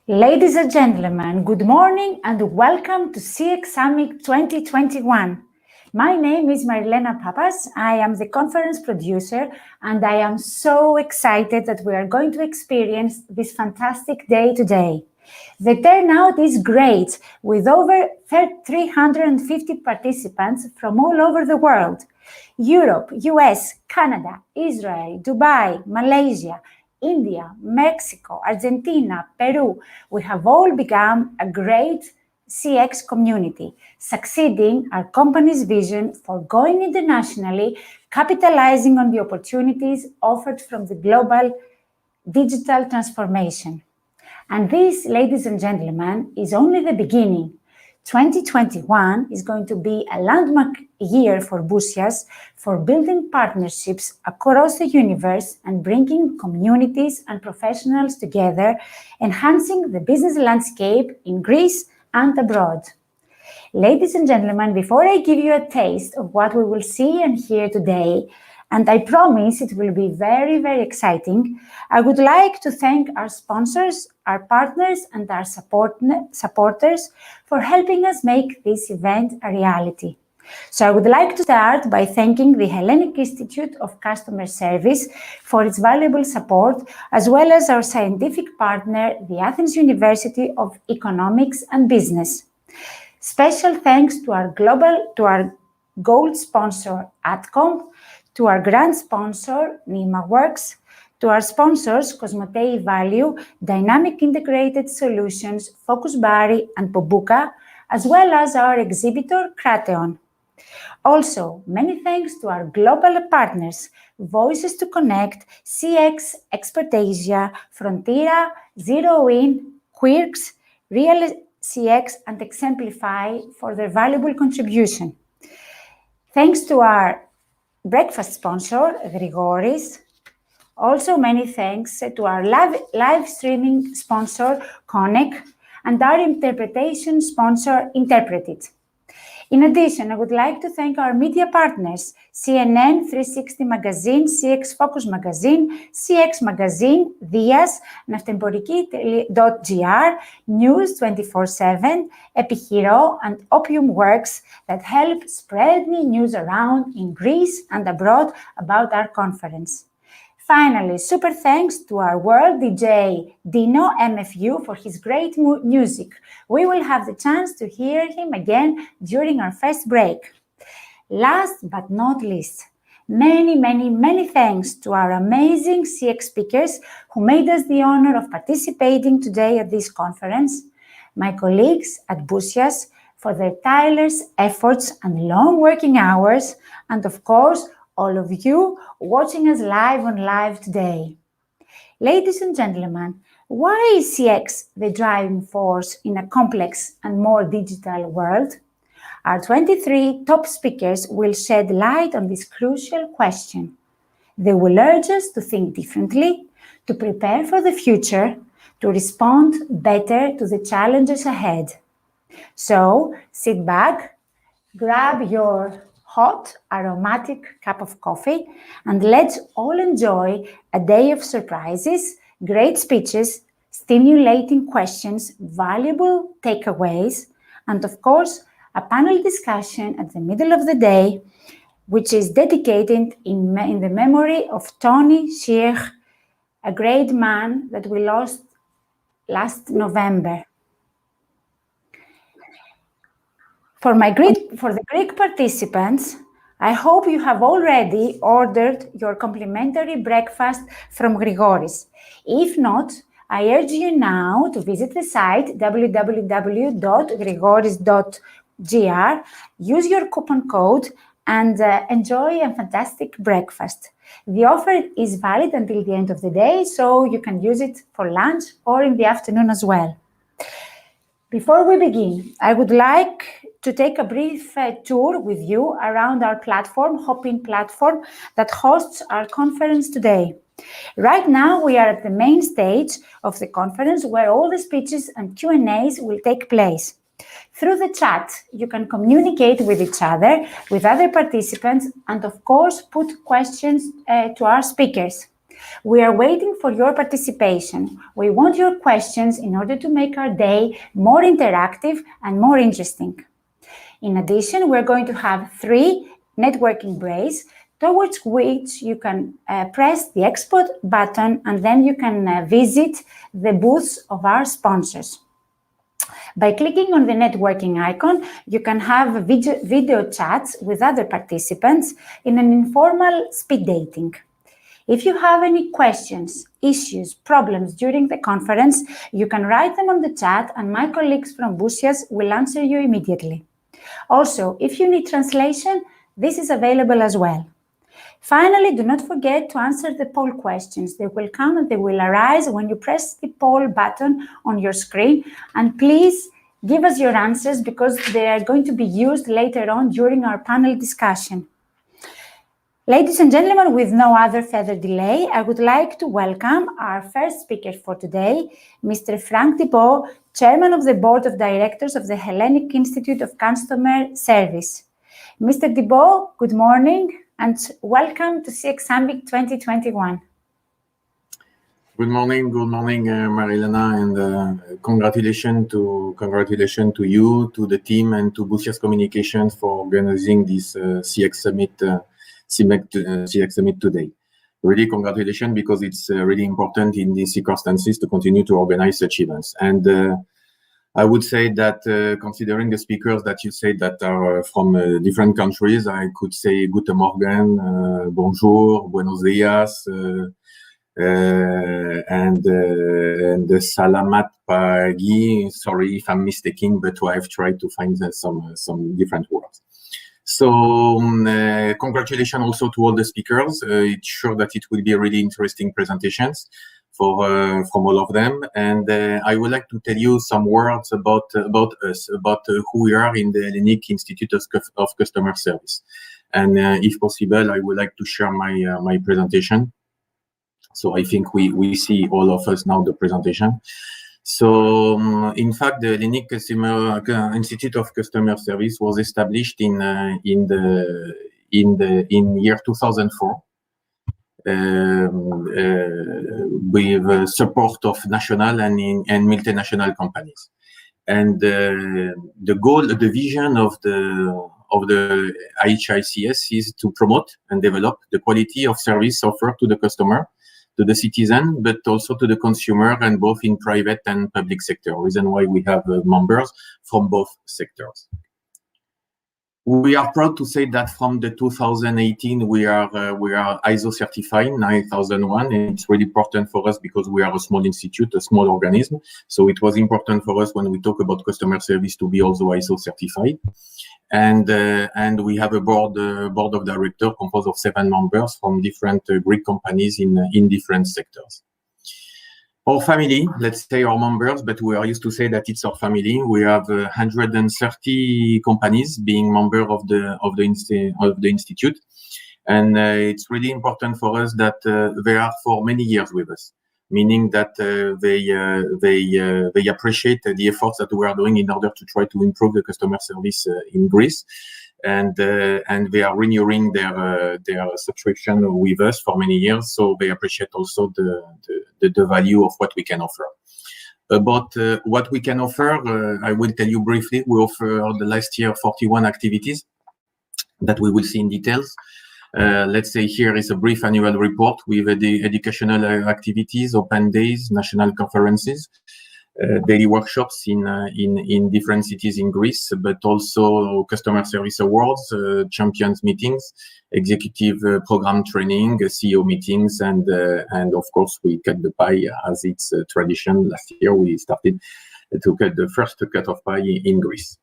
Ladies and gentlemen, good morning and welcome to CX Summit 2021. My name is Marilena Papas. I am the conference producer and I am so excited that we are going to experience this fantastic day today. The turnout is great with over 350 participants from all over the world. Europe, US, Canada, Israel, Dubai, Malaysia, India, Mexico, Argentina, Peru, we have all become a great CX community, succeeding our company's vision for going internationally, capitalizing on the opportunities offered from the global digital transformation. And this, ladies and gentlemen, is only the beginning. 2021 is going to be a landmark year for Busias for building partnerships across the universe and bringing communities and professionals together, enhancing the business landscape in Greece and abroad. Ladies and gentlemen, before I give you a taste of what we will see and hear today, and I promise it will be very, very exciting, I would like to thank our sponsors, our partners, and our supporters for helping us make this event a reality. So I would like to start by thanking the Hellenic Institute of Customer Service for its valuable support, as well as our scientific partner, the Athens University of Economics and Business. Special thanks to our gold sponsor, Atcom, to our grand sponsor, Nima Works, to our sponsors, Cosmotei Value, Dynamic Integrated Solutions, Focus Bari, and Pobuka, as well as our exhibitor, Krateon. Also, many thanks to our global partners, Voices to Connect, CX, Expert Asia, Frontira, Zero In, Quirks, Real CX, and Exemplify for their valuable contribution. Thanks to our breakfast sponsor, Grigoris. Also, many thanks to our live streaming sponsor, Connect, and our interpretation sponsor, Interpretit. In addition, I would like to thank our media partners, CNN 360 Magazine, CX Focus Magazine, CX Magazine, Dias, Naftemporiki.gr, News 24/7, Epihero, and Opium Works that help spread the news around in Greece and abroad about our conference. Finally, super thanks to our world DJ, Dino MFU, for his great music. We will have the chance to hear him again during our first break. Last but not least, many thanks to our amazing CX speakers who made us the honor of participating today at this conference, my colleagues at Busias for their tireless efforts and long working hours, and of course, all of you watching us live on live today. Ladies and gentlemen, why is CX the driving force in a complex and more digital world? Our 23 top speakers will shed light on this crucial question. They will urge us to think differently, to prepare for the future, to respond better to the challenges ahead. So sit back, grab your hot, aromatic cup of coffee, and let's all enjoy a day of surprises, great speeches, stimulating questions, valuable takeaways, and of course, a panel discussion at the middle of the day which is dedicated in the memory of Tony Sheikh, a great man that we lost last November. For the Greek participants, I hope you have already ordered your complimentary breakfast from Grigoris. If not, I urge you now to visit the site www.grigoris.gr, use your coupon code, and enjoy a fantastic breakfast. The offer is valid until the end of the day, so you can use it for lunch or in the afternoon as well. Before we begin, I would like to take a brief tour with you around our platform, Hopin platform, that hosts our conference today. Right now, we are at the main stage of the conference where all the speeches and Q&As will take place. Through the chat, you can communicate with each other, with other participants, and of course, put questions to our speakers. We are waiting for your participation. We want your questions in order to make our day more interactive and more interesting. In addition, we're going to have 3 networking breaks towards which you can press the export button, and then you can visit the booths of our sponsors. By clicking on the networking icon, you can have video chats with other participants in an informal speed dating. If you have any questions, issues, problems during the conference, you can write them on the chat and my colleagues from Busias will answer you immediately. Also, if you need translation, this is available as well. Finally, do not forget to answer the poll questions. They will come and they will arise when you press the poll button on your screen. And please give us your answers because they are going to be used later on during our panel discussion. Ladies and gentlemen, with no other further delay, I would like to welcome our first speaker for today, Mr. Frank Thibault, Chairman of the Board of Directors of the Hellenic Institute of Customer Service. Mr. Thibault, good morning and welcome to cxsummit 2021. Good morning, Marilena, and congratulations to you, to the team, and to Busias Communications for organizing this cxsummit today. Really congratulations, because it's really important in these circumstances to continue to organize such events. And I would say that considering the speakers that you say that are from different countries, I could say Guten Morgen, Bonjour, Buenos Dias, and Salamat Pagi. Sorry if I'm mistaking, but I've tried to find some different words. So congratulations also to all the speakers. It's sure that it will be really interesting presentations from all of them. And I would like to tell you some words about us, about who we are in the Hellenic Institute of Customer Service. And if possible, I would like to share my presentation. So I think we see all of us now the presentation. So in fact, the Hellenic Institute of Customer Service was established in year 2004 with support of national and multinational companies. And the goal, the vision of the HICS is to promote and develop the quality of service offered to the customer, to the citizen, but also to the consumer, and both in private and public sector. Reason why we have members from both sectors. We are proud to say that from the 2018 we are ISO certified 9001, and it's really important for us because we are a small institute, a small organism. So it was important for us when we talk about customer service to be also ISO certified. And we have a board of directors composed of 7 members from different Greek companies in different sectors. Our family, let's say our members, but we are used to say that it's our family. We have 130 companies being member of the institute, and it's really important for us that they are for many years with us, meaning that they appreciate the efforts that we are doing in order to try to improve the customer service in Greece, and they are renewing their subscription with us for many years. So they appreciate also the value of what we can offer. About what we can offer, I will tell you briefly. We offer the last year 41 activities, that we will see in details. Let's say here is a brief annual report with the educational activities, open days, national conferences, daily workshops in different cities in Greece, but also customer service awards, champions meetings, executive program training, CEO meetings, and of course we cut the pie as it's tradition. Last year we started to cut the first cut of pie in Greece.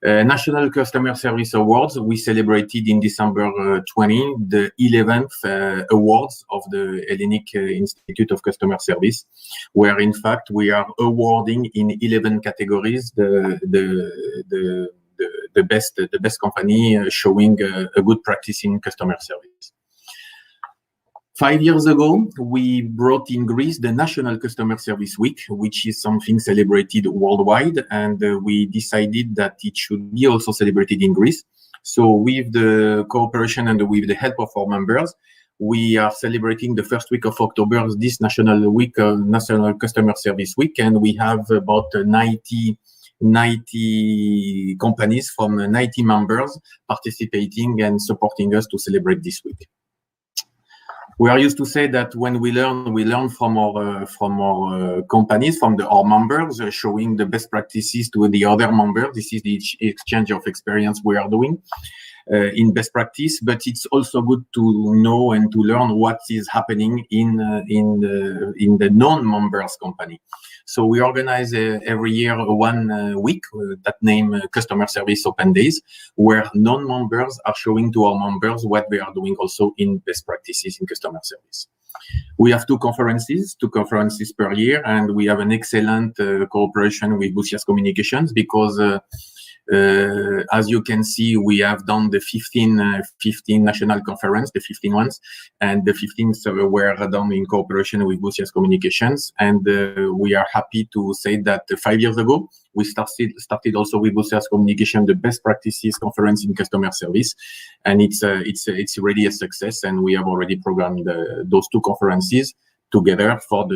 National Customer Service Awards, we celebrated in December 20 the 11th awards of the Hellenic Institute of Customer Service, where in fact we are awarding in 11 categories the best company showing a good practice in customer service. 5 years ago, we brought in Greece the National Customer Service Week, which is something celebrated worldwide, and we decided that it should be also celebrated in Greece. So with the cooperation and with the help of our members, we are celebrating the first week of October, this National Week, National Customer Service Week, and we have about 90 companies from 90 members participating and supporting us to celebrate this week. We are used to say that when we learn from our companies, from our members, showing the best practices to the other members. This is the exchange of experience we are doing in best practice. But it's also good to know and to learn what is happening in the non-members company. So we organize every year 1 week that name Customer Service Open Days, where non-members are showing to our members what they are doing also in best practices in customer service. We have two conferences per year, and we have an excellent cooperation with Busias Communications because as you can see, we have done the 15 national conference, the 15 ones, and the 15 were done in cooperation with Busias Communications. And we are happy to say that 5 years ago, we started also with Busias Communication the best practices conference in customer service, and it's really a success. And we have already programmed those two conferences together for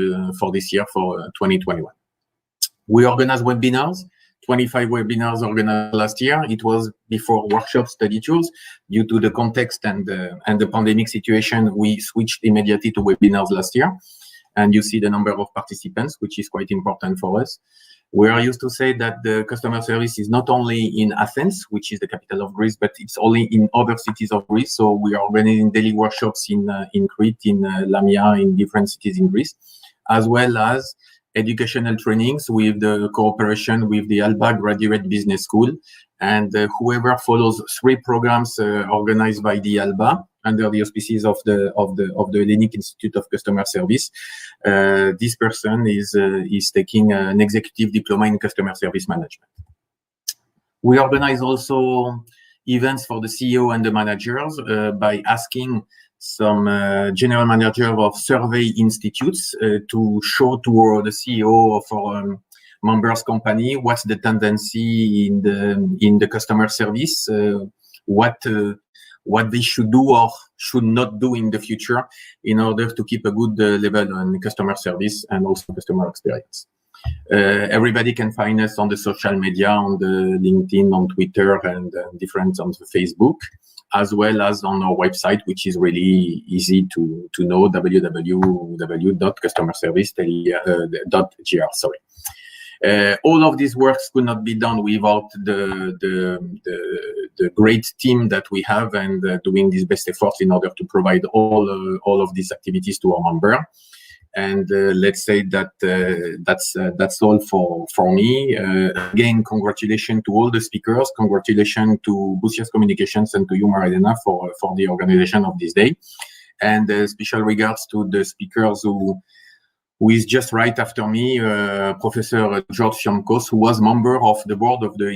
this year, for 2021. We organize webinars. 25 webinars organized last year. It was before workshop study tours. Due to the context and the pandemic situation, we switched immediately to webinars last year. And you see the number of participants, which is quite important for us. We are used to say that the customer service is not only in Athens, which is the capital of Greece, but it's only in other cities of Greece. So we are organizing daily workshops in Crete, in Lamia, in different cities in Greece, as well as educational trainings with the cooperation with the Alba Graduate Business School, and whoever follows 3 programs organized by the Alba under the auspices of the Hellenic Institute of Customer Service. This person is taking an executive diploma in customer service management. We organize also events for the CEO and the managers by asking some general manager of survey institutes to show to the CEO of our members company what's the tendency in the customer service, what they should do or should not do in the future in order to keep a good level on customer service and also customer experience. Everybody can find us on the social media, on the LinkedIn, on Twitter, and different on Facebook, as well as on our website, which is really easy to know, www.customerservice.gr. Sorry. All of these works could not be done without the great team that we have and doing this best efforts in order to provide all of these activities to our member. And let's say that that's all for me. Again, congratulations to all the speakers. Congratulations to Busias Communications and to you, Marilena, for the organization of this day. And special regards to the speakers who is just right after me, Professor George Fiamkos, who was member of the board of the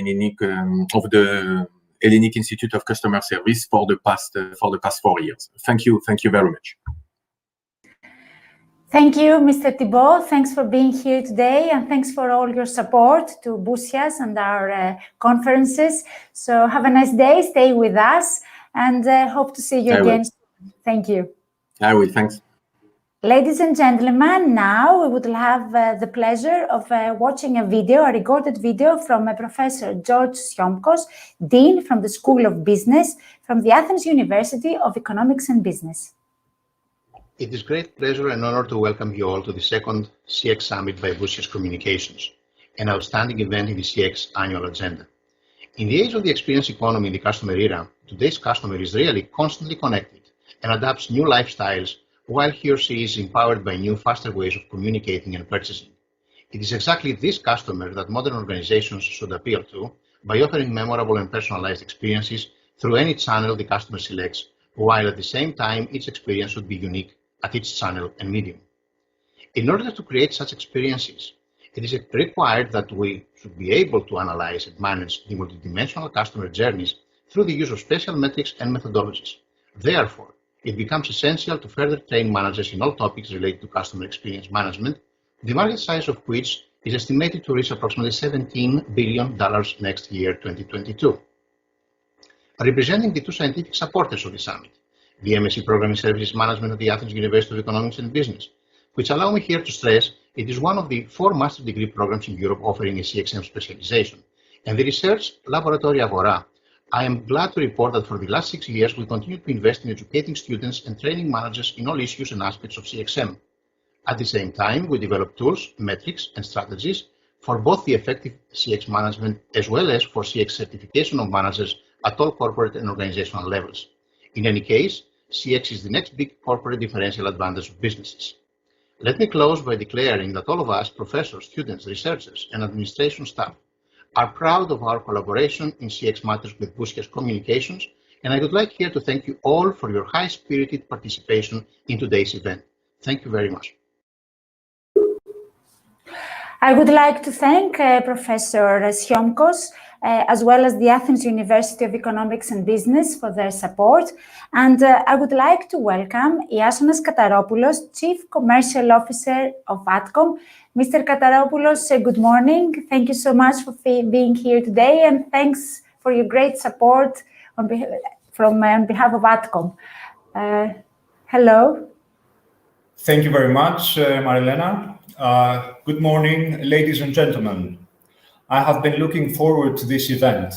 Hellenic Institute of Customer Service for the past 4 years. Thank you very much. Thank you, Mr. Thibault. Thanks for being here today, and thanks for all your support to Busias and our conferences. So have a nice day, stay with us, and hope to see you again soon. Thank you. I will, thanks. Ladies and gentlemen, now we would have the pleasure of watching a recorded video from Professor George Siomkos, Dean from the School of Business from the Athens University of Economics and Business. It is great pleasure and honor to welcome you all to the second CX Summit by Busias Communications, an outstanding event in the CX annual agenda. In the age of the experience economy in the customer era, today's customer is really constantly connected and adapts new lifestyles while he or she is empowered by new, faster ways of communicating and purchasing. It is exactly this customer that modern organizations should appeal to by offering memorable and personalized experiences through any channel the customer selects, while at the same time each experience should be unique at each channel and medium. In order to create such experiences, it is required that we should be able to analyze and manage the multidimensional customer journeys through the use of special metrics and methodologies. Therefore, it becomes essential to further train managers in all topics related to customer experience management, the market size of which is estimated to reach approximately $17 billion next year, 2022. Representing the two scientific supporters of the summit, the MSc Program in Services Management at the Athens University of Economics and Business, which allow me here to stress it is one of the 4 master degree programs in Europe offering a CXM specialization, and the research laboratory Agora. I am glad to report that for the last 6 years, we continue to invest in educating students and training managers in all issues and aspects of CXM. At the same time, we develop tools, metrics, and strategies for both the effective CX management as well as for CX certification of managers at all corporate and organizational levels. In any case, CX is the next big corporate differential advantage of businesses. Let me close by declaring that all of us, professors, students, researchers, and administration staff, are proud of our collaboration in CX matters with Busias Communications, and I would like here to thank you all for your high-spirited participation in today's event. Thank you very much. I would like to thank Professor Siomkos, as well as the Athens University of Economics and Business for their support. And I would like to welcome Iasonas Kataropoulos, Chief Commercial Officer of ATCOM. Mr. Kataropoulos, good morning. Thank you so much for being here today, and thanks for your great support on behalf of ATCOM. Hello. Thank you very much, Marilena. Good morning, ladies and gentlemen. I have been looking forward to this event.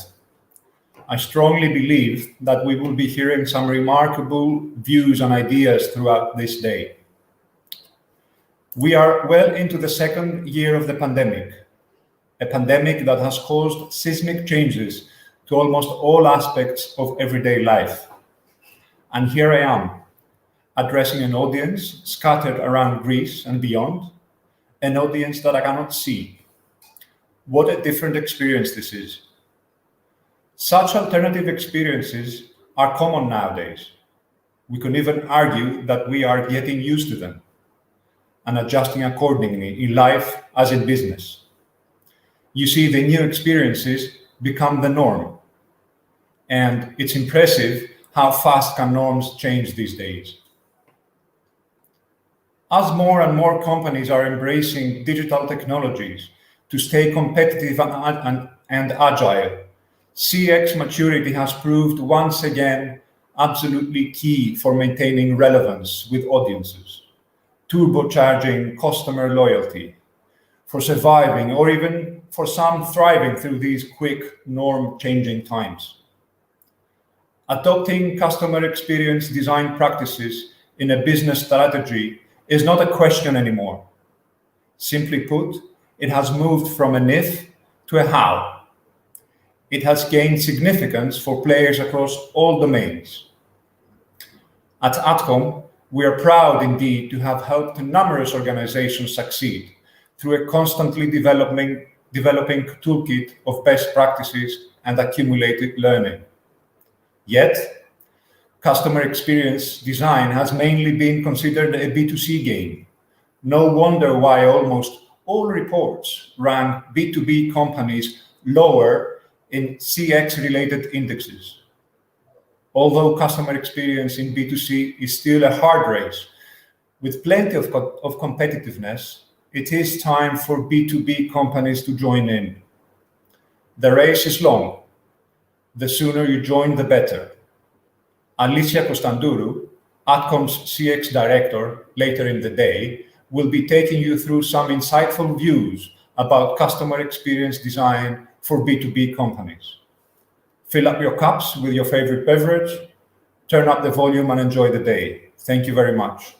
I strongly believe that we will be hearing some remarkable views and ideas throughout this day. We are well into the second year of the pandemic, a pandemic that has caused seismic changes to almost all aspects of everyday life. And here I am, addressing an audience scattered around Greece and beyond, an audience that I cannot see. What a different experience this is. Such alternative experiences are common nowadays. We can even argue that we are getting used to them and adjusting accordingly in life as in business. You see, the new experiences become the norm. And it's impressive how fast can norms change these days. As more and more companies are embracing digital technologies to stay competitive and agile, CX maturity has proved once again absolutely key for maintaining relevance with audiences, turbocharging customer loyalty, for surviving or even for some thriving through these quick norm-changing times. Adopting customer experience design practices in a business strategy is not a question anymore. Simply put, it has moved from an if to a how. It has gained significance for players across all domains. At ATCOM, we are proud indeed to have helped numerous organizations succeed through a constantly developing toolkit of best practices and accumulated learning. Yet, customer experience design has mainly been considered a B2C game. No wonder why almost all reports rank B2B companies lower in CX-related indexes. Although customer experience in B2C is still a hard race, with plenty of competitiveness, it is time for B2B companies to join in. The race is long. The sooner you join, the better. Alicia Constantourou, Atcom's CX director, later in the day, will be taking you through some insightful views about customer experience design for B2B companies. Fill up your cups with your favorite beverage, turn up the volume and enjoy the day. Thank you very much.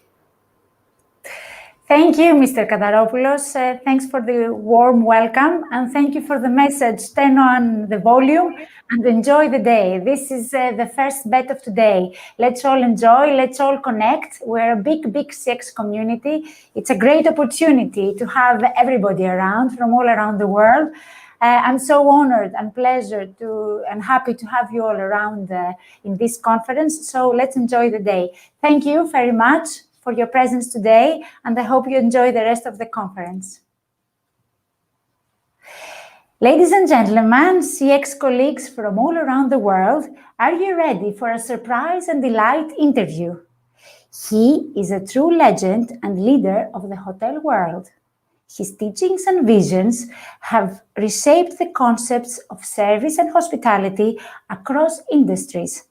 Thank you, Mr. Kataropoulos. Thanks for the warm welcome, and thank you for the message. Turn on the volume and enjoy the day. This is the first bet of today. Let's all enjoy, let's all connect. We're a big CX community. It's a great opportunity to have everybody around from all around the world. I'm so honored and and happy to have you all around in this conference. So let's enjoy the day. Thank you very much for your presence today, and I hope you enjoy the rest of the conference. Ladies and gentlemen, CX colleagues from all around the world, are you ready for a surprise and delight interview? He is a true legend and leader of the hotel world. His teachings and visions have reshaped the concepts of service and hospitality across industries,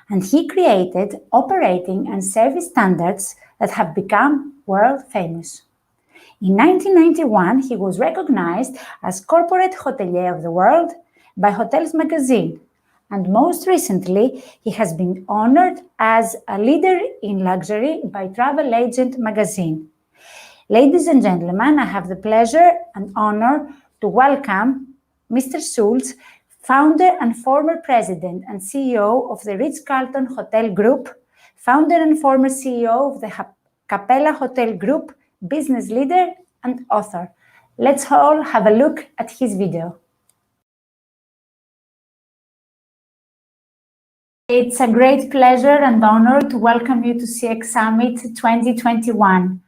and he created operating and service standards that have become world famous. In 1991, he was recognized as Corporate Hotelier of the World by Hotels magazine, and most recently, he has been honored as a leader in luxury by Travel Agent magazine. Ladies and gentlemen, I have the pleasure and honor to welcome Mr. Schulz, founder and former president and CEO of the Ritz-Carlton Hotel Group, founder and former CEO of the Capella Hotel Group, business leader and author. Let's all have a look at his video. It's a great pleasure and honor to welcome you to CX Summit 2021.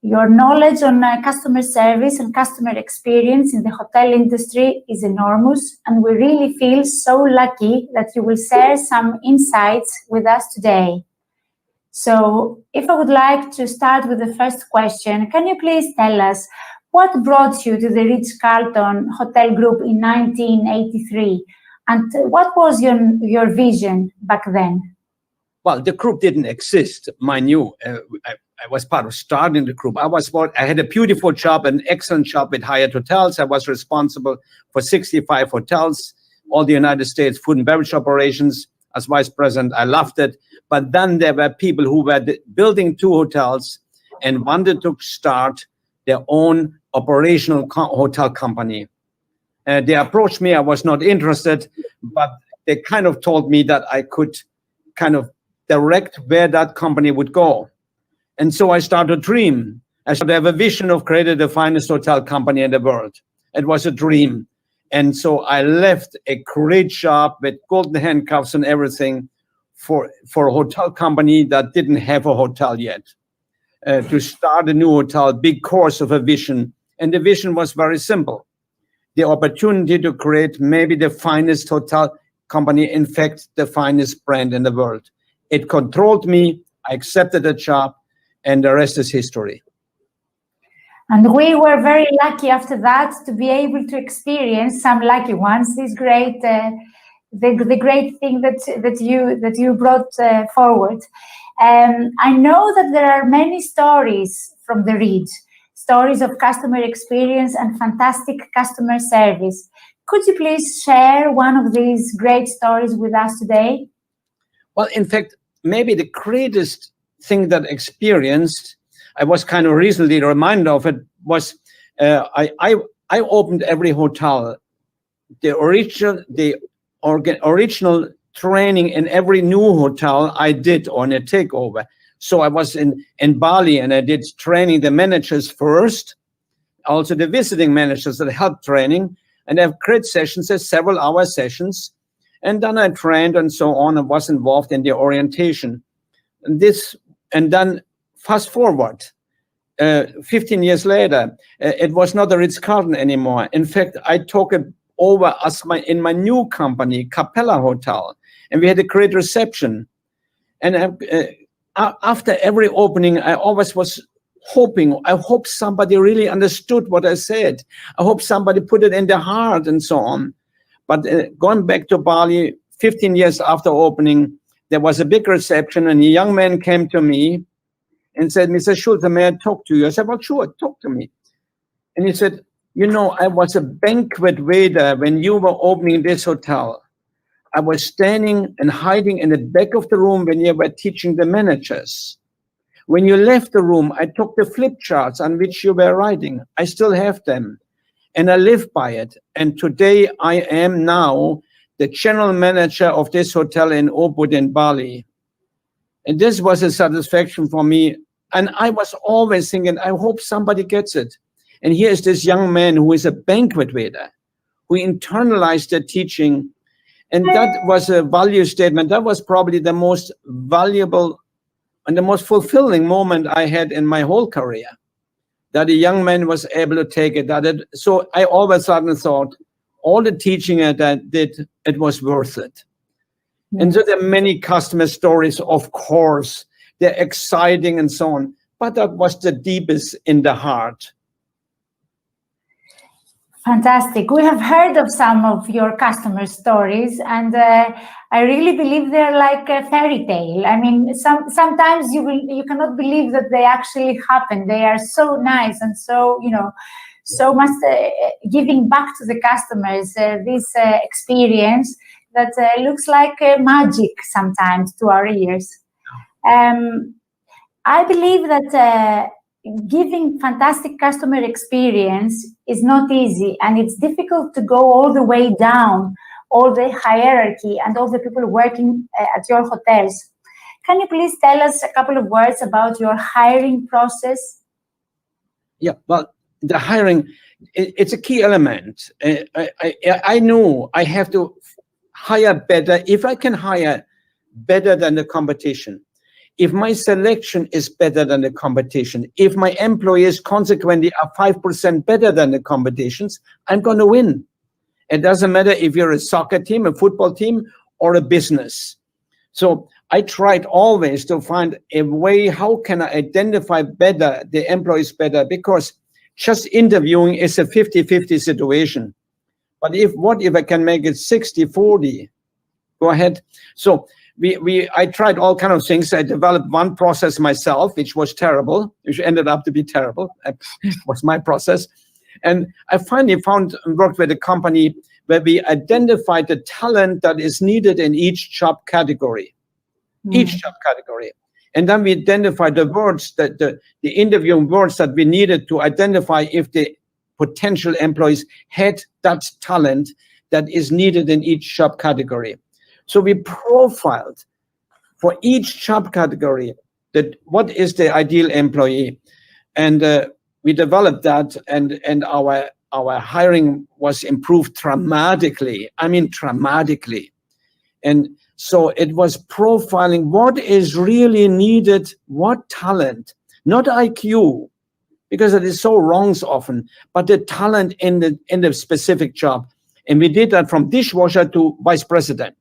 Your knowledge on customer service and customer experience in the hotel industry is enormous, and we really feel so lucky that you will share some insights with us today. So, if I would like to start with the first question, can you please tell us what brought you to the Ritz-Carlton Hotel Group in 1983, and what was your vision back then? Well, the group didn't exist. Mind you, I was part of starting the group. I had a beautiful job, an excellent job with Hyatt Hotels. I was responsible for 65 hotels, all the United States food and beverage operations. As vice president, I loved it. But then there were people who were building 2 hotels and wanted to start their own operational hotel company. They approached me. I was not interested, but they kind of told me that I could kind of direct where that company would go. And so I started a dream. I started to have a vision of creating the finest hotel company in the world. It was a dream. And so I left a great job with golden handcuffs and everything for a hotel company that didn't have a hotel yet, to start a new hotel, big course of a vision. And the vision was very simple. The opportunity to create maybe the finest hotel company, in fact, the finest brand in the world. It controlled me. I accepted the job, and the rest is history. And we were very lucky after that to be able to experience, some lucky ones, this great, the great thing that you brought forward. I know that there are many stories from the Ritz, stories of customer experience and fantastic customer service. Could you please share one of these great stories with us today? Well, in fact, maybe the greatest thing that experienced, I was kind of recently reminded of it, was I opened every hotel. The original training in every new hotel I did on a takeover. So I was in Bali, and I did training the managers first, also the visiting managers that helped training, and I have great sessions, several hour sessions. And then I trained and so on, and was involved in the orientation. And then fast forward, 15 years later, it was not the Ritz-Carlton anymore. In fact, I took it over in my new company, Capella Hotel, and we had a great reception. And after every opening, I always was hoping, I hope somebody really understood what I said. I hope somebody put it in their heart and so on. But going back to Bali, 15 years after opening, there was a big reception, and a young man came to me and said, "Mr. Schulze, may I talk to you?" I said, "Well, sure, talk to me." And he said, "You know, I was a banquet waiter when you were opening this hotel. I was standing and hiding in the back of the room when you were teaching the managers. When you left the room, I took the flip charts on which you were writing. I still have them, and I live by it. And today I am now the general manager of this hotel in Ubud in Bali." And this was a satisfaction for me. And I was always thinking, I hope somebody gets it. And here is this young man who is a banquet waiter, who internalized the teaching. And that was a value statement. That was probably the most valuable and the most fulfilling moment I had in my whole career, that a young man was able to take it. So I all of a sudden thought, all the teaching that I did, it was worth it. And so there are many customer stories, of course. They're exciting and so on. But that was the deepest in the heart. Fantastic. We have heard of some of your customer stories, and I really believe they're like a fairy tale. I mean, sometimes you cannot believe that they actually happen. They are so nice and so, so much giving back to the customers this experience that looks like magic sometimes to our ears. I believe that giving fantastic customer experience is not easy, and it's difficult to go all the way down, all the hierarchy and all the people working at your hotels. Can you please tell us a couple of words about your hiring process? Yeah, well, the hiring, it's a key element. I know I have to hire better. If I can hire better than the competition, if my selection is better than the competition, if my employees consequently are 5% better than the competitions, I'm going to win. It doesn't matter if you're a soccer team, a football team, or a business. So I tried always to find a way, how can I identify better the employees better? Because just interviewing is a 50-50 situation. But what if I can make it 60-40? Go ahead. So I tried all kind of things. I developed one process myself, which was terrible, which ended up to be terrible. It was my process. And I finally worked with a company where we identified the talent that is needed in each job category, each job category. And then we identified the words, the interviewing words that we needed to identify if the potential employees had that talent that is needed in each job category. So we profiled for each job category that what is the ideal employee, and we developed that, and our hiring was improved dramatically. I mean, dramatically. And so it was profiling what is really needed, what talent, not IQ, because it is so wrong so often, but the talent in the specific job. And we did that from dishwasher to vice president.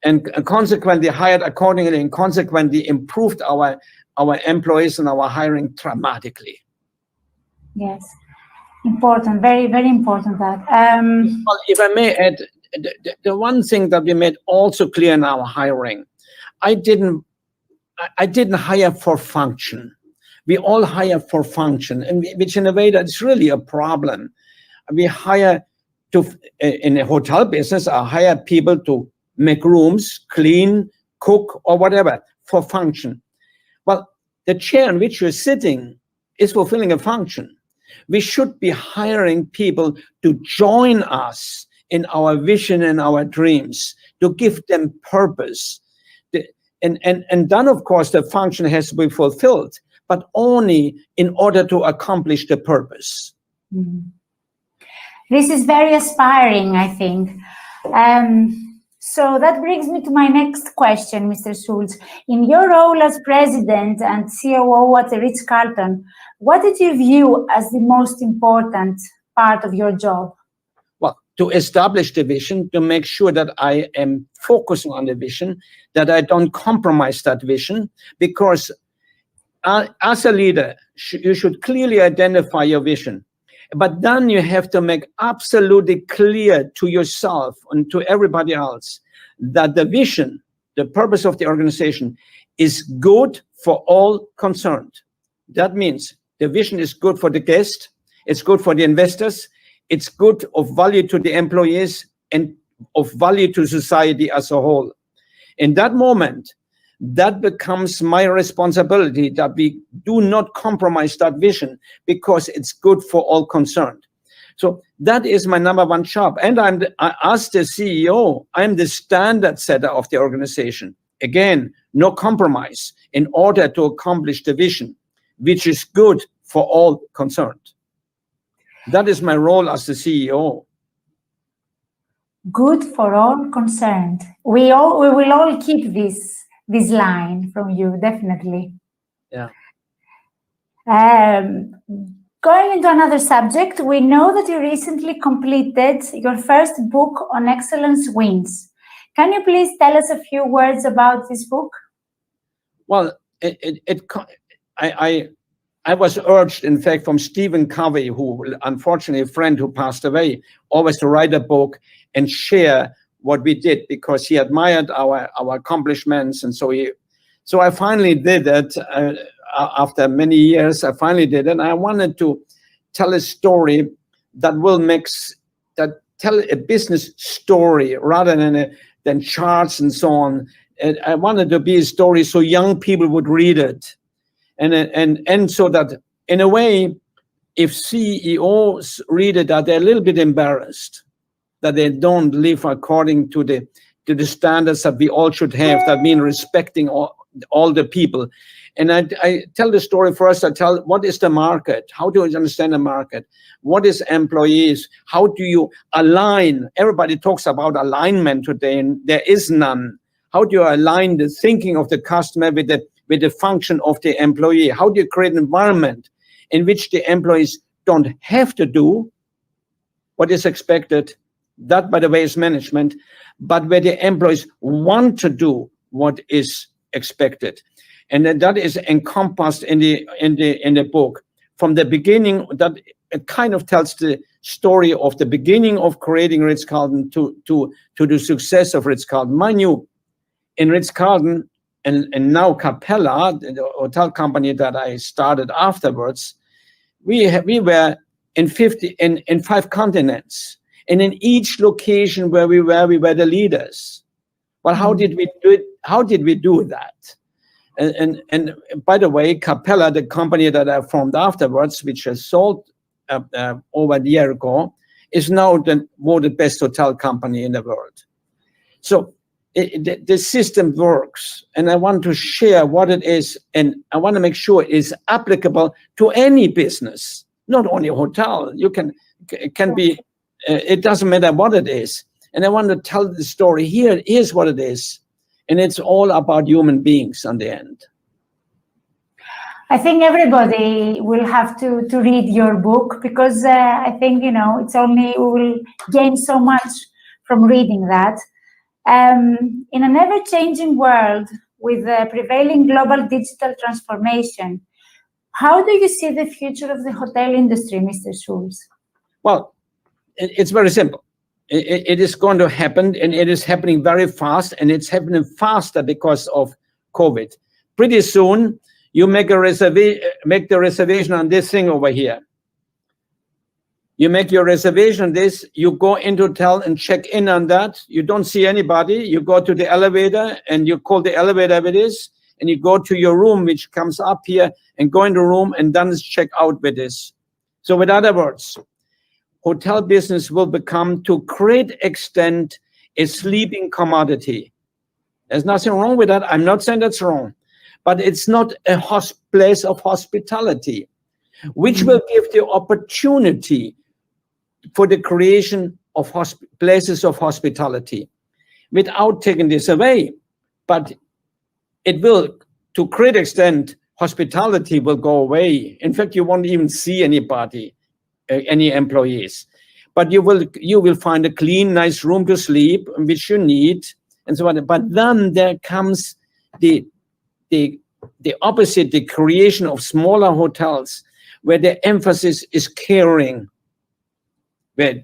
And consequently hired accordingly, and consequently improved our employees and our hiring dramatically. Yes, important, very, very important that. Well, if I may add, the one thing that we made also clear in our hiring, I didn't hire for function. We all hire for function, and which in a way that's really a problem. We hire in a hotel business, I hire people to make rooms, clean, cook, or whatever for function. Well, the chair in which you're sitting is fulfilling a function. We should be hiring people to join us in our vision and our dreams, to give them purpose. And then, of course, the function has to be fulfilled, but only in order to accomplish the purpose. This is very aspiring, I think. So that brings me to my next question, Mr. Schulze. In your role as president and COO at the Ritz-Carlton, what did you view as the most important part of your job? Well, to establish the vision, to make sure that I am focusing on the vision, that I don't compromise that vision, because as a leader, you should clearly identify your vision. But then you have to make absolutely clear to yourself and to everybody else that the vision the purpose of the organization is good for all concerned. That means the vision is good for the guest, it's good for the investors, it's good of value to the employees, and of value to society as a whole. In that moment, that becomes my responsibility that we do not compromise that vision because it's good for all concerned. So that is my number one job. And as the CEO, I'm the standard setter of the organization. Again, no compromise in order to accomplish the vision, which is good for all concerned. That is my role as the CEO. Good for all concerned. We will all keep this line from you, definitely. Yeah. Going into another subject, we know that you recently completed your first book on excellence wins. Can you please tell us a few words about this book? Well, I was urged, in fact, from Stephen Covey, who unfortunately a friend who passed away, always to write a book and share what we did because he admired our accomplishments, and so I finally did it. After many years, I finally did it. And I wanted to tell a story that tell a business story rather than charts and so on. And I wanted to be a story so young people would read it. And so that in a way, if CEOs read it, that they're a little bit embarrassed that they don't live according to the standards that we all should have. That means respecting all the people. And I tell the story first. I tell what is the market? How do you understand the market? What is employees? How do you align? Everybody talks about alignment today, and there is none. How do you align the thinking of the customer with the function of the employee? How do you create an environment in which the employees don't have to do what is expected? That, by the way, is management, but where the employees want to do what is expected. And then that is encompassed in the book. From the beginning, that it kind of tells the story of the beginning of creating Ritz-Carlton to the success of Ritz-Carlton. Mind you, in Ritz-Carlton and now Capella, the hotel company that I started afterwards, we were in 5 continents. And in each location where we were the leaders. Well, how did we do it? How did we do that? And by the way, Capella, the company that I formed afterwards, which I sold over a year ago, is now the best hotel company in the world. So the system works, and I want to share what it is, and I want to make sure it is applicable to any business, not only a hotel. It can be. It doesn't matter what it is. And I want to tell the story. Here's what it is. And it's all about human beings on the end. I think everybody will have to read your book because I think, it's only we will gain so much from reading that. In an ever-changing world with the prevailing global digital transformation, how do you see the future of the hotel industry, Mr. Schulz? Well, it's very simple. It is going to happen, and it is happening very fast, and it's happening faster because of COVID. Pretty soon, you make the reservation on this thing over here. You make your reservation on this, you go into hotel and check in on that. You don't see anybody. You go to the elevator, and you call the elevator with this, and you go to your room, which comes up here, and go in the room, and then check out with this. So with other words, hotel business will become, to great extent, a sleeping commodity. There's nothing wrong with that. I'm not saying that's wrong. But it's not a place of hospitality, which will give the opportunity for the creation of places of hospitality without taking this away. But it will, to great extent, hospitality will go away. In fact, you won't even see anybody. Any employees, but you will find a clean, nice room to sleep, which you need, and so on. But then there comes the opposite, the creation of smaller hotels, where the emphasis is caring, where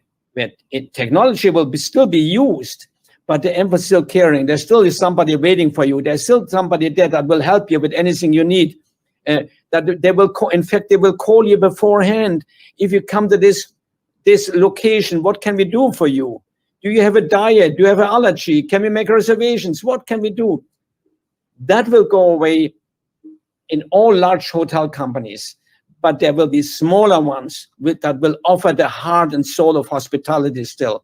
technology will still be used, but the employee is still caring. There still is somebody waiting for you. There's still somebody there that will help you with anything you need. That they will, in fact, they will call you beforehand. If you come to this location, what can we do for you? Do you have a diet? Do you have an allergy? Can we make reservations? What can we do? That will go away in all large hotel companies, but there will be smaller ones that will offer the heart and soul of hospitality still.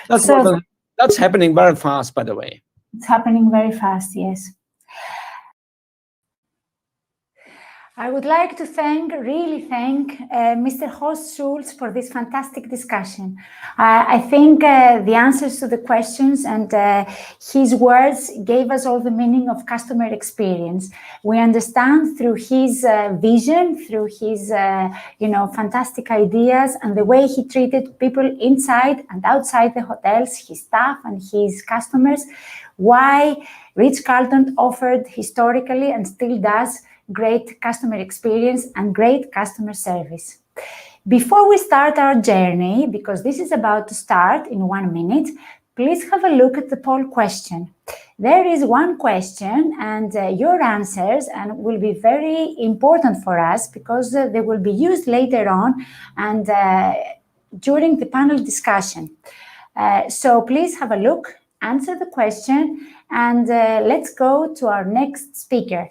That's happening very fast, by the way. It's happening very fast, yes. I would like to really thank Mr. Horst Schulz for this fantastic discussion. I think the answers to the questions and his words gave us all the meaning of customer experience. We understand through his vision, through his fantastic ideas, and the way he treated people inside and outside the hotels, his staff and his customers, why Ritz-Carlton offered historically and still does great customer experience and great customer service. Before we start our journey, because this is about to start in 1 minute, please have a look at the poll question. There is one question, and your answers will be very important for us because they will be used later on and during the panel discussion. So please have a look, answer the question, and let's go to our next speaker.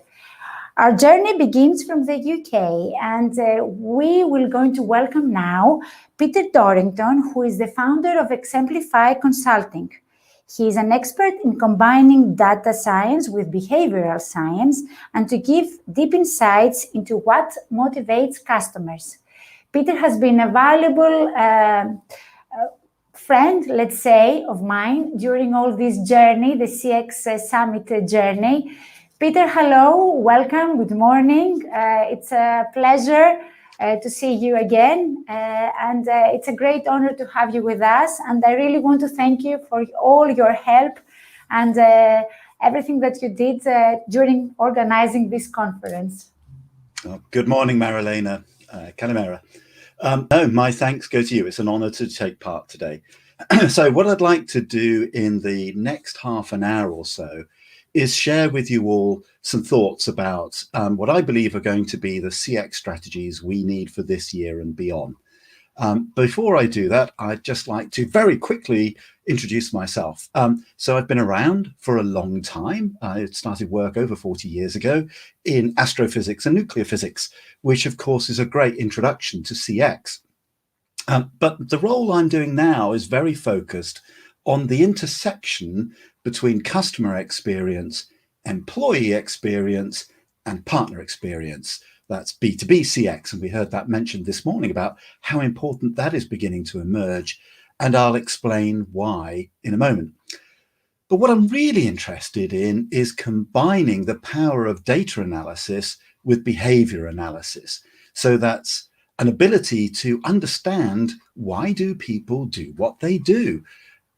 Our journey begins from the UK, and we will going to welcome now Peter Dorrington, who is the founder of Exemplify Consulting. He is an expert in combining data science with behavioral science and to give deep insights into what motivates customers. Peter has been a valuable friend, let's say, of mine during all this journey, the CX Summit journey. Peter, hello, welcome, good morning. It's a pleasure to see you again, and it's a great honor to have you with us. And I really want to thank you for all your help and everything that you did during organizing this conference. Good morning, Marilena. Kalimera. No, my thanks go to you. It's an honor to take part today. So what I'd like to do in the next half an hour or so is share with you all some thoughts about what I believe are going to be the CX strategies we need for this year and beyond. Before I do that, I'd just like to very quickly introduce myself. So I've been around for a long time. I started work over 40 years ago in astrophysics and nuclear physics, which of course is a great introduction to CX. But the role I'm doing now is very focused on the intersection between customer experience, employee experience, and partner experience. That's B2B CX, and we heard that mentioned this morning about how important that is beginning to emerge, and I'll explain why in a moment. But what I'm really interested in is combining the power of data analysis with behavior analysis. So that's an ability to understand why do people do what they do,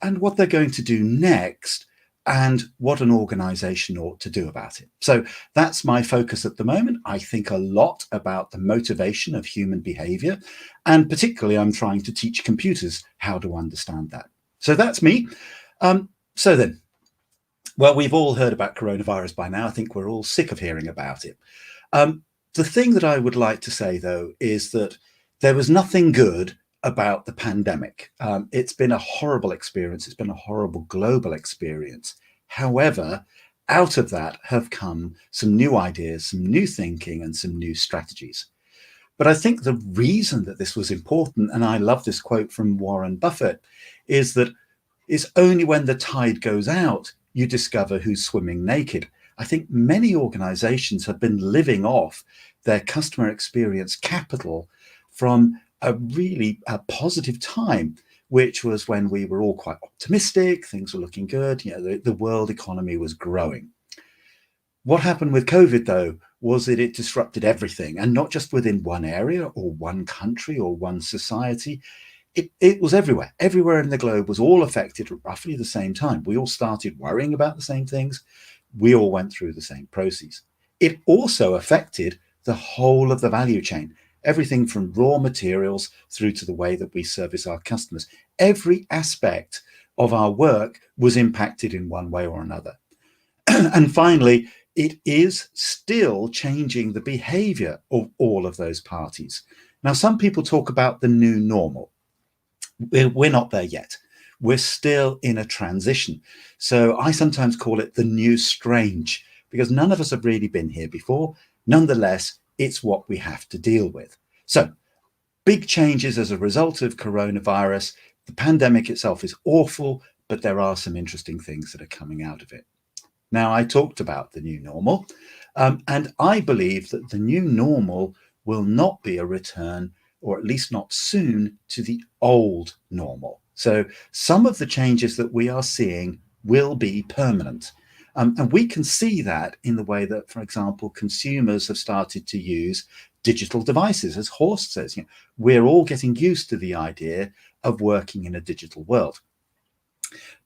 and what they're going to do next, and what an organization ought to do about it. So that's my focus at the moment. I think a lot about the motivation of human behavior, and particularly I'm trying to teach computers how to understand that. So that's me. So then, well, we've all heard about coronavirus by now. I think we're all sick of hearing about it. The thing that I would like to say, though, is that there was nothing good about the pandemic. It's been a horrible experience. It's been a horrible global experience. However, out of that have come some new ideas, some new thinking, and some new strategies. But I think the reason that this was important, and I love this quote from Warren Buffett, is that it's only when the tide goes out you discover who's swimming naked. I think many organizations have been living off their customer experience capital from a really positive time, which was when we were all quite optimistic, things were looking good, the world economy was growing. What happened with COVID, though, was that it disrupted everything, and not just within one area or one country or one society. It was everywhere. Everywhere in the globe was all affected at roughly the same time. We all started worrying about the same things. We all went through the same process. It also affected the whole of the value chain. Everything from raw materials through to the way that we service our customers. Every aspect of our work was impacted in one way or another. And finally, it is still changing the behavior of all of those parties. Now, some people talk about the new normal. We're not there yet. We're still in a transition. So I sometimes call it the new strange, because none of us have really been here before. Nonetheless, it's what we have to deal with. So big changes as a result of coronavirus. The pandemic itself is awful, but there are some interesting things that are coming out of it. Now, I talked about the new normal, and I believe that the new normal will not be a return, or at least not soon, to the old normal. So some of the changes that we are seeing will be permanent. And we can see that in the way that, for example, consumers have started to use digital devices. As Horst says, we're all getting used to the idea of working in a digital world.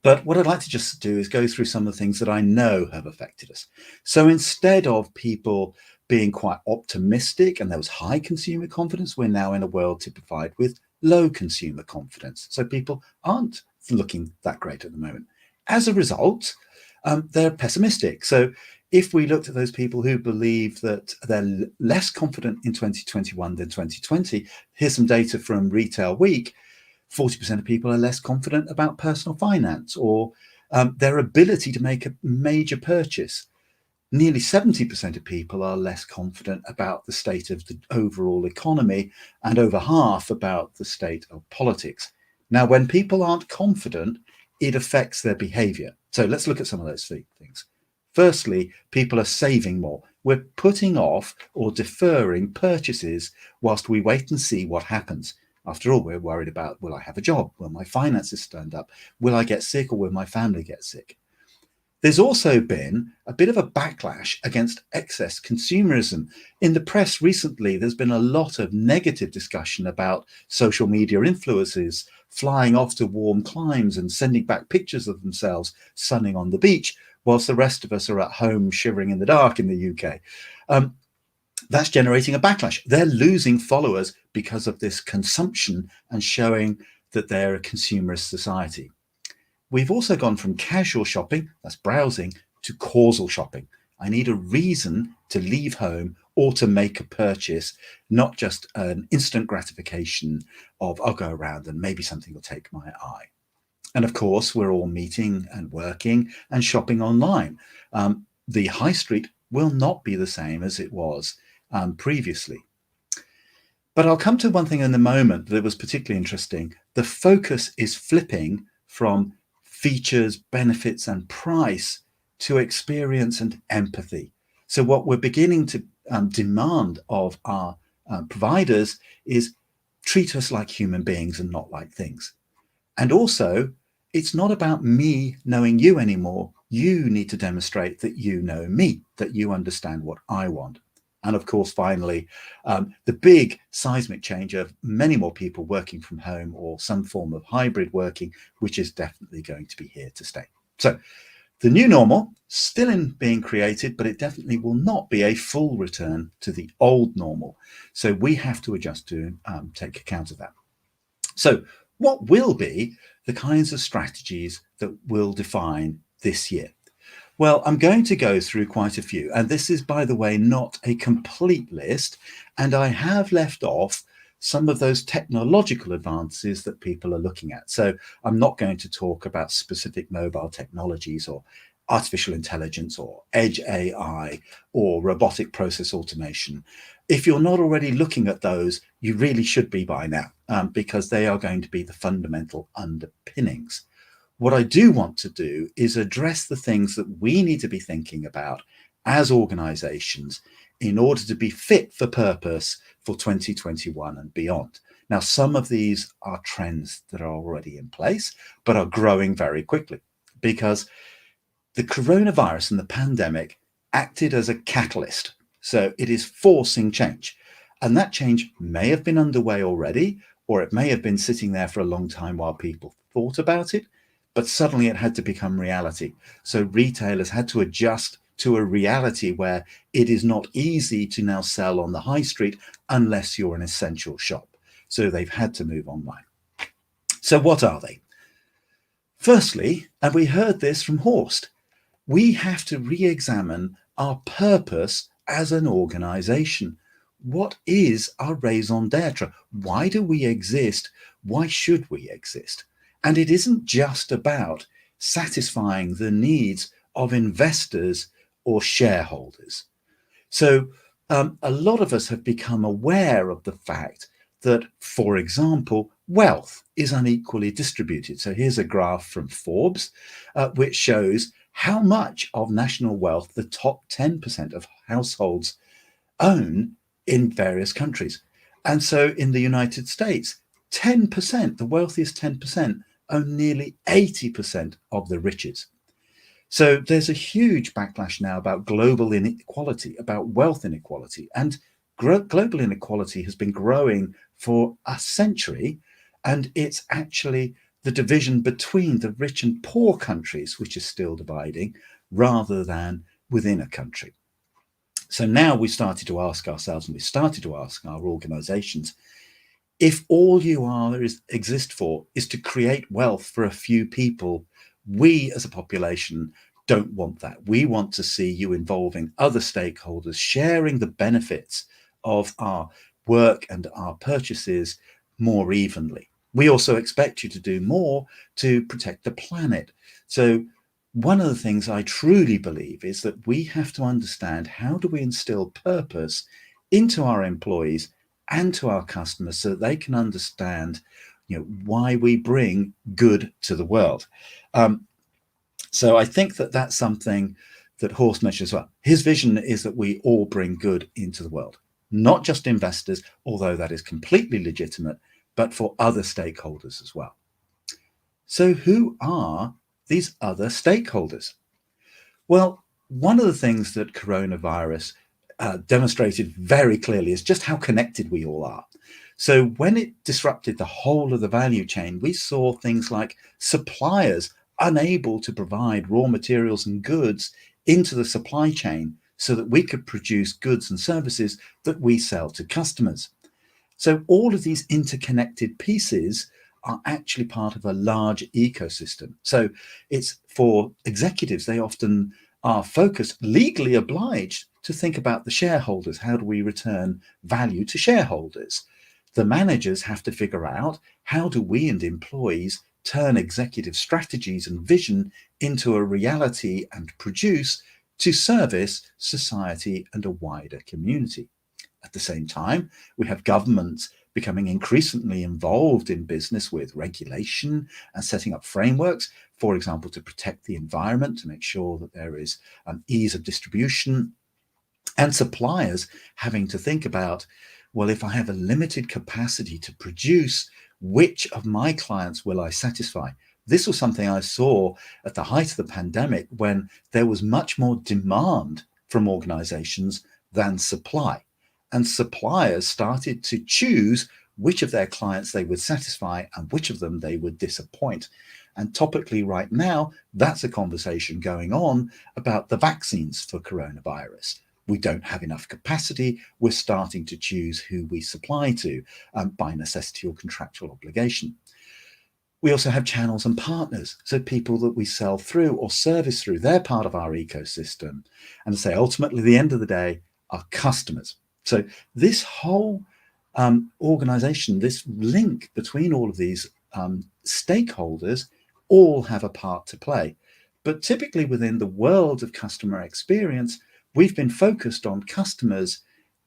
But what I'd like to just do is go through some of the things that I know have affected us. So instead of people being quite optimistic and there was high consumer confidence, we're now in a world typified with low consumer confidence. So people aren't looking that great at the moment. As a result, they're pessimistic. So if we looked at those people who believe that they're less confident in 2021 than 2020, here's some data from Retail Week. 40% of people are less confident about personal finance or their ability to make a major purchase. Nearly 70% of people are less confident about the state of the overall economy, and over half about the state of politics. Now, when people aren't confident, it affects their behavior. So let's look at some of those things. Firstly, people are saving more. We're putting off or deferring purchases whilst we wait and see what happens. After all, we're worried about, will I have a job? Will my finances stand up? Will I get sick, or will my family get sick? There's also been a bit of a backlash against excess consumerism. In the press recently, there's been a lot of negative discussion about social media influencers flying off to warm climes and sending back pictures of themselves sunning on the beach, whilst the rest of us are at home shivering in the dark in the UK. That's generating a backlash. They're losing followers because of this consumption and showing that they're a consumerist society. We've also gone from casual shopping, that's browsing, to causal shopping. I need a reason to leave home or to make a purchase, not just an instant gratification of I'll go around and maybe something will take my eye. And of course, we're all meeting and working and shopping online. The high street will not be the same as it was previously. But I'll come to one thing in a moment that was particularly interesting. The focus is flipping from features, benefits, and price to experience and empathy. So what we're beginning to demand of our providers is treat us like human beings and not like things. And also, it's not about me knowing you anymore. You need to demonstrate that you know me, that you understand what I want. And of course, finally, the big seismic change of many more people working from home or some form of hybrid working, which is definitely going to be here to stay. So the new normal still in being created, but it definitely will not be a full return to the old normal. So we have to adjust to take account of that. So what will be the kinds of strategies that will define this year? Well, I'm going to go through quite a few, and this is, by the way, not a complete list, and I have left off some of those technological advances that people are looking at. So I'm not going to talk about specific mobile technologies or artificial intelligence or edge AI or robotic process automation. If you're not already looking at those, you really should be by now, because they are going to be the fundamental underpinnings. What I do want to do is address the things that we need to be thinking about as organizations in order to be fit for purpose for 2021 and beyond. Now, some of these are trends that are already in place, but are growing very quickly because the coronavirus and the pandemic acted as a catalyst. So it is forcing change. And that change may have been underway already, or it may have been sitting there for a long time while people thought about it. But suddenly it had to become reality. So retailers had to adjust to a reality where it is not easy to now sell on the high street unless you're an essential shop. So they've had to move online. So what are they? Firstly, and we heard this from Horst, we have to re-examine our purpose as an organization. What is our raison d'etre? Why do we exist? Why should we exist? And it isn't just about satisfying the needs of investors or shareholders. So a lot of us have become aware of the fact that, for example, wealth is unequally distributed. So here's a graph from Forbes, which shows how much of national wealth the top 10% of households own in various countries. And so in the United States, 10%, the wealthiest 10%, own nearly 80% of the riches. So there's a huge backlash now about global inequality, about wealth inequality. And global inequality has been growing for a century. And it's actually the division between the rich and poor countries which is still dividing, rather than within a country. So now we started to ask ourselves, and we started to ask our organizations, if all you exist for is to create wealth for a few people, we as a population don't want that. We want to see you involving other stakeholders, sharing the benefits of our work and our purchases more evenly. We also expect you to do more to protect the planet. So one of the things I truly believe is that we have to understand, how do we instill purpose into our employees and to our customers so that they can understand, why we bring good to the world. So I think that that's something that Horst mentioned as well. His vision is that we all bring good into the world, not just investors, although that is completely legitimate, but for other stakeholders as well. So who are these other stakeholders? Well, one of the things that coronavirus demonstrated very clearly is just how connected we all are. So when it disrupted the whole of the value chain, we saw things like suppliers unable to provide raw materials and goods into the supply chain so that we could produce goods and services that we sell to customers. So all of these interconnected pieces are actually part of a large ecosystem. So it's for executives, they often are focused, legally obliged to think about the shareholders. How do we return value to shareholders? The managers have to figure out, how do we and employees turn executive strategies and vision into a reality and produce to service society and a wider community? At the same time, we have governments becoming increasingly involved in business with regulation and setting up frameworks, for example, to protect the environment, to make sure that there is an ease of distribution, and suppliers having to think about, well, if I have a limited capacity to produce, which of my clients will I satisfy? This was something I saw at the height of the pandemic, when there was much more demand from organizations than supply. And suppliers started to choose which of their clients they would satisfy and which of them they would disappoint. And topically right now, that's a conversation going on about the vaccines for coronavirus. We don't have enough capacity. We're starting to choose who we supply to by necessity or contractual obligation. We also have channels and partners. So people that we sell through or service through, they're part of our ecosystem. And say, ultimately, at the end of the day, our customers. So this whole organization, this link between all of these stakeholders, all have a part to play. But typically within the world of customer experience, we've been focused on customers,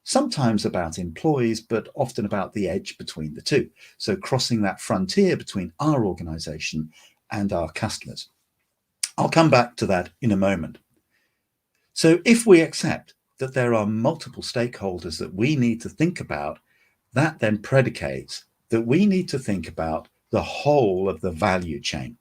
sometimes about employees, but often about the edge between the two. So crossing that frontier between our organization and our customers. I'll come back to that in a moment. So if we accept that there are multiple stakeholders that we need to think about, that then predicates that we need to think about the whole of the value chain.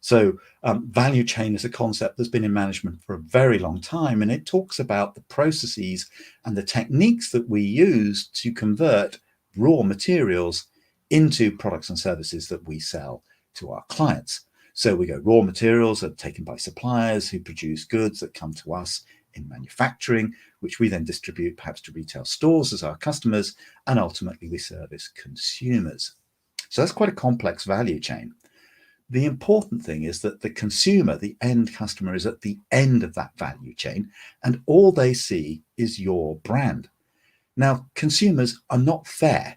So value chain is a concept that's been in management for a very long time, and it talks about the processes and the techniques that we use to convert raw materials into products and services that we sell to our clients. So we go, raw materials are taken by suppliers who produce goods that come to us in manufacturing, which we then distribute perhaps to retail stores as our customers, and ultimately we service consumers. So that's quite a complex value chain. The important thing is that the consumer, the end customer, is at the end of that value chain, and all they see is your brand. Now, consumers are not fair.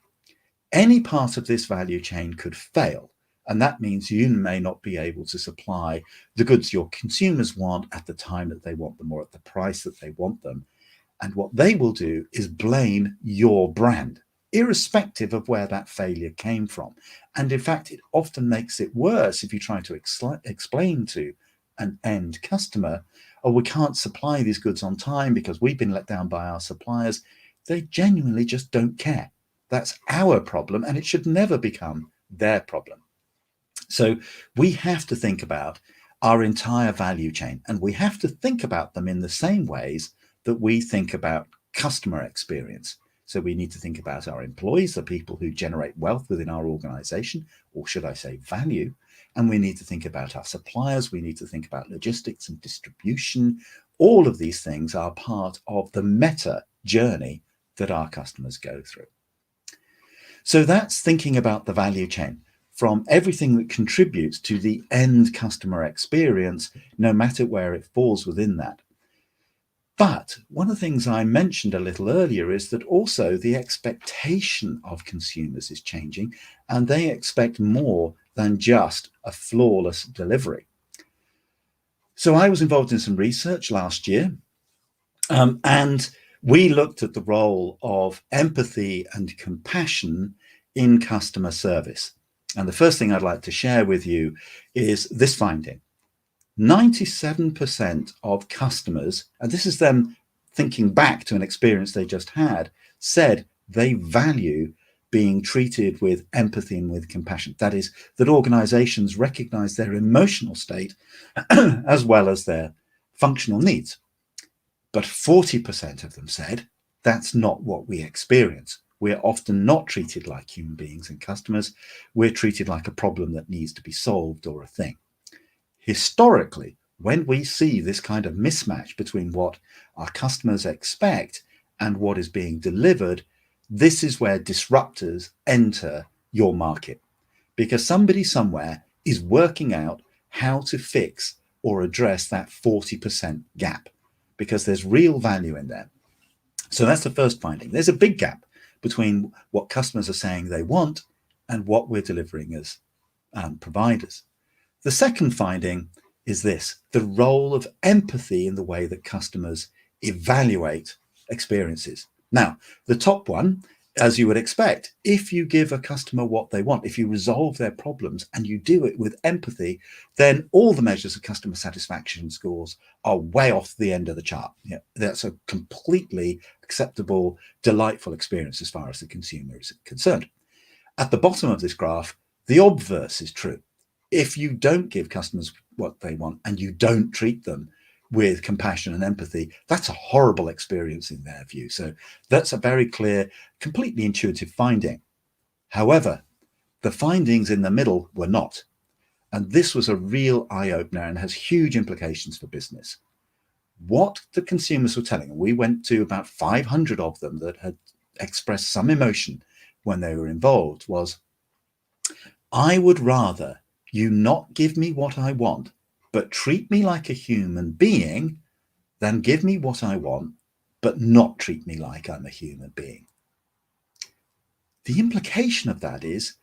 Any part of this value chain could fail, and that means you may not be able to supply the goods your consumers want at the time that they want them or at the price that they want them. And what they will do is blame your brand, irrespective of where that failure came from. And in fact, it often makes it worse if you try to explain to an end customer, oh, we can't supply these goods on time because we've been let down by our suppliers. They genuinely just don't care. That's our problem, and it should never become their problem. So we have to think about our entire value chain, and we have to think about them in the same ways that we think about customer experience. So we need to think about our employees, the people who generate wealth within our organization, or should I say value. And we need to think about our suppliers. We need to think about logistics and distribution. All of these things are part of the meta journey that our customers go through. So that's thinking about the value chain, from everything that contributes to the end customer experience, no matter where it falls within that. But one of the things I mentioned a little earlier is that also the expectation of consumers is changing, and they expect more than just a flawless delivery. So I was involved in some research last year, and we looked at the role of empathy and compassion in customer service. And the first thing I'd like to share with you is this finding. 97% of customers, and this is them thinking back to an experience they just had, said they value being treated with empathy and with compassion. That is, that organizations recognize their emotional state as well as their functional needs. But 40% of them said that's not what we experience. We're often not treated like human beings and customers. We're treated like a problem that needs to be solved or a thing. Historically, when we see this kind of mismatch between what our customers expect and what is being delivered, this is where disruptors enter your market, because somebody somewhere is working out how to fix or address that 40% gap, because there's real value in there. So that's the first finding. There's a big gap between what customers are saying they want and what we're delivering as providers. The second finding is this: the role of empathy in the way that customers evaluate experiences. Now, the top one, as you would expect, if you give a customer what they want, if you resolve their problems and you do it with empathy, then all the measures of customer satisfaction scores are way off the end of the chart. Yeah, that's a completely acceptable, delightful experience as far as the consumer is concerned. At the bottom of this graph, the obverse is true. If you don't give customers what they want and you don't treat them with compassion and empathy, that's a horrible experience in their view. So that's a very clear, completely intuitive finding. However, the findings in the middle were not. And this was a real eye-opener and has huge implications for business. What the consumers were telling, and we went to about 500 of them that had expressed some emotion when they were involved, was, I would rather you not give me what I want, but treat me like a human being, than give me what I want, but not treat me like I'm a human being. The implication of that is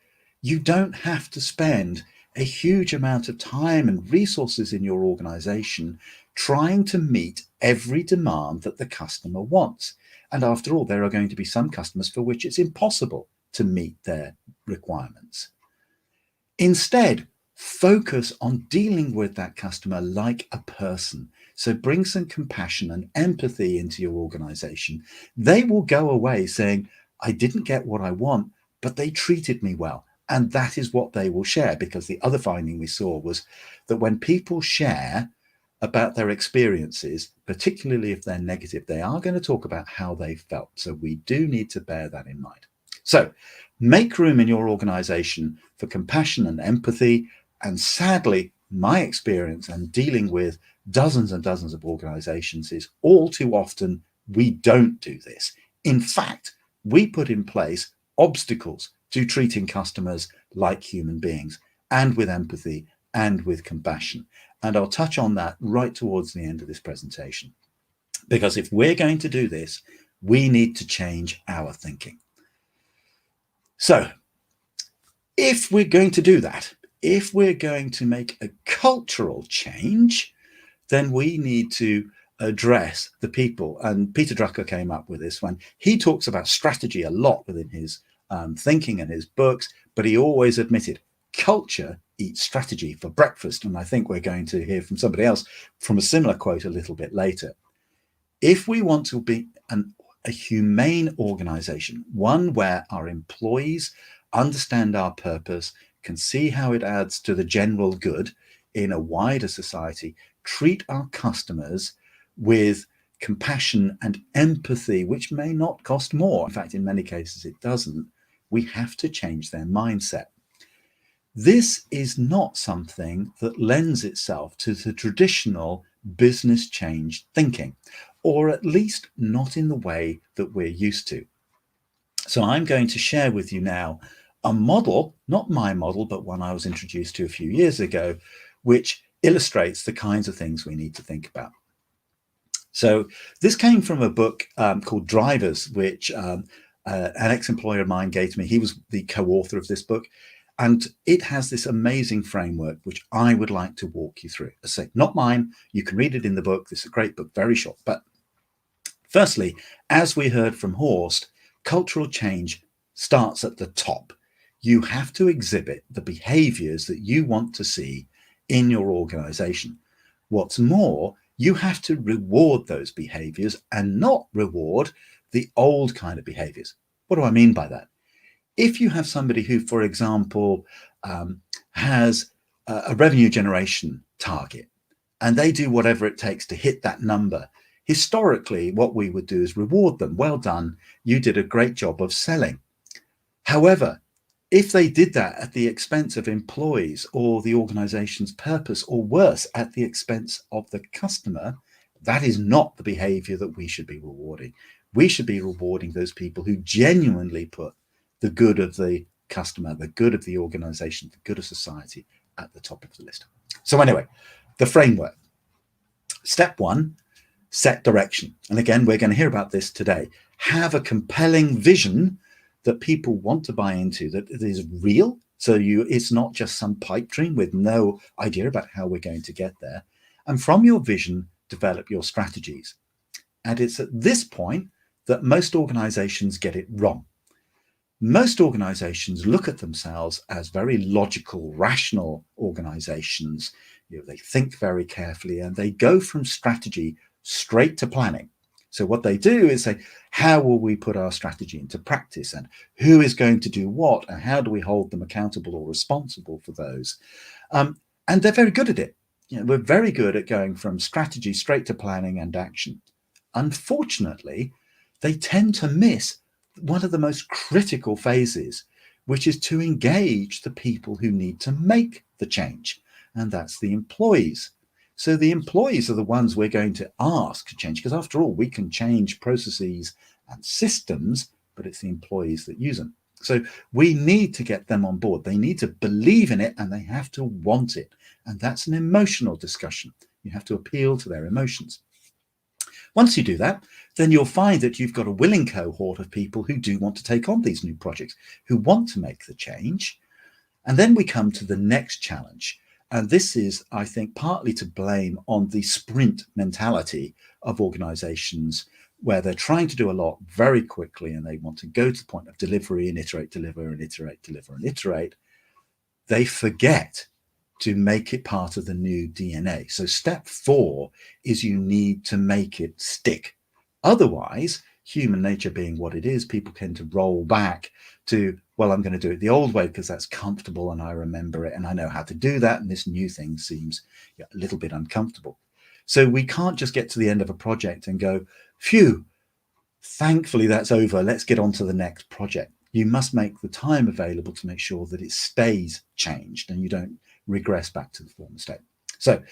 you don't have to spend a huge amount of time and resources in your organization trying to meet every demand that the customer wants. And after all, there are going to be some customers for which it's impossible to meet their requirements. Instead, focus on dealing with that customer like a person. So bring some compassion and empathy into your organization. They will go away saying, I didn't get what I want, but they treated me well. And that is what they will share, because the other finding we saw was that when people share about their experiences, particularly if they're negative, they are going to talk about how they felt. So we do need to bear that in mind. So make room in your organization for compassion and empathy. And sadly, my experience and dealing with dozens and dozens of organizations is all too often we don't do this. In fact, we put in place obstacles to treating customers like human beings and with empathy and with compassion. And I'll touch on that right towards the end of this presentation. Because if we're going to do this, we need to change our thinking. So if we're going to do that, if we're going to make a cultural change, then we need to address the people. And Peter Drucker came up with this one. He talks about strategy a lot within his thinking and his books, but he always admitted culture eats strategy for breakfast. And I think we're going to hear from somebody else from a similar quote a little bit later. If we want to be a humane organization, one where our employees understand our purpose, can see how it adds to the general good in a wider society, treat our customers with compassion and empathy, which may not cost more. In fact, in many cases, it doesn't. We have to change their mindset. This is not something that lends itself to the traditional business change thinking, or at least not in the way that we're used to. So I'm going to share with you now a model, not my model, but one I was introduced to a few years ago, which illustrates the kinds of things we need to think about. So this came from a book called Drivers, which an ex-employer of mine gave to me. He was the co-author of this book. And it has this amazing framework, which I would like to walk you through. I say, not mine. You can read it in the book. This is a great book, very short. But firstly, as we heard from Horst, cultural change starts at the top. You have to exhibit the behaviors that you want to see in your organization. What's more, you have to reward those behaviors and not reward the old kind of behaviors. What do I mean by that? If you have somebody who, for example, has a revenue generation target and they do whatever it takes to hit that number, historically, what we would do is reward them. Well done. You did a great job of selling. However, if they did that at the expense of employees or the organization's purpose, or worse, at the expense of the customer, that is not the behavior that we should be rewarding. We should be rewarding those people who genuinely put the good of the customer, the good of the organization, the good of society at the top of the list. So anyway, the framework. Step one, set direction. And again, we're going to hear about this today. Have a compelling vision that people want to buy into, that it is real. So it's not just some pipe dream with no idea about how we're going to get there. And from your vision, develop your strategies. And it's at this point that most organizations get it wrong. Most organizations look at themselves as very logical, rational organizations. They think very carefully and they go from strategy straight to planning. So what they do is say, how will we put our strategy into practice, and who is going to do what, and how do we hold them accountable or responsible for those? And they're very good at it. We're very good at going from strategy straight to planning and action. Unfortunately, they tend to miss one of the most critical phases, which is to engage the people who need to make the change, and that's the employees. So the employees are the ones we're going to ask to change, because after all, we can change processes and systems, but it's the employees that use them. So we need to get them on board. They need to believe in it and they have to want it. And that's an emotional discussion. You have to appeal to their emotions. Once you do that, then you'll find that you've got a willing cohort of people who do want to take on these new projects, who want to make the change. And then we come to the next challenge. And this is, I think, partly to blame on the sprint mentality of organizations, where they're trying to do a lot very quickly and they want to go to the point of delivery and iterate, deliver, and iterate, deliver, and iterate. They forget to make it part of the new DNA. So step 4 is you need to make it stick. Otherwise, human nature being what it is, people tend to roll back to, well, I'm going to do it the old way because that's comfortable and I remember it and I know how to do that. And this new thing seems a little bit uncomfortable. So we can't just get to the end of a project and go, phew, thankfully that's over. Let's get on to the next project. You must make the time available to make sure that it stays changed and you don't regress back to the former state. So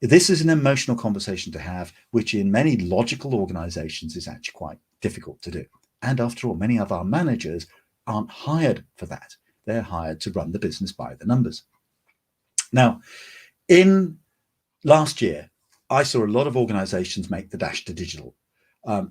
this is an emotional conversation to have, which in many logical organizations is actually quite difficult to do. And after all, many of our managers aren't hired for that. They're hired to run the business by the numbers. Now, in last year, I saw a lot of organizations make the dash to digital.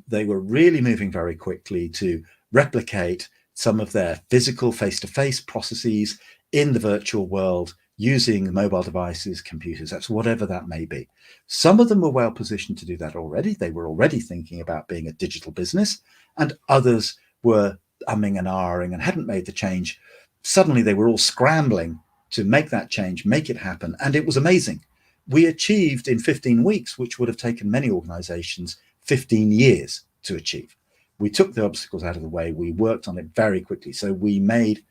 They were really moving very quickly to replicate some of their physical face-to-face processes in the virtual world using mobile devices, computers, that's whatever that may be. Some of them were well positioned to do that already. They were already thinking about being a digital business, and others were umming and ahhing and hadn't made the change. Suddenly they were all scrambling to make that change, make it happen, and it was amazing. We achieved in 15 weeks, which would have taken many organizations 15 years to achieve. We took the obstacles out of the way. We worked on it very quickly. So we made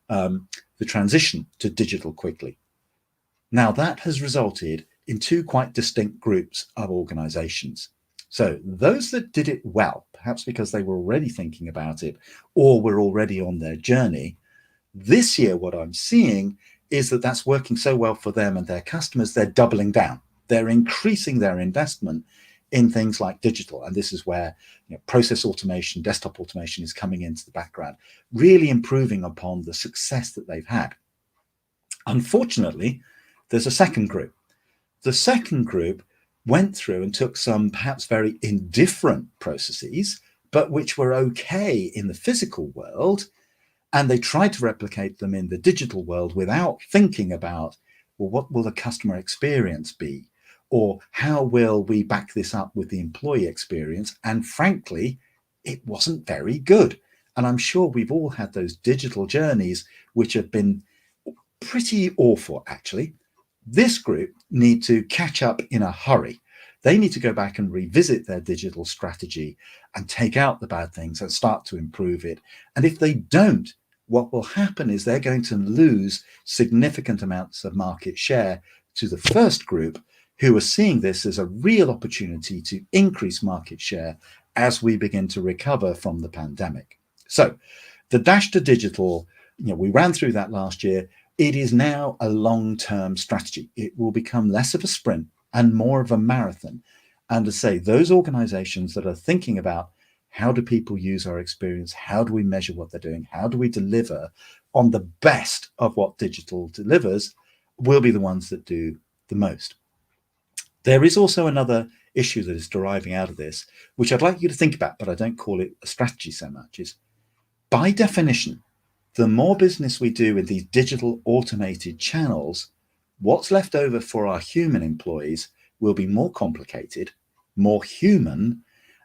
the transition to digital quickly. Now that has resulted in two quite distinct groups of organizations. So those that did it well, perhaps because they were already thinking about it or were already on their journey, this year what I'm seeing is that that's working so well for them and their customers, they're doubling down. They're increasing their investment in things like digital. And this is where process automation, desktop automation is coming into the background, really improving upon the success that they've had. Unfortunately, there's a second group. The second group went through and took some perhaps very indifferent processes, but which were okay in the physical world, and they tried to replicate them in the digital world without thinking about, well, what will the customer experience be? Or how will we back this up with the employee experience? And frankly, it wasn't very good. And I'm sure we've all had those digital journeys which have been pretty awful, actually. This group need to catch up in a hurry. They need to go back and revisit their digital strategy and take out the bad things and start to improve it. And if they don't, what will happen is they're going to lose significant amounts of market share to the first group, who are seeing this as a real opportunity to increase market share as we begin to recover from the pandemic. So the dash to digital, we ran through that last year. It is now a long-term strategy. It will become less of a sprint and more of a marathon. And to say, those organizations that are thinking about how do people use our experience, how do we measure what they're doing, how do we deliver on the best of what digital delivers, will be the ones that do the most. There is also another issue that is deriving out of this, which I'd like you to think about, but I don't call it a strategy so much, is by definition, the more business we do in these digital automated channels, what's left over for our human employees will be more complicated, more human,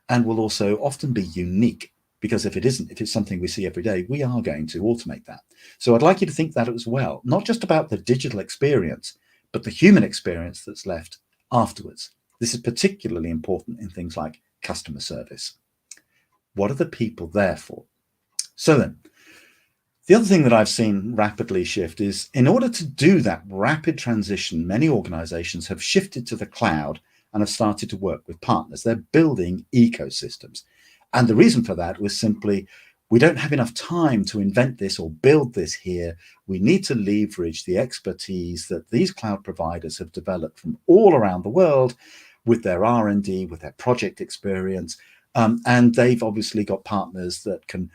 and will also often be unique. Because if it's something we see every day, we are going to automate that. So I'd like you to think that as well, not just about the digital experience, but the human experience that's left afterwards. This is particularly important in things like customer service. What are the people there for? So then, the other thing that I've seen rapidly shift is, in order to do that rapid transition, many organizations have shifted to the cloud and have started to work with partners. They're building ecosystems. And the reason for that was simply, we don't have enough time to invent this or build this here. We need to leverage the expertise that these cloud providers have developed from all around the world with their R&D, with their project experience. And they've obviously got partners that can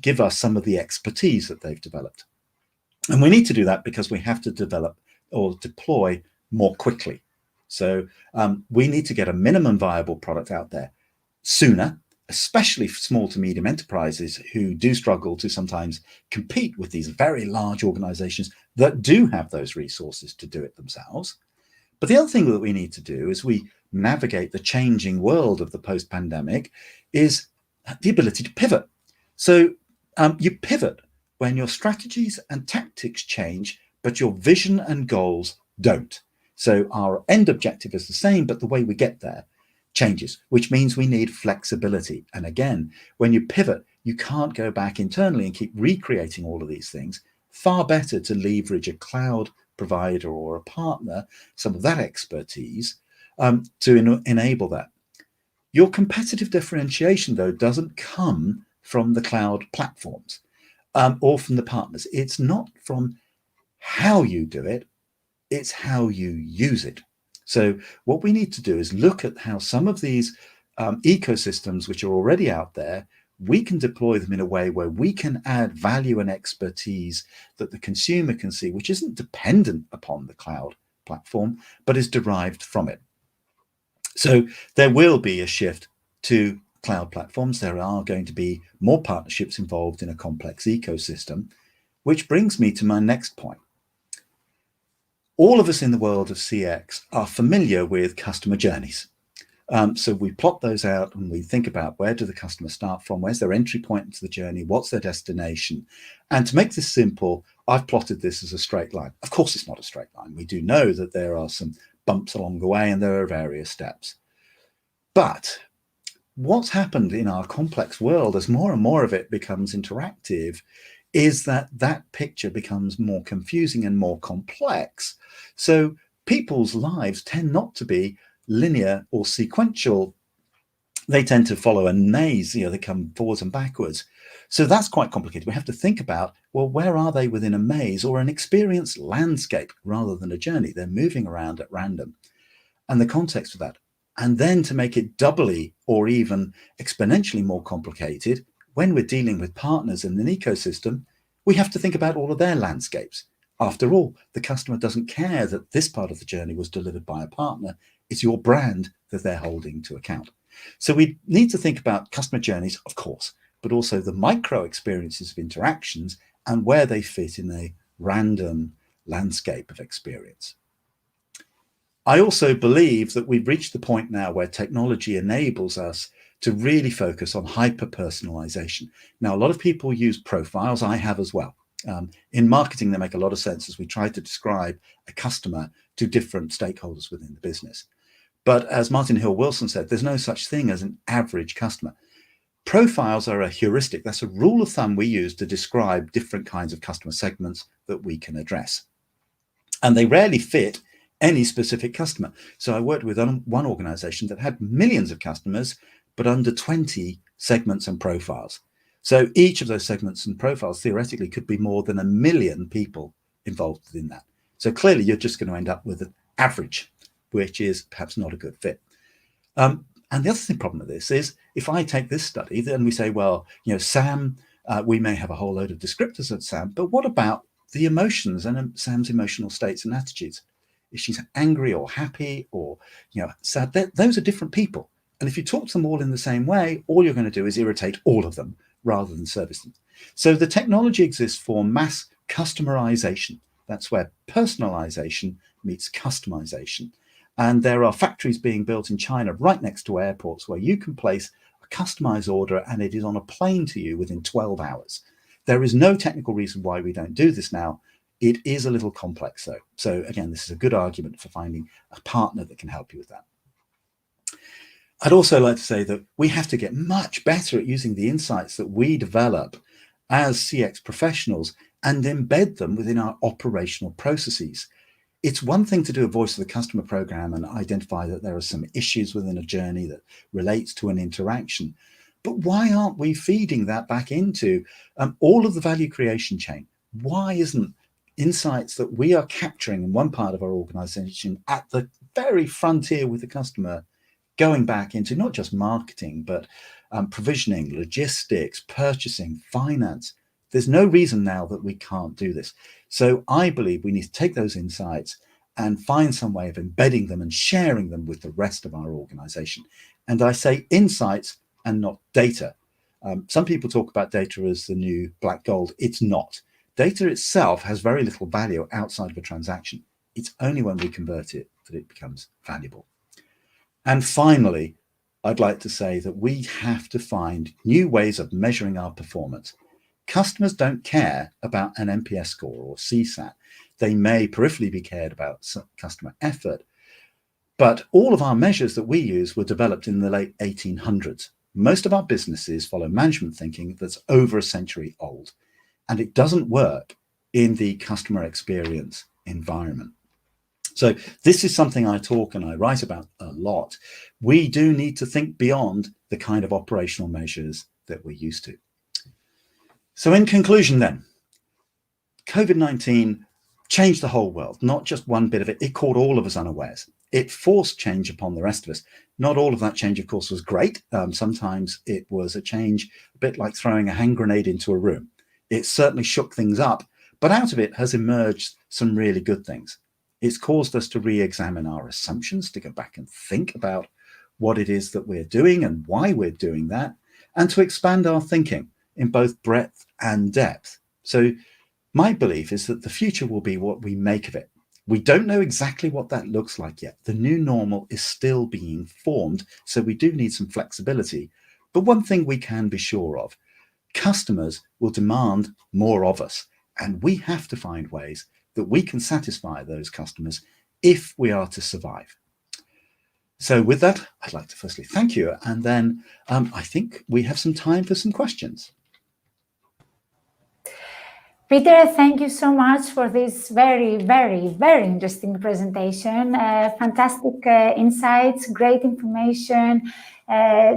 give us some of the expertise that they've developed. And we need to do that because we have to develop or deploy more quickly. So we need to get a minimum viable product out there sooner, especially for small to medium enterprises who do struggle to sometimes compete with these very large organizations that do have those resources to do it themselves. But the other thing that we need to do as we navigate the changing world of the post-pandemic is the ability to pivot. So you pivot when your strategies and tactics change, but your vision and goals don't. So our end objective is the same, but the way we get there changes, which means we need flexibility. And again, when you pivot, you can't go back internally and keep recreating all of these things. Far better to leverage a cloud provider or a partner, some of that expertise to enable that. Your competitive differentiation, though, doesn't come from the cloud platforms or from the partners. It's not from how you do it, it's how you use it. So what we need to do is look at how some of these ecosystems which are already out there we can deploy them in a way where we can add value and expertise that the consumer can see, which isn't dependent upon the cloud platform, but is derived from it. So there will be a shift to cloud platforms. There are going to be more partnerships involved in a complex ecosystem, which brings me to my next point. All of us in the world of CX are familiar with customer journeys. So we plot those out and we think about, where do the customers start from? Where's their entry point into the journey? What's their destination? And to make this simple, I've plotted this as a straight line. Of course, it's not a straight line. We do know that there are some bumps along the way and there are various steps. But what's happened in our complex world, as more and more of it becomes interactive, is that that picture becomes more confusing and more complex. So people's lives tend not to be linear or sequential. They tend to follow a maze, they come forwards and backwards. So that's quite complicated. We have to think about, well, where are they within a maze or an experience landscape rather than a journey? They're moving around at random, and the context of that. And then to make it doubly or even exponentially more complicated, when we're dealing with partners in an ecosystem, we have to think about all of their landscapes. After all, the customer doesn't care that this part of the journey was delivered by a partner. It's your brand that they're holding to account. So we need to think about customer journeys, of course, but also the micro experiences of interactions and where they fit in a random landscape of experience. I also believe that we've reached the point now where technology enables us to really focus on hyper-personalization. Now, a lot of people use profiles. I have as well. In marketing, they make a lot of sense as we try to describe a customer to different stakeholders within the business. But as Martin Hill-Wilson said, there's no such thing as an average customer. Profiles are a heuristic. That's a rule of thumb we use to describe different kinds of customer segments that we can address. And they rarely fit any specific customer. So I worked with one organization that had millions of customers, but under 20 segments and profiles. So each of those segments and profiles theoretically could be more than 1 million people involved in that. So clearly you're just going to end up with an average, which is perhaps not a good fit. And the other problem with this is, if I take this study, then we say, well, Sam, we may have a whole load of descriptors of Sam, but what about the emotions and Sam's emotional states and attitudes? If she's angry or happy or sad, those are different people. And if you talk to them all in the same way, all you're going to do is irritate all of them rather than service them. So the technology exists for mass customerization. That's where personalization meets customization. And there are factories being built in China right next to airports where you can place a customized order and it is on a plane to you within 12 hours. There is no technical reason why we don't do this now. It is a little complex though. So again, this is a good argument for finding a partner that can help you with that. I'd also like to say that we have to get much better at using the insights that we develop as CX professionals and embed them within our operational processes. It's one thing to do a voice of the customer program and identify that there are some issues within a journey that relates to an interaction. But why aren't we feeding that back into all of the value creation chain? Why isn't insights that we are capturing in one part of our organization at the very frontier with the customer going back into not just marketing, but provisioning, logistics, purchasing, finance? There's no reason now that we can't do this. So I believe we need to take those insights and find some way of embedding them and sharing them with the rest of our organization. And I say insights and not data. Some people talk about data as the new black gold. It's not. Data itself has very little value outside of a transaction. It's only when we convert it that it becomes valuable. And finally, I'd like to say that we have to find new ways of measuring our performance. Customers don't care about an NPS score or CSAT. They may peripherally be cared about customer effort, but all of our measures that we use were developed in the late 1800s. Most of our businesses follow management thinking that's over a century old, and it doesn't work in the customer experience environment. So this is something I talk and I write about a lot. We do need to think beyond the kind of operational measures that we're used to. So in conclusion then, COVID-19 changed the whole world, not just one bit of it. It caught all of us unawares. it forced change upon the rest of us. Not all of that change, of course, was great. Sometimes it was a change a bit like throwing a hand grenade into a room. It certainly shook things up, but out of it has emerged some really good things. It's caused us to re-examine our assumptions, to go back and think about what it is that we're doing and why we're doing that, and to expand our thinking in both breadth and depth. So my belief is that the future will be what we make of it. We don't know exactly what that looks like yet. The new normal is still being formed, so we do need some flexibility. But one thing we can be sure of, customers will demand more of us, and we have to find ways that we can satisfy those customers if we are to survive. So with that, I'd like to firstly thank you, and then I think we have some time for some questions. Peter, thank you so much for this very, very, very interesting presentation. Fantastic insights, great information,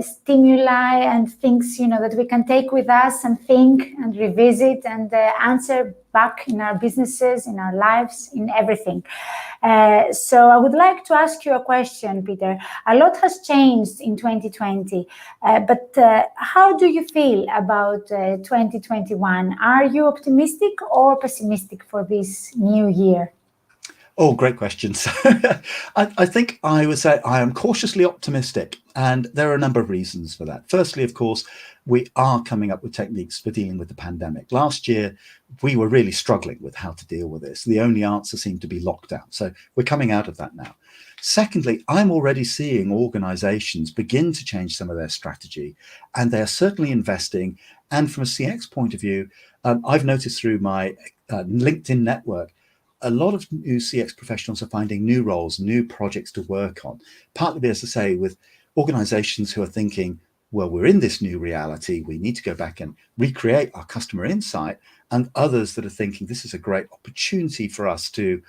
stimuli and things, that we can take with us and think and revisit and answer back in our businesses, in our lives, in everything. So I would like to ask you a question, Peter. A lot has changed in 2020, but how do you feel about 2021? Are you optimistic or pessimistic for this new year? Oh, great question. So I think I would say I am cautiously optimistic, and there are a number of reasons for that. Firstly, of course, we are coming up with techniques for dealing with the pandemic. Last year, we were really struggling with how to deal with this. The only answer seemed to be lockdown. So we're coming out of that now. Secondly, I'm already seeing organizations begin to change some of their strategy, and they're certainly investing. And from a CX point of view, I've noticed through my LinkedIn network, a lot of new CX professionals are finding new roles, new projects to work on, partly, as I say, with organizations who are thinking, well, we're in this new reality, we need to go back and recreate our customer insight, and others that are thinking this is a great opportunity for us to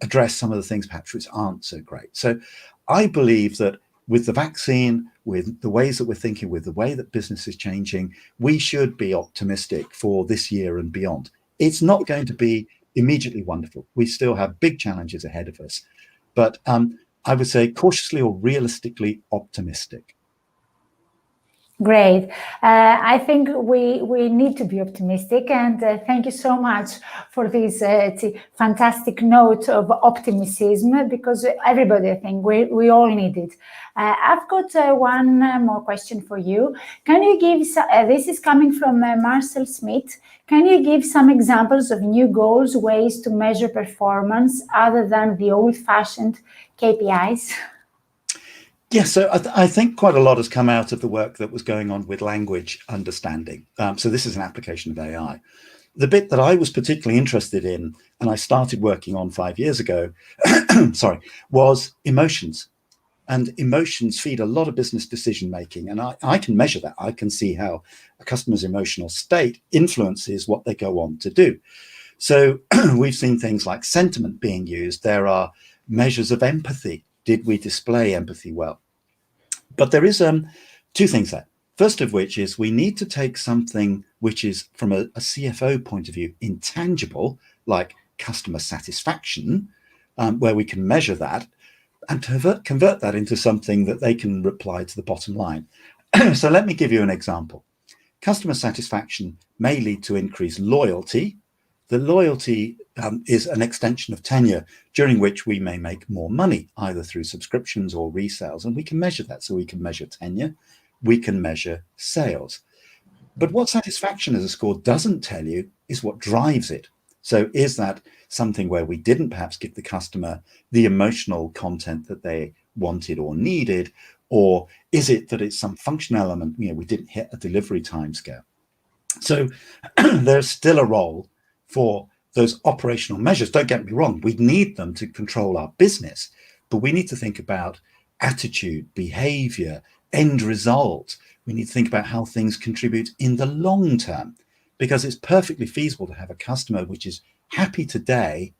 address some of the things perhaps which aren't so great. So I believe that with the vaccine, with the ways that we're thinking, with the way that business is changing, we should be optimistic for this year and beyond. It's not going to be immediately wonderful. We still have big challenges ahead of us, but I would say cautiously or realistically optimistic. Great. I think we need to be optimistic, and thank you so much for this fantastic note of optimism, because everybody, I think, we all need it. I've got one more question for you. Can you give, this is coming from Marcel Smith, can you give some examples of new goals, ways to measure performance other than the old-fashioned KPIs? Yes, so I think quite a lot has come out of the work that was going on with language understanding. So this is an application of AI. The bit that I was particularly interested in, and I started working on 5 years ago, sorry, was emotions. And emotions feed a lot of business decision making. And I can measure that. I can see how a customer's emotional state influences what they go on to do. So we've seen things like sentiment being used. There are measures of empathy. Did we display empathy well? But there is two things there. First of which is we need to take something which is, from a CFO point of view, intangible, like customer satisfaction, where we can measure that, and convert that into something that they can apply to the bottom line. So let me give you an example. Customer satisfaction may lead to increased loyalty. The loyalty is an extension of tenure, during which we may make more money, either through subscriptions or resales, and we can measure that. So we can measure tenure, we can measure sales. But what satisfaction as a score doesn't tell you is what drives it. So is that something where we didn't perhaps give the customer the emotional content that they wanted or needed, or is it that it's some functional element, we didn't hit a delivery timescale? So there's still a role for those operational measures. Don't get me wrong, we need them to control our business, but we need to think about attitude, behavior, end result. We need to think about how things contribute in the long term, because it's perfectly feasible to have a customer which is happy today,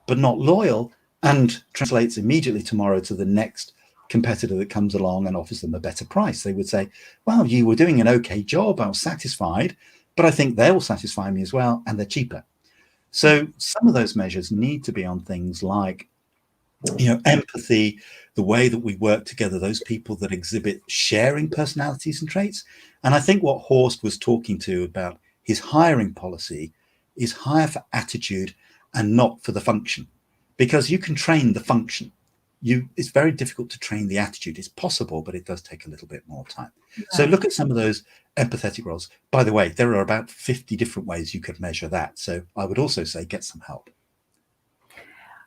but not loyal, and translates immediately tomorrow to the next competitor that comes along and offers them a better price. They would say, well, you were doing an okay job, I was satisfied, but I think they will satisfy me as well, and they're cheaper. So some of those measures need to be on things like empathy, the way that we work together, those people that exhibit sharing personalities and traits. And I think what Horst was talking to about his hiring policy is hire for attitude and not for the function, because you can train the function. It's very difficult to train the attitude. It's possible, but it does take a little bit more time. Right. So look at some of those empathetic roles. By the way, there are about 50 different ways you could measure that. So I would also say get some help.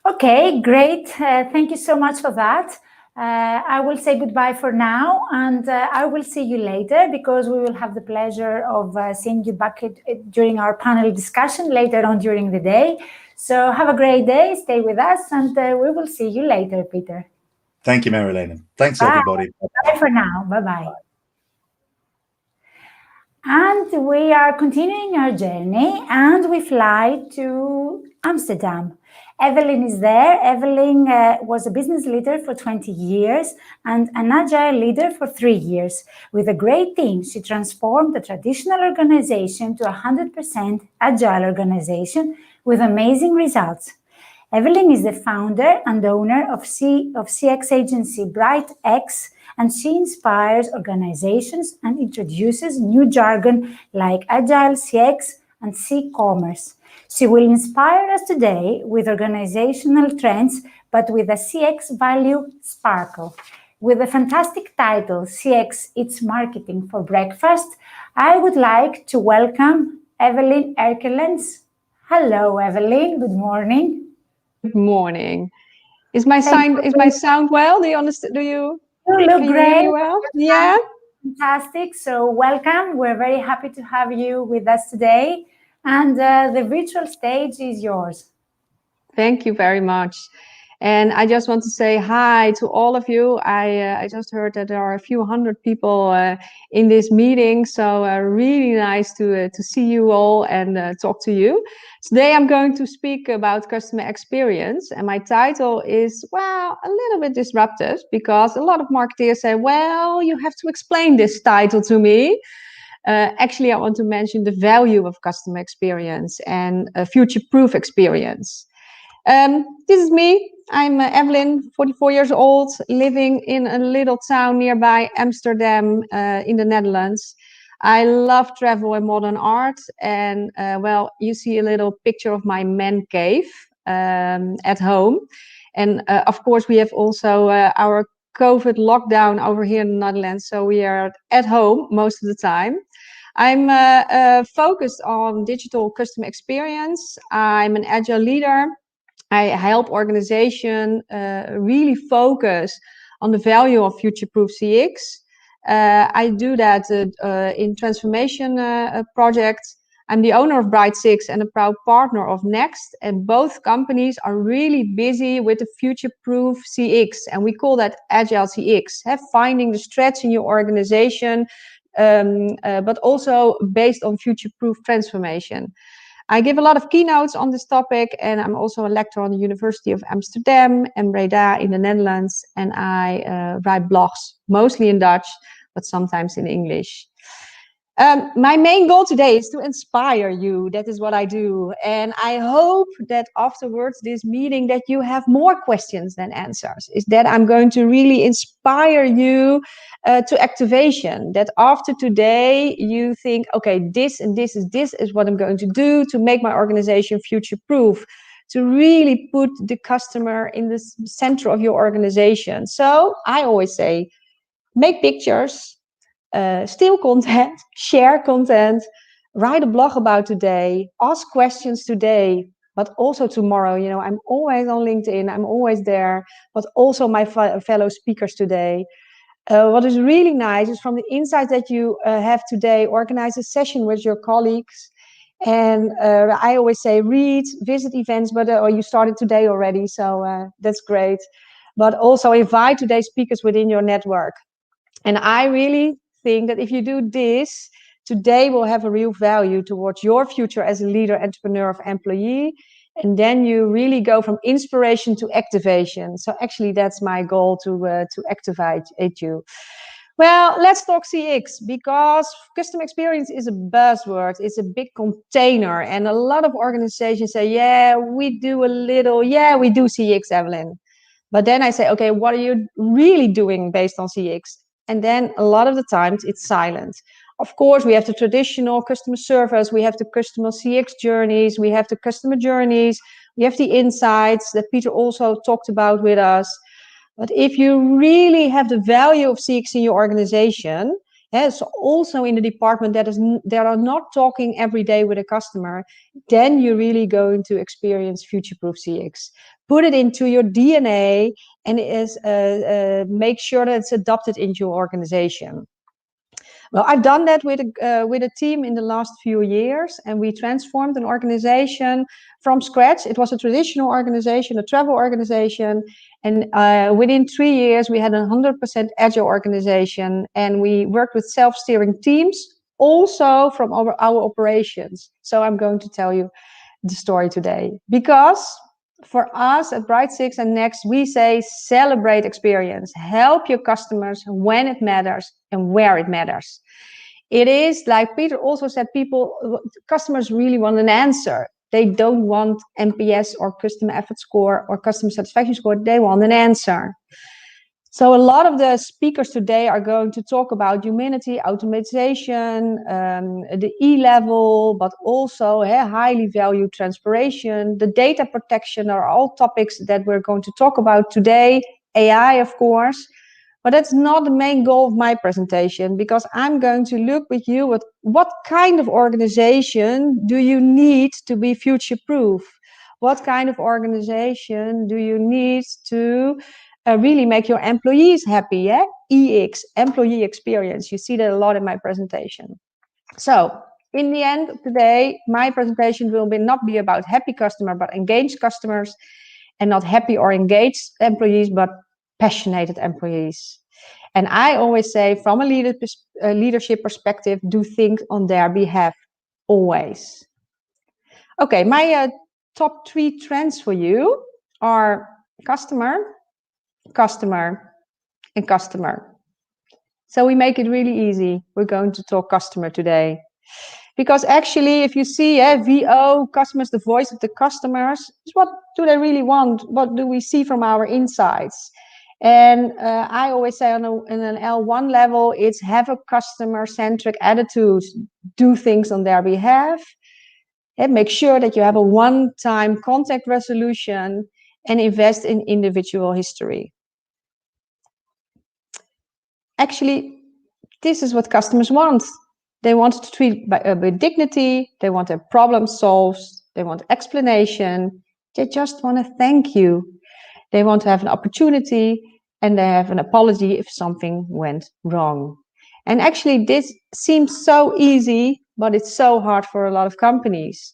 Okay, great. Thank you so much for that. I will say goodbye for now, and I will see you later, because we will have the pleasure of seeing you back during our panel discussion later on during the day. So have a great day, stay with us, and we will see you later, Peter. Thank you, Marilena. Thanks, Bye. everybody. Bye for now. Bye-bye. And we are continuing our journey, and we fly to Amsterdam. Evelyn is there. Evelyn was a business leader for 20 years and an agile leader for 3 years. With a great team, she transformed a traditional organization to a 100% agile organization with amazing results. Evelyn is the founder and owner of CX agency BrightX, and she inspires organizations and introduces new jargon like Agile CX and C-commerce. She will inspire us today with organizational trends, but with a CX value sparkle. With a fantastic title, CX, It's Marketing for Breakfast, I would like to welcome Evelyn Erkelens. Hello, Evelyn. Good morning. Good morning. Is my sound well? Do you understand? You look great. Hear me well? Yeah. Fantastic. So welcome. We're very happy to have you with us today. And the virtual stage is yours. Thank you very much. And I just want to say hi to all of you. I just heard that there are a few hundred people in this meeting. So really nice to see you all and talk to you. Today I'm going to speak about customer experience. And my title is, well, a little bit disruptive, because a lot of marketers say, well, you have to explain this title to me. Actually, I want to mention the value of customer experience and a future-proof experience. This is me. I'm Evelyn, 44 years old, living in a little town nearby Amsterdam in the Netherlands. I love travel and modern art. And well, you see a little picture of my man cave at home. And of course, we have also our COVID lockdown over here in the Netherlands. So we are at home most of the time. I'm focused on digital customer experience. I'm an agile leader. I help organizations really focus on the value of future-proof CX. I do that in transformation projects. I'm the owner of Bright6 and a proud partner of Next, and both companies are really busy with the future-proof CX, and we call that Agile CX, finding the stretch in your organization, but also based on future-proof transformation. I give a lot of keynotes on this topic, and I'm also a lecturer on the University of Amsterdam and Breda in the Netherlands, and I write blogs, mostly in Dutch, but sometimes in English. My main goal today is to inspire you. That is what I do. And I hope that afterwards this meeting that you have more questions than answers. Is that I'm going to really inspire you to activation. That after today you think, okay, this is what I'm going to do to make my organization future-proof. To really put the customer in the center of your organization. So I always say, make pictures, steal content, share content, write a blog about today, ask questions today, but also tomorrow. You know, I'm always on LinkedIn, I'm always there, but also my fellow speakers today. What is really nice is from the insights that you have today, organize a session with your colleagues. And I always say, read, visit events, but you started today already, so that's great. But also invite today's speakers within your network. And I really think that if you do this, today will have a real value towards your future as a leader, entrepreneur, or employee. And then you really go from inspiration to activation. So actually, that's my goal to activate you. Well, let's talk CX, because customer experience is a buzzword. It's a big container. And a lot of organizations say, yeah, we do CX, Evelyn. But then I say, okay, what are you really doing based on CX? And then a lot of the times it's silent. Of course, we have the traditional customer service, we have the customer CX journeys, we have the customer journeys, we have the insights that Peter also talked about with us. But if you really have the value of CX in your organization, so also in the department that are not talking every day with a customer, then you're really going to experience future-proof CX. Put it into your DNA and make sure that it's adopted into your organization. Well, I've done that with a team in the last few years, and we transformed an organization from scratch. It was a traditional organization, a travel organization, and within 3 years, we had a 100% agile organization, and we worked with self-steering teams, also from our operations. So I'm going to tell you the story today, because for us at Bright6 and Next, we say celebrate experience, help your customers when it matters and where it matters. It is like Peter also said, customers really want an answer. They don't want NPS or customer effort score or customer satisfaction score. They want an answer. So a lot of the speakers today are going to talk about humanity, automation, the E-level, but also highly valued transpiration, the data protection are all topics that we're going to talk about today. AI, of course, but that's not the main goal of my presentation, because I'm going to look with you at what kind of organization do you need to be future-proof? What kind of organization do you need to really make your employees happy? EX, employee experience. You see that a lot in my presentation. So in the end of the day, my presentation will not be about happy customer, but engaged customers, and not happy or engaged employees, but passionate employees. And I always say, from a leadership perspective, do things on their behalf, always. Okay, my top 3 trends for you are customer, customer, and customer. So we make it really easy. We're going to talk customer today. Because actually, if you see VO, customers, the voice of the customers, what do they really want? What do we see from our insights? And I always say in an L1 level, it's have a customer-centric attitude, do things on their behalf, and make sure that you have a one-time contact resolution, and invest in individual history. Actually, this is what customers want. They want to treat with dignity, they want a problem solved, they want explanation, they just want to thank you. They want to have an opportunity, and they have an apology if something went wrong. And actually, this seems so easy, but it's so hard for a lot of companies.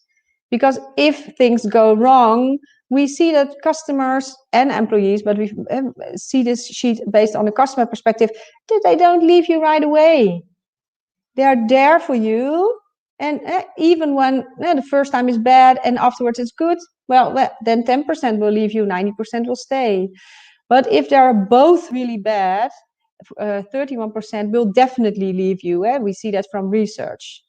Because if things go wrong, we see that customers and employees, but we see this sheet based on the customer perspective, that they don't leave you right away. They are there for you, and even when the first time is bad and afterwards it's good, well, then 10% will leave you, 90% will stay. But if they are both really bad, 31% will definitely leave you. We see that from research.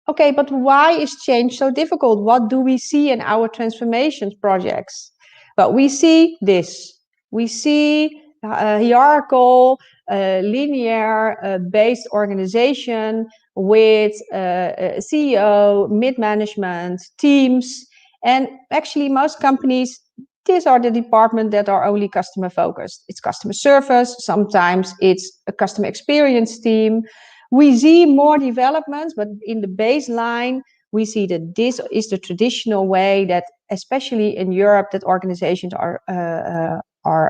Okay, but why is change so difficult? What do we see in our transformations projects? Well, we see this. We see hierarchical, linear-based organization with a CEO, mid-management, teams. And actually, most companies, these are the departments that are only customer focused. It's customer service, sometimes it's a customer experience team. We see more developments, but in the baseline, we see that this is the traditional way that, especially in Europe, that organizations are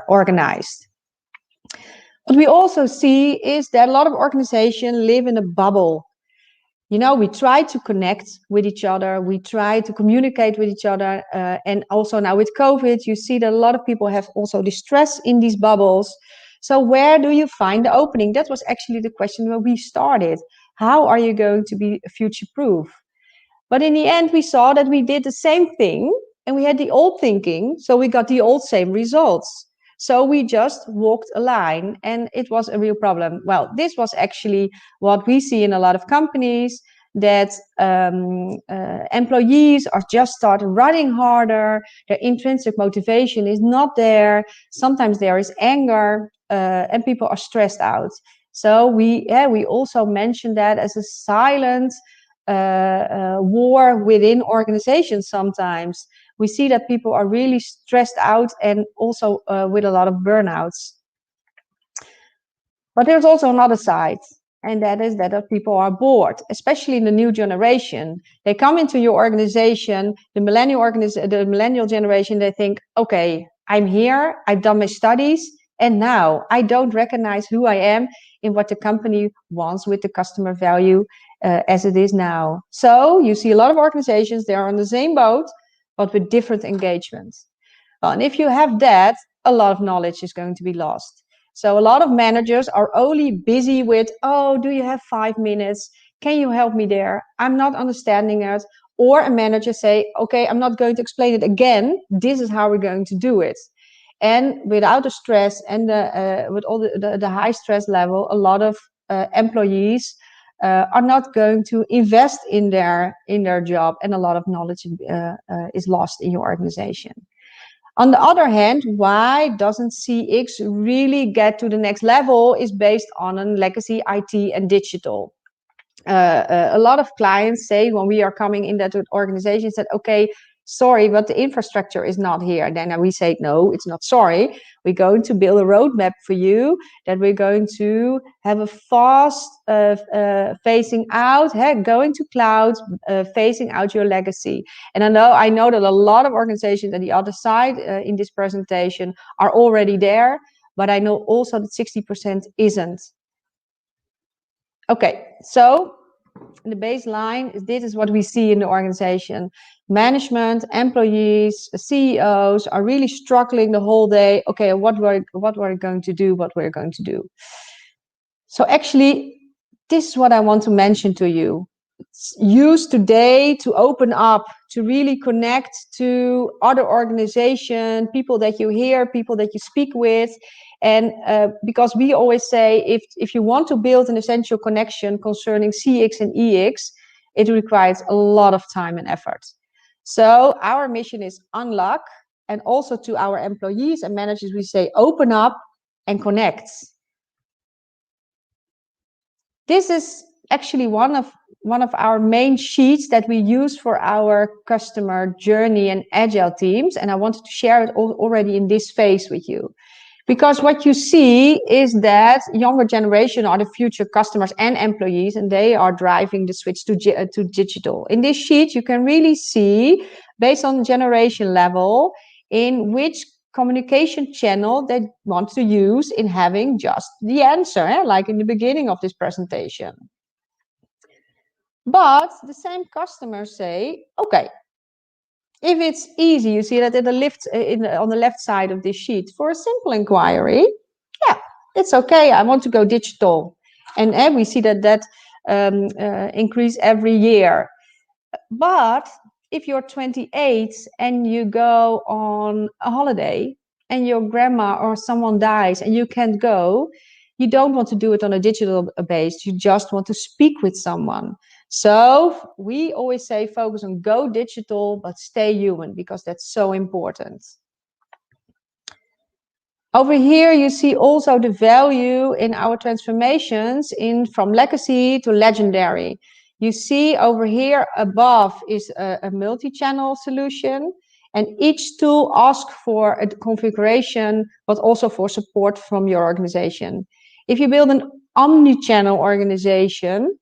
organized. What we also see is that a lot of organizations live in a bubble. You know, we try to connect with each other, we try to communicate with each other, and also now with COVID, you see that a lot of people have also distress in these bubbles. So where do you find the opening? That was actually the question where we started. How are you going to be future-proof? But in the end, we saw that we did the same thing, and we had the old thinking, so we got the old same results. So we just walked a line, and it was a real problem. Well, this was actually what we see in a lot of companies. that employees are just started running harder, their intrinsic motivation is not there, sometimes there is anger, and people are stressed out. So we also mentioned that as a silent war within organizations. Sometimes we see that people are really stressed out and also with a lot of burnouts. But there's also another side, and that is that people are bored, especially in the new generation. They come into your organization, the millennial generation, they think, okay, I'm here, I've done my studies, and now I don't recognize who I am in what the company wants with the customer value as it is now. So you see a lot of organizations, they are on the same boat, but with different engagements. Well, and if you have that, a lot of knowledge is going to be lost. So a lot of managers are only busy with, oh, do you have 5 minutes? Can you help me there? I'm not understanding it. Or a manager say, okay, I'm not going to explain it again. This is how we're going to do it. And without the stress and with all the high stress level, a lot of employees are not going to invest in their job, and a lot of knowledge is lost in your organization. On the other hand, why doesn't CX really get to the next level is based on a legacy IT and digital. A lot of clients say when we are coming in that organization that, okay, sorry, but the infrastructure is not here. Then we say, no, it's not sorry. We're going to build a roadmap for you that we're going to have a fast phasing out, going to cloud, phasing out your legacy. And I know that a lot of organizations at the other side in this presentation are already there, but I know also that 60% isn't. Okay, so the baseline is this is what we see in the organization. Management, employees, CEOs are really struggling the whole day. Okay, what we're going to do, what we're going to do. So actually, this is what I want to mention to you. Use today to open up, to really connect to other organizations, people that you hear, people that you speak with. And because we always say, if you want to build an essential connection concerning CX and EX, it requires a lot of time and effort. So our mission is unlock, and also to our employees and managers, we say open up and connect. This is actually one of our main sheets that we use for our customer journey and agile teams, and I wanted to share it already in this phase with you. Because what you see is that younger generation are the future customers and employees, and they are driving the switch to digital. In this sheet, you can really see, based on generation level, in which communication channel they want to use in having just the answer, like in the beginning of this presentation. But the same customers say, okay, if it's easy, you see that on the left side of this sheet, for a simple inquiry, yeah, it's okay, I want to go digital. And we see that increase every year. But if you're 28 and you go on a holiday and your grandma or someone dies and you can't go, you don't want to do it on a digital base, you just want to speak with someone. So we always say focus on go digital, but stay human, because that's so important. Over here, you see also the value in our transformations from legacy to legendary. You see over here above is a multi-channel solution, and each tool asks for a configuration, but also for support from your organization. If you build an omni-channel organization,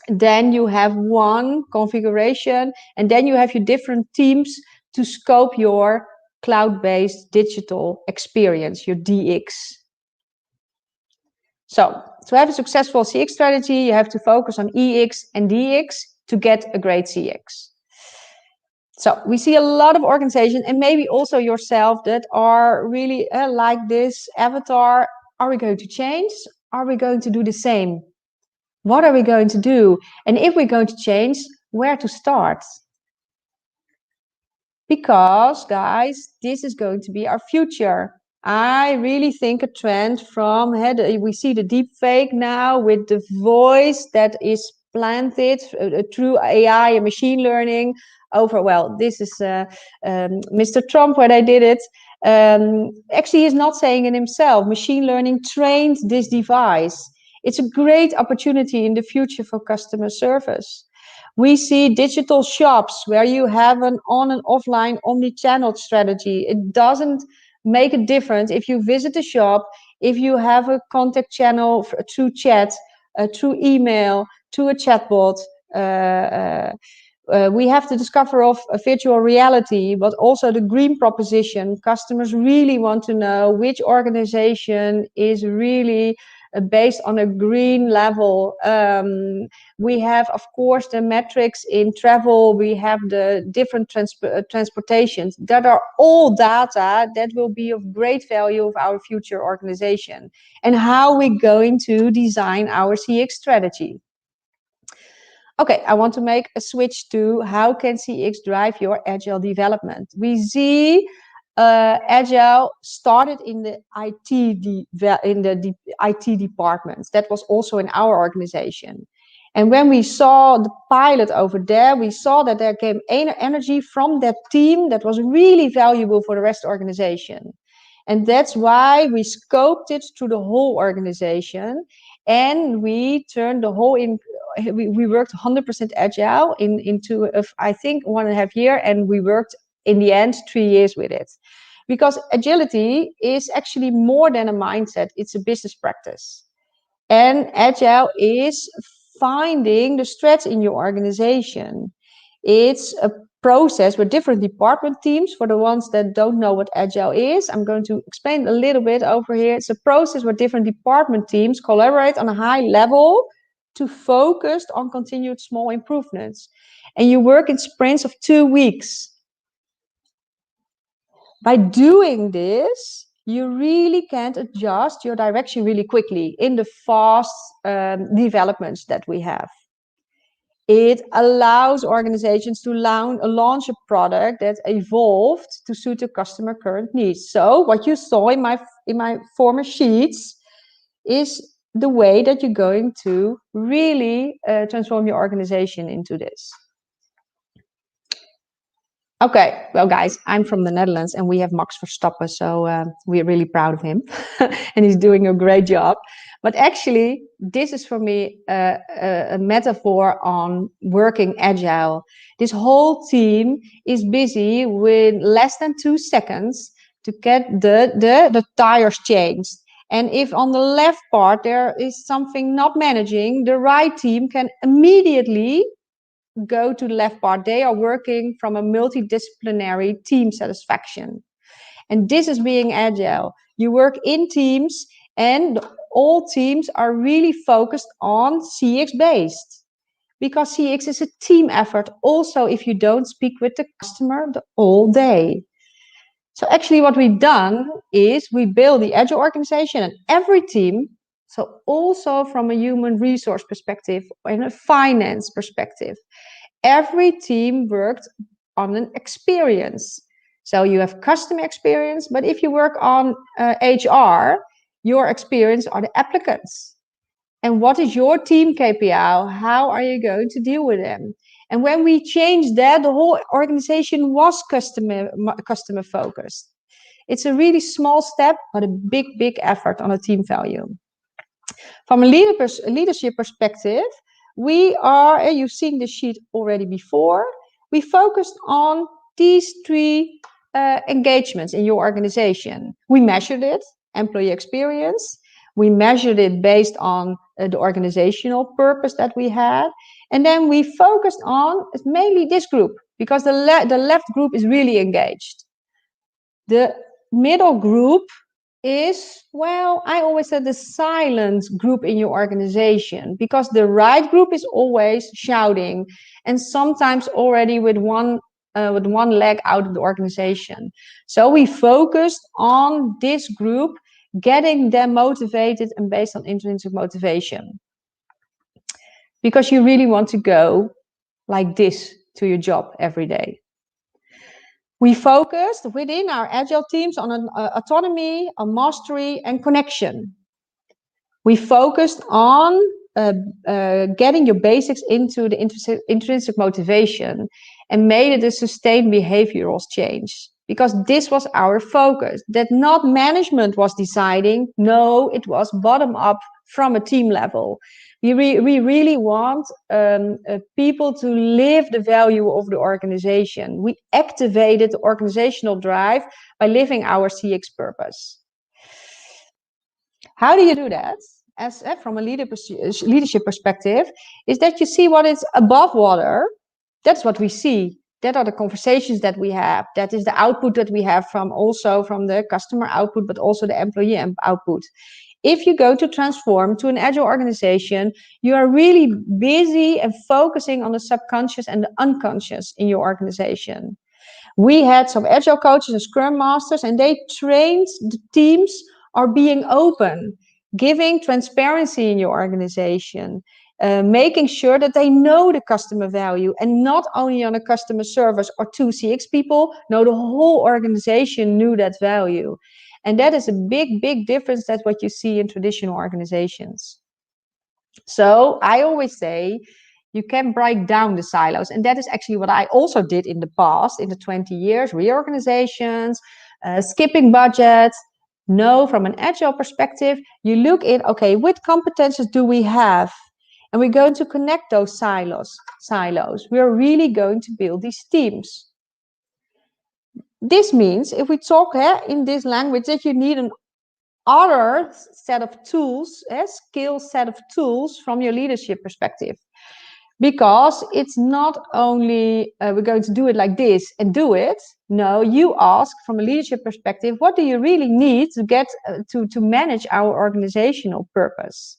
then you have one configuration, and then you have your different teams to scope your cloud-based digital experience, your DX. So to have a successful CX strategy, you have to focus on EX and DX to get a great CX. So we see a lot of organizations, and maybe also yourself, that are really like this avatar. Are we going to change? Are we going to do the same? What are we going to do? And if we're going to change, where to start? Because, guys, this is going to be our future. I really think a trend from, we see the deep fake now with the voice that is planned it through AI and machine learning over, well, this is Mr. Trump when I did it. Actually, he's not saying it himself. Machine learning trained this device. It's a great opportunity in the future for customer service. We see digital shops where you have an on and offline omni-channel strategy. It doesn't make a difference if you visit a shop, if you have a contact channel through chat, through email, through a chatbot. We have the discover of virtual reality, but also the green proposition. Customers really want to know which organization is really based on a green level. We have, of course, the metrics in travel. We have the different transportations that are all data that will be of great value of our future organization and how we're going to design our CX strategy. Okay, I want to make a switch to how can CX drive your agile development. We see agile started in the IT departments. That was also in our organization. And when we saw the pilot over there, we saw that there came energy from that team that was really valuable for the rest of the organization. And that's why we scoped it through the whole organization, and we turned the whole in. We worked 100% agile into I think 1.5 years, and we worked in the end 3 years with it, because agility is actually more than a mindset. It's a business practice, and agile is finding the threats in your organization. It's a process with different department teams. For the ones that don't know what agile is, I'm going to explain a little bit over here. It's a process where different department teams collaborate on a high level to focus on continued small improvements. And you work in sprints of 2 weeks. By doing this, you really can adjust your direction really quickly in the fast developments that we have. It allows organizations to launch a product that evolved to suit the customer current needs. So what you saw in my former sheets is the way that you're going to really transform your organization into this. Okay, well, guys, I'm from the Netherlands, and we have Max Verstappen, so we're really proud of him, and he's doing a great job. But actually, this is for me a metaphor on working agile. This whole team is busy with less than 2 seconds to get the tires changed. And if on the left part there is something not managing, the right team can immediately go to the left part. They are working from a multidisciplinary team satisfaction. And this is being agile. You work in teams, and all teams are really focused on CX based, because CX is a team effort also if you don't speak with the customer all day. So actually what we've done is we build the agile organization, and every team, so also from a human resource perspective and a finance perspective, every team worked on an experience. So you have customer experience, but if you work on HR, your experience are the applicants. And what is your team KPI? How are you going to deal with them? And when we changed that, the whole organization was customer focused. It's a really small step, but a big, big effort on a team value. From a leadership perspective, we are, you've seen the sheet already before, we focused on these 3 engagements in your organization. We measured it, employee experience. We measured it based on the organizational purpose that we had. And then we focused on mainly this group, because the left group is really engaged. The middle group is, well, I always said the silent group in your organization, because the right group is always shouting and sometimes already with one leg out of the organization. So we focused on this group, getting them motivated and based on intrinsic motivation, because you really want to go like this to your job every day. We focused within our agile teams on autonomy, on mastery, and connection. We focused on getting your basics into the intrinsic motivation and made it a sustained behavioral change. Because this was our focus, that not management was deciding, no, it was bottom up from a team level. We really want people to live the value of the organization. We activated the organizational drive by living our CX purpose. How do you do that? As from a leadership perspective, is that you see what is above water. That's what we see. That are the conversations that we have. That is the output that we have from the customer output, but also the employee output. If you go to transform to an agile organization, you are really busy and focusing on the subconscious and the unconscious in your organization. We had some agile coaches and scrum masters, and they trained the teams are being open, giving transparency in your organization, making sure that they know the customer value, and not only on a customer service or 2 CX people, no, the whole organization knew that value. And that is a big difference. That's what you see in traditional organizations. So I always say you can break down the silos. And that is actually what I also did in the past, in the 20 years, reorganizations, skipping budgets. No, from an agile perspective, you look at, okay, what competences do we have? And we're going to connect those silos. We're really going to build these teams. This means if we talk in this language that you need an other set of tools, skill set of tools from your leadership perspective. Because it's not only we're going to do it like this and do it. No, you ask from a leadership perspective, what do you really need to get to manage our organizational purpose?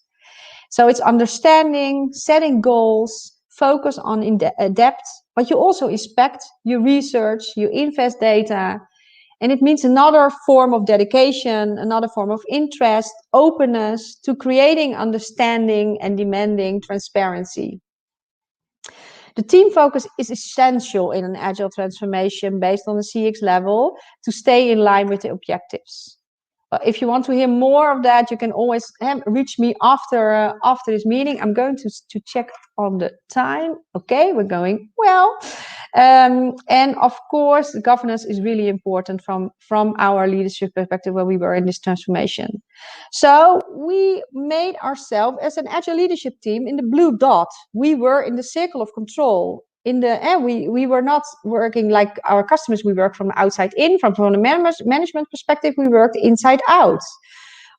So it's understanding, setting goals, focus on depth, but you also inspect, you research, you invest data. And it means another form of dedication, another form of interest, openness to creating understanding and demanding transparency. The team focus is essential in an agile transformation based on the CX level to stay in line with the objectives. If you want to hear more of that, you can always reach me after this meeting. I'm going to check on the time. Okay, we're going well. And of course, governance is really important from our leadership perspective when we were in this transformation. So we made ourselves as an agile leadership team in the blue dot. We were in the circle of control. We were not working like our customers. We worked from outside in, from the management perspective. We worked inside out.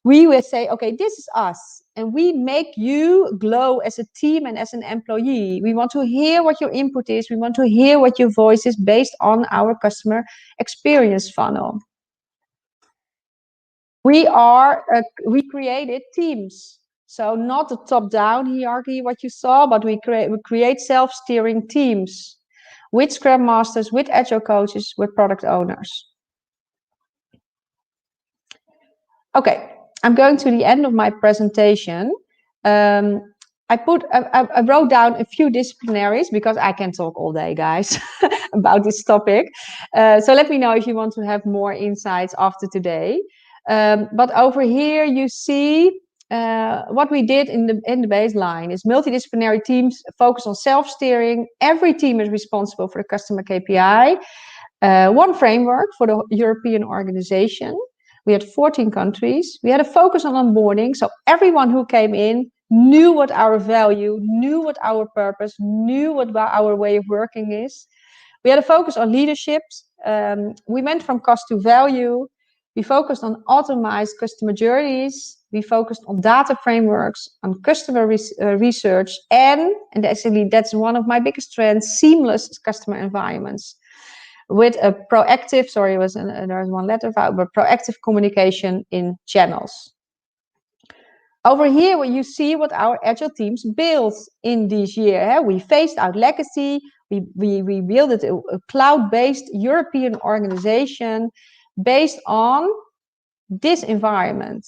We would say, okay, this is us, and we make you glow as a team and as an employee. We want to hear what your input is. We want to hear what your voice is based on our customer experience funnel. We created teams. So not the top-down hierarchy, what you saw, but we create self-steering teams with Scrum Masters, with Agile coaches, with product owners. Okay, I'm going to the end of my presentation. I wrote down a few disciplinaries because I can talk all day, guys, about this topic. So let me know if you want to have more insights after today. But over here you see what we did in the baseline is multidisciplinary teams focus on self-steering. Every team is responsible for the customer KPI. One framework for the European organization. We had 14 countries. We had a focus on onboarding. So everyone who came in knew what our value, knew what our purpose, knew what our way of working is. We had a focus on leaderships. We went from cost to value. We focused on optimized customer journeys. We focused on data frameworks, on customer research, and actually that's one of my biggest trends, seamless customer environments. With a proactive, sorry, there's one letter out, but proactive communication in channels. Over here, you see what our agile teams built in this year. We phased out legacy. We built a cloud-based European organization based on this environment.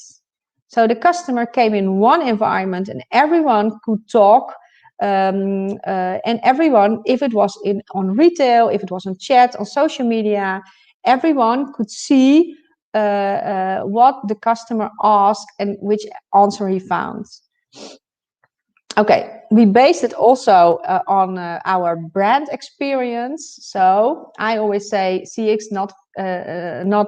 So the customer came in one environment and everyone could talk. And everyone, if it was on retail, if it was on chat, on social media, everyone could see what the customer asked and which answer he found. Okay, we based it also on our brand experience. So I always say CX not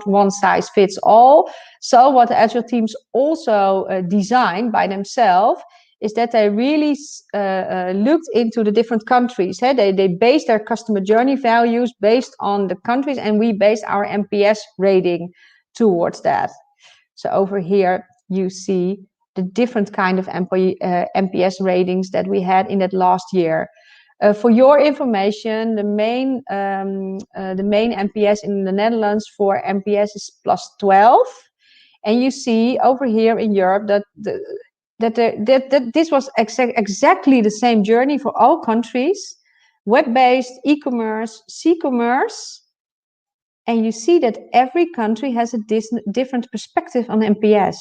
one size fits all. So what the Agile teams also designed by themselves is that they really looked into the different countries. They based their customer journey values based on the countries, and we based our NPS rating towards that. So over here you see the different kind of NPS ratings that we had in that last year. For your information, the main NPS in the Netherlands for NPS is +12, and you see over here in Europe that this was exactly the same journey for all countries: web-based, e-commerce, c-commerce. And you see that every country has a different perspective on NPS.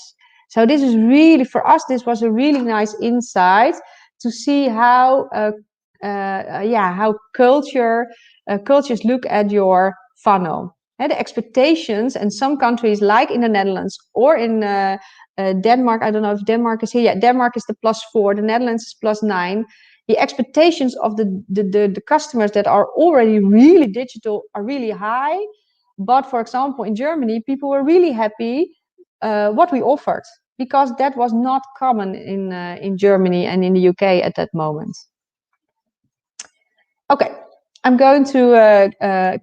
So this is really, for us, this was a really nice insight to see how cultures look at your funnel. And the expectations, and some countries like in the Netherlands or in Denmark, I don't know if Denmark is here. Yeah, Denmark is the +4, the Netherlands is +9. The expectations of the customers that are already really digital are really high. But for example, in Germany, people were really happy what we offered, because that was not common in Germany and in the UK at that moment. Okay, I'm going to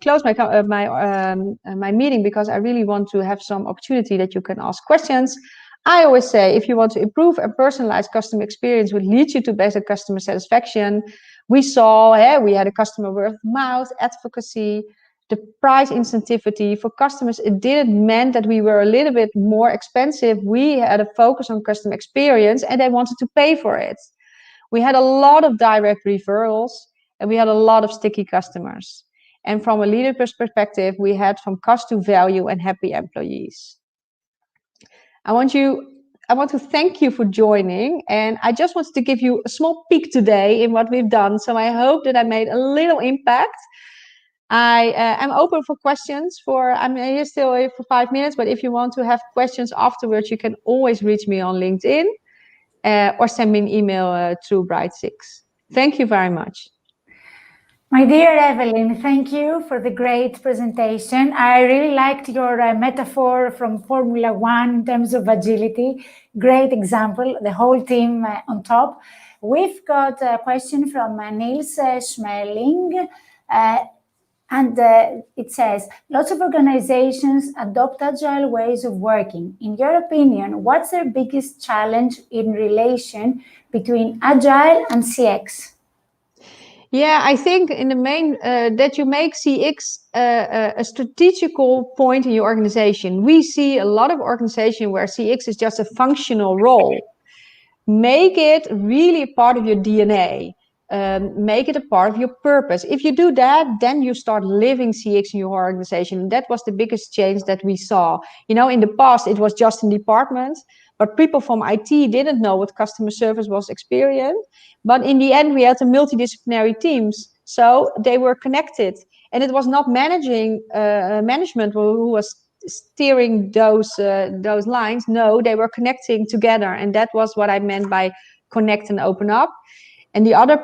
close my meeting, because I really want to have some opportunity that you can ask questions. I always say, if you want to improve and personalize customer experience, would lead you to better customer satisfaction. We saw, we had a customer word of mouth, advocacy, the price incentivity for customers. It didn't mean that we were a little bit more expensive. We had a focus on customer experience, and they wanted to pay for it. We had a lot of direct referrals, and we had a lot of sticky customers. And from a leader perspective, we had from cost to value and happy employees. I want to thank you for joining, and I just wanted to give you a small peek today in what we've done. So I hope that I made a little impact. I am open for questions. I'm here still for 5 minutes, but if you want to have questions afterwards, you can always reach me on LinkedIn or send me an email through Bright6. Thank you very much. My dear Evelyn, thank you for the great presentation. I really liked your metaphor from Formula One in terms of agility. Great example, the whole team on top. We've got a question from Niels Schmeling. And it says, lots of organizations adopt agile ways of working. In your opinion, what's their biggest challenge in relation between agile and CX? Yeah, I think in the main that you make CX a strategical point in your organization. We see a lot of organizations where CX is just a functional role. Make it really part of your DNA. Make it a part of your purpose. If you do that, then you start living CX in your organization. That was the biggest change that we saw. You know, in the past, it was just in departments, but people from IT didn't know what customer service was experienced. But in the end, we had the multidisciplinary teams, so they were connected. And it was not management who was steering those lines. No, they were connecting together, and that was what I meant by connect and open up. And the other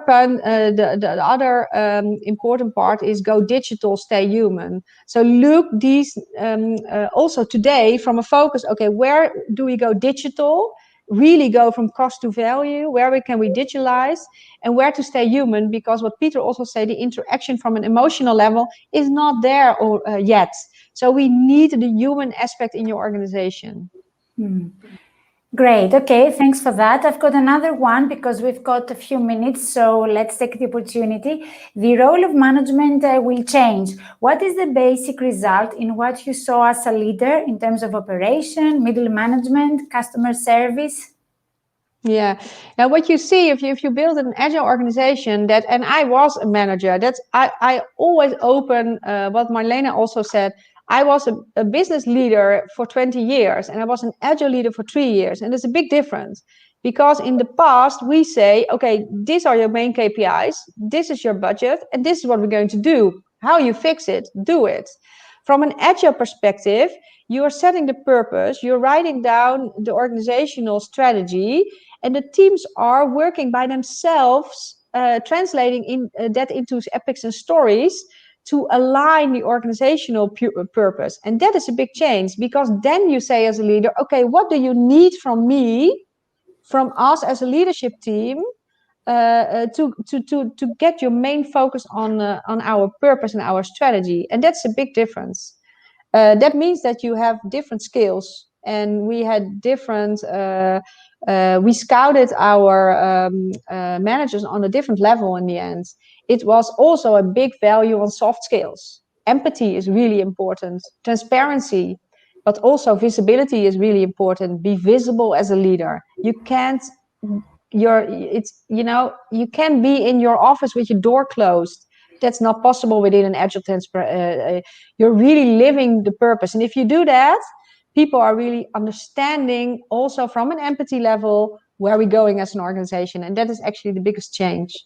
important part is go digital, stay human. So look these also today from a focus. Okay, where do we go digital? Really go from cost to value. Where can we digitalize, and where to stay human? Because what Peter also said, the interaction from an emotional level is not there yet. So we need the human aspect in your organization. Great. Okay, thanks for that. I've got another one because we've got a few minutes, so let's take the opportunity. The role of management will change. What is the basic result in what you saw as a leader in terms of operation, middle management, customer service? Yeah. Now, what you see if you build an agile organization, and I was a manager, I always open what Marlena also said. I was a business leader for 20 years, and I was an agile leader for 3 years. And there's a big difference, because in the past we say, okay, these are your main KPIs, this is your budget, and this is what we're going to do. How you fix it, do it. From an agile perspective, you're setting the purpose, you're writing down the organizational strategy, and the teams are working by themselves, translating that into epics and stories to align the organizational purpose. And that is a big change, because then you say as a leader, okay, what do you need from me, from us as a leadership team, to get your main focus on our purpose and our strategy? And that's a big difference. That means that you have different skills, and we had different. We scouted our managers on a different level in the end. It was also a big value on soft skills. Empathy is really important. Transparency, but also visibility is really important. Be visible as a leader. You can't. You can be in your office with your door closed. That's not possible within an agile you're really living the purpose. And if you do that, people are really understanding also from an empathy level where we're going as an organization. And that is actually the biggest change.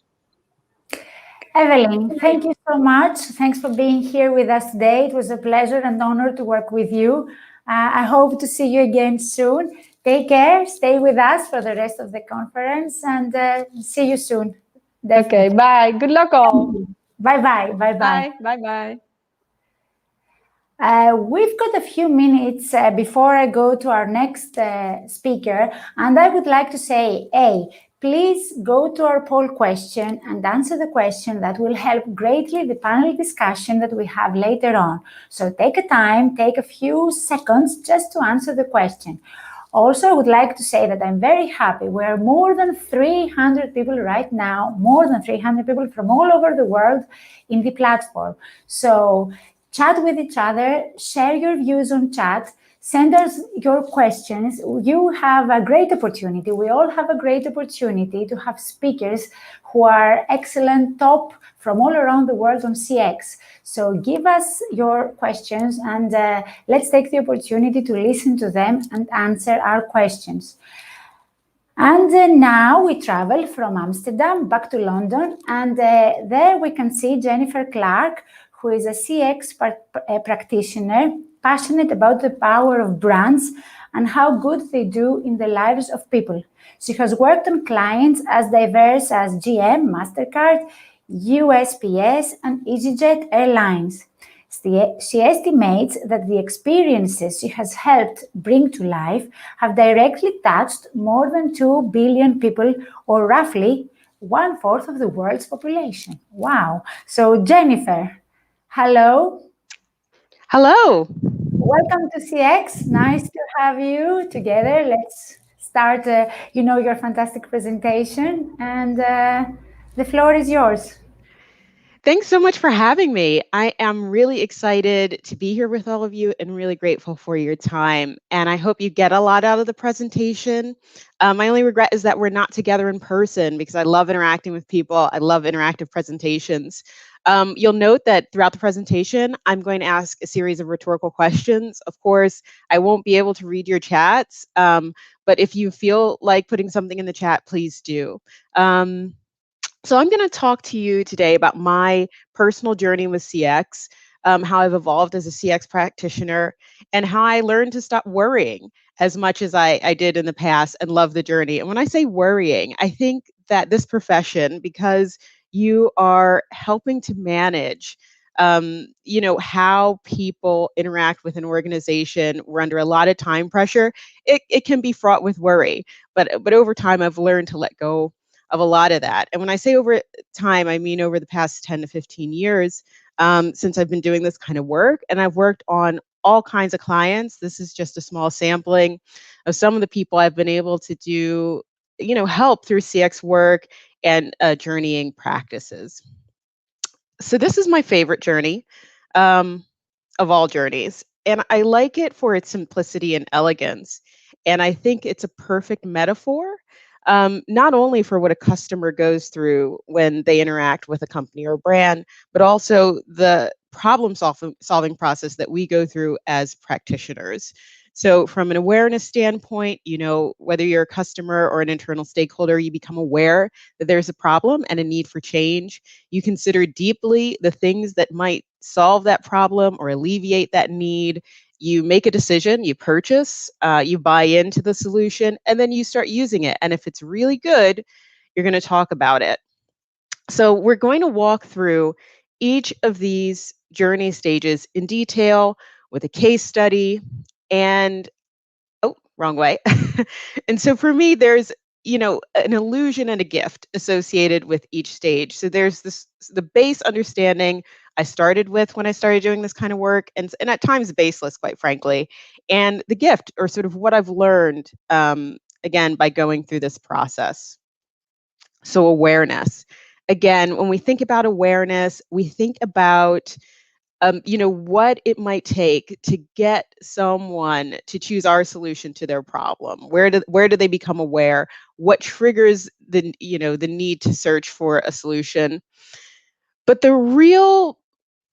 Evelyn, thank you so much. Thanks for being here with us today. It was a pleasure and honor to work with you. I hope to see you again soon. Take care. Stay with us for the rest of the conference, and see you soon. Definitely. Okay, bye. Good luck all. Bye-bye. Bye-bye. Bye-bye. We've got a few minutes before I go to our next speaker, and I would like to say, please go to our poll question and answer the question. That will help greatly the panel discussion that we have later on. So take a time, take a few seconds just to answer the question. Also, I would like to say that I'm very happy. We are more than 300 people right now, more than 300 people from all over the world in the platform. So chat with each other, share your views on chat, send us your questions. You have a great opportunity. We all have a great opportunity to have speakers who are excellent, top from all around the world on CX. So give us your questions, and let's take the opportunity to listen to them and answer our questions. And now we travel from Amsterdam back to London, and there we can see Jennifer Clark, who is a CX practitioner, passionate about the power of brands and how good they do in the lives of people. She has worked on clients as diverse as GM, MasterCard, USPS, and EasyJet Airlines. She estimates that the experiences she has helped bring to life have directly touched more than 2 billion people, or roughly 1/4 of the world's population. Wow. So Jennifer, hello. Hello. Welcome to CX. Nice to have you together. Let's start, your fantastic presentation, and the floor is yours. Thanks so much for having me. I am really excited to be here with all of you and really grateful for your time. And I hope you get a lot out of the presentation. My only regret is that we're not together in person, because I love interacting with people. I love interactive presentations. You'll note that throughout the presentation, I'm going to ask a series of rhetorical questions. Of course, I won't be able to read your chats, but if you feel like putting something in the chat, please do. So I'm going to talk to you today about my personal journey with CX, how I've evolved as a CX practitioner, and how I learned to stop worrying as much as I did in the past and love the journey. And when I say worrying, I think that this profession, because you are helping to manage how people interact with an organization. We're under a lot of time pressure. It can be fraught with worry, but over time I've learned to let go of a lot of that. And when I say over time, I mean over the past 10 to 15 years since I've been doing this kind of work. And I've worked on all kinds of clients. This is just a small sampling of some of the people I've been able to do, help through CX work and journeying practices. So this is my favorite journey of all journeys. And I like it for its simplicity and elegance. And I think it's a perfect metaphor, not only for what a customer goes through when they interact with a company or brand, but also the problem solving process that we go through as practitioners. So from an awareness standpoint, whether you're a customer or an internal stakeholder, you become aware that there's a problem and a need for change. You consider deeply the things that might solve that problem or alleviate that need. You make a decision, you purchase, you buy into the solution, and then you start using it. And if it's really good, you're going to talk about it. So we're going to walk through each of these journey stages in detail with a case study and, oh, wrong way. And so for me, there's, an illusion and a gift associated with each stage. So there's the base understanding I started with when I started doing this kind of work, and at times baseless, quite frankly, and the gift, or sort of what I've learned, again, by going through this process. So awareness. Again, when we think about awareness, we think about what it might take to get someone to choose our solution to their problem. Where do they become aware? What triggers the need to search for a solution? But the real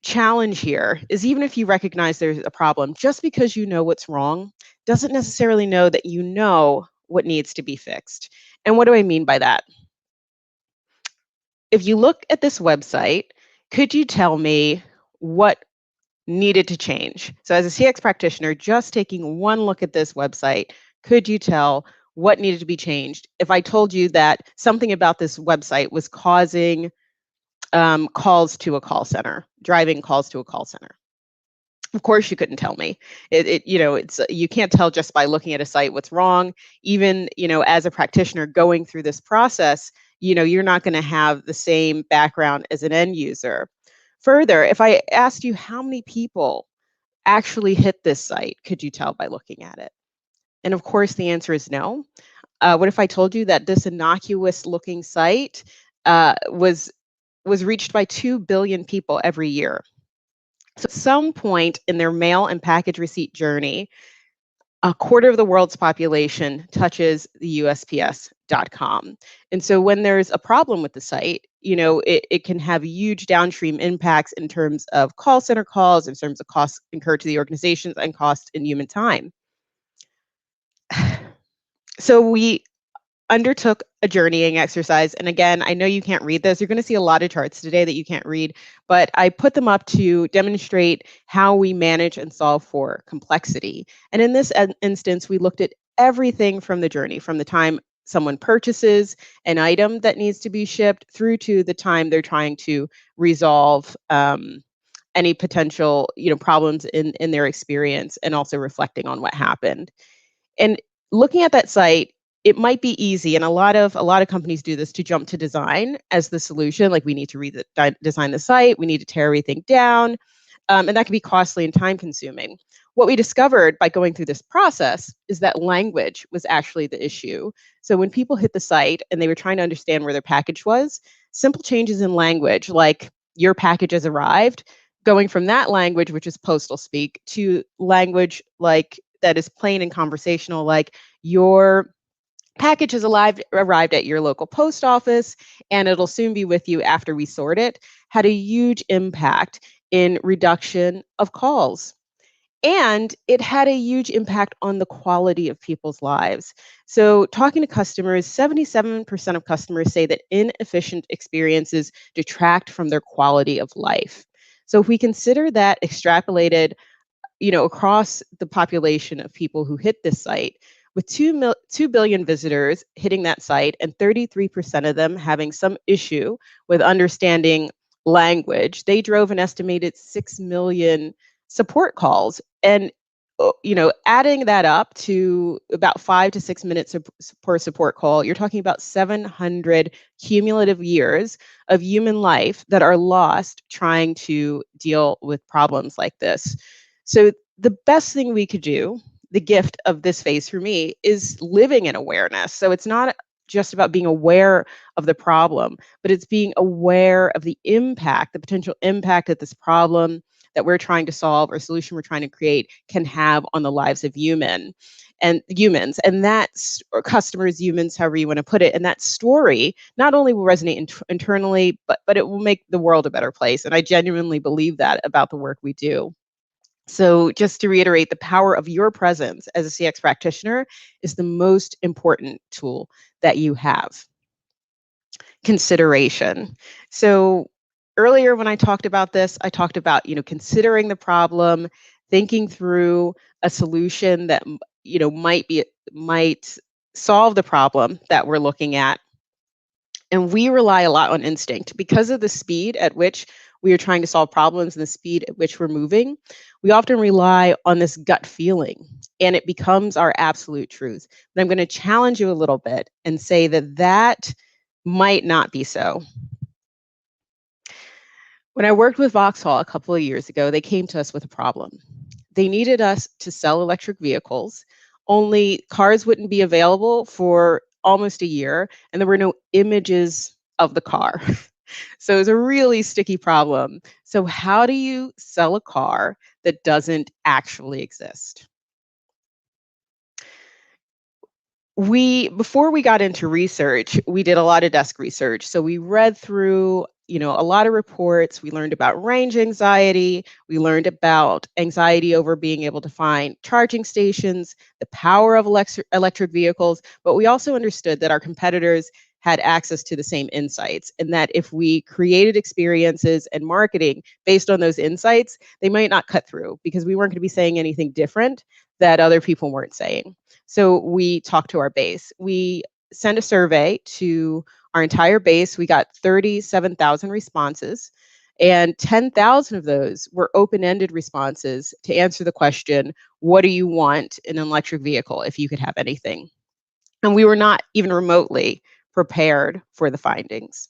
challenge here is, even if you recognize there's a problem, just because you know what's wrong doesn't necessarily know that you know what needs to be fixed. And what do I mean by that? If you look at this website, could you tell me what needed to change? So as a CX practitioner, just taking one look at this website, could you tell what needed to be changed? If I told you that something about this website was causing calls to a call center, driving calls to a call center. Of course you couldn't tell me. You can't tell just by looking at a site what's wrong. Even, as a practitioner going through this process, you're not going to have the same background as an end user. Further, if I asked you how many people actually hit this site, could you tell by looking at it? And of course, the answer is no. What if I told you that this innocuous looking site was reached by 2 billion people every year? So at some point in their mail and package receipt journey, a quarter of the world's population touches the USPS.com. And so when there's a problem with the site, it can have huge downstream impacts in terms of call center calls, in terms of costs incurred to the organizations, and cost in human time. So we undertook a journeying exercise. And again, I know you can't read this. You're going to see a lot of charts today that you can't read, but I put them up to demonstrate how we manage and solve for complexity. And in this instance, we looked at everything from the journey, from the time someone purchases an item that needs to be shipped through to the time they're trying to resolve any potential problems in their experience, and also reflecting on what happened. And looking at that site, it might be easy, and a lot of companies do this, to jump to design as the solution. Like, we need to redesign the site, we need to tear everything down, and that can be costly and time consuming. What we discovered by going through this process is that language was actually the issue. So when people hit the site and they were trying to understand where their package was, simple changes in language, like "your package has arrived," going from that language, which is postal speak, to language like that is plain and conversational, like "your package has arrived at your local post office, and it'll soon be with you after we sort it," had a huge impact in reduction of calls. And it had a huge impact on the quality of people's lives. So talking to customers, 77% of customers say that inefficient experiences detract from their quality of life. So if we consider that extrapolated, across the population of people who hit this site, with 2 billion visitors hitting that site and 33% of them having some issue with understanding language, they drove an estimated 6 million support calls. And adding that up to about 5 to 6 minutes per support call, you're talking about 700 cumulative years of human life that are lost trying to deal with problems like this. So the best thing we could do, the gift of this phase for me, is living in awareness. So it's not just about being aware of the problem, but it's being aware of the impact, the potential impact that this problem that we're trying to solve, or solution we're trying to create, can have on the lives of humans, and that's, or customers, humans, however you want to put it. And that story not only will resonate internally, but it will make the world a better place. And I genuinely believe that about the work we do. So just to reiterate, the power of your presence as a CX practitioner is the most important tool that you have. Consideration. So earlier when I talked about this, I talked about, considering the problem, thinking through a solution that might solve the problem that we're looking at. And we rely a lot on instinct because of the speed at which we are trying to solve problems and the speed at which we're moving. We often rely on this gut feeling, and it becomes our absolute truth. But I'm going to challenge you a little bit and say that that might not be so. When I worked with Vauxhall a couple of years ago, they came to us with a problem. They needed us to sell electric vehicles, only cars wouldn't be available for almost a year, and there were no images of the car. So it was a really sticky problem. So how do you sell a car that doesn't actually exist? Before we got into research, we did a lot of desk research. So we read through, a lot of reports. We learned about range anxiety. We learned about anxiety over being able to find charging stations, the power of electric vehicles. But we also understood that our competitors had access to the same insights, and that if we created experiences and marketing based on those insights, they might not cut through because we weren't going to be saying anything different that other people weren't saying. So we talked to our base. We sent a survey to our entire base. We got 37,000 responses, and 10,000 of those were open-ended responses to answer the question, what do you want in an electric vehicle if you could have anything? And we were not even remotely prepared for the findings.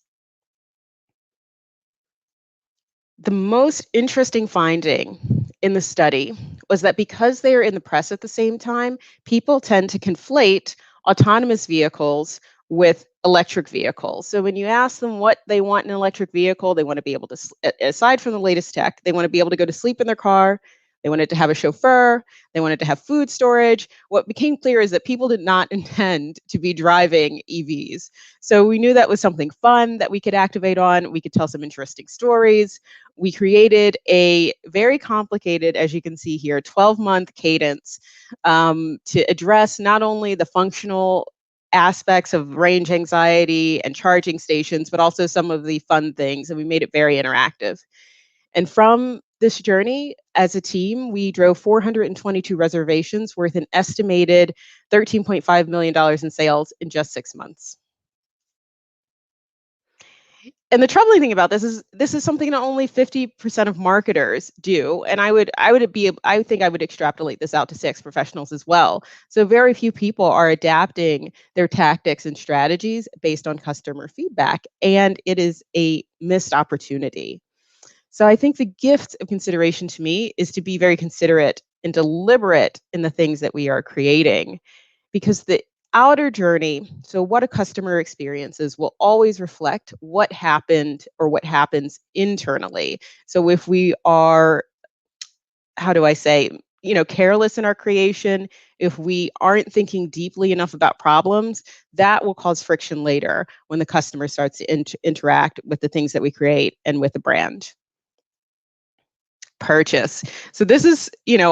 The most interesting finding in the study was that because they are in the press at the same time, people tend to conflate autonomous vehicles with electric vehicles. So when you ask them what they want in an electric vehicle, they want to be able to, aside from the latest tech, they want to be able to go to sleep in their car. They wanted to have a chauffeur. They wanted to have food storage. What became clear is that people did not intend to be driving EVs. So we knew that was something fun that we could activate on. We could tell some interesting stories. We created a very complicated, as you can see here, 12-month cadence to address not only the functional aspects of range anxiety and charging stations, but also some of the fun things. And we made it very interactive. And from this journey, as a team, we drove 422 reservations worth an estimated $13.5 million in sales in just 6 months. And the troubling thing about this is something that only 50% of marketers do. And I think I would extrapolate this out to CX professionals as well. So very few people are adapting their tactics and strategies based on customer feedback. And it is a missed opportunity. So I think the gift of consideration to me is to be very considerate and deliberate in the things that we are creating, because the outer journey, so what a customer experiences, will always reflect what happened or what happens internally. So if we are, how do I say, careless in our creation, if we aren't thinking deeply enough about problems, that will cause friction later when the customer starts to interact with the things that we create and with the brand. Purchase. So this is,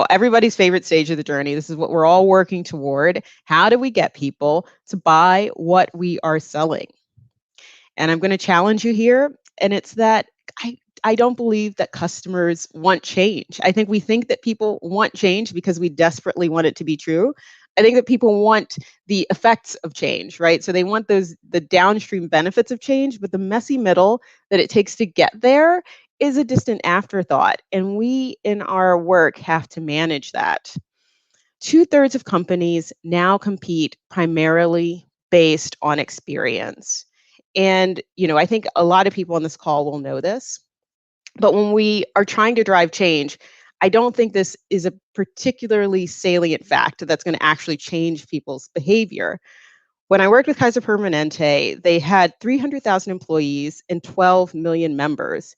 everybody's favorite stage of the journey. This is what we're all working toward. How do we get people to buy what we are selling? And I'm going to challenge you here. And it's that I don't believe that customers want change. I think we think that people want change because we desperately want it to be true. I think that people want the effects of change, right? So they want the downstream benefits of change, but the messy middle that it takes to get there is a distant afterthought. And we in our work have to manage that. 2/3 of companies now compete primarily based on experience. And, I think a lot of people on this call will know this. But when we are trying to drive change, I don't think this is a particularly salient fact that's going to actually change people's behavior. When I worked with Kaiser Permanente, they had 300,000 employees and 12 million members.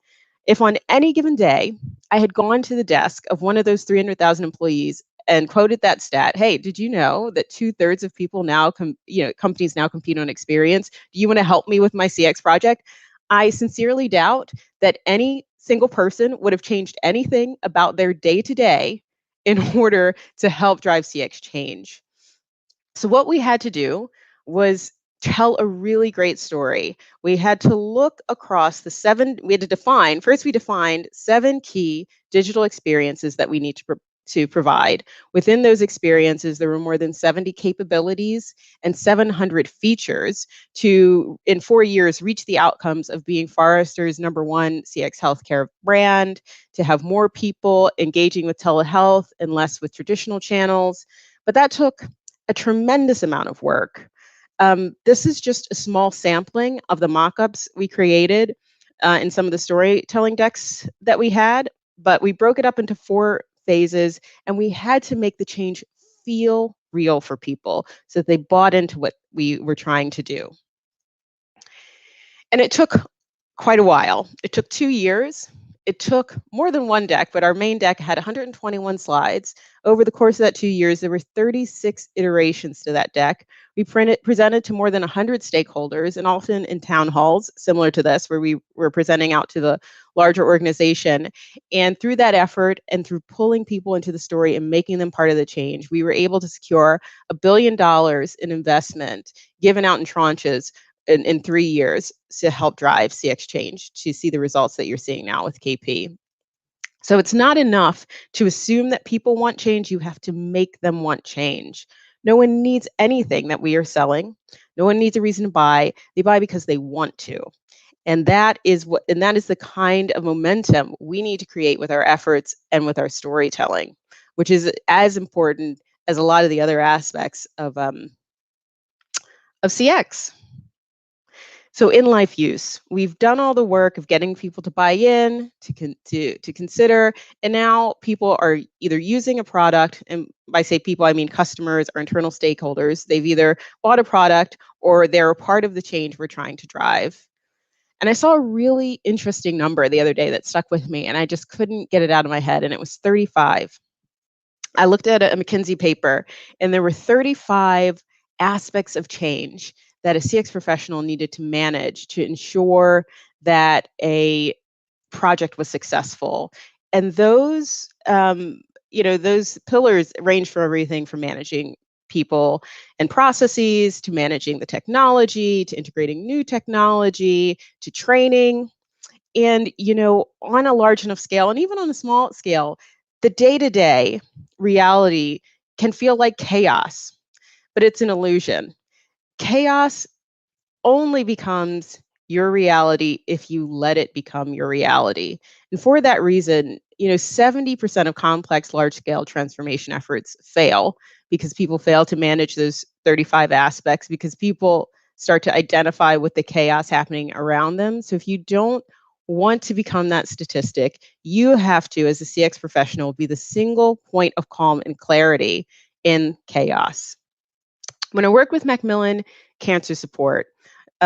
If on any given day, I had gone to the desk of one of those 300,000 employees and quoted that stat, hey, did you know that 2/3 of people now, companies now compete on experience? Do you want to help me with my CX project? I sincerely doubt that any single person would have changed anything about their day-to-day in order to help drive CX change. So what we had to do was tell a really great story. We had to look across we defined 7 key digital experiences that we need to provide. Within those experiences, there were more than 70 capabilities and 700 features to, in 4 years, reach the outcomes of being Forrester's #1 CX healthcare brand, to have more people engaging with telehealth and less with traditional channels. But that took a tremendous amount of work. This is just a small sampling of the mock-ups we created in some of the storytelling decks that we had, but we broke it up into 4 phases, and we had to make the change feel real for people so that they bought into what we were trying to do. And it took quite a while. It took 2 years. It took more than one deck, but our main deck had 121 slides. Over the course of that 2 years, there were 36 iterations to that deck. We presented to more than 100 stakeholders, and often in town halls similar to this, where we were presenting out to the larger organization. And through that effort and through pulling people into the story and making them part of the change, we were able to secure $1 billion in investment given out in tranches in 3 years to help drive CX change, to see the results that you're seeing now with KP. So it's not enough to assume that people want change. You have to make them want change. No one needs anything that we are selling. No one needs a reason to buy. They buy because they want to. And that is the kind of momentum we need to create with our efforts and with our storytelling, which is as important as a lot of the other aspects of CX. So in life use, we've done all the work of getting people to buy in, to consider, and now people are either using a product, and by say people, I mean customers or internal stakeholders. They've either bought a product or they're a part of the change we're trying to drive. And I saw a really interesting number the other day that stuck with me, and I just couldn't get it out of my head, and it was 35. I looked at a McKinsey paper, and there were 35 aspects of change that a CX professional needed to manage to ensure that a project was successful. And those, those pillars range from everything from managing people and processes, to managing the technology, to integrating new technology, to training. And, on a large enough scale, and even on a small scale, the day-to-day reality can feel like chaos, but it's an illusion. Chaos only becomes your reality if you let it become your reality. And for that reason, 70% of complex large-scale transformation efforts fail because people fail to manage those 35 aspects, because people start to identify with the chaos happening around them. So if you don't want to become that statistic, you have to, as a CX professional, be the single point of calm and clarity in chaos. When I work with Macmillan Cancer Support,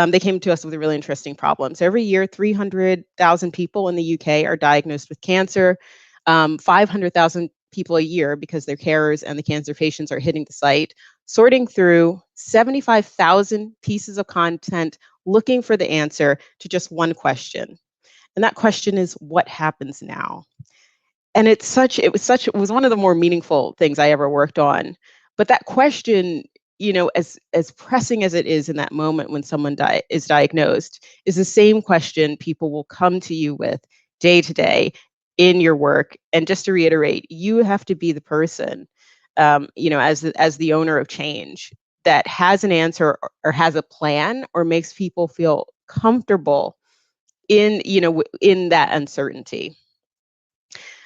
they came to us with a really interesting problem. So every year, 300,000 people in the UK are diagnosed with cancer, 500,000 people a year, because their carers and the cancer patients are hitting the site, sorting through 75,000 pieces of content, looking for the answer to just one question. And that question is, what happens now? And it was one of the more meaningful things I ever worked on. But that question, as pressing as it is in that moment when someone is diagnosed, is the same question people will come to you with day to day in your work. And just to reiterate, you have to be the person, as the owner of change, that has an answer or has a plan or makes people feel comfortable in that uncertainty.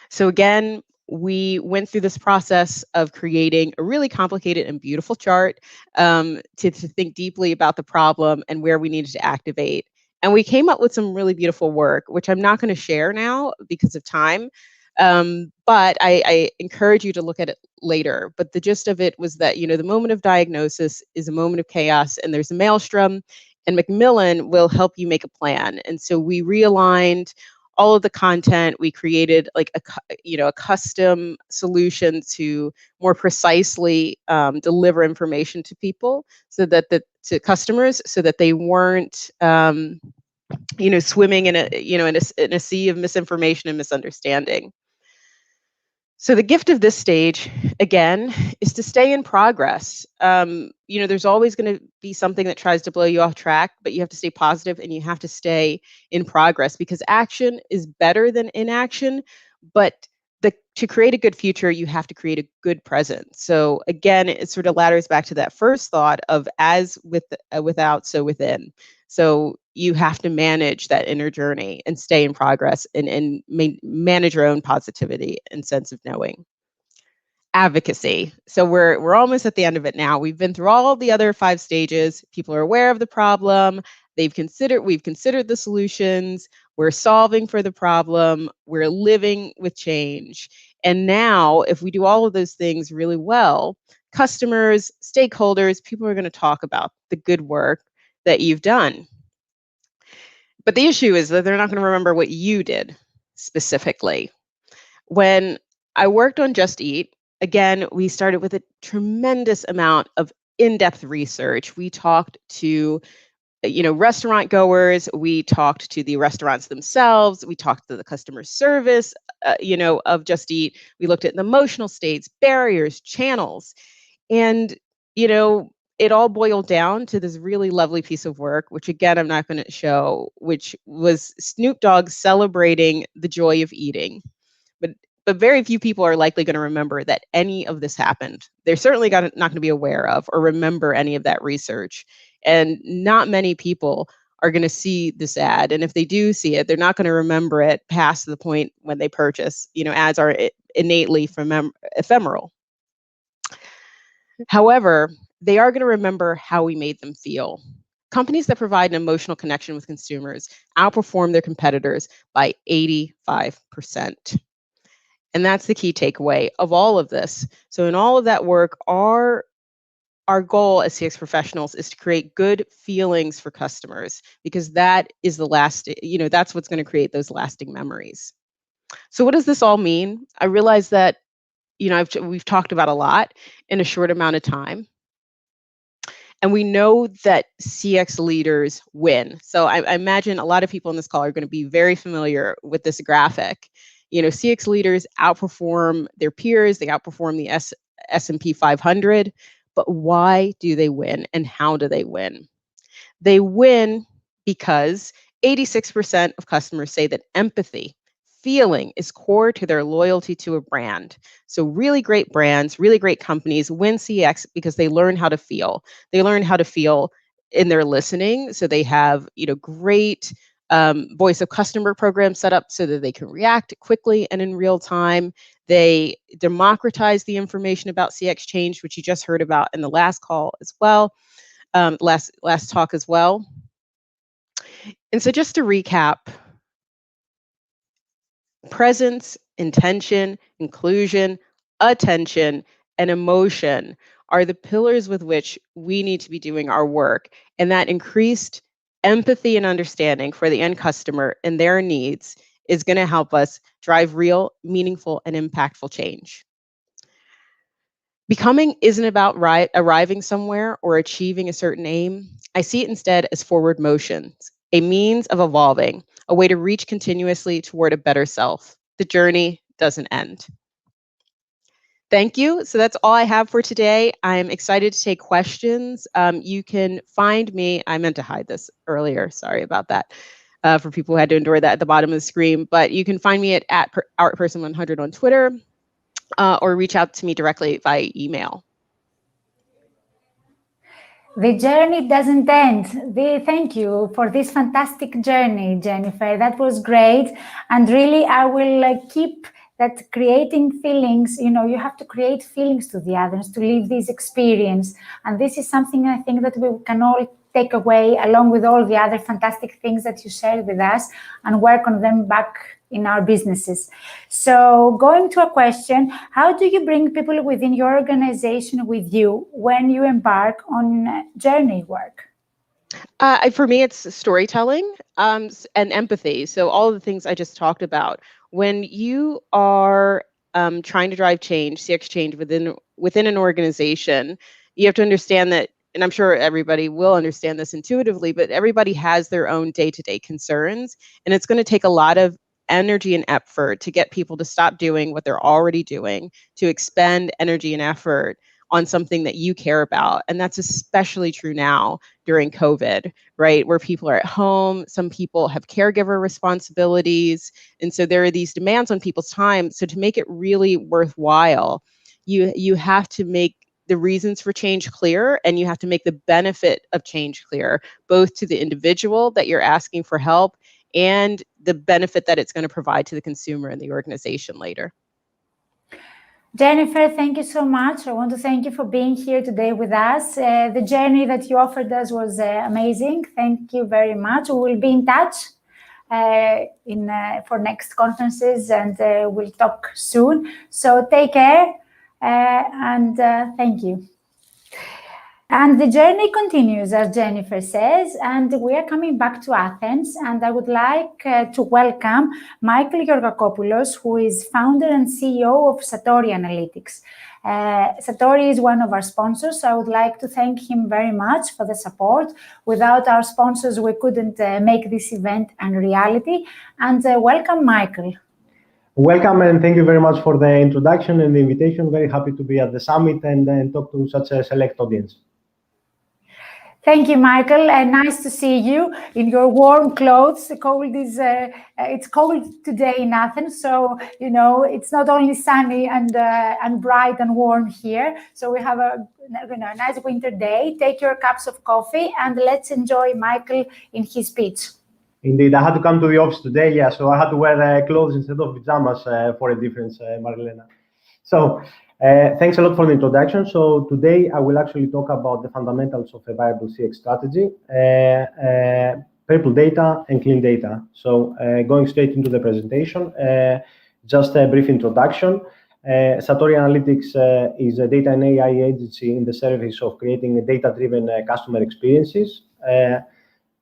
So again, we went through this process of creating a really complicated and beautiful chart to think deeply about the problem and where we needed to activate. And we came up with some really beautiful work, which I'm not going to share now because of time. But I encourage you to look at it later. But the gist of it was that, the moment of diagnosis is a moment of chaos, and there's a maelstrom, and Macmillan will help you make a plan. And so we realigned all of the content. We created like a custom solution to more precisely deliver information to people, so that to customers, so that they weren't swimming in a sea of misinformation and misunderstanding. So the gift of this stage, again, is to stay in progress. There's always going to be something that tries to blow you off track, but you have to stay positive and you have to stay in progress, because action is better than inaction. But to create a good future, you have to create a good present. So again, it sort of ladders back to that first thought of as without, so within. So you have to manage that inner journey and stay in progress and manage your own positivity and sense of knowing. Advocacy. So we're almost at the end of it now. We've been through all the other 5 stages. People are aware of the problem. We've considered the solutions. We're solving for the problem. We're living with change. And now, if we do all of those things really well, customers, stakeholders, people are going to talk about the good work that you've done. But the issue is that they're not going to remember what you did specifically. When I worked on Just Eat, again, we started with a tremendous amount of in-depth research. We talked to restaurant goers, we talked to the restaurants themselves, we talked to the customer service, of Just Eat. We looked at the emotional states, barriers, channels, and, it all boiled down to this really lovely piece of work, which again, I'm not going to show, which was Snoop Dogg celebrating the joy of eating. But very few people are likely going to remember that any of this happened. They're certainly not going to be aware of or remember any of that research. And not many people are going to see this ad. And if they do see it, they're not going to remember it past the point when they purchase. Ads are innately ephemeral. However, they are going to remember how we made them feel. Companies that provide an emotional connection with consumers outperform their competitors by 85%. And that's the key takeaway of all of this. So in all of that work, our goal as CX professionals is to create good feelings for customers, because that is that's what's going to create those lasting memories. So what does this all mean? I realize that, we've talked about a lot in a short amount of time. And we know that CX leaders win. So I imagine a lot of people on this call are going to be very familiar with this graphic. CX leaders outperform their peers, they outperform the S&P 500, but why do they win and how do they win? They win because 86% of customers say that empathy, feeling is core to their loyalty to a brand. So really great brands, really great companies win CX because they learn how to feel. They learn how to feel in their listening. So they have, great voice of customer programs set up so that they can react quickly and in real time. They democratize the information about CX change, which you just heard about in the last call as well, last talk as well. And so just to recap, presence, intention, inclusion, attention, and emotion are the pillars with which we need to be doing our work. And that increased empathy and understanding for the end customer and their needs is going to help us drive real, meaningful, and impactful change. Becoming isn't about arriving somewhere or achieving a certain aim. I see it instead as forward motions, a means of evolving, a way to reach continuously toward a better self. The journey doesn't end. Thank you. So that's all I have for today. I'm excited to take questions. You can find me, I meant to hide this earlier, sorry about that, for people who had to endure that at the bottom of the screen, but you can find me at artperson100 on Twitter, or reach out to me directly via email. The journey doesn't end. Thank you for this fantastic journey, Jennifer. That was great. And really, I will keep that creating feelings. You have to create feelings to the others to live this experience. And this is something I think that we can all take away, along with all the other fantastic things that you shared with us, and work on them back in our businesses. So going to a question, how do you bring people within your organization with you when you embark on journey work? For me, it's storytelling and empathy. So all of the things I just talked about. When you are trying to drive change, CX change within an organization, you have to understand that, and I'm sure everybody will understand this intuitively, but everybody has their own day-to-day concerns, and it's going to take a lot of energy and effort to get people to stop doing what they're already doing, to expend energy and effort on something that you care about. And that's especially true now during COVID, right? Where people are at home, some people have caregiver responsibilities. And so there are these demands on people's time. So to make it really worthwhile, you have to make the reasons for change clear, and you have to make the benefit of change clear, both to the individual that you're asking for help and the benefit that it's going to provide to the consumer and the organization later. Jennifer, thank you so much. I want to thank you for being here today with us. The journey that you offered us was amazing. Thank you very much. We will be in touch for next conferences, and we'll talk soon. So take care, and thank you. And the journey continues, as Jennifer says, and we are coming back to Athens, and I would like to welcome Michael Georgakopoulos, who is founder and CEO of Satori Analytics. Satori is one of our sponsors, so I would like to thank him very much for the support. Without our sponsors, we couldn't make this event a reality. And welcome, Michael. Welcome, and thank you very much for the introduction and the invitation. Very happy to be at the summit and talk to such a select audience. Thank you, Michael, and nice to see you in your warm clothes. The cold is, it's cold today in Athens, so you know it's not only sunny and bright and warm here. So we have a nice winter day. Take your cups of coffee and let's enjoy Michael in his speech. Indeed, I had to come to the office today, yeah, so I had to wear clothes instead of pajamas for a difference, Marilena. So. Thanks a lot for the introduction. So today I will actually talk about the fundamentals of a viable CX strategy, purple data and clean data. So going straight into the presentation, just a brief introduction. Satori Analytics is a data and AI agency in the service of creating data-driven customer experiences.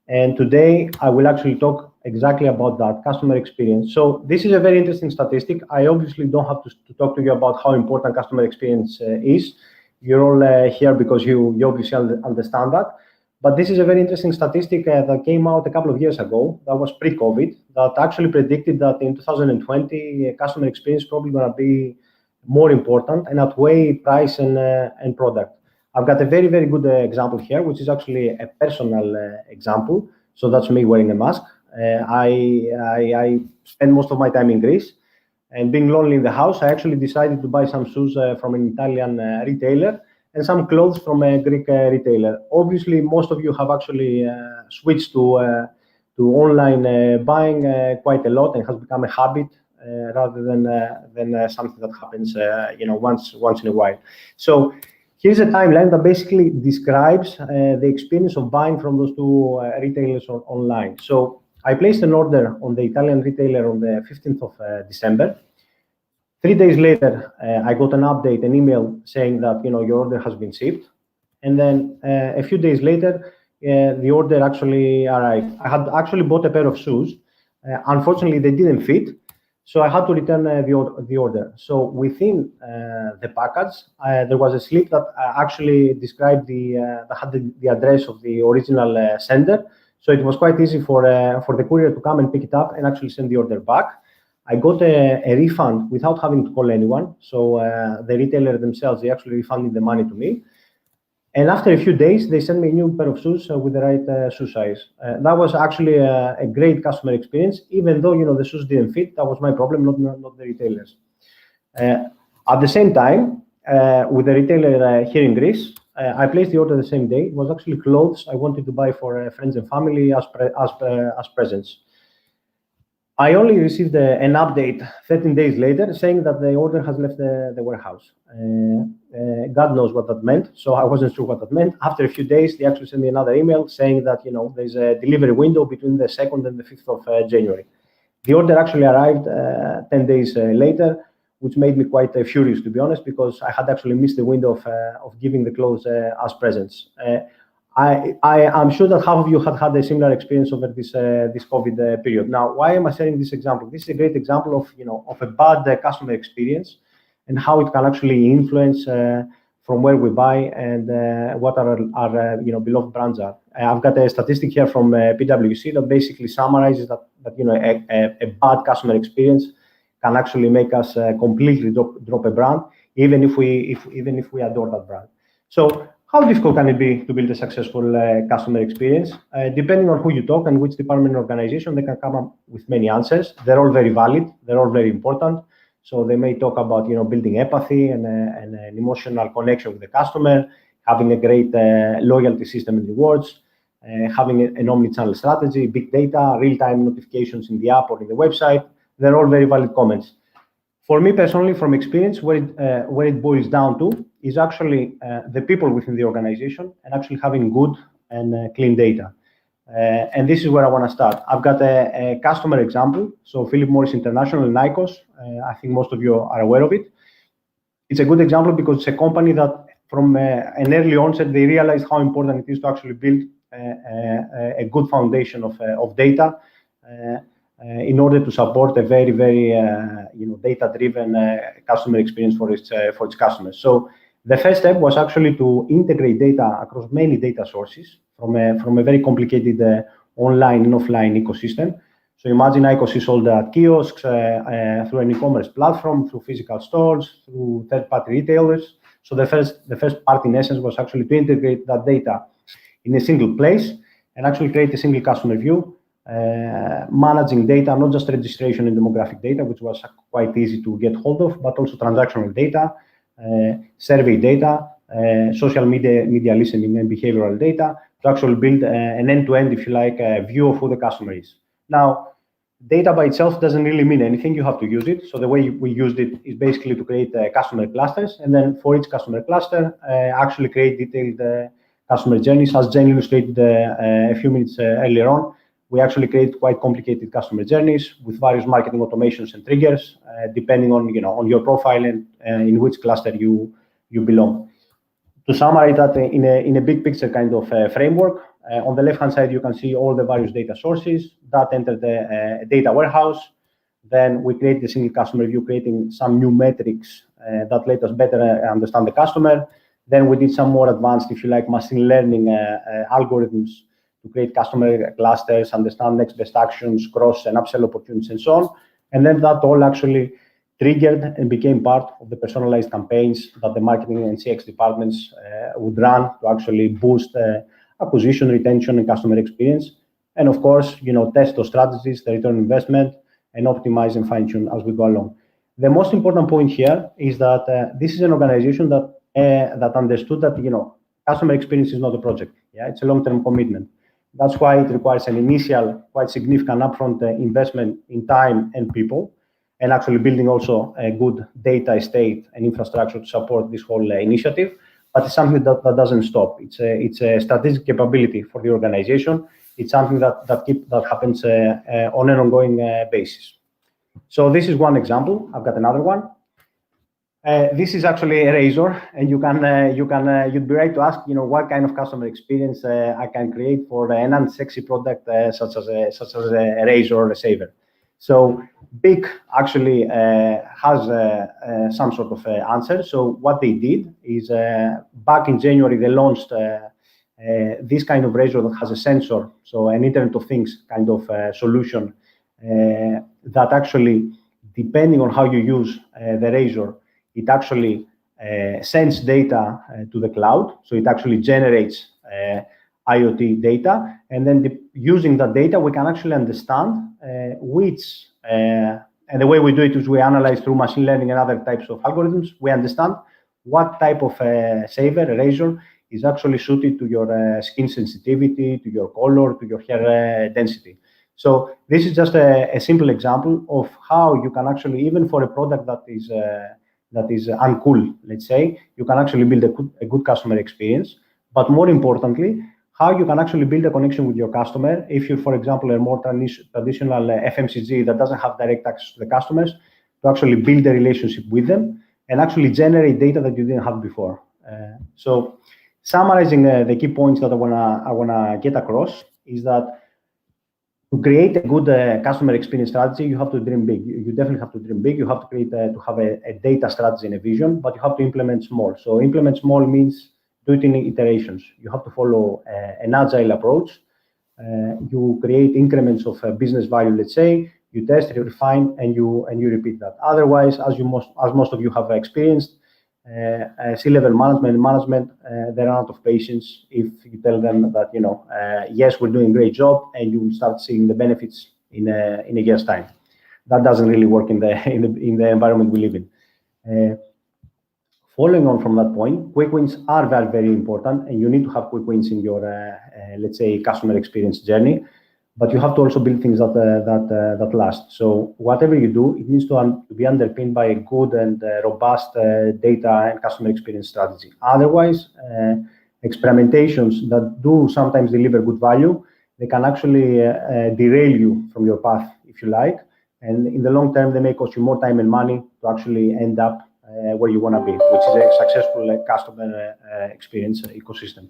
And today I will actually talk exactly about that, customer experience. So this is a very interesting statistic. I obviously don't have to talk to you about how important customer experience is. You're all here because you obviously understand that. But this is a very interesting statistic that came out a couple of years ago, that was pre-COVID, that actually predicted that in 2020, customer experience is probably going to be more important and outweigh price and product. I've got a very, very good example here, which is actually a personal example. So that's me wearing a mask. I spend most of my time in Greece, and being lonely in the house, I actually decided to buy some shoes from an Italian retailer and some clothes from a Greek retailer. Obviously, most of you have actually switched to online buying quite a lot, and has become a habit rather than something that happens, once in a while. So. Here's a timeline that basically describes the experience of buying from those two retailers online. So I placed an order on the Italian retailer on the 15th of December. 3 days later, I got an update, an email saying that your order has been shipped. And then a few days later, the order actually arrived. I had actually bought a pair of shoes. Unfortunately, they didn't fit. So I had to return the order. So within the package, there was a slip that actually described the address of the original sender. So it was quite easy for the courier to come and pick it up and actually send the order back. I got a refund without having to call anyone. So the retailer themselves, they actually refunded the money to me. And after a few days, they sent me a new pair of shoes with the right shoe size. That was actually a great customer experience, even though the shoes didn't fit. That was my problem, not the retailers. At the same time, with the retailer here in Greece, I placed the order the same day. It was actually clothes I wanted to buy for friends and family as presents. I only received an update 13 days later saying that the order has left the warehouse. God knows what that meant, so I wasn't sure what that meant. After a few days, they actually sent me another email saying that there's a delivery window between the 2nd and the 5th of January. The order actually arrived 10 days later, which made me quite furious, to be honest, because I had actually missed the window of giving the clothes as presents. I'm sure that half of you had a similar experience over this COVID period. Now, why am I sharing this example? This is a great example of a bad customer experience and how it can actually influence from where we buy and what our beloved brands are. I've got a statistic here from PwC that basically summarizes that a bad customer experience can actually make us completely drop a brand, even if we adore that brand. So how difficult can it be to build a successful customer experience? Depending on who you talk and which department or organization, they can come up with many answers. They're all very valid. They're all very important. So they may talk about building empathy and an emotional connection with the customer, having a great loyalty system and rewards, having an omni-channel strategy, big data, real-time notifications in the app or in the website. They're all very valid comments. For me personally, from experience, where it boils down to is actually the people within the organization and actually having good and clean data. And this is where I want to start. I've got a customer example. So Philip Morris International, Nikos. I think most of you are aware of it. It's a good example because it's a company that from an early onset, they realized how important it is to actually build a good foundation of data in order to support a very, very data-driven customer experience for its customers. So the first step was actually to integrate data across many data sources from a very complicated online and offline ecosystem. So imagine IQOS is sold at kiosks, through an e-commerce platform, through physical stores, through third-party retailers. So the first part, in essence, was actually to integrate that data in a single place and actually create a single customer view, managing data, not just registration and demographic data, which was quite easy to get hold of, but also transactional data, survey data, social media listening and behavioral data to actually build an end-to-end, if you like, view of who the customer is. Now, data by itself doesn't really mean anything. You have to use it. So the way we used it is basically to create customer clusters, and then for each customer cluster, actually create detailed customer journeys. As Jen illustrated a few minutes earlier on, we actually create quite complicated customer journeys with various marketing automations and triggers, depending on on your profile and in which cluster you belong. To summarize that in a big picture kind of framework, on the left-hand side, you can see all the various data sources that enter the data warehouse. Then we create the single customer view, creating some new metrics that let us better understand the customer. Then we did some more advanced, if you like, machine learning algorithms to create customer clusters, understand next best actions, cross and upsell opportunities, and so on. And then that all actually triggered and became part of the personalized campaigns that the marketing and CX departments would run to actually boost acquisition, retention, and customer experience. And of course, test those strategies, the return on investment, and optimize and fine-tune as we go along. The most important point here is that this is an organization that understood that customer experience is not a project. Yeah, it's a long-term commitment. That's why it requires an initial, quite significant upfront investment in time and people, and actually building also a good data estate and infrastructure to support this whole initiative. But it's something that doesn't stop. It's a strategic capability for the organization. It's something that happens on an ongoing basis. So this is one example. I've got another one. This is actually a razor, and you'd be right to ask, what kind of customer experience I can create for an unsexy product such as a razor or a shaver. So BIC actually has some sort of answer. So what they did is back in January they launched this kind of razor that has a sensor, so an Internet of Things kind of solution that actually, depending on how you use the razor, it actually sends data to the cloud. So it actually generates IoT data, and then using that data, we can actually understand which, and the way we do it is we analyze through machine learning and other types of algorithms. We understand what type of shaver, a razor, is actually suited to your skin sensitivity, to your color, to your hair density. So this is just a simple example of how you can actually, even for a product that is uncool, let's say, you can actually build a good customer experience. But more importantly, how you can actually build a connection with your customer. If you, for example, are more traditional FMCG that doesn't have direct access to the customers, to actually build a relationship with them and actually generate data that you didn't have before. So summarizing the key points that I wanna get across is that to create a good customer experience strategy, you have to dream big. You definitely have to dream big. You have to create to have a data strategy and a vision, but you have to implement small. So implement small means do it in iterations. You have to follow an agile approach. You create increments of business value, let's say. You test, you refine, and you repeat that. Otherwise, as most of you have experienced, C-level management, they run out of patience if you tell them that, yes, we're doing a great job, and you will start seeing the benefits in a year's time. That doesn't really work in the environment we live in. Following on from that point, quick wins are very, very important, and you need to have quick wins in your, let's say, customer experience journey. But you have to also build things that last. So whatever you do, it needs to be underpinned by a good and robust data and customer experience strategy. Otherwise, experimentations that do sometimes deliver good value, they can actually derail you from your path, if you like. And in the long term, they may cost you more time and money to actually end up where you want to be, which is a successful customer experience ecosystem.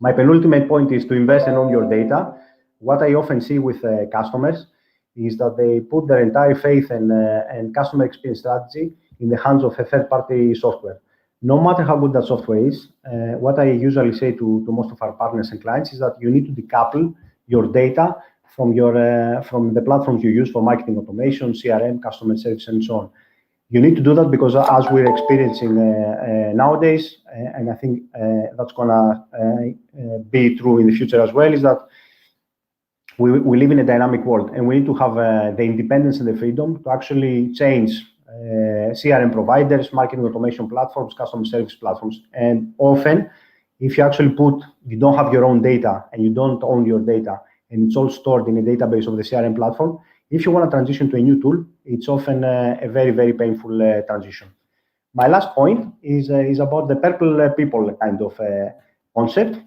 My penultimate point is to invest and own your data. What I often see with customers is that they put their entire faith and customer experience strategy in the hands of a third-party software. No matter how good that software is, what I usually say to most of our partners and clients is that you need to decouple your data from the platforms you use for marketing automation, CRM, customer service, and so on. You need to do that because as we're experiencing nowadays, and I think that's going to be true in the future as well, is that we live in a dynamic world, and we need to have the independence and the freedom to actually change CRM providers, marketing automation platforms, customer service platforms. And often, if you don't have your own data and you don't own your data, and it's all stored in a database of the CRM platform, if you want to transition to a new tool, it's often a very, very painful transition. My last point is about the purple people kind of concept.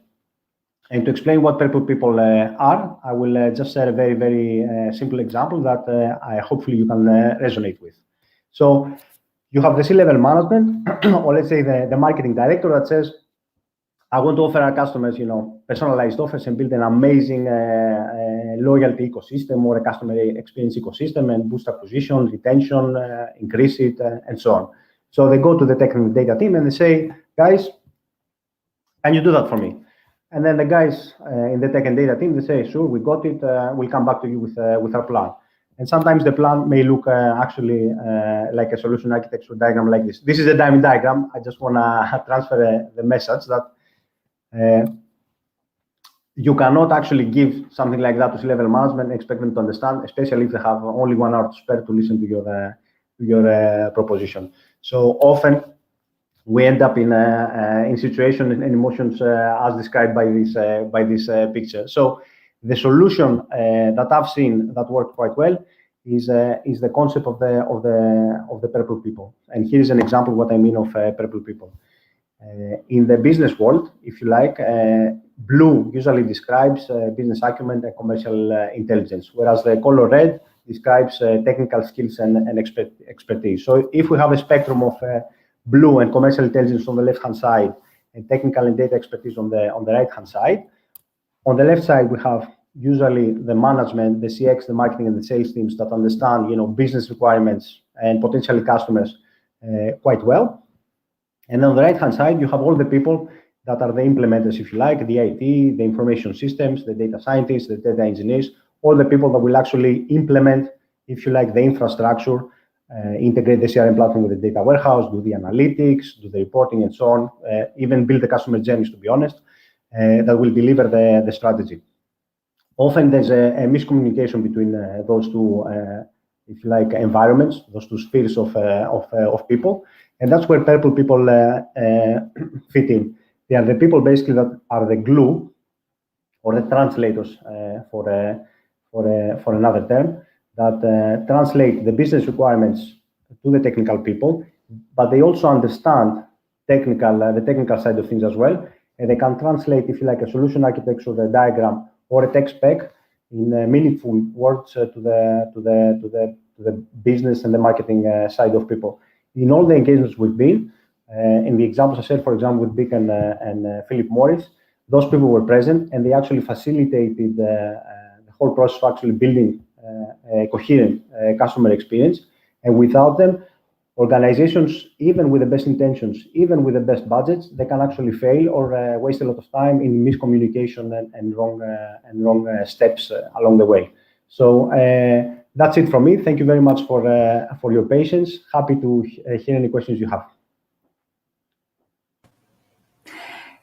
And to explain what purple people are, I will just share a very, very simple example that hopefully you can resonate with. So you have the C-level management, or let's say the marketing director that says, I want to offer our customers, personalized offers and build an amazing loyalty ecosystem or a customer experience ecosystem and boost acquisition, retention, increase it, and so on. So they go to the technical data team and they say, guys, can you do that for me? And then the guys in the tech and data team, they say, sure, we got it. We'll come back to you with our plan. And sometimes the plan may look actually like a solution architecture diagram like this. This is a diagram. I just want to transfer the message that you cannot actually give something like that to C-level management and expect them to understand, especially if they have only 1 hour to spare to listen to your proposition. So often we end up in situations and emotions as described by this picture. So the solution that I've seen that worked quite well is the concept of the purple people. And here's an example of what I mean of purple people. In the business world, if you like, blue usually describes business acumen and commercial intelligence, whereas the color red describes technical skills and expertise. So if we have a spectrum of blue and commercial intelligence on the left-hand side and technical and data expertise on the right-hand side, on the left side, we have usually the management, the CX, the marketing, and the sales teams that understand, business requirements and potentially customers quite well. And on the right-hand side, you have all the people that are the implementers, if you like, the IT, the information systems, the data scientists, the data engineers, all the people that will actually implement, if you like, the infrastructure, integrate the CRM platform with the data warehouse, do the analytics, do the reporting, and so on, even build the customer journeys, to be honest, that will deliver the strategy. Often there's a miscommunication between those two, if you like, environments, those two spheres of people. And that's where purple people fit in. They are the people basically that are the glue or the translators for another term that translate the business requirements to the technical people, but they also understand the technical side of things as well, and they can translate, if you like, a solution architecture, the diagram, or a tech spec in meaningful words to the business and the marketing side of people. In all the engagements we've been, in the examples I said, for example, with Vic and Philip Morris, those people were present and they actually facilitated the whole process of actually building a coherent customer experience. And without them, organizations, even with the best intentions, even with the best budgets, they can actually fail or waste a lot of time in miscommunication and wrong steps along the way. So that's it from me. Thank you very much for your patience. Happy to hear any questions you have.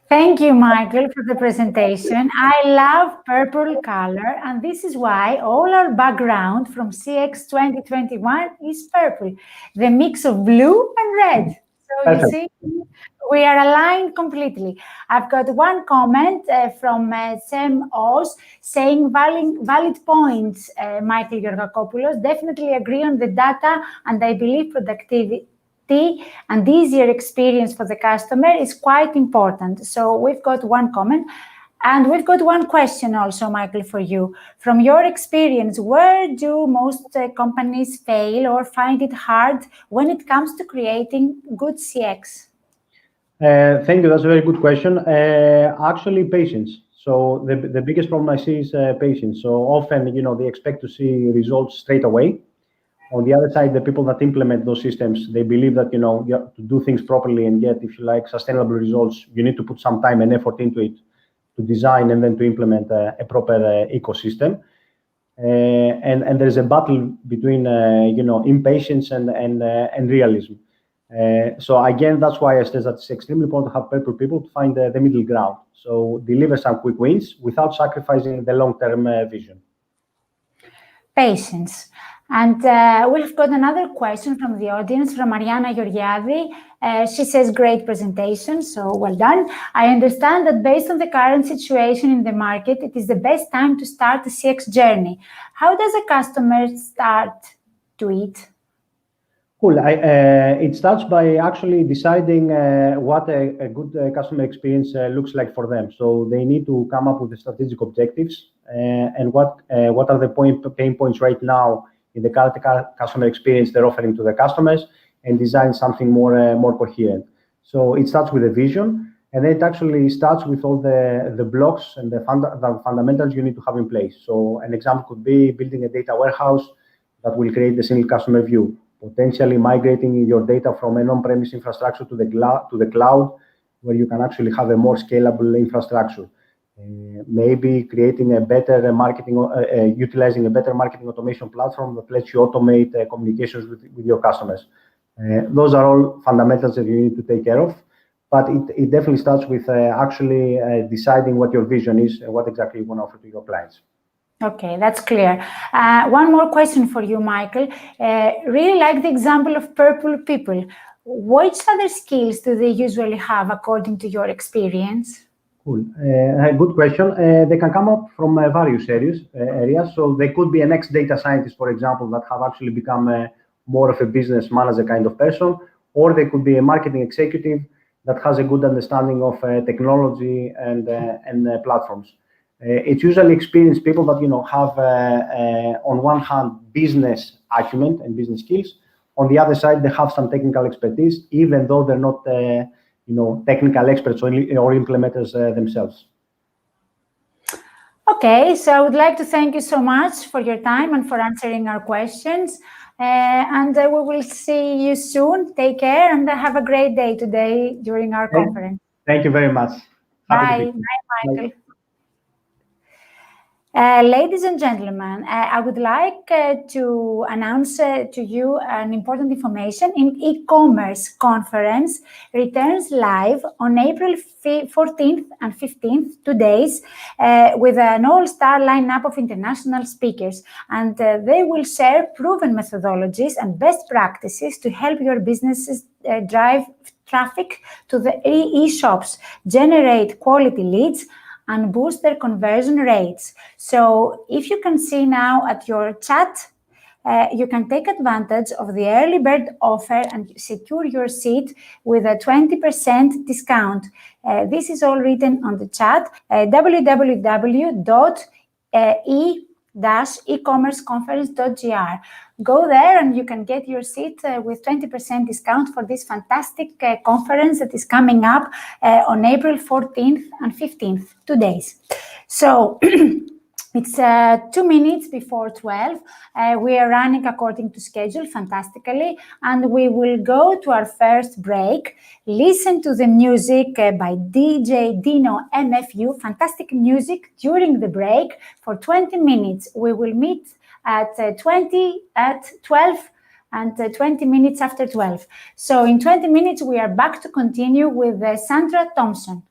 Thank you, Michael, for the presentation. I love purple color, and this is why all our background from CX 2021 is purple, the mix of blue and red. So you see, we are aligned completely. I've got one comment from Sam Oz saying valid points, Michael Georgakopoulos. Definitely agree on the data, and I believe productivity and easier experience for the customer is quite important. So we've got one comment, and we've got one question also, Michael, for you. From your experience, where do most companies fail or find it hard when it comes to creating good CX? Thank you. That's a very good question. Actually, patience. So the biggest problem I see is patience. So often, they expect to see results straight away. On the other side, the people that implement those systems, they believe that, you have to do things properly and get, if you like, sustainable results. You need to put some time and effort into it to design and then to implement a proper ecosystem. And there's a battle between, impatience and realism. So again, that's why I say that it's extremely important to have purple people to find the middle ground. So deliver some quick wins without sacrificing the long-term vision. Patience. And we've got another question from the audience, from Mariana Georgiadi. She says, great presentation, so well done. I understand that based on the current situation in the market, it is the best time to start a CX journey. How does a customer start to it? Cool. It starts by actually deciding what a good customer experience looks like for them. So they need to come up with the strategic objectives and what are the pain points right now in the current customer experience they're offering to the customers, and design something more coherent. So it starts with a vision, and then it actually starts with all the blocks and the fundamentals you need to have in place. So an example could be building a data warehouse that will create the single customer view, potentially migrating your data from an on-premise infrastructure to the cloud, where you can actually have a more scalable infrastructure. Maybe creating a better utilizing a better marketing automation platform that lets you automate communications with your customers. Those are all fundamentals that you need to take care of, but it definitely starts with actually deciding what your vision is and what exactly you want to offer to your clients. Okay, that's clear. One more question for you, Michael. Really like the example of purple people. Which other skills do they usually have according to your experience? Cool. Good question. They can come up from various areas. So they could be an ex-data scientist, for example, that have actually become more of a business manager kind of person, or they could be a marketing executive that has a good understanding of technology and platforms. It's usually experienced people that have, on one hand, business acumen and business skills. On the other side, they have some technical expertise, even though they're not technical experts or implementers themselves. Okay, so I would like to thank you so much for your time and for answering our questions. And we will see you soon. Take care and have a great day today during our conference. Thank you very much. Bye. Bye, Michael. Ladies and gentlemen, I would like to announce to you an important information. In e-commerce conference returns live on April 14th and 15th, 2 days, with an all-star lineup of international speakers. And they will share proven methodologies and best practices to help your businesses drive traffic to the e-shops, generate quality leads, and boost their conversion rates. So if you can see now at your chat, you can take advantage of the early bird offer and secure your seat with a 20% discount. This is all written on the chat, www.e-commerceconference.gr. Go there and you can get your seat with 20% discount for this fantastic conference that is coming up on April 14th and 15th, 2 days. So it's 2 minutes before 12. We are running according to schedule fantastically, and we will go to our first break. Listen to the music by DJ Dino MFU, fantastic music during the break for 20 minutes. We will meet at 12 and 20 minutes after 12. So in 20 minutes, we are back to continue with Sandra Thompson.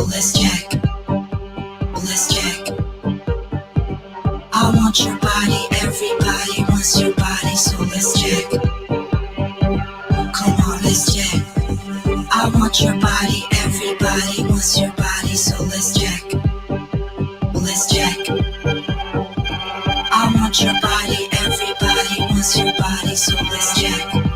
let's check. Let's check. I want your body, everybody wants your body, so let's check. Come on, let's check. I want your body, everybody wants your body, so let's check. Let's check. I want your body, everybody wants your body, so let's check.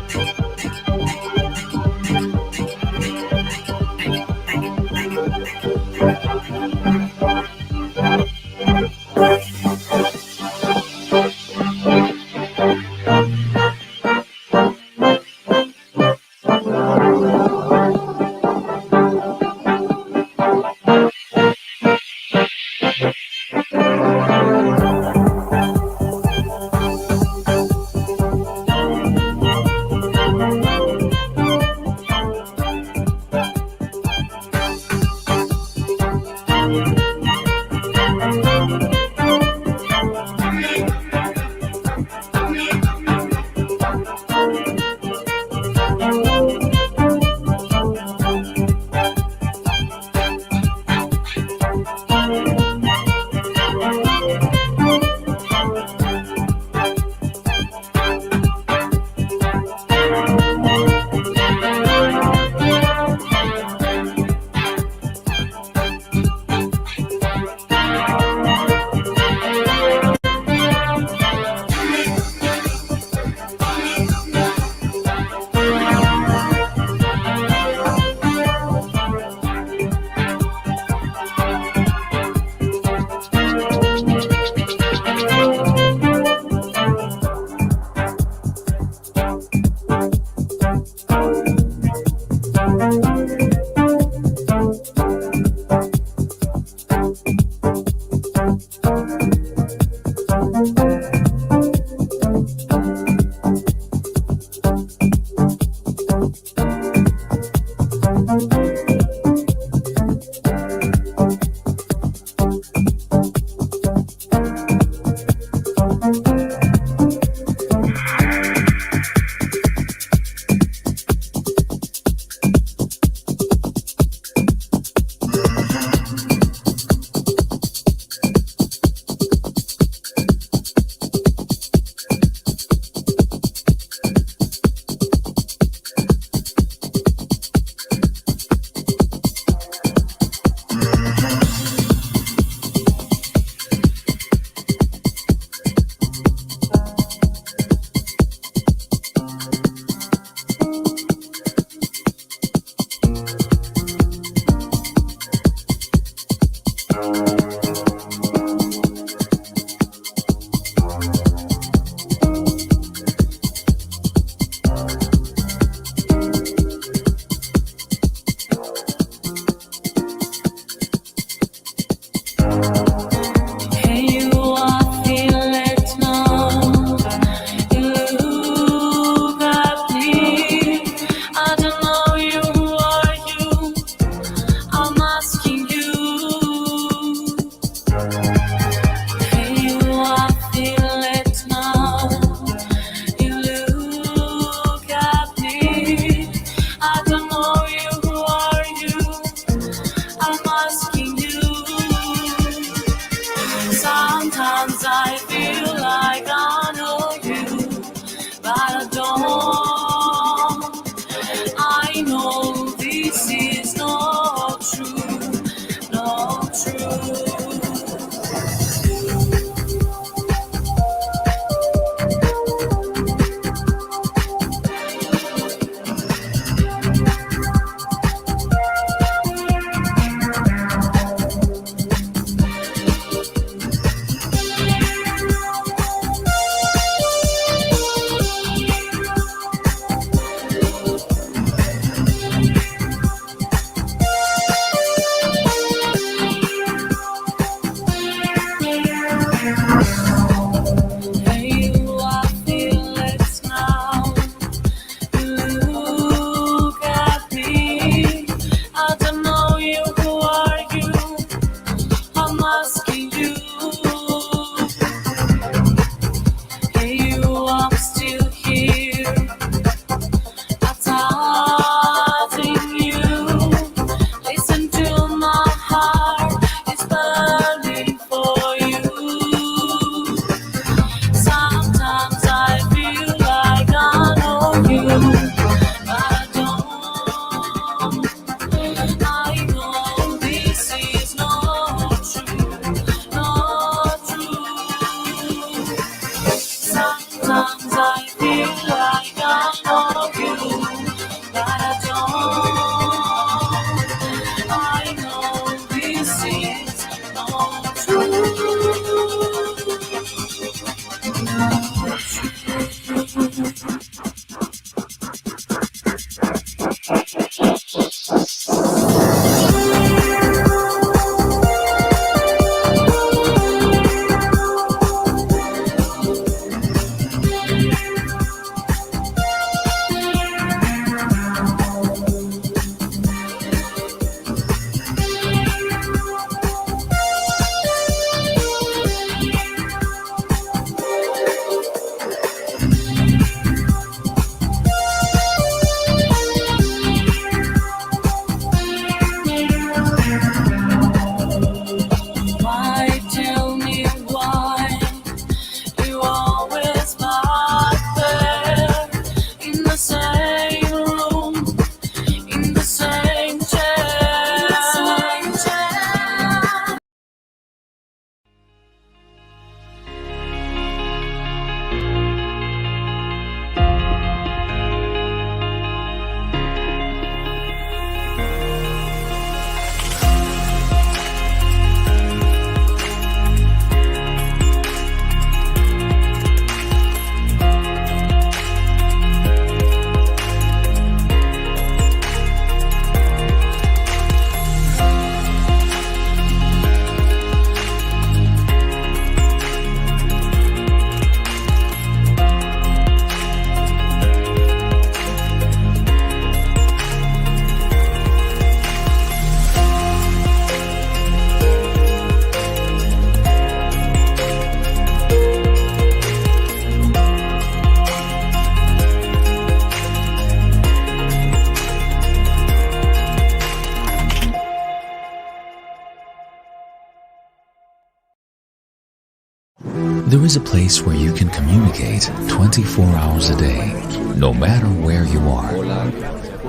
There is a place where you can communicate 24 hours a day, no matter where you are.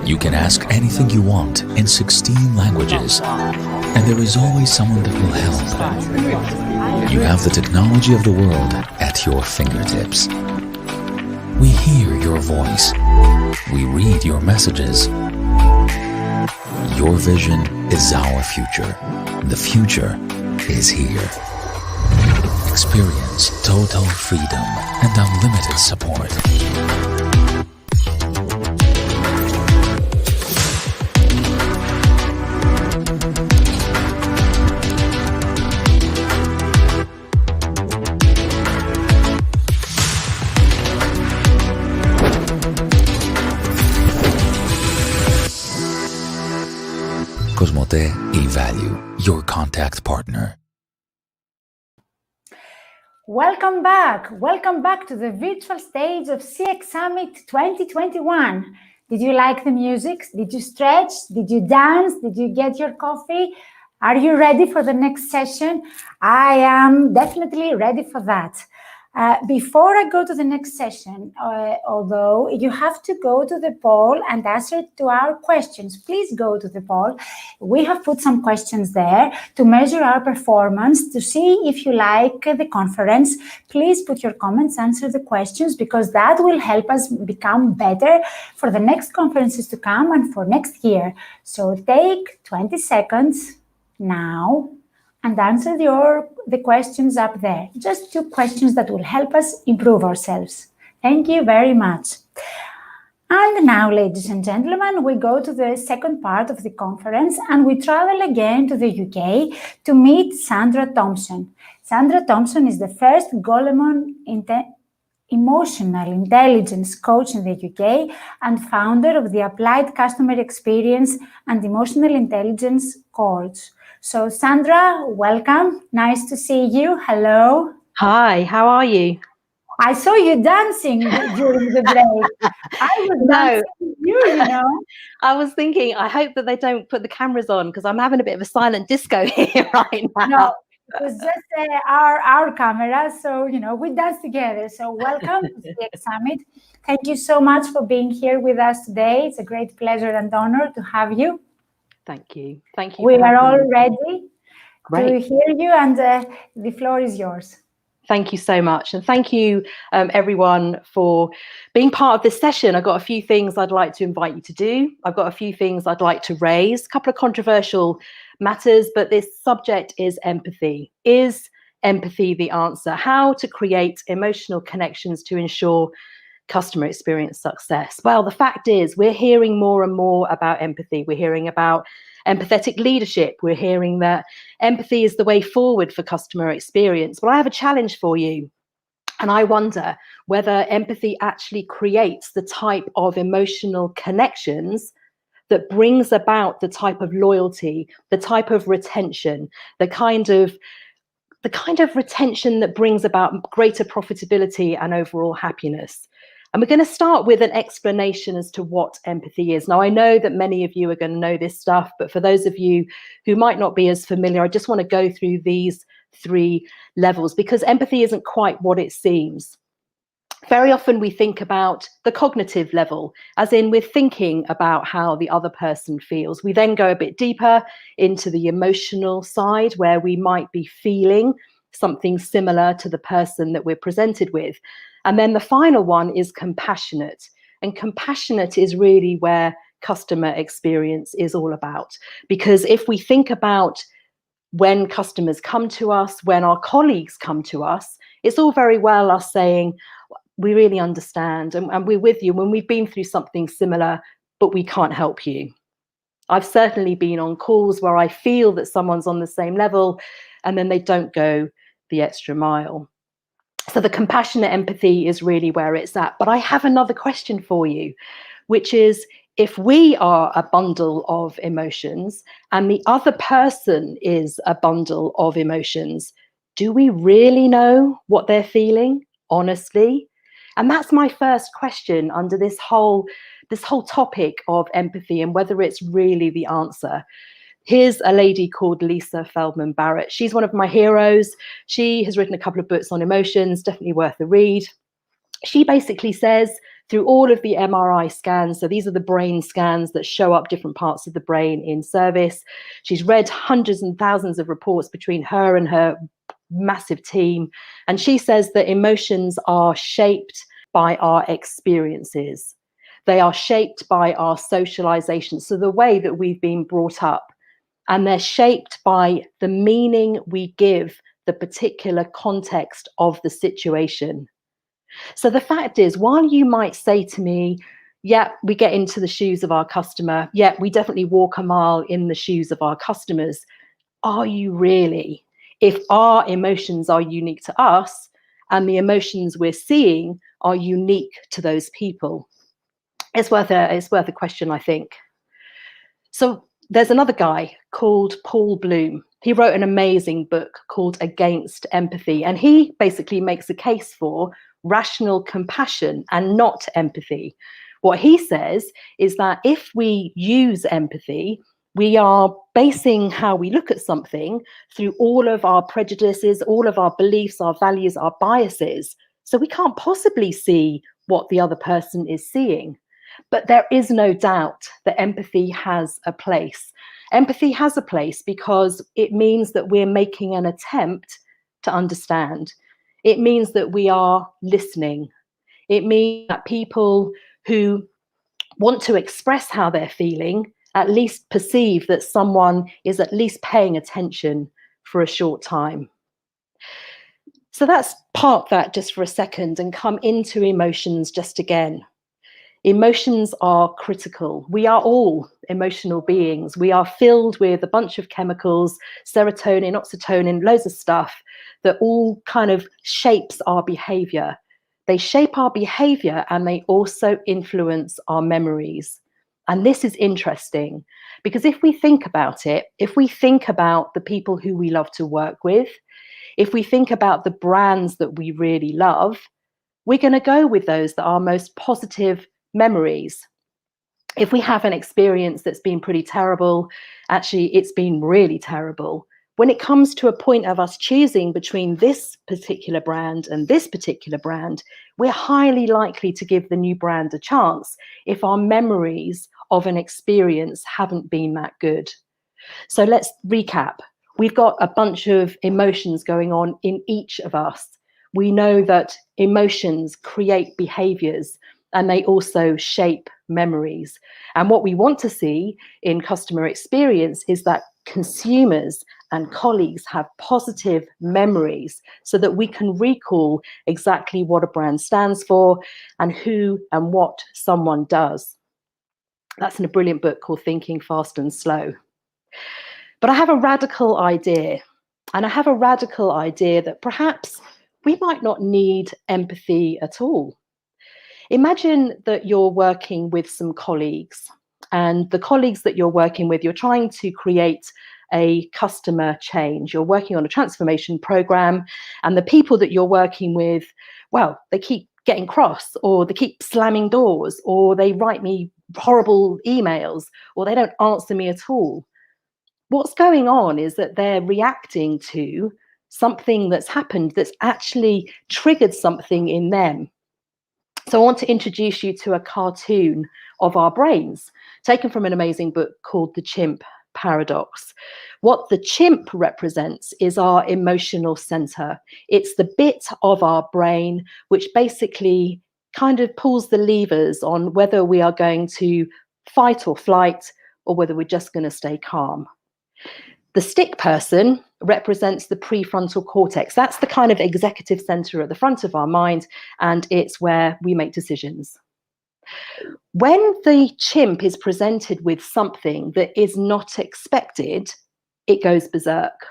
You can ask anything you want in 16 languages, and there is always someone that will help. You have the technology of the world at your fingertips. We hear your voice. We read your messages. Your vision is our future. The future is here. Experience total freedom and unlimited support. Cosmote eValue, your contact partner. Welcome back. Welcome back to the virtual stage of CX Summit 2021. Did you like the music? Did you stretch? Did you dance? Did you get your coffee? Are you ready for the next session? I am definitely ready for that. Before I go to the next session, although you have to go to the poll and answer to our questions, please go to the poll. We have put some questions there to measure our performance, to see if you like the conference. Please put your comments, answer the questions, because that will help us become better for the next conferences to come and for next year. So take 20 seconds now and answer the questions up there. Just 2 questions that will help us improve ourselves. Thank you very much. And now, ladies and gentlemen, we go to the second part of the conference and we travel again to the UK to meet Sandra Thompson. Sandra Thompson is the first Golemon emotional intelligence coach in the UK and founder of the Applied Customer Experience and Emotional Intelligence course. So Sandra, welcome. Nice to see you. Hello. Hi, how are you? I saw you dancing during the break. I was dancing with you know. I was thinking, I hope that they don't put the cameras on because I'm having a bit of a silent disco here right now. No, it was just our camera. So, we dance together. So welcome to the CX Summit. Thank you so much for being here with us today. It's a great pleasure and honor to have you. Thank you. Thank you. We are all ready to hear you, and the floor is yours. Thank you so much. And thank you, everyone, for being part of this session. I've got a few things I'd like to invite you to do. I've got a few things I'd like to raise, a couple of controversial matters, but this subject is empathy. Is empathy the answer? How to create emotional connections to ensure customer experience success? Well, the fact is we're hearing more and more about empathy. We're hearing about empathetic leadership. We're hearing that empathy is the way forward for customer experience. But I have a challenge for you. And I wonder whether empathy actually creates the type of emotional connections that brings about the type of loyalty, the type of retention, the kind of retention that brings about greater profitability and overall happiness. And we're going to start with an explanation as to what empathy is. Now, I know that many of you are going to know this stuff, but for those of you who might not be as familiar, I just want to go through these 3 levels because empathy isn't quite what it seems. Very often we think about the cognitive level, as in we're thinking about how the other person feels. We then go a bit deeper into the emotional side where we might be feeling something similar to the person that we're presented with. And then the final one is compassionate. And compassionate is really where customer experience is all about. Because if we think about when customers come to us, when our colleagues come to us, it's all very well us saying, we really understand and we're with you when we've been through something similar, but we can't help you. I've certainly been on calls where I feel that someone's on the same level and then they don't go the extra mile. So the compassionate empathy is really where it's at. But I have another question for you, which is if we are a bundle of emotions and the other person is a bundle of emotions, do we really know what they're feeling, honestly? And that's my first question under this whole topic of empathy and whether it's really the answer. Here's a lady called Lisa Feldman Barrett. She's one of my heroes. She has written a couple of books on emotions, definitely worth a read. She basically says through all of the MRI scans, so these are the brain scans that show up different parts of the brain in service. She's read hundreds and thousands of reports between her and her massive team. And she says that emotions are shaped by our experiences. They are shaped by our socialization, so the way that we've been brought up. And they're shaped by the meaning we give the particular context of the situation. So the fact is, while you might say to me, yeah, we get into the shoes of our customer, yeah, we definitely walk a mile in the shoes of our customers, are you really? If our emotions are unique to us and the emotions we're seeing are unique to those people, it's worth a question, I think. So there's another guy called Paul Bloom. He wrote an amazing book called Against Empathy, and he basically makes a case for rational compassion and not empathy. What he says is that if we use empathy, we are basing how we look at something through all of our prejudices, all of our beliefs, our values, our biases. So we can't possibly see what the other person is seeing. But there is no doubt that empathy has a place. Empathy has a place because it means that we're making an attempt to understand. It means that we are listening. It means that people who want to express how they're feeling at least perceive that someone is at least paying attention for a short time. So let's park that just for a second and come into emotions just again. Emotions are critical. We are all emotional beings. We are filled with a bunch of chemicals, serotonin, oxytocin, loads of stuff that all kind of shapes our behavior. They shape our behavior and they also influence our memories. And this is interesting because if we think about it, if we think about the people who we love to work with, if we think about the brands that we really love, we're going to go with those that are most positive memories. If we have an experience that's been pretty terrible, actually it's been really terrible. When it comes to a point of us choosing between this particular brand and this particular brand, we're highly likely to give the new brand a chance if our memories of an experience haven't been that good. So let's recap. We've got a bunch of emotions going on in each of us. We know that emotions create behaviors and they also shape memories. And what we want to see in customer experience is that consumers and colleagues have positive memories so that we can recall exactly what a brand stands for and who and what someone does. That's in a brilliant book called Thinking Fast and Slow. But I have a radical idea, and I have a radical idea that perhaps we might not need empathy at all. Imagine that you're working with some colleagues, and the colleagues that you're working with, you're trying to create a customer change. You're working on a transformation program, and the people that you're working with, well, they keep getting cross, or they keep slamming doors, or they write me horrible emails, or they don't answer me at all. What's going on is that they're reacting to something that's happened that's actually triggered something in them. So I want to introduce you to a cartoon of our brains, taken from an amazing book called The Chimp Paradox. What the chimp represents is our emotional center. It's the bit of our brain which basically kind of pulls the levers on whether we are going to fight or flight or whether we're just going to stay calm. The stick person represents the prefrontal cortex. That's the kind of executive center at the front of our mind, and it's where we make decisions. When the chimp is presented with something that is not expected, it goes berserk.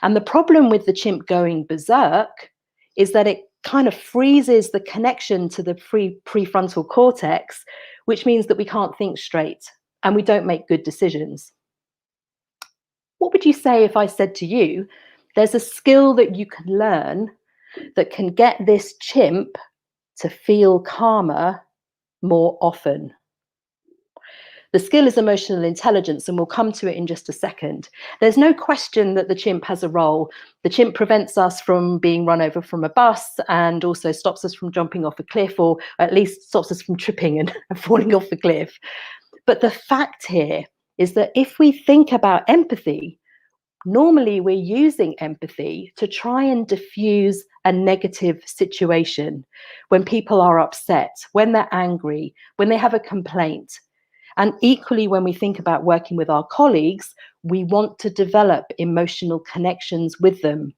And the problem with the chimp going berserk is that it kind of freezes the connection to the prefrontal cortex, which means that we can't think straight and we don't make good decisions. What would you say if I said to you, there's a skill that you can learn that can get this chimp to feel calmer more often? The skill is emotional intelligence, and we'll come to it in just a second. There's no question that the chimp has a role. The chimp prevents us from being run over from a bus and also stops us from jumping off a cliff, or at least stops us from tripping and falling off the cliff. But the fact here is that if we think about empathy, normally we're using empathy to try and diffuse a negative situation when people are upset, when they're angry, when they have a complaint. And equally, when we think about working with our colleagues, we want to develop emotional connections with them.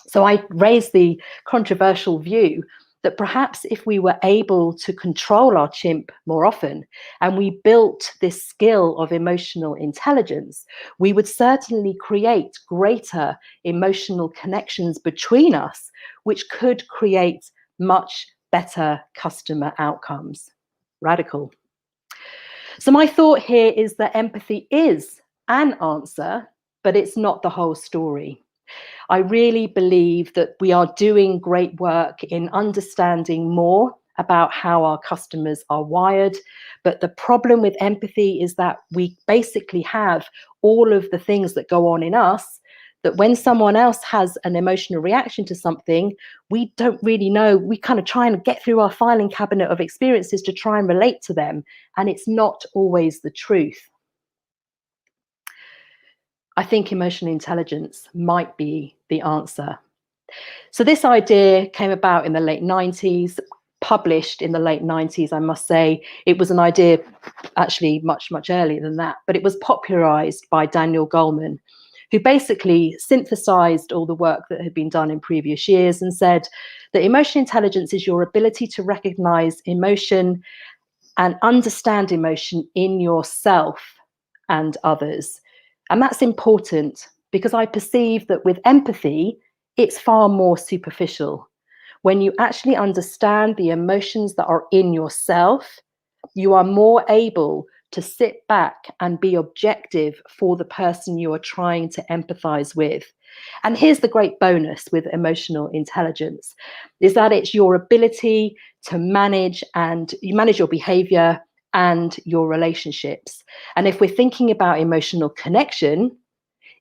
So I raised the controversial view that perhaps if we were able to control our chimp more often and we built this skill of emotional intelligence, we would certainly create greater emotional connections between us, which could create much better customer outcomes. Radical. So my thought here is that empathy is an answer, but it's not the whole story. I really believe that we are doing great work in understanding more about how our customers are wired. But the problem with empathy is that we basically have all of the things that go on in us, that when someone else has an emotional reaction to something, we don't really know. We kind of try and get through our filing cabinet of experiences to try and relate to them. And it's not always the truth. I think emotional intelligence might be the answer. So this idea came about in the late 90s, published in the late 90s, I must say. It was an idea actually much, much earlier than that, but it was popularized by Daniel Goleman, who basically synthesized all the work that had been done in previous years and said that emotional intelligence is your ability to recognize emotion and understand emotion in yourself and others. And that's important because I perceive that with empathy, it's far more superficial. When you actually understand the emotions that are in yourself, you are more able to sit back and be objective for the person you are trying to empathize with. And here's the great bonus with emotional intelligence, is that it's your ability to manage your behavior and your relationships. And if we're thinking about emotional connection,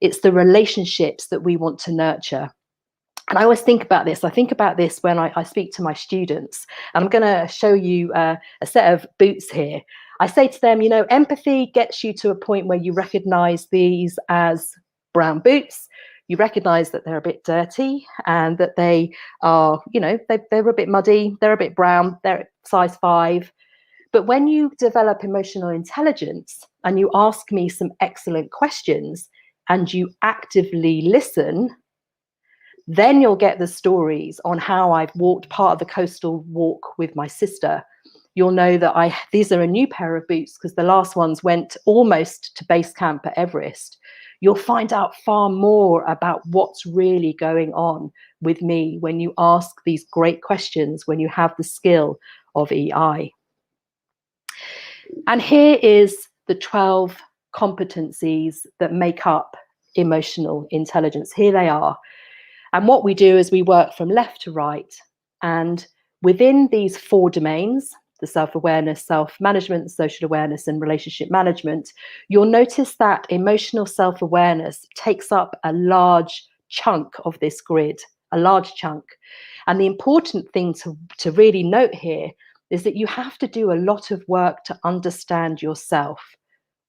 it's the relationships that we want to nurture. And I always think about this. I think about this when I speak to my students. And I'm going to show you a set of boots here. I say to them, empathy gets you to a point where you recognize these as brown boots. You recognize that they're a bit dirty and that they are, they're a bit muddy, they're a bit brown, they're size 5. But when you develop emotional intelligence and you ask me some excellent questions and you actively listen, then you'll get the stories on how I've walked part of the coastal walk with my sister. You'll know that these are a new pair of boots because the last ones went almost to base camp at Everest. You'll find out far more about what's really going on with me when you ask these great questions, when you have the skill of EI. And here is the 12 competencies that make up emotional intelligence. Here they are. And what we do is we work from left to right. And within these 4 domains, the self-awareness, self-management, social awareness, and relationship management, you'll notice that emotional self-awareness takes up a large chunk of this grid, a large chunk. And the important thing to really note here is that you have to do a lot of work to understand yourself.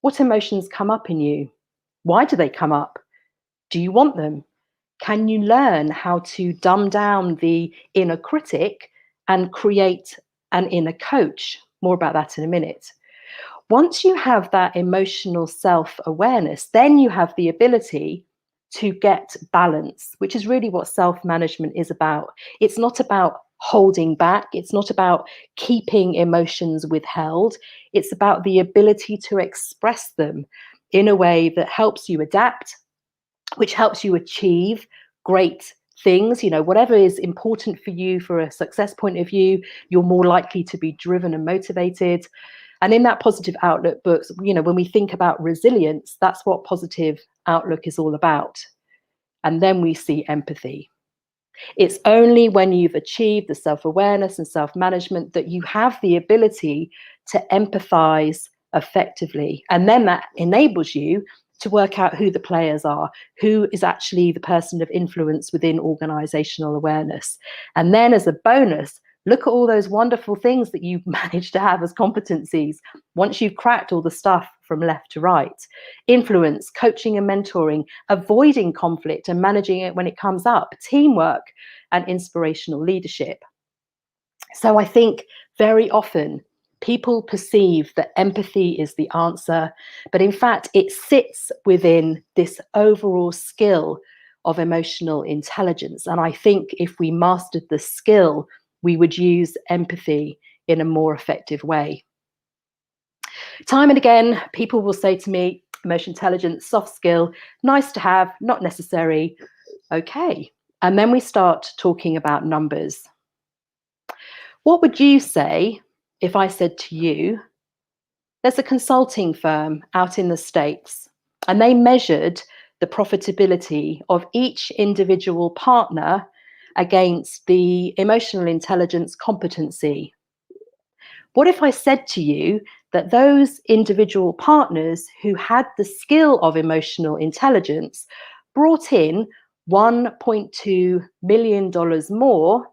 What emotions come up in you? Why do they come up? Do you want them? Can you learn how to dumb down the inner critic and create an inner coach? More about that in a minute. Once you have that emotional self-awareness, then you have the ability to get balance, which is really what self-management is about. It's not about holding back. It's not about keeping emotions withheld. It's about the ability to express them in a way that helps you adapt, which helps you achieve great things. Whatever is important for you for a success point of view, you're more likely to be driven and motivated. And in that positive outlook books, when we think about resilience, that's what positive outlook is all about. And then we see empathy. It's only when you've achieved the self-awareness and self-management that you have the ability to empathize effectively. And then that enables you to work out who the players are, who is actually the person of influence within organizational awareness. And then as a bonus, look at all those wonderful things that you've managed to have as competencies once you've cracked all the stuff from left to right. Influence, coaching and mentoring, avoiding conflict and managing it when it comes up, teamwork, and inspirational leadership. So I think very often people perceive that empathy is the answer, but in fact, it sits within this overall skill of emotional intelligence. And I think if we mastered the skill, we would use empathy in a more effective way. Time and again, people will say to me, emotional intelligence, soft skill, nice to have, not necessary. Okay. And then we start talking about numbers. What would you say if I said to you, there's a consulting firm out in the States, and they measured the profitability of each individual partner against the emotional intelligence competency? What if I said to you that those individual partners who had the skill of emotional intelligence brought in $1.2 million more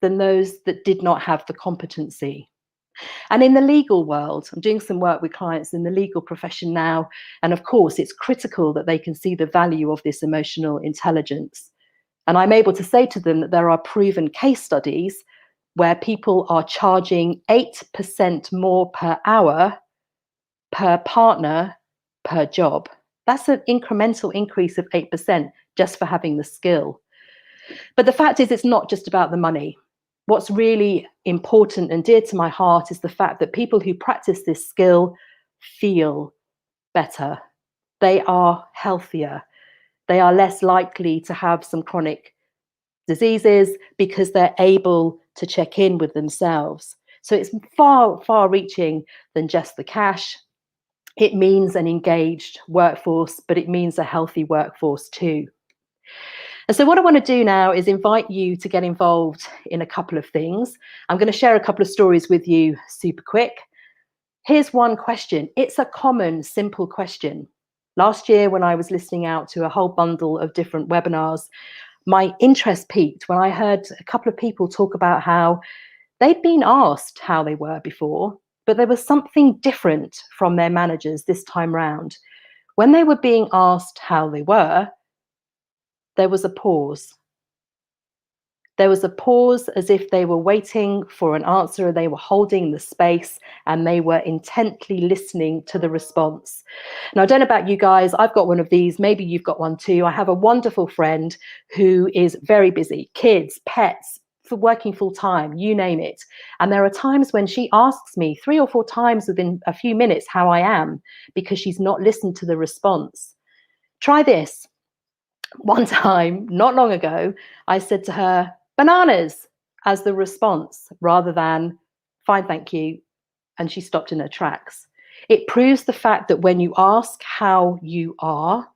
than those that did not have the competency? And in the legal world, I'm doing some work with clients in the legal profession now. And of course, it's critical that they can see the value of this emotional intelligence. And I'm able to say to them that there are proven case studies where people are charging 8% more per hour per partner per job. That's an incremental increase of 8% just for having the skill. But the fact is, it's not just about the money. What's really important and dear to my heart is the fact that people who practice this skill feel better. They are healthier. They are less likely to have some chronic diseases because they're able to check in with themselves. So it's far, far reaching than just the cash. It means an engaged workforce, but it means a healthy workforce too. And so what I want to do now is invite you to get involved in a couple of things. I'm going to share a couple of stories with you super quick. Here's one question. It's a common, simple question. Last year, when I was listening out to a whole bundle of different webinars, my interest peaked when I heard a couple of people talk about how they'd been asked how they were before, but there was something different from their managers this time round. When they were being asked how they were, there was a pause. There was a pause as if they were waiting for an answer, they were holding the space, and they were intently listening to the response. Now, I don't know about you guys, I've got one of these, maybe you've got one too. I have a wonderful friend who is very busy, kids, pets, for working full time, you name it. And there are times when she asks me 3 or 4 times within a few minutes how I am, because she's not listened to the response. Try this. One time, not long ago, I said to her, bananas, as the response, rather than fine, thank you. And she stopped in her tracks. It proves the fact that when you ask how you are,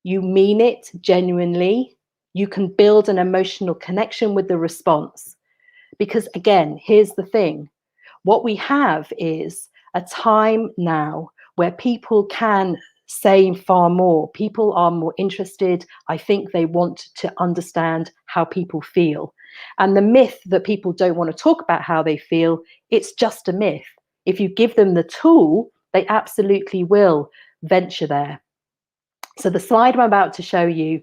you mean it genuinely. You can build an emotional connection with the response. Because again, here's the thing. What we have is a time now where people can say far more. People are more interested. I think they want to understand how people feel. And the myth that people don't want to talk about how they feel, it's just a myth. If you give them the tool, they absolutely will venture there. So the slide I'm about to show you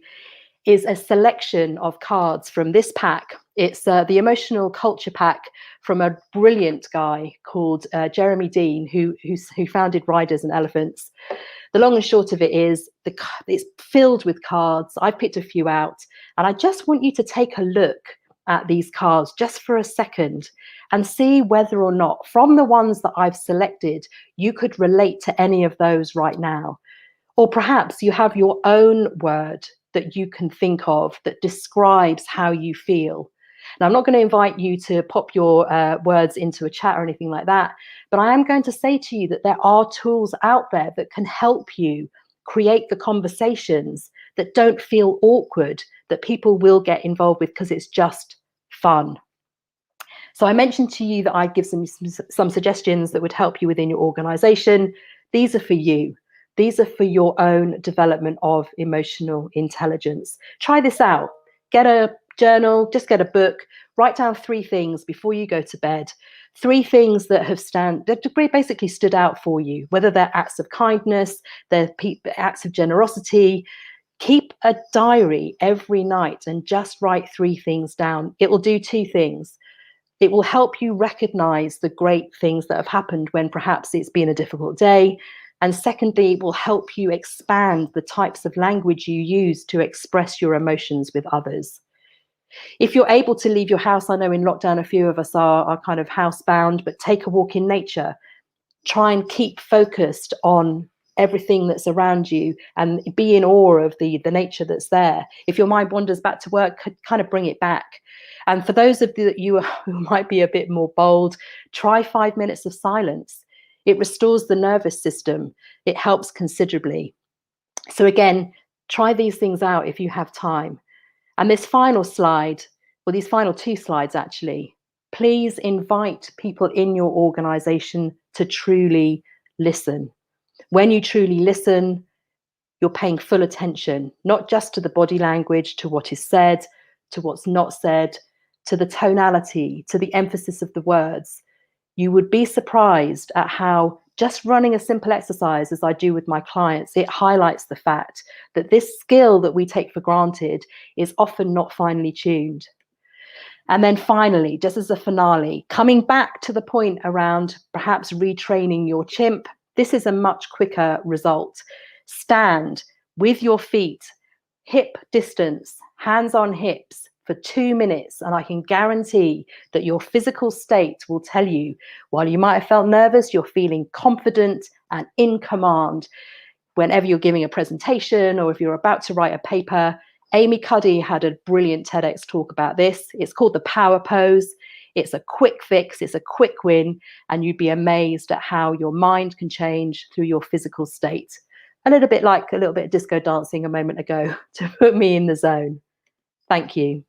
is a selection of cards from this pack. It's the Emotional Culture Pack from a brilliant guy called Jeremy Dean, who founded Riders and Elephants. The long and short of it is it's filled with cards. I've picked a few out, and I just want you to take a look at these cards just for a second and see whether or not, from the ones that I've selected, you could relate to any of those right now. Or perhaps you have your own word that you can think of that describes how you feel. Now, I'm not going to invite you to pop your words into a chat or anything like that, but I am going to say to you that there are tools out there that can help you create the conversations that don't feel awkward, that people will get involved with because it's just fun. So I mentioned to you that I'd give some suggestions that would help you within your organization. These are for you. These are for your own development of emotional intelligence. Try this out. Get a journal, just get a book, write down 3 things before you go to bed. 3 things that have basically stood out for you, whether they're acts of kindness, they're acts of generosity. Keep a diary every night and just write 3 things down. It will do 2 things. It will help you recognize the great things that have happened when perhaps it's been a difficult day. And secondly, it will help you expand the types of language you use to express your emotions with others. If you're able to leave your house, I know in lockdown a few of us are kind of housebound, but take a walk in nature. Try and keep focused on everything that's around you and be in awe of the nature that's there. If your mind wanders back to work, kind of bring it back. And for those of you who might be a bit more bold, try 5 minutes of silence. It restores the nervous system. It helps considerably. So again, try these things out if you have time. And this final slide, or these final 2 slides actually, please invite people in your organization to truly listen. When you truly listen, you're paying full attention, not just to the body language, to what is said, to what's not said, to the tonality, to the emphasis of the words. You would be surprised at how just running a simple exercise, as I do with my clients, it highlights the fact that this skill that we take for granted is often not finely tuned. And then finally, just as a finale, coming back to the point around perhaps retraining your chimp, this is a much quicker result. Stand with your feet, hip distance, hands on hips for 2 minutes, and I can guarantee that your physical state will tell you, while you might have felt nervous, you're feeling confident and in command. Whenever you're giving a presentation or if you're about to write a paper, Amy Cuddy had a brilliant TEDx talk about this. It's called the power pose. It's a quick fix, it's a quick win, and you'd be amazed at how your mind can change through your physical state. A little bit of disco dancing a moment ago to put me in the zone. Thank you.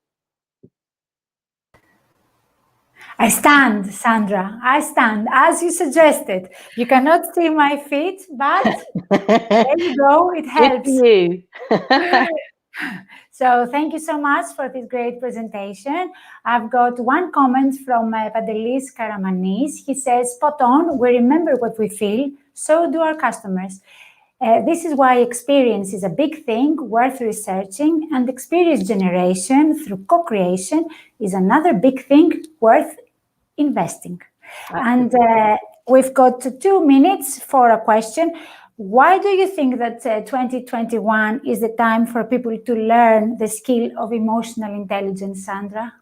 I stand, Sandra. I stand, as you suggested. You cannot see my feet, but there you go. It helps. Good for you. So thank you so much for this great presentation. I've got one comment from Padelis Karamanis. He says, spot on, we remember what we feel, so do our customers. This is why experience is a big thing worth researching, and experience generation through co-creation is another big thing worth investing. And we've got 2 minutes for a question. Why do you think that 2021 is the time for people to learn the skill of emotional intelligence, Sandra?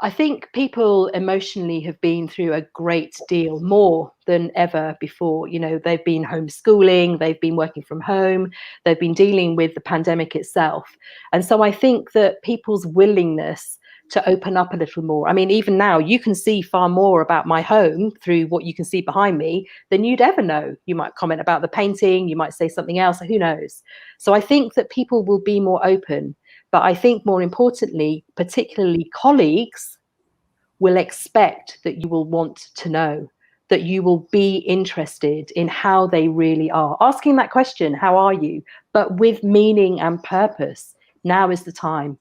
I think people emotionally have been through a great deal more than ever before. You know, they've been homeschooling, they've been working from home, they've been dealing with the pandemic itself. And so I think that people's willingness to open up a little more. I mean, even now you can see far more about my home through what you can see behind me than you'd ever know. You might comment about the painting, you might say something else, who knows? So I think that people will be more open. But I think more importantly, particularly colleagues will expect that you will want to know, that you will be interested in how they really are. Asking that question, how are you? But with meaning and purpose. Now is the time.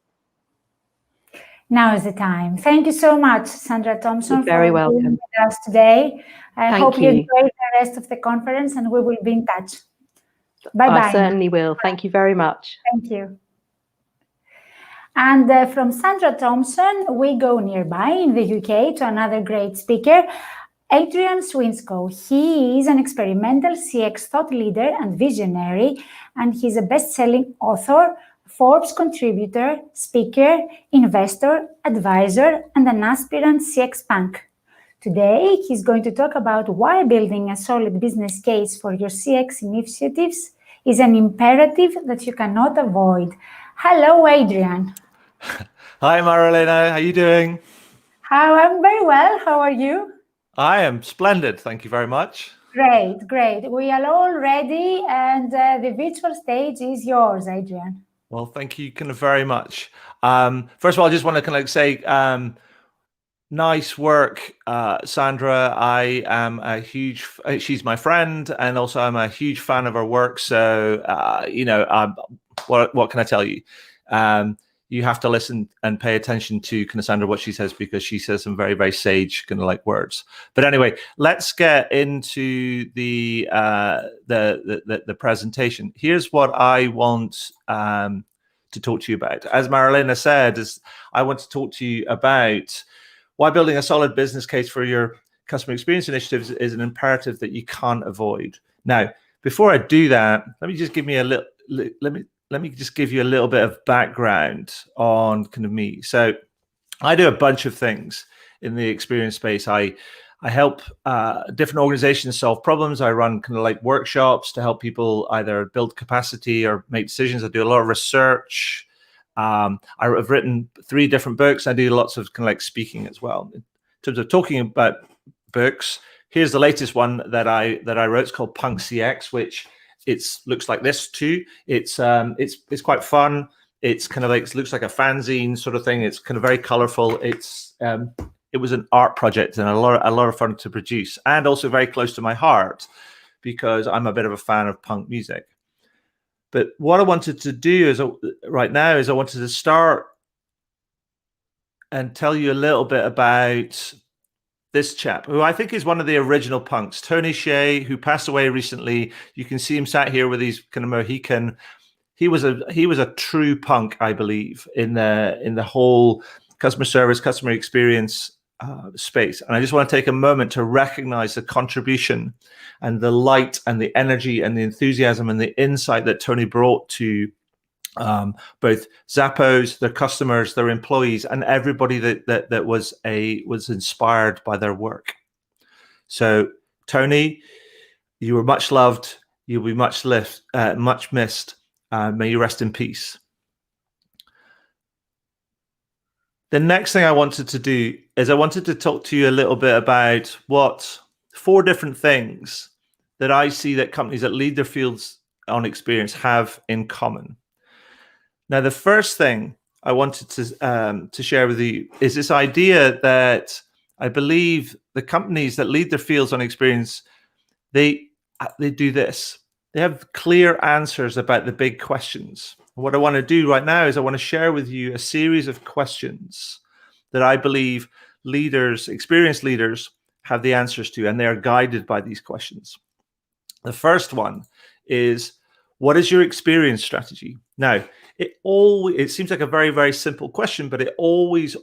Now is the time. Thank you so much, Sandra Thompson, You're very for welcome. being with us today. I hope you you enjoy the rest of the conference, and we will be in touch. Bye-bye. I certainly will. Thank you very much. Thank you. And from Sandra Thompson, we go nearby in the UK to another great speaker, Adrian Swinscoe. He is an experimental CX thought leader and visionary, and he's a best-selling author, Forbes contributor, speaker, investor, advisor, and an aspirant CX punk. Today, he's going to talk about why building a solid business case for your CX initiatives is an imperative that you cannot avoid. Hello, Adrian. Hi, Marilena. How are you doing? I'm very well. How are you? I am splendid. Thank you very much. Great, great. We are all ready, and the virtual stage is yours, Adrian. Well, thank you kind of very much. First of all, I just want to kind of say Nice work, Sandra. I am a huge, she's my friend, and also I'm a huge fan of her work. So, what can I tell you? You have to listen and pay attention to kind of Sandra, what she says, because she says some very, very sage kind of like words. But anyway, let's get into the presentation. Here's what I want to talk to you about. As Marilena said, I want to talk to you about why building a solid business case for your customer experience initiatives is an imperative that you can't avoid. Now, before I do that, let me just give you a little bit of background on kind of me. So, I do a bunch of things in the experience space. I help different organizations solve problems. I run kind of like workshops to help people either build capacity or make decisions. I do a lot of research. I've written 3 different books. I do lots of kind of like speaking as well. In terms of talking about books, here's the latest one that I wrote. It's called Punk CX, which looks like this too. It's quite fun. It's kind of like, it looks like a fanzine sort of thing. It's kind of very colorful. It was an art project and a lot of fun to produce, and also very close to my heart because I'm a bit of a fan of punk music. But what I wanted to do right now is I wanted to start and tell you a little bit about this chap, who I think is one of the original punks, Tony Hsieh, who passed away recently. You can see him sat here with his kind of Mohican. He was a true punk, I believe, in the whole customer service, customer experience space. And I just want to take a moment to recognize the contribution and the light and the energy and the enthusiasm and the insight that Tony brought to both Zappos, their customers, their employees, and everybody that was inspired by their work. So, Tony, you were much loved. You'll be much missed. May you rest in peace. The next thing I wanted to do is I wanted to talk to you a little bit about 4 different things that I see that companies that lead their fields on experience have in common. Now, the first thing I wanted to share with you is this idea that I believe the companies that lead their fields on experience, they do this. They have clear answers about the big questions. What I want to do right now is I want to share with you a series of questions that I believe experienced leaders have the answers to, and they are guided by these questions. The first one is, what is your experience strategy? Now, it seems like a very, very simple question, but it always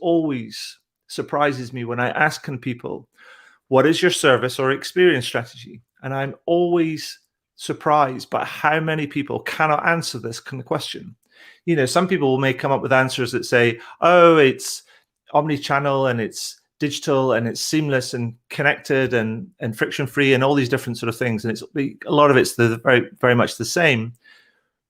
surprises me when I ask people, what is your service or experience strategy? And I'm always surprised by how many people cannot answer this kind of question. You know, some people may come up with answers that say, oh, it's omni-channel and it's digital and it's seamless and connected and friction-free and all these different sort of things. And a lot of it's very, very much the same.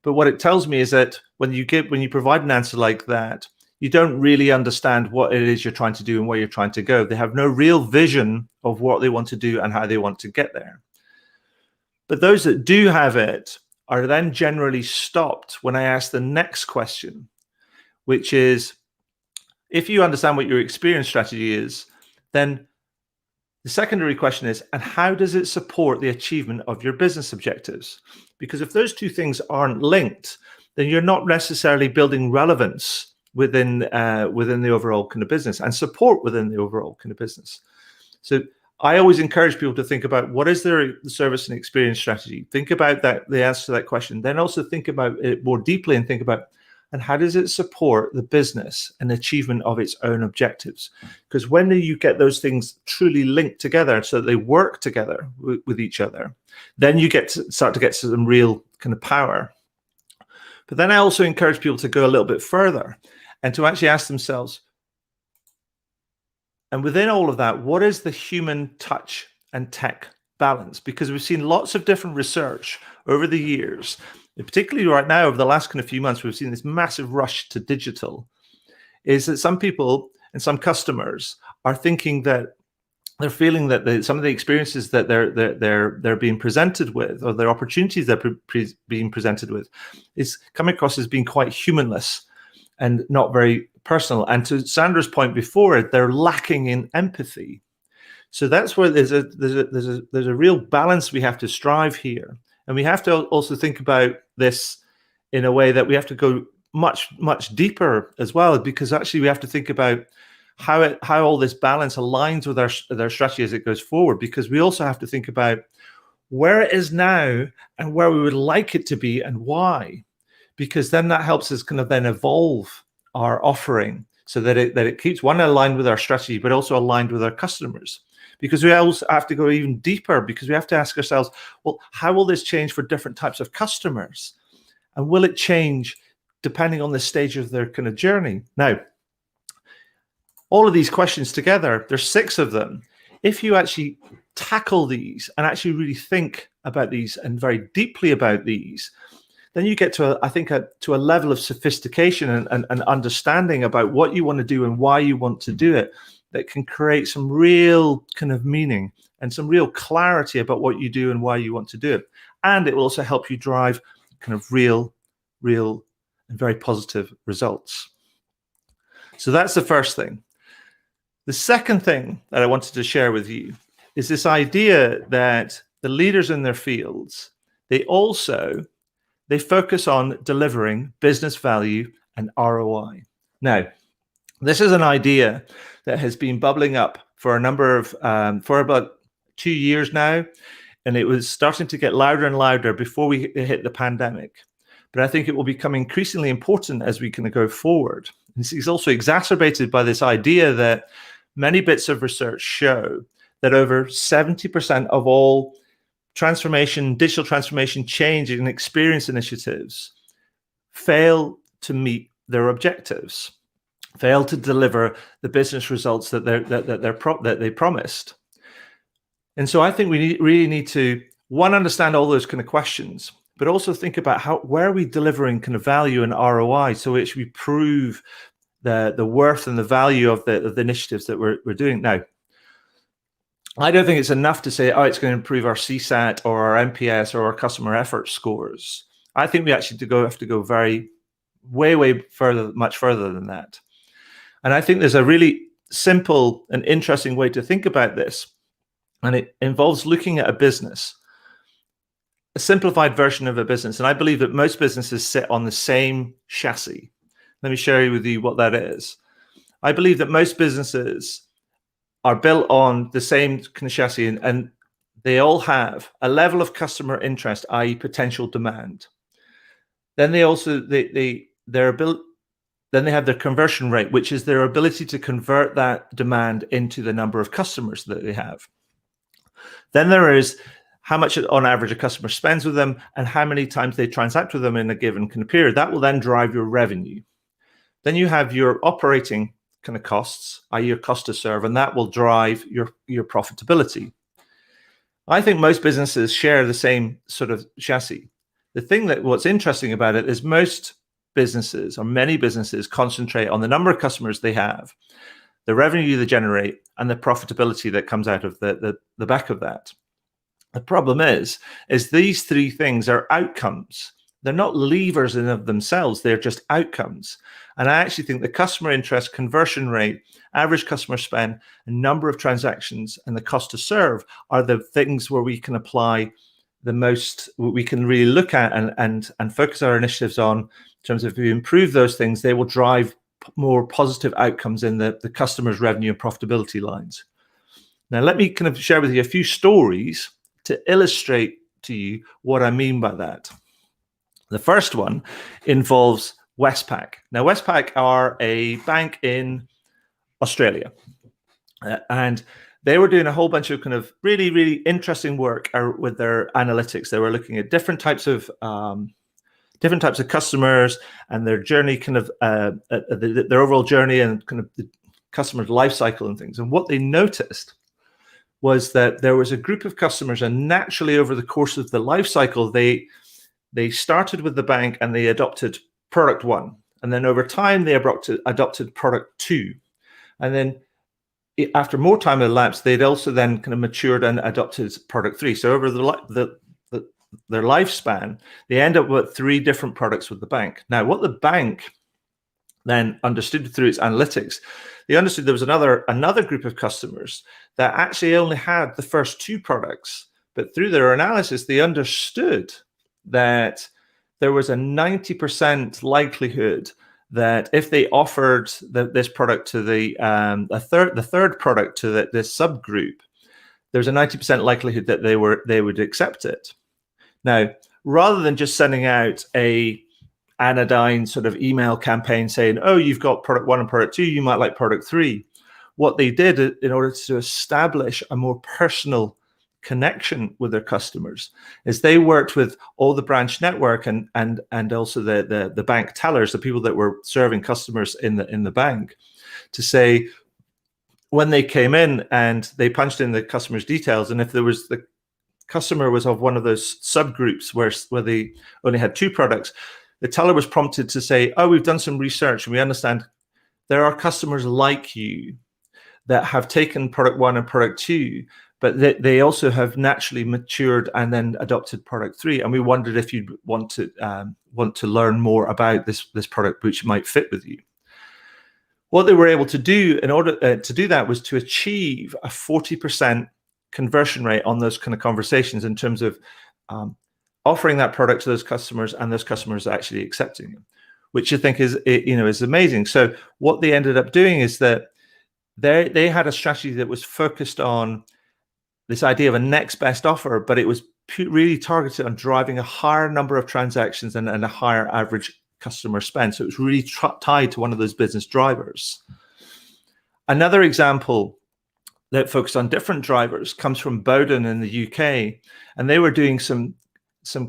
But what it tells me is that when you provide an answer like that, you don't really understand what it is you're trying to do and where you're trying to go. They have no real vision of what they want to do and how they want to get there. But those that do have it are then generally stopped when I ask the next question, which is, if you understand what your experience strategy is, then the secondary question is, and how does it support the achievement of your business objectives? Because if those 2 things aren't linked, then you're not necessarily building relevance within the overall kind of business and support within the overall kind of business. So I always encourage people to think about what is their service and experience strategy. Think about the answer to that question. Then also think about it more deeply and think about, and how does it support the business and achievement of its own objectives? Because when you get those things truly linked together so that they work together with each other, then you start to get some real kind of power. But then I also encourage people to go a little bit further and to actually ask themselves, and within all of that, what is the human touch and tech balance? Because we've seen lots of different research over the years, and particularly right now over the last kind of few months, we've seen this massive rush to digital, is that some people and some customers are thinking that they're feeling that some of the experiences that they're being presented with, or their opportunities they're being presented with, is coming across as being quite humanless and not very personal. And to Sandra's point before, they're lacking in empathy. So that's where there's a real balance we have to strive here. And we have to also think about this in a way that we have to go much deeper as well, because actually we have to think about how all this balance aligns with our strategy as it goes forward, because we also have to think about where it is now and where we would like it to be and why, because then that helps us kind of then evolve our offering so that it keeps one aligned with our strategy, but also aligned with our customers. Because we also have to go even deeper, because we have to ask ourselves, well, how will this change for different types of customers? And will it change depending on the stage of their kind of journey? Now, all of these questions together, there's 6 of them. If you actually tackle these and actually really think about these and very deeply about these, then you get to, to a level of sophistication and understanding about what you want to do and why you want to do it, that can create some real kind of meaning and some real clarity about what you do and why you want to do it. And it will also help you drive kind of real and very positive results. So that's the first thing. The second thing that I wanted to share with you is this idea that the leaders in their fields, they focus on delivering business value and ROI. Now, this is an idea that has been bubbling up for a number of, for about 2 years now, and it was starting to get louder and louder before we hit the pandemic. But I think it will become increasingly important as we kind of go forward. This is also exacerbated by this idea that many bits of research show that over 70% of all digital transformation, change and experience initiatives fail to meet their objectives, fail to deliver the business results that they promised. And so I think we really need to, one, understand all those kind of questions, but also think about where are we delivering kind of value and ROI, so which we prove the worth and the value of the initiatives that we're doing. Now, I don't think it's enough to say, it's going to improve our CSAT or our NPS or our customer effort scores. I think we actually have to go way further, much further than that. And I think there's a really simple and interesting way to think about this. And it involves looking at a business, a simplified version of a business. And I believe that most businesses sit on the same chassis. Let me share with you what that is. I believe that most businesses are built on the same kind of chassis, and they all have a level of customer interest, i.e. potential demand. Then they also, then they have their conversion rate, which is their ability to convert that demand into the number of customers that they have. Then there is how much on average a customer spends with them and how many times they transact with them in a given kind of period. That will then drive your revenue. Then you have your operating kind of costs, i.e. your cost to serve, and that will drive your profitability. I think most businesses share the same sort of chassis. The thing what's interesting about it is most businesses, or many businesses, concentrate on the number of customers they have, the revenue they generate, and the profitability that comes out of the back of that. The problem is these 3 things are outcomes. They're not levers in of themselves, they're just outcomes. And I actually think the customer interest, conversion rate, average customer spend, number of transactions, and the cost to serve are the things where we can apply the most, we can really look at and focus our initiatives on, in terms of if we improve those things, they will drive more positive outcomes in the customer's revenue and profitability lines. Now, let me kind of share with you a few stories to illustrate to you what I mean by that. The first one involves Westpac. Now, Westpac are a bank in Australia, and they were doing a whole bunch of kind of really, really interesting work with their analytics. They were looking at different types of customers and their journey, kind of their overall journey and kind of the customer's life cycle and things. And what they noticed was that there was a group of customers, and naturally over the course of the life cycle, they started with the bank and they adopted product 1. And then over time, they adopted product 2. And then after more time elapsed, they'd also then kind of matured and adopted product 3. So over their lifespan, they end up with 3 different products with the bank. Now, what the bank then understood through its analytics, they understood there was another group of customers that actually only had the first two products, but through their analysis, they understood that there was a 90% likelihood that if they offered this product to the third product to this subgroup, there's a 90% likelihood that they would accept it. Now, rather than just sending out a anodyne sort of email campaign saying, oh, you've got product 1 and product 2, you might like product 3. What they did in order to establish a more personal connection with their customers is they worked with all the branch network and also the bank tellers, the people that were serving customers in the bank, to say when they came in and they punched in the customer's details, and if there was the customer was of one of those subgroups where they only had 2 products, the teller was prompted to say, oh, we've done some research and we understand there are customers like you that have taken product 1 and product 2, but they also have naturally matured and then adopted product 3. And we wondered if you'd want to learn more about this product which might fit with you. What they were able to do in order to do that was to achieve a 40% conversion rate on those kind of conversations in terms of offering that product to those customers and those customers actually accepting it, which I think is amazing. So what they ended up doing is that they had a strategy that was focused on this idea of a next best offer, but it was really targeted on driving a higher number of transactions and a higher average customer spend. So it was really tied to one of those business drivers. Another example that focused on different drivers comes from Bowden in the UK, and they were doing some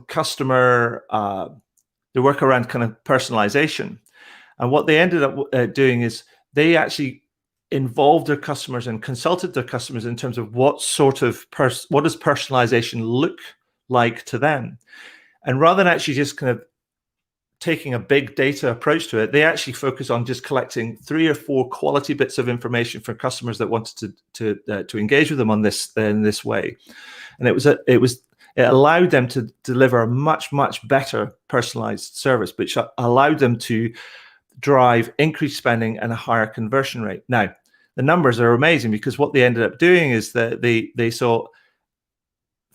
customer the work around kind of personalization. And what they ended up doing is they actually involved their customers and consulted their customers in terms of what does personalization look like to them. And rather than actually just kind of taking a big data approach to it, they actually focus on just collecting 3 or 4 quality bits of information from customers that wanted to engage with them on this in this way. And it allowed them to deliver a much better personalized service, which allowed them to drive increased spending and a higher conversion rate. Now, the numbers are amazing because what they ended up doing is that they saw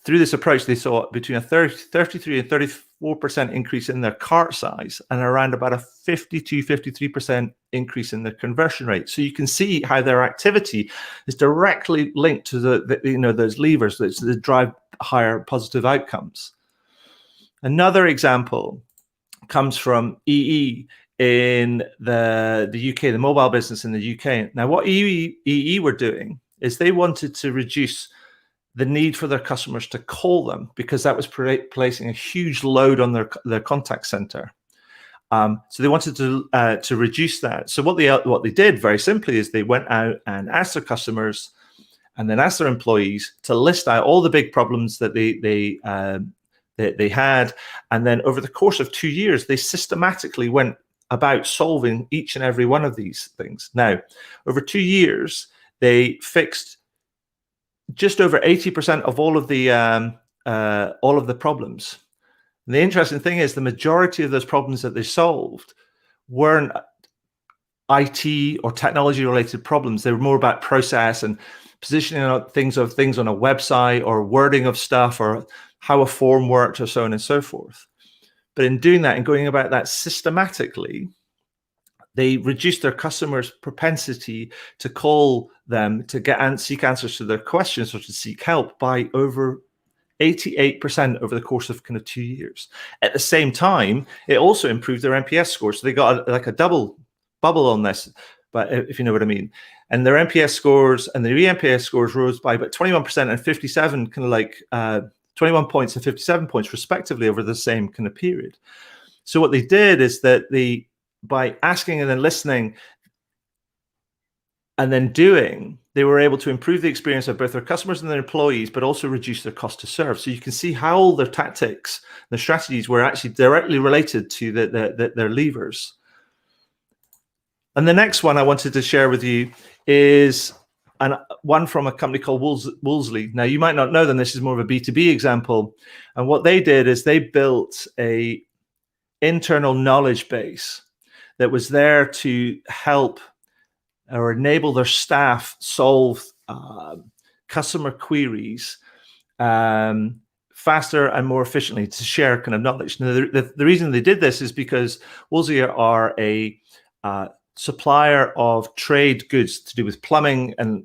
through this approach, they saw between a 33 and 34% increase in their cart size and around about a 52-53% increase in their conversion rate. So you can see how their activity is directly linked to those levers that drive higher positive outcomes. Another example comes from EE in the UK, the mobile business in the UK. Now, what EE were doing is they wanted to reduce the need for their customers to call them because that was placing a huge load on their contact center. So they wanted to reduce that. So what they did very simply is they went out and asked their customers and then asked their employees to list out all the big problems that they had. And then over the course of 2 years, they systematically went about solving each and every one of these things. Now, over 2 years, they fixed just over 80% of all of the problems. And the interesting thing is the majority of those problems that they solved weren't IT or technology related problems. They were more about process and positioning things on a website or wording of stuff or how a form worked or so on and so forth. But in doing that and going about that systematically, they reduced their customers' propensity to call them to seek answers to their questions or to seek help by over 88% over the course of kind of 2 years. At the same time, it also improved their NPS scores. So they got like a double bubble on this, but if you know what I mean. And their NPS scores and their eNPS scores rose by about 21% and 57, kind of like 21 points and 57 points respectively over the same kind of period. So what they did is that by asking and then listening and then doing, they were able to improve the experience of both their customers and their employees, but also reduce their cost to serve. So you can see how all their tactics, their strategies were actually directly related to their levers. And the next one I wanted to share with you is one from a company called Wolseley. Now, you might not know them. This is more of a B2B example. And what they did is they built a internal knowledge base that was there to help or enable their staff solve customer queries faster and more efficiently, to share kind of knowledge. Now, the reason they did this is because Woolsey are a supplier of trade goods to do with plumbing and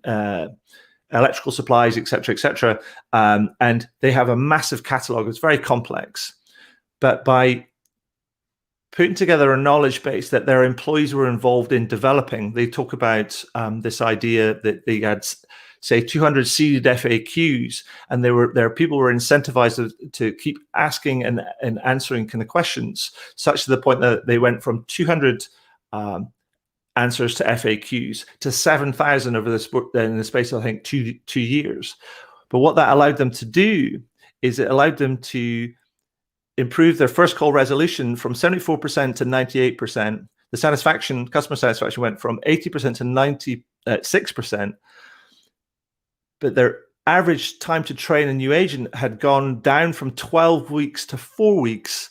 electrical supplies, etc., and they have a massive catalog. It's very complex, but by putting together a knowledge base that their employees were involved in developing, they talk about this idea that they had, say, 200 seeded FAQs, and people were incentivized to keep asking and answering kind of questions, such to the point that they went from 200 answers to FAQs to 7,000 over in the space of, I think, two years. But what that allowed them to do is it allowed them to improve their first call resolution from 74% to 98%. The customer satisfaction went from 80% to 96%. But their average time to train a new agent had gone down from 12 weeks to 4 weeks.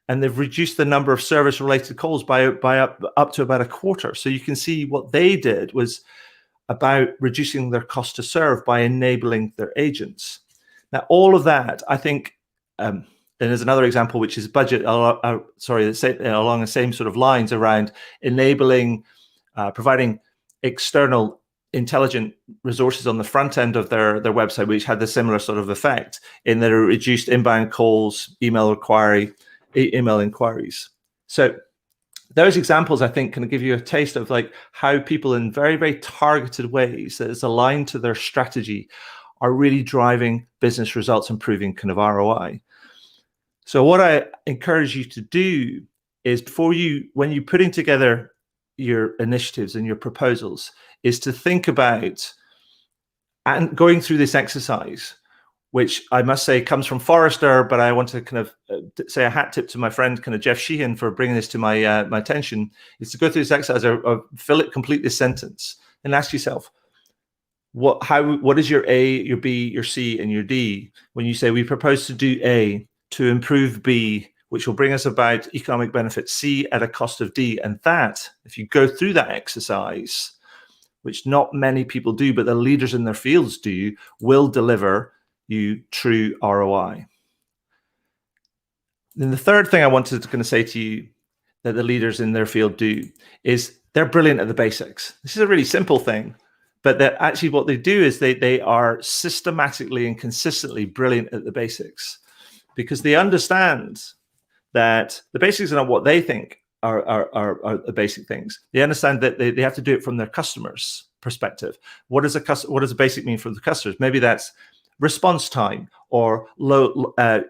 And they've reduced the number of service-related calls by up to about a quarter. So you can see what they did was about reducing their cost to serve by enabling their agents. Now, all of that, I think, and there's another example, which is budget, along the same sort of lines, around enabling, providing external intelligent resources on the front end of their website, which had the similar sort of effect in that it reduced inbound calls, email inquiries. So those examples, I think, can give you a taste of like how people in very, very targeted ways that is aligned to their strategy are really driving business results, improving kind of ROI. So what I encourage you to do is when you're putting together your initiatives and your proposals, is to think about and going through this exercise, which I must say comes from Forrester, but I want to kind of say a hat tip to my friend, kind of Jeff Sheehan, for bringing this to my attention, is to go through this exercise or complete this sentence and ask yourself, what is your A, your B, your C, and your D? When you say we propose to do A to improve B, which will bring us about economic benefit C at a cost of D. And that, if you go through that exercise, which not many people do, but the leaders in their fields do, will deliver you true ROI. Then the third thing I wanted to kind of say to you that the leaders in their field do is they're brilliant at the basics. This is a really simple thing, but that actually what they do is they are systematically and consistently brilliant at the basics, because they understand that the basics are not what they think are the basic things. They understand that they have to do it from their customers' perspective. What does a basic mean for the customers? Maybe that's response time, or a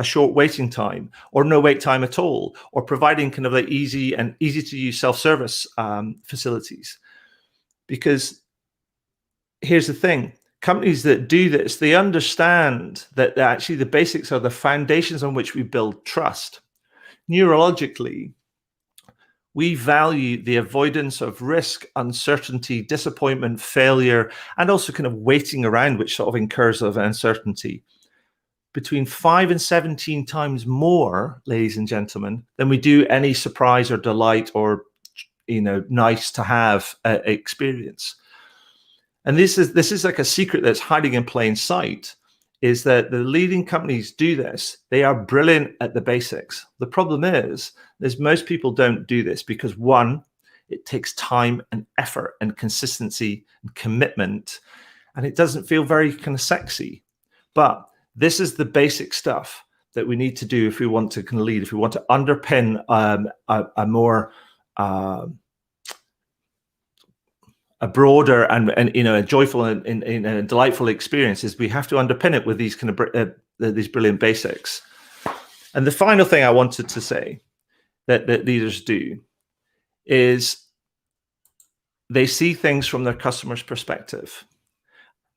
short waiting time, or no wait time at all, or providing kind of like easy to use self-service facilities. Because here's the thing, companies that do this, they understand that actually the basics are the foundations on which we build trust. Neurologically, we value the avoidance of risk, uncertainty, disappointment, failure, and also kind of waiting around, which sort of incurs of uncertainty, between 5 and 17 times more, ladies and gentlemen, than we do any surprise or delight or, nice to have experience. And this is like a secret that's hiding in plain sight, is that the leading companies do this. They are brilliant at the basics. The problem is most people don't do this because, one, it takes time and effort and consistency and commitment, and it doesn't feel very kind of sexy. But this is the basic stuff that we need to do if we want to kind of lead, if we want to underpin a more a broader and a joyful and a delightful experiences. We have to underpin it with these kind of these brilliant basics. And the final thing I wanted to say that leaders do is they see things from their customer's perspective.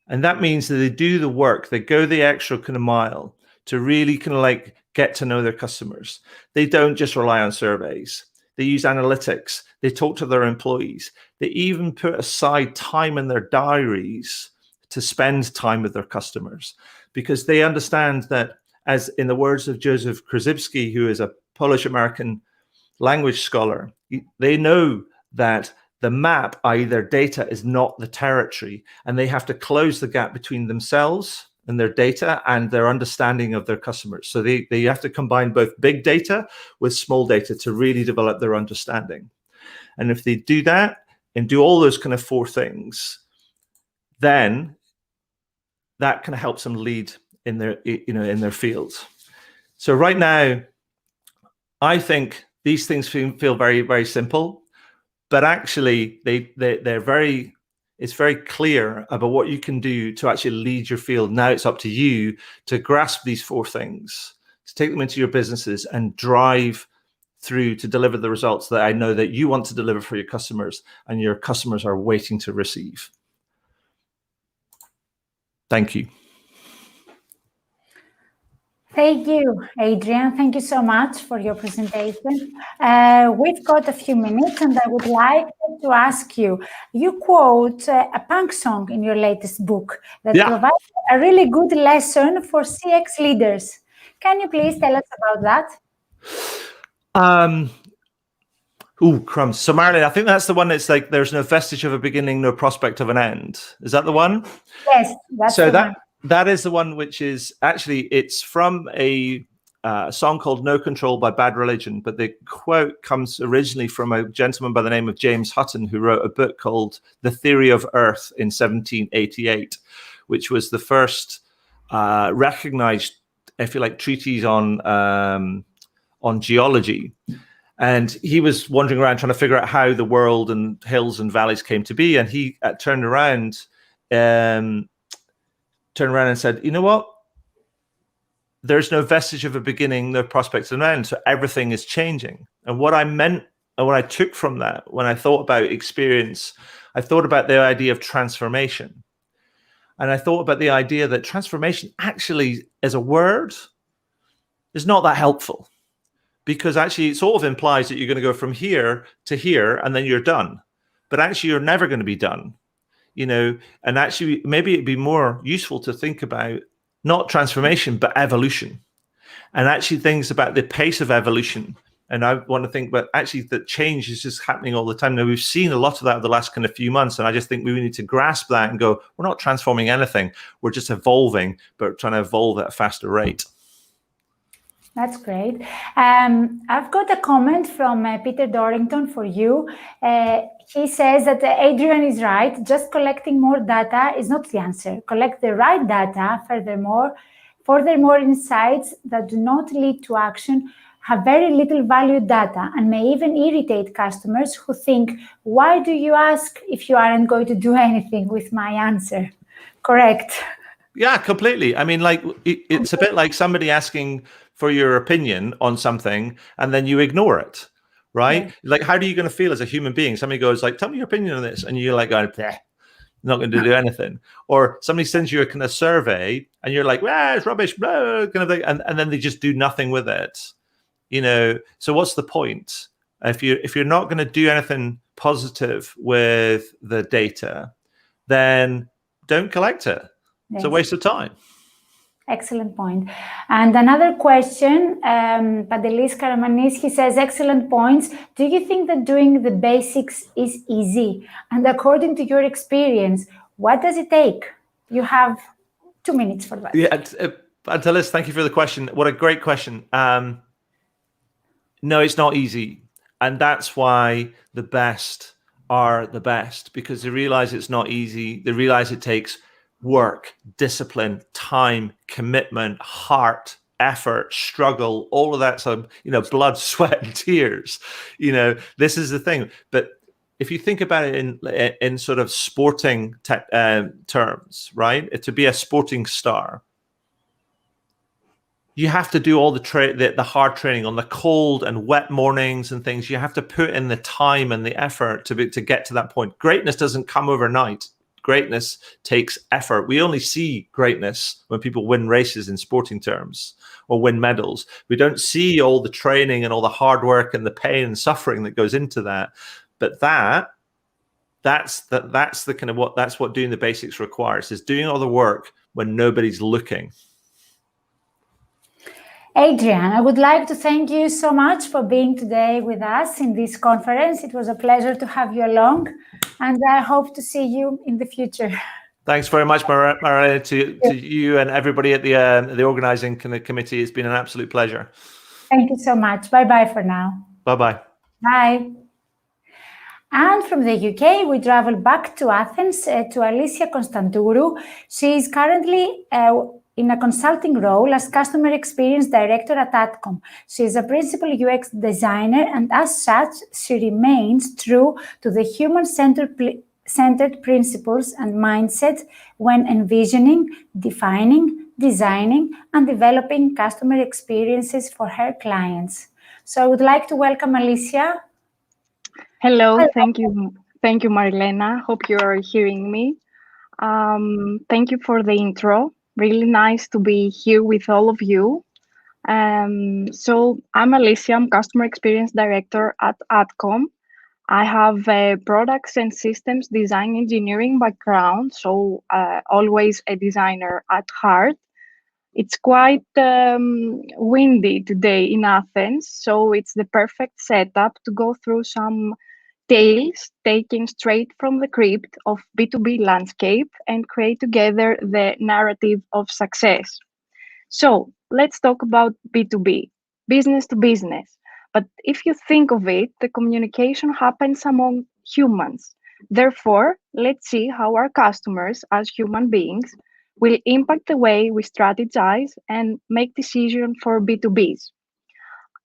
And that means that they do the work, they go the extra kind of mile to really kind of like get to know their customers. They don't just rely on surveys. They use analytics. They talk to their employees. They even put aside time in their diaries to spend time with their customers, because they understand that, as in the words of Joseph Krzyzewski, who is a Polish-American language scholar. They know that the map, i.e. their data, is not the territory, and they have to close the gap between themselves and their data and their understanding of their customers. So they have to combine both big data with small data to really develop their understanding. And if they do that and do all those kind of 4 things, then that kind of helps them lead in their, in their fields. So right now, I think these things feel very, very simple, but actually they're very, it's very clear about what you can do to actually lead your field. Now it's up to you to grasp these 4 things, to take them into your businesses and drive through to deliver the results that I know that you want to deliver for your customers and your customers are waiting to receive. Thank you. Thank you, Adrian. Thank you so much for your presentation. We've got a few minutes and I would like to ask you, you quote a punk song in your latest book that provides a really good lesson for CX leaders. Can you please tell us about that? Ooh, crumbs. So Marilyn, I think that's the one that's like, there's no vestige of a beginning, no prospect of an end. Is that the one? Yes, that's the one. That is the one which is actually, it's from a song called No Control by Bad Religion, but the quote comes originally from a gentleman by the name of James Hutton, who wrote a book called The Theory of Earth in 1788, which was the first recognized, if you like, treatise on geology. And he was wandering around trying to figure out how the world and hills and valleys came to be. And he turned around and said, you know what? There's no vestige of a beginning, no prospects of an end. So everything is changing. And what I meant, and what I took from that, when I thought about experience, I thought about the idea of transformation. And I thought about the idea that transformation actually, as a word, is not that helpful. Because actually it sort of implies that you're going to go from here to here and then you're done. But actually you're never going to be done, and actually maybe it'd be more useful to think about not transformation, but evolution. And actually things about the pace of evolution. And I want to think about actually that change is just happening all the time. Now we've seen a lot of that over the last kind of few months. And I just think we need to grasp that and go, we're not transforming anything. We're just evolving, but trying to evolve at a faster rate. That's great. I've got a comment from Peter Dorrington for you. He says that Adrian is right. Just collecting more data is not the answer. Collect the right data. Furthermore, insights that do not lead to action have very little value data and may even irritate customers who think, why do you ask if you aren't going to do anything with my answer? Correct. Yeah, completely. I mean, like it's a bit like somebody asking for your opinion on something and then you ignore it, right? Yeah. Like, how are you going to feel as a human being? Somebody goes like, tell me your opinion on this. And you're like, oh, not going to do anything. Or somebody sends you a kind of survey and you're like, well, it's rubbish, blah, kind of thing. And then they just do nothing with it, So what's the point? If you're not going to do anything positive with the data, then don't collect it. It's a waste of time. Excellent point. And another question, Padelis Karamanis, he says, excellent points. Do you think that doing the basics is easy? And according to your experience, what does it take? You have 2 minutes for that. Yeah, Padelis, thank you for the question. What a great question. No, it's not easy. And that's why the best are the best, because they realize it's not easy. They realize it takes work, discipline, time, commitment, heart, effort, struggle, all of that. So, blood, sweat, and tears. This is the thing. But if you think about it in sort of sporting terms, right? To be a sporting star, you have to do all the hard training on the cold and wet mornings and things. You have to put in the time and the effort to get to that point. Greatness doesn't come overnight. Greatness takes effort. We only see greatness when people win races in sporting terms or win medals. We don't see all the training and all the hard work and the pain and suffering that goes into that. But that's the kind of that's what doing the basics requires, is doing all the work when nobody's looking. Adrian, I would like to thank you so much for being today with us in this conference. It was a pleasure to have you along, and I hope to see you in the future. Thanks very much, Marilena, to you and everybody at the organizing committee. It's been an absolute pleasure. Thank you so much. Bye-bye for now. Bye-bye. Bye. And from the UK, we travel back to Athens to Alicia Constantourou. She is currently in a consulting role as Customer Experience Director at Adcom. She is a principal UX designer, and as such, she remains true to the human-centered principles and mindset when envisioning, defining, designing, and developing customer experiences for her clients. So I would like to welcome Alicia. Hello. Thank you, Marilena. Hope you are hearing me. Thank you for the intro. Really nice to be here with all of you. So I'm Alicia, I'm Customer Experience Director at Adcom. I have a products and systems design engineering background, so always a designer at heart. It's quite windy today in Athens, so it's the perfect setup to go through some tales taken straight from the crypt of B2B landscape and create together the narrative of success. So let's talk about B2B, business to business. But if you think of it, the communication happens among humans. Therefore, let's see how our customers as human beings will impact the way we strategize and make decisions for B2Bs.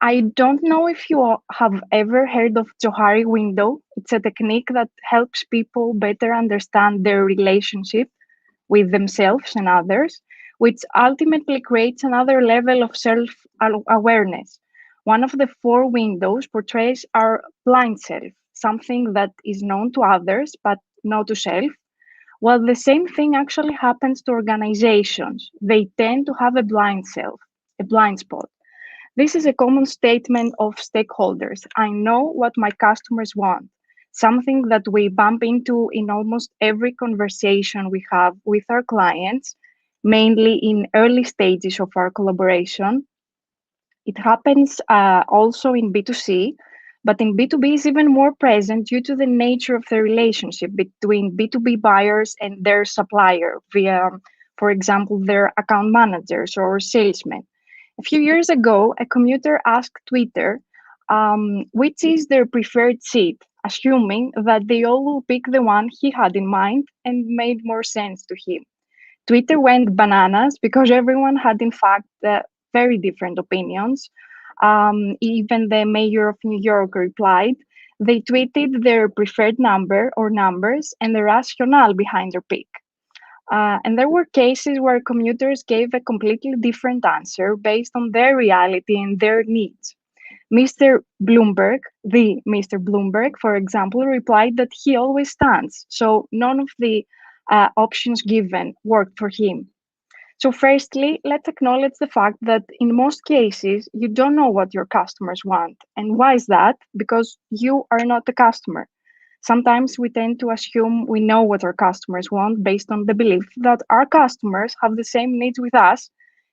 I don't know if you have ever heard of Johari window. It's a technique that helps people better understand their relationship with themselves and others, which ultimately creates another level of self-awareness. One of the 4 windows portrays our blind self, something that is known to others but not to self. Well, the same thing actually happens to organizations. They tend to have a blind self, a blind spot. This is a common statement of stakeholders. I know what my customers want, something that we bump into in almost every conversation we have with our clients, mainly in early stages of our collaboration. It happens also in B2C, but in B2B is even more present due to the nature of the relationship between B2B buyers and their supplier via, for example, their account managers or salesmen. A few years ago, a commuter asked Twitter which is their preferred seat, assuming that they all will pick the one he had in mind and made more sense to him. Twitter went bananas because everyone had, in fact, very different opinions. Even the mayor of New York replied. They tweeted their preferred number or numbers and the rationale behind their pick. And there were cases where commuters gave a completely different answer based on their reality and their needs. Mr. Bloomberg, for example, replied that he always stands, so none of the options given worked for him. So firstly, let's acknowledge the fact that in most cases, you don't know what your customers want. And why is that? Because you are not the customer. Sometimes we tend to assume we know what our customers want based on the belief that our customers have the same needs with us,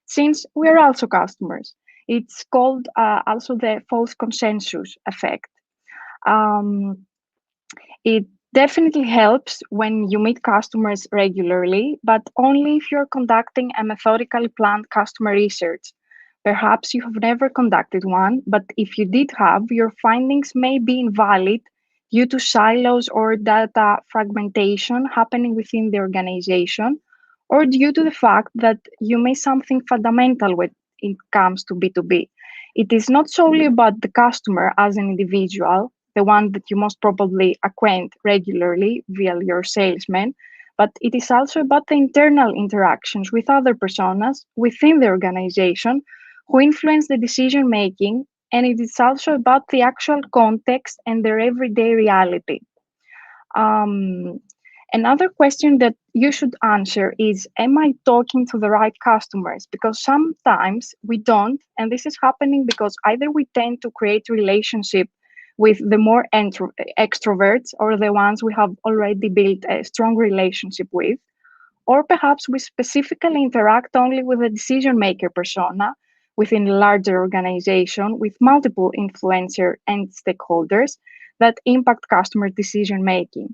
since we are also customers. It's called also the false consensus effect. It definitely helps when you meet customers regularly, but only if you're conducting a methodically planned customer research. Perhaps you have never conducted one, but if you did have, your findings may be invalid due to silos or data fragmentation happening within the organization, or due to the fact that you miss something fundamental when it comes to B2B. It is not solely about the customer as an individual, the one that you most probably acquaint regularly via your salesman, but it is also about the internal interactions with other personas within the organization who influence the decision making, and it is also about the actual context and their everyday reality. Another question that you should answer is, am I talking to the right customers? Because sometimes we don't, and this is happening because either we tend to create relationship with the more extroverts or the ones we have already built a strong relationship with, or perhaps we specifically interact only with the decision maker persona, within a larger organization with multiple influencers and stakeholders that impact customer decision making.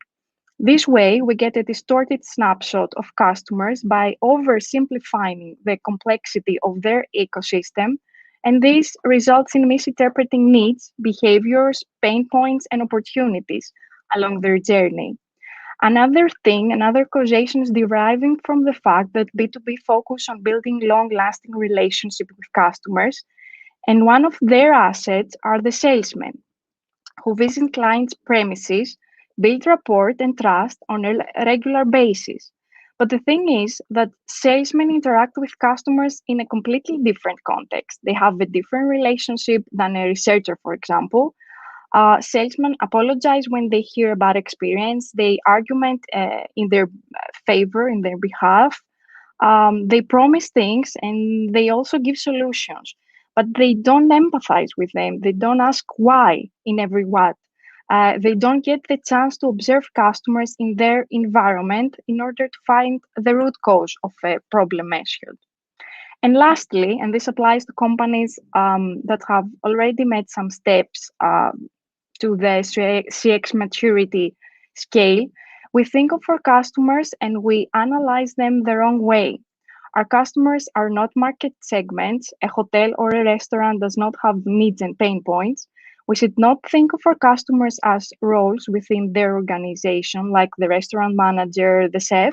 This way, we get a distorted snapshot of customers by oversimplifying the complexity of their ecosystem, and this results in misinterpreting needs, behaviors, pain points, and opportunities along their journey. Another causation is deriving from the fact that B2B focus on building long-lasting relationships with customers, and one of their assets are the salesmen, who visit clients' premises, build rapport and trust on a regular basis. But the thing is that salesmen interact with customers in a completely different context. They have a different relationship than a researcher, for example. Salesmen apologize when they hear a bad experience. They argument in their favor, in their behalf. They promise things and they also give solutions, but they don't empathize with them. They don't ask why in every what. They don't get the chance to observe customers in their environment in order to find the root cause of a problem measured. And lastly, and this applies to companies that have already made some steps to the CX maturity scale, we think of our customers and we analyze them the wrong way. Our customers are not market segments. A hotel or a restaurant does not have needs and pain points. We should not think of our customers as roles within their organization, like the restaurant manager, the chef,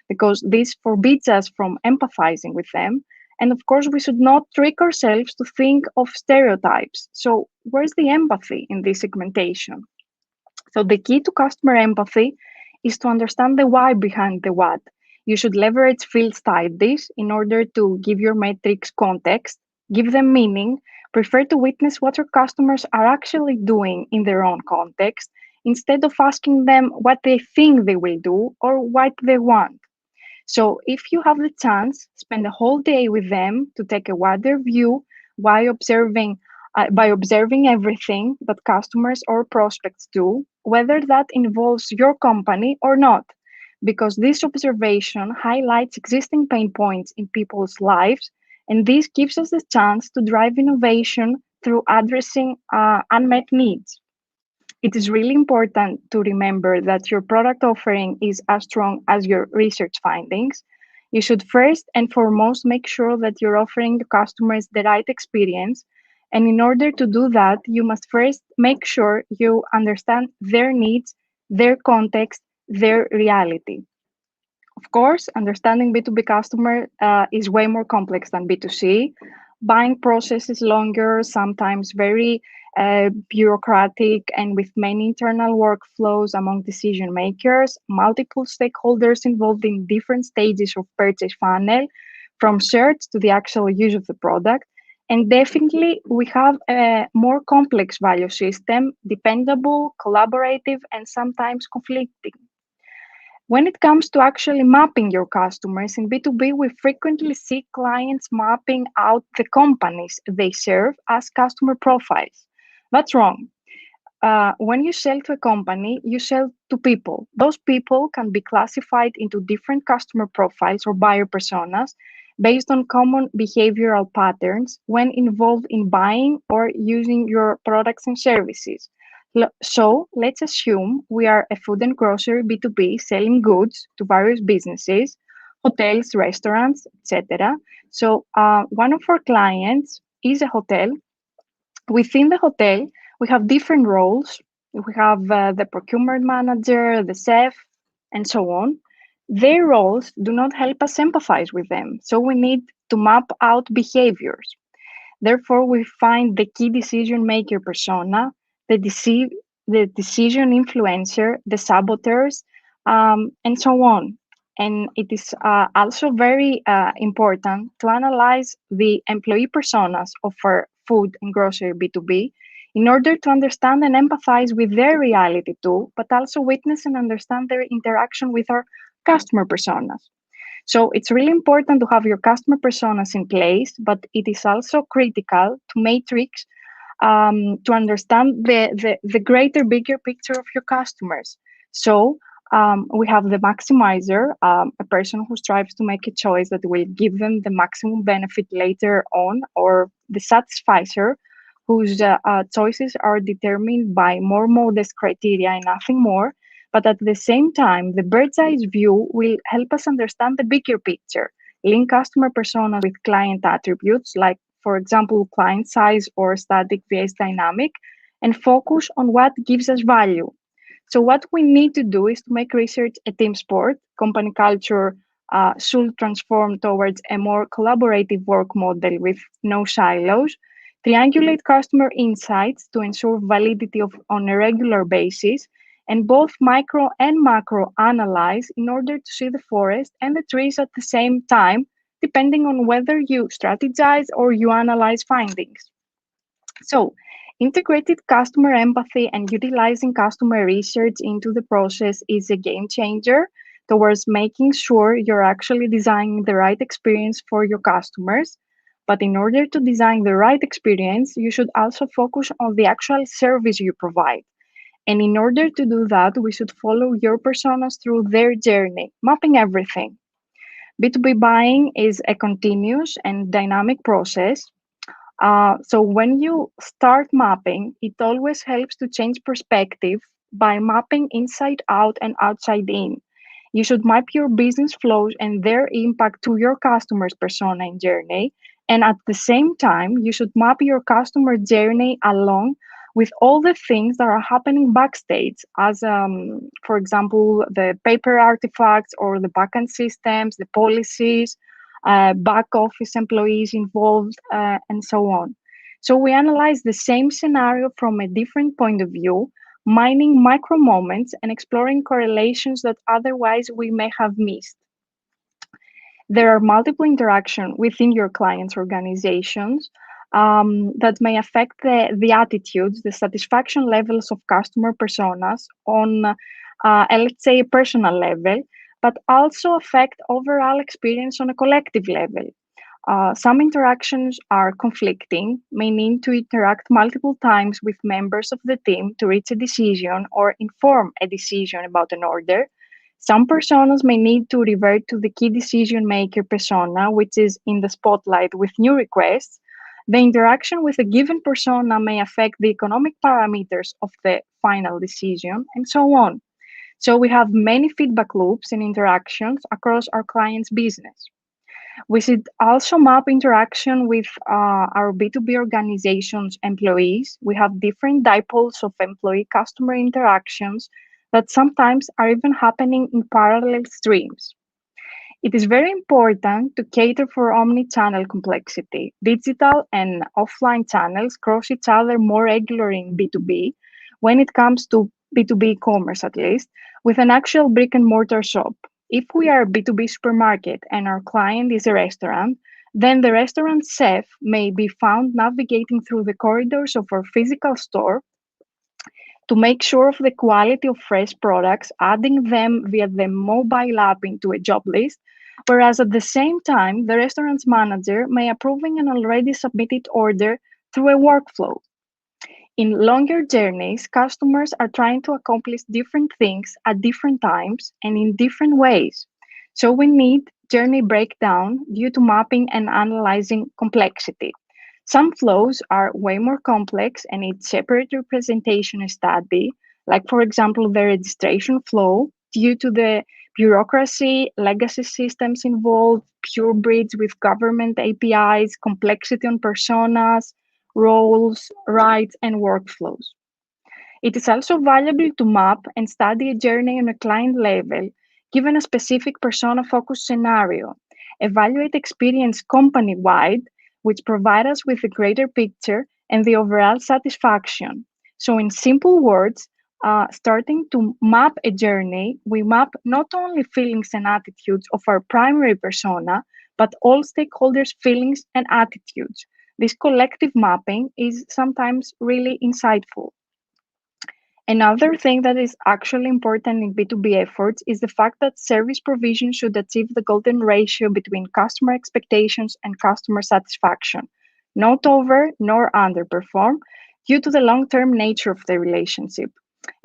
because this forbids us from empathizing with them. And of course, we should not trick ourselves to think of stereotypes. So where's the empathy in this segmentation? So the key to customer empathy is to understand the why behind the what. You should leverage field studies in order to give your metrics context, give them meaning, prefer to witness what your customers are actually doing in their own context, instead of asking them what they think they will do or what they want. So if you have the chance, spend a whole day with them to take a wider view by observing everything that customers or prospects do, whether that involves your company or not, because this observation highlights existing pain points in people's lives, and this gives us the chance to drive innovation through addressing unmet needs. It is really important to remember that your product offering is as strong as your research findings. You should first and foremost make sure that you're offering the customers the right experience. And in order to do that, you must first make sure you understand their needs, their context, their reality. Of course, understanding B2B customer is way more complex than B2C. Buying process is longer, sometimes very bureaucratic, and with many internal workflows among decision makers, multiple stakeholders involved in different stages of purchase funnel, from search to the actual use of the product. And definitely, we have a more complex value system, dependable, collaborative, and sometimes conflicting. When it comes to actually mapping your customers in B2B, we frequently see clients mapping out the companies they serve as customer profiles. That's wrong. When you sell to a company, you sell to people. Those people can be classified into different customer profiles or buyer personas based on common behavioral patterns when involved in buying or using your products and services. So let's assume we are a food and grocery B2B selling goods to various businesses, hotels, restaurants, etc. So one of our clients is a hotel. Within the hotel, we have different roles. We have the procurement manager, the chef, and so on. Their roles do not help us empathize with them. So we need to map out behaviors. Therefore, we find the key decision maker persona, the decision influencer, the saboteurs, and so on. And it is also very important to analyze the employee personas of our food and grocery B2B in order to understand and empathize with their reality too, but also witness and understand their interaction with our customer personas. So it's really important to have your customer personas in place, but it is also critical to matrix to understand the greater, bigger picture of your customers. So We have the maximizer, a person who strives to make a choice that will give them the maximum benefit later on, or the satisficer, whose choices are determined by more modest criteria and nothing more. But at the same time, the bird's eye view will help us understand the bigger picture, link customer personas with client attributes, like, for example, client size or static vs dynamic, and focus on what gives us value. So what we need to do is to make research a team sport. Company culture should transform towards a more collaborative work model with no silos. Triangulate customer insights to ensure validity on a regular basis, and both micro and macro analyze in order to see the forest and the trees at the same time, depending on whether you strategize or you analyze findings. So, integrated customer empathy and utilizing customer research into the process is a game changer towards making sure you're actually designing the right experience for your customers. But in order to design the right experience, you should also focus on the actual service you provide. And in order to do that, we should follow your personas through their journey, mapping everything. B2B buying is a continuous and dynamic process. So when you start mapping, it always helps to change perspective by mapping inside out and outside in. You should map your business flows and their impact to your customer's persona and journey. And at the same time, you should map your customer journey along with all the things that are happening backstage, as for example, the paper artifacts or the backend systems, the policies, back office employees involved, and so on. So we analyze the same scenario from a different point of view, mining micro moments and exploring correlations that otherwise we may have missed. There are multiple interactions within your clients' organizations that may affect the attitudes, the satisfaction levels of customer personas on, let's say, a personal level, but also affect overall experience on a collective level. Some interactions are conflicting, may need to interact multiple times with members of the team to reach a decision or inform a decision about an order. Some personas may need to revert to the key decision maker persona, which is in the spotlight with new requests. The interaction with a given persona may affect the economic parameters of the final decision, and so on. So we have many feedback loops and interactions across our client's business. We should also map interaction with our B2B organization's employees. We have different dipoles of employee-customer interactions that sometimes are even happening in parallel streams. It is very important to cater for omni-channel complexity. Digital and offline channels cross each other more regularly in B2B, when it comes to B2B commerce at least, with an actual brick and mortar shop. If we are a B2B supermarket and our client is a restaurant, then the restaurant chef may be found navigating through the corridors of our physical store to make sure of the quality of fresh products, adding them via the mobile app into a job list, whereas at the same time, the restaurant's manager may approving an already submitted order through a workflow. In longer journeys, customers are trying to accomplish different things at different times and in different ways. So we need journey breakdown due to mapping and analyzing complexity. Some flows are way more complex and need separate representation and study, like for example, the registration flow due to the bureaucracy, legacy systems involved, pure breeds with government APIs, complexity on personas, roles, rights, and workflows. It is also valuable to map and study a journey on a client level, given a specific persona-focused scenario. Evaluate experience company-wide, which provide us with a greater picture and the overall satisfaction. So in simple words, starting to map a journey, we map not only feelings and attitudes of our primary persona, but all stakeholders' feelings and attitudes. This collective mapping is sometimes really insightful. Another thing that is actually important in B2B efforts is the fact that service provision should achieve the golden ratio between customer expectations and customer satisfaction, not over nor underperform, due to the long-term nature of the relationship.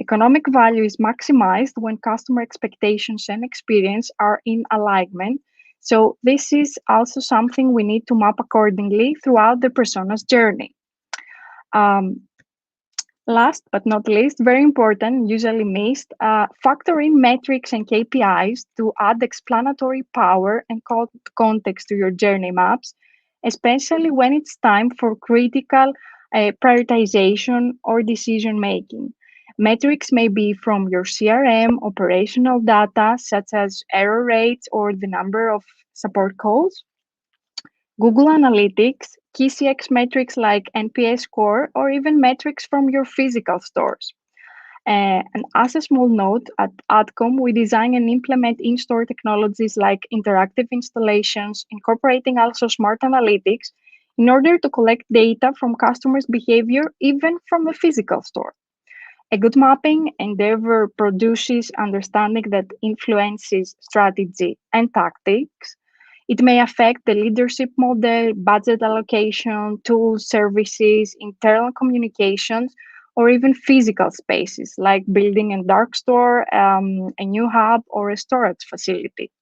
Economic value is maximized when customer expectations and experience are in alignment. So this is also something we need to map accordingly throughout the persona's journey. Last but not least, very important, usually missed, factor in metrics and KPIs to add explanatory power and context to your journey maps, especially when it's time for critical prioritization or decision making. Metrics may be from your CRM, operational data, such as error rates or the number of support calls, Google Analytics, key CX metrics like NPS score, or even metrics from your physical stores. And as a small note, at Adcom, we design and implement in-store technologies like interactive installations, incorporating also smart analytics in order to collect data from customers' behavior, even from the physical store. A good mapping endeavor produces understanding that influences strategy and tactics. It may affect the leadership model, budget allocation, tools, services, internal communications, or even physical spaces like building a dark store, a new hub, or a storage facility.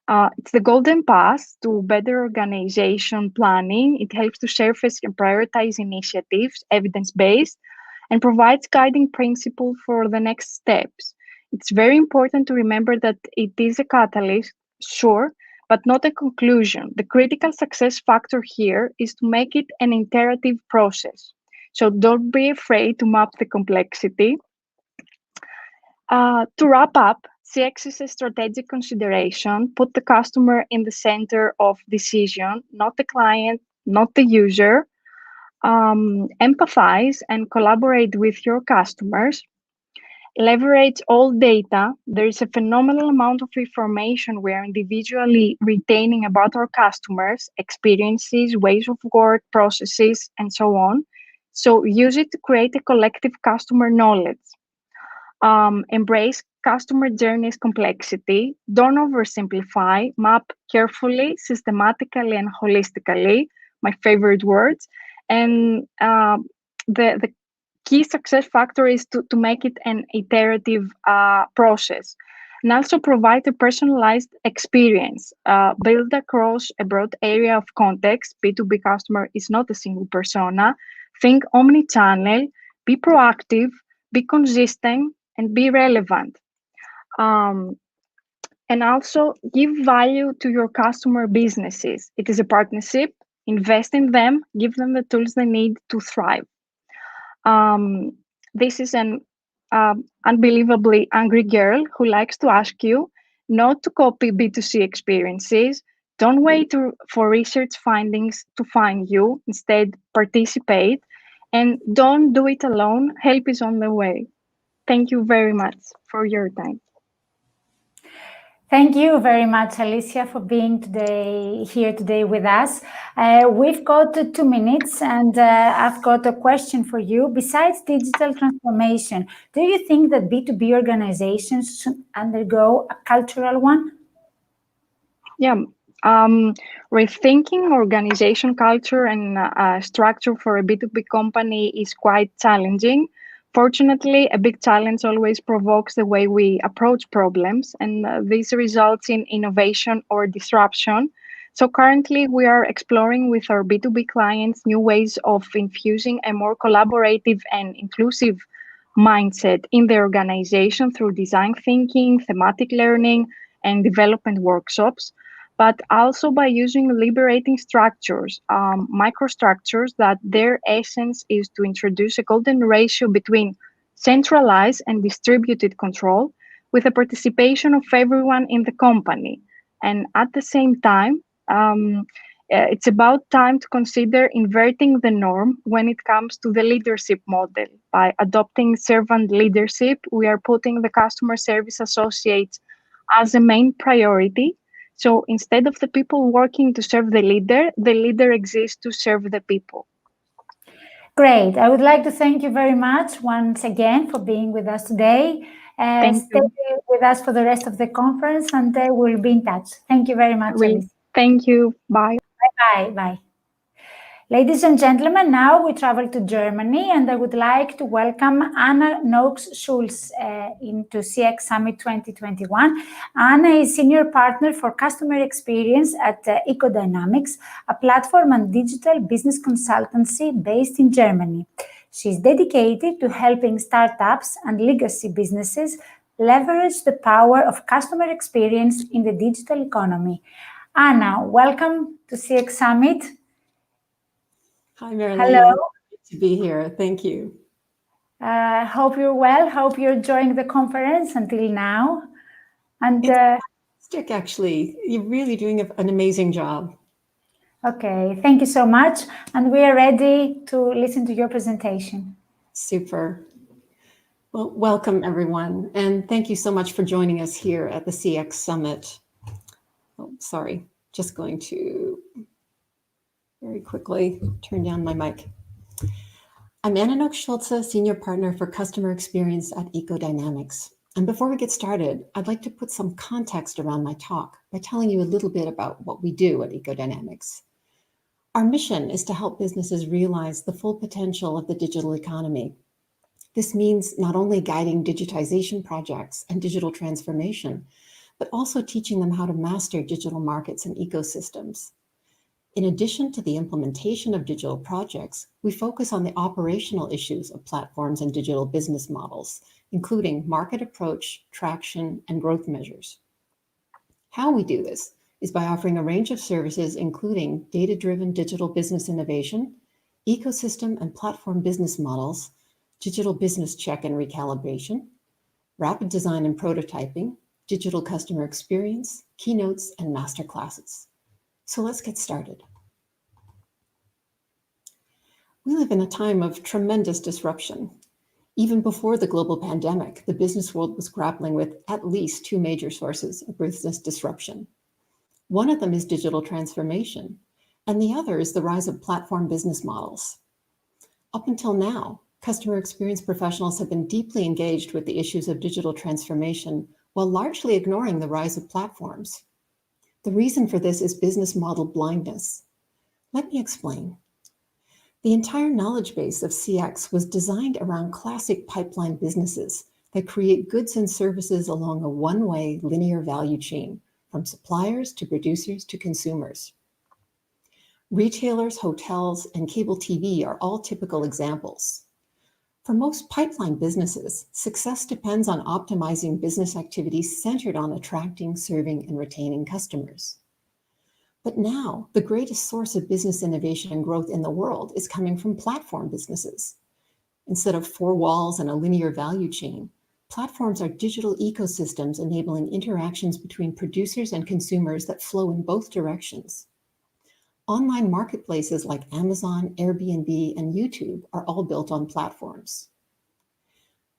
It's the golden path to better organization planning. It helps to surface and prioritize initiatives, evidence-based, and provides guiding principle for the next steps. It's very important to remember that it is a catalyst, sure, but not a conclusion. The critical success factor here is to make it an iterative process. So don't be afraid to map the complexity. To wrap up, CX is a strategic consideration. Put the customer in the center of decision, not the client, not the user. Empathize and collaborate with your customers. Leverage all data. There is a phenomenal amount of information we are individually retaining about our customers, experiences, ways of work, processes, and so on. So use it to create a collective customer knowledge. Embrace customer journey's complexity. Don't oversimplify. Map carefully, systematically, and holistically. My favorite words. And the key success factor is to make it an iterative process, and also provide a personalized experience built across a broad area of context. B2B customer is not a single persona. Think omni-channel, be proactive, be consistent, and be relevant. And also give value to your customer businesses. It is a partnership. Invest in them, give them the tools they need to thrive. This is an unbelievably angry girl who likes to ask you not to copy B2C experiences. Don't wait for research findings to find you. Instead, participate, and don't do it alone. Help is on the way. Thank you very much for your time. Thank you very much, Alicia, for being here today with us. We've got 2 minutes, and I've got a question for you. Besides digital transformation, do you think that B2B organizations should undergo a cultural one? Yeah, rethinking organization culture and structure for a B2B company is quite challenging. Fortunately, a big challenge always provokes the way we approach problems, and this results in innovation or disruption. So currently, we are exploring with our B2B clients new ways of infusing a more collaborative and inclusive mindset in the organization through design thinking, thematic learning, and development workshops, but also by using liberating structures, microstructures that their essence is to introduce a golden ratio between centralized and distributed control with the participation of everyone in the company. And at the same time, it's about time to consider inverting the norm when it comes to the leadership model. By adopting servant leadership, we are putting the customer service associates as a main priority. So instead of the people working to serve the leader exists to serve the people. Great. I would like to thank you very much once again for being with us today. Stay with us for the rest of the conference, and we'll be in touch. Thank you very much, Alicia. Thank you. Bye. Bye. Bye. Ladies and gentlemen, now we travel to Germany, and I would like to welcome Anna Noakes-Schulz into CX Summit 2021. Anna is Senior Partner for Customer Experience at EcoDynamics, a platform and digital business consultancy based in Germany. She's dedicated to helping startups and legacy businesses leverage the power of customer experience in the digital economy. Anna, welcome to CX Summit. Hi, Marilena. Hello. Good to be here. Thank you. Hope you're well. Hope you're enjoying the conference until now. And it's fantastic, actually. You're really doing an amazing job. Okay, thank you so much. And we are ready to listen to your presentation. Super. Well, welcome everyone. And thank you so much for joining us here at the CX Summit. Oh, sorry, just going to very quickly turn down my mic. I'm Anna Noakes-Schulz, Senior Partner for Customer Experience at EcoDynamics. And before we get started, I'd like to put some context around my talk by telling you a little bit about what we do at EcoDynamics. Our mission is to help businesses realize the full potential of the digital economy. This means not only guiding digitization projects and digital transformation, but also teaching them how to master digital markets and ecosystems. In addition to the implementation of digital projects, we focus on the operational issues of platforms and digital business models, including market approach, traction, and growth measures. How we do this is by offering a range of services, including data-driven digital business innovation, ecosystem and platform business models, digital business check and recalibration, rapid design and prototyping, digital customer experience, keynotes, and masterclasses. So let's get started. We live in a time of tremendous disruption. Even before the global pandemic, the business world was grappling with at least two major sources of business disruption. One of them is digital transformation, and the other is the rise of platform business models. Up until now, customer experience professionals have been deeply engaged with the issues of digital transformation while largely ignoring the rise of platforms. The reason for this is business model blindness. Let me explain. The entire knowledge base of CX was designed around classic pipeline businesses that create goods and services along a one-way linear value chain, from suppliers to producers to consumers. Retailers, hotels, and cable TV are all typical examples. For most pipeline businesses, success depends on optimizing business activities centered on attracting, serving, and retaining customers. But now, the greatest source of business innovation and growth in the world is coming from platform businesses. Instead of four walls and a linear value chain, platforms are digital ecosystems enabling interactions between producers and consumers that flow in both directions. Online marketplaces like Amazon, Airbnb, and YouTube are all built on platforms.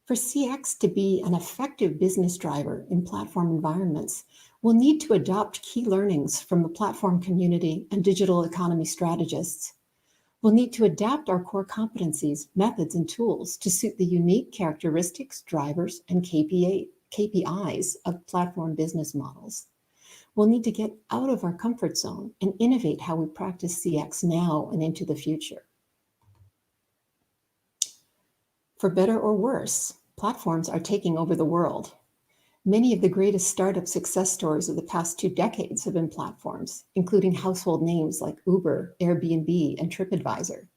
For CX to be an effective business driver in platform environments, we'll need to adopt key learnings from the platform community and digital economy strategists. We'll need to adapt our core competencies, methods, and tools to suit the unique characteristics, drivers, and KPIs of platform business models. We'll need to get out of our comfort zone and innovate how we practice CX now and into the future. For better or worse, platforms are taking over the world. Many of the greatest startup success stories of the past 2 decades have been platforms, including household names like Uber, Airbnb, and TripAdvisor.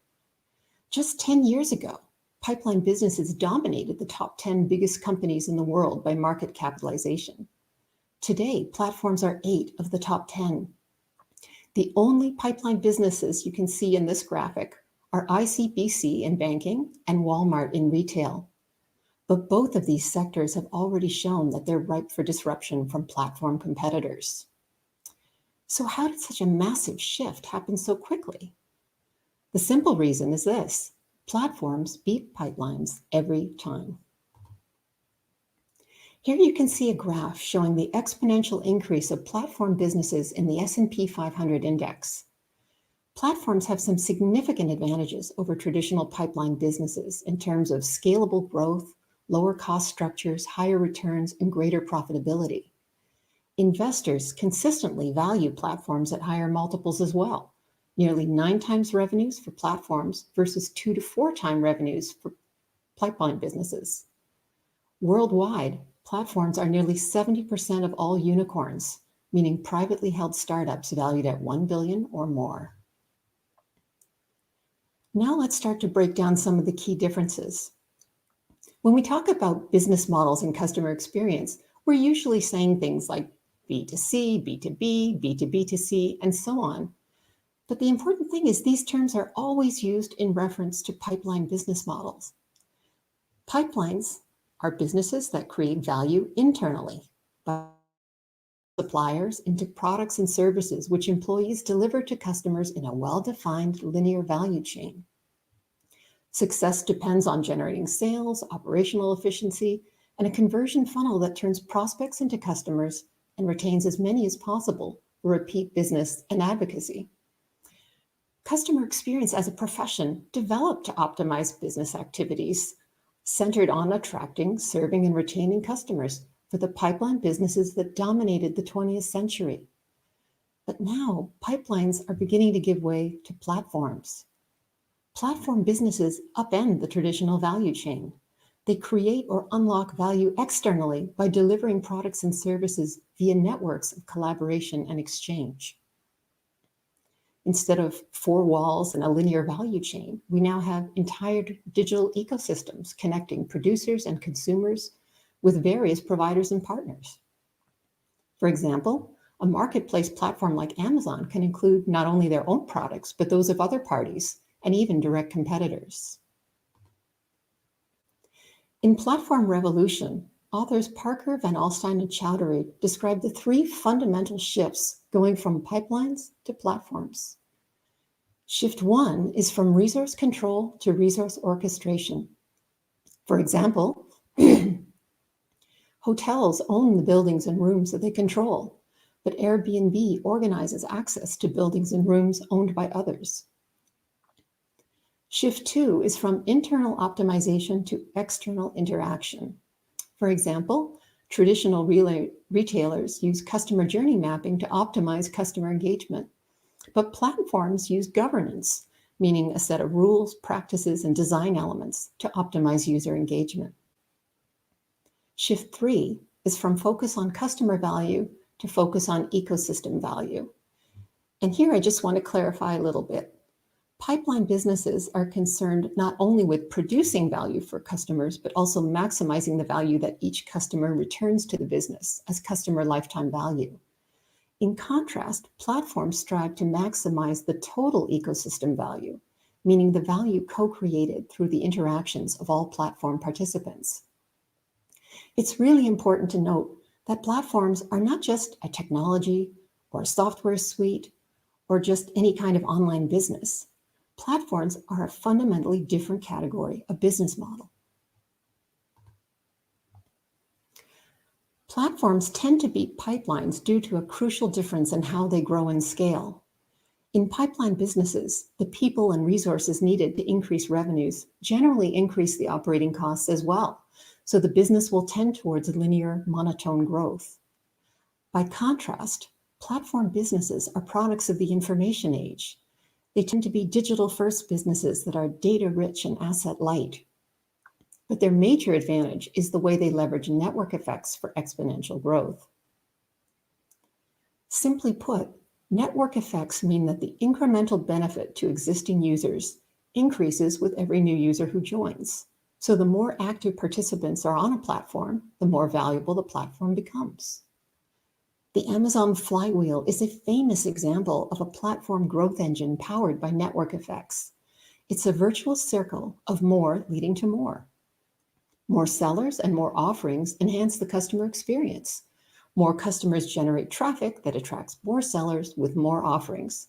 Just 10 years ago, pipeline businesses dominated the top 10 biggest companies in the world by market capitalization. Today, platforms are 8 of the top 10. The only pipeline businesses you can see in this graphic are ICBC in banking and Walmart in retail. But both of these sectors have already shown that they're ripe for disruption from platform competitors. So how did such a massive shift happen so quickly? The simple reason is this: platforms beat pipelines every time. Here you can see a graph showing the exponential increase of platform businesses in the S&P 500 index. Platforms have some significant advantages over traditional pipeline businesses in terms of scalable growth, lower cost structures, higher returns, and greater profitability. Investors consistently value platforms at higher multiples as well, nearly 9 times revenues for platforms versus 2 to 4 times revenues for pipeline businesses. Worldwide, platforms are nearly 70% of all unicorns, meaning privately held startups valued at 1 billion or more. Now let's start to break down some of the key differences. When we talk about business models and customer experience, we're usually saying things like B2C, B2B, B2B2C, and so on. But the important thing is these terms are always used in reference to pipeline business models. Pipelines are businesses that create value internally by suppliers into products and services which employees deliver to customers in a well-defined linear value chain. Success depends on generating sales, operational efficiency, and a conversion funnel that turns prospects into customers and retains as many as possible for repeat business and advocacy. Customer experience as a profession developed to optimize business activities centered on attracting, serving, and retaining customers for the pipeline businesses that dominated the 20th century. But now, pipelines are beginning to give way to platforms. Platform businesses upend the traditional value chain. They create or unlock value externally by delivering products and services via networks of collaboration and exchange. Instead of 4 walls and a linear value chain, we now have entire digital ecosystems connecting producers and consumers with various providers and partners. For example, a marketplace platform like Amazon can include not only their own products, but those of other parties and even direct competitors. In Platform Revolution, authors Parker, Van Alstyne, and Chowdhury describe the 3 fundamental shifts going from pipelines to platforms. Shift 1 is from resource control to resource orchestration. For example, hotels own the buildings and rooms that they control, but Airbnb organizes access to buildings and rooms owned by others. Shift 2 is from internal optimization to external interaction. For example, traditional retailers use customer journey mapping to optimize customer engagement, but platforms use governance, meaning a set of rules, practices, and design elements to optimize user engagement. Shift 3 is from focus on customer value to focus on ecosystem value. And here I just want to clarify a little bit. Pipeline businesses are concerned not only with producing value for customers, but also maximizing the value that each customer returns to the business as customer lifetime value. In contrast, platforms strive to maximize the total ecosystem value, meaning the value co-created through the interactions of all platform participants. It's really important to note that platforms are not just a technology or a software suite or just any kind of online business. Platforms are a fundamentally different category of business model. Platforms tend to beat pipelines due to a crucial difference in how they grow and scale. In pipeline businesses, the people and resources needed to increase revenues generally increase the operating costs as well, so the business will tend towards linear, monotone growth. By contrast, platform businesses are products of the information age. They tend to be digital-first businesses that are data-rich and asset-light. But their major advantage is the way they leverage network effects for exponential growth. Simply put, network effects mean that the incremental benefit to existing users increases with every new user who joins. So the more active participants are on a platform, the more valuable the platform becomes. The Amazon flywheel is a famous example of a platform growth engine powered by network effects. It's a virtuous circle of more leading to more. More sellers and more offerings enhance the customer experience. More customers generate traffic that attracts more sellers with more offerings.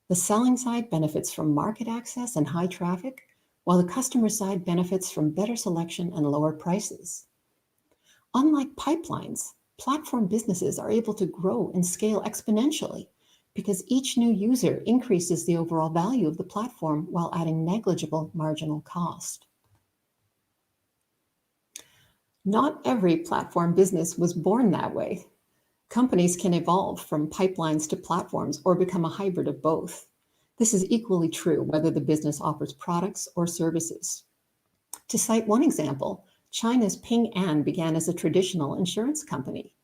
The selling side benefits from market access and high traffic, while the customer side benefits from better selection and lower prices. Unlike pipelines, platform businesses are able to grow and scale exponentially because each new user increases the overall value of the platform while adding negligible marginal cost. Not every platform business was born that way. Companies can evolve from pipelines to platforms or become a hybrid of both. This is equally true whether the business offers products or services. To cite one example, China's Ping An began as a traditional insurance company.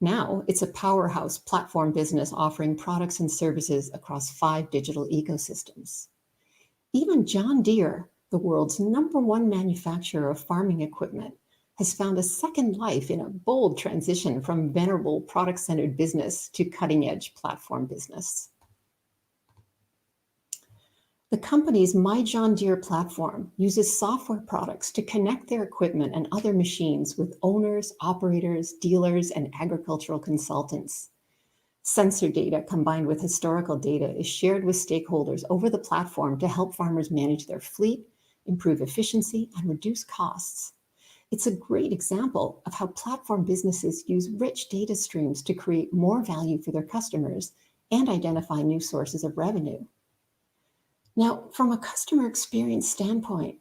Now it's a powerhouse platform business offering products and services across 5 digital ecosystems. Even John Deere, the world's #1 manufacturer of farming equipment, has found a second life in a bold transition from venerable product-centered business to cutting-edge platform business. The company's My John Deere platform uses software products to connect their equipment and other machines with owners, operators, dealers, and agricultural consultants. Sensor data combined with historical data is shared with stakeholders over the platform to help farmers manage their fleet, improve efficiency, and reduce costs. It's a great example of how platform businesses use rich data streams to create more value for their customers and identify new sources of revenue. Now, from a customer experience standpoint,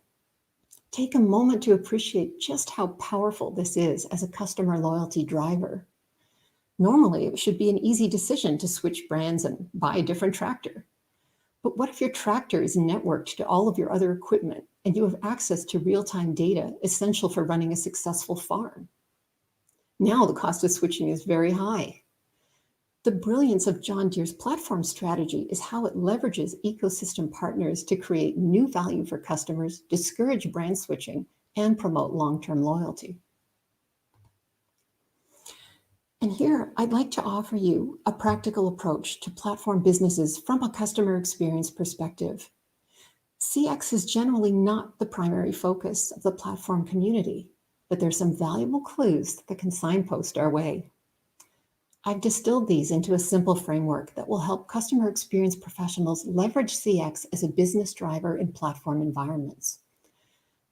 take a moment to appreciate just how powerful this is as a customer loyalty driver. Normally, it should be an easy decision to switch brands and buy a different tractor. But what if your tractor is networked to all of your other equipment and you have access to real-time data essential for running a successful farm? Now the cost of switching is very high. The brilliance of John Deere's platform strategy is how it leverages ecosystem partners to create new value for customers, discourage brand switching, and promote long-term loyalty. And here, I'd like to offer you a practical approach to platform businesses from a customer experience perspective. CX is generally not the primary focus of the platform community, but there's some valuable clues that can signpost our way. I've distilled these into a simple framework that will help customer experience professionals leverage CX as a business driver in platform environments.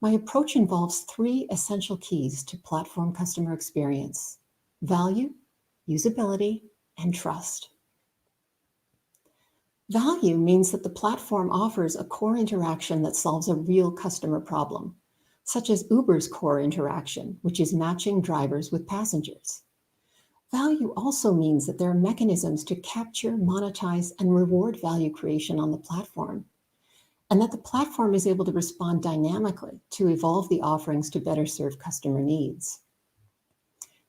My approach involves 3 essential keys to platform customer experience: value, usability, and trust. Value means that the platform offers a core interaction that solves a real customer problem, such as Uber's core interaction, which is matching drivers with passengers. Value also means that there are mechanisms to capture, monetize, and reward value creation on the platform, and that the platform is able to respond dynamically to evolve the offerings to better serve customer needs.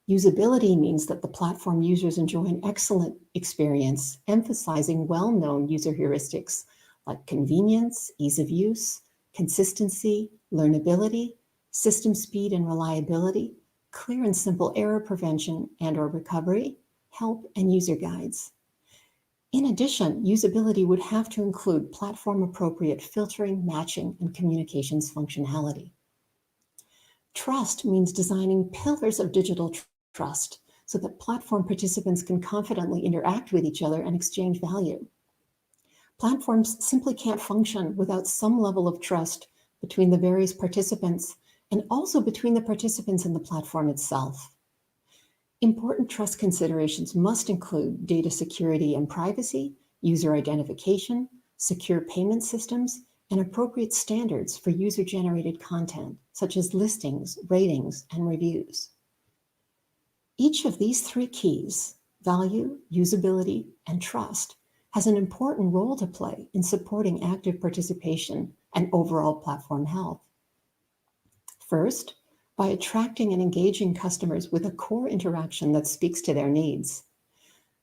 Usability means that the platform users enjoy an excellent experience, emphasizing well-known user heuristics like convenience, ease of use, consistency, learnability, system speed and reliability, clear and simple error prevention and/or recovery, help, and user guides. In addition, usability would have to include platform-appropriate filtering, matching, and communications functionality. Trust means designing pillars of digital trust so that platform participants can confidently interact with each other and exchange value. Platforms simply can't function without some level of trust between the various participants and also between the participants and the platform itself. Important trust considerations must include data security and privacy, user identification, secure payment systems, and appropriate standards for user-generated content, such as listings, ratings, and reviews. Each of these 3 keys, value, usability, and trust, has an important role to play in supporting active participation and overall platform health. First, by attracting and engaging customers with a core interaction that speaks to their needs.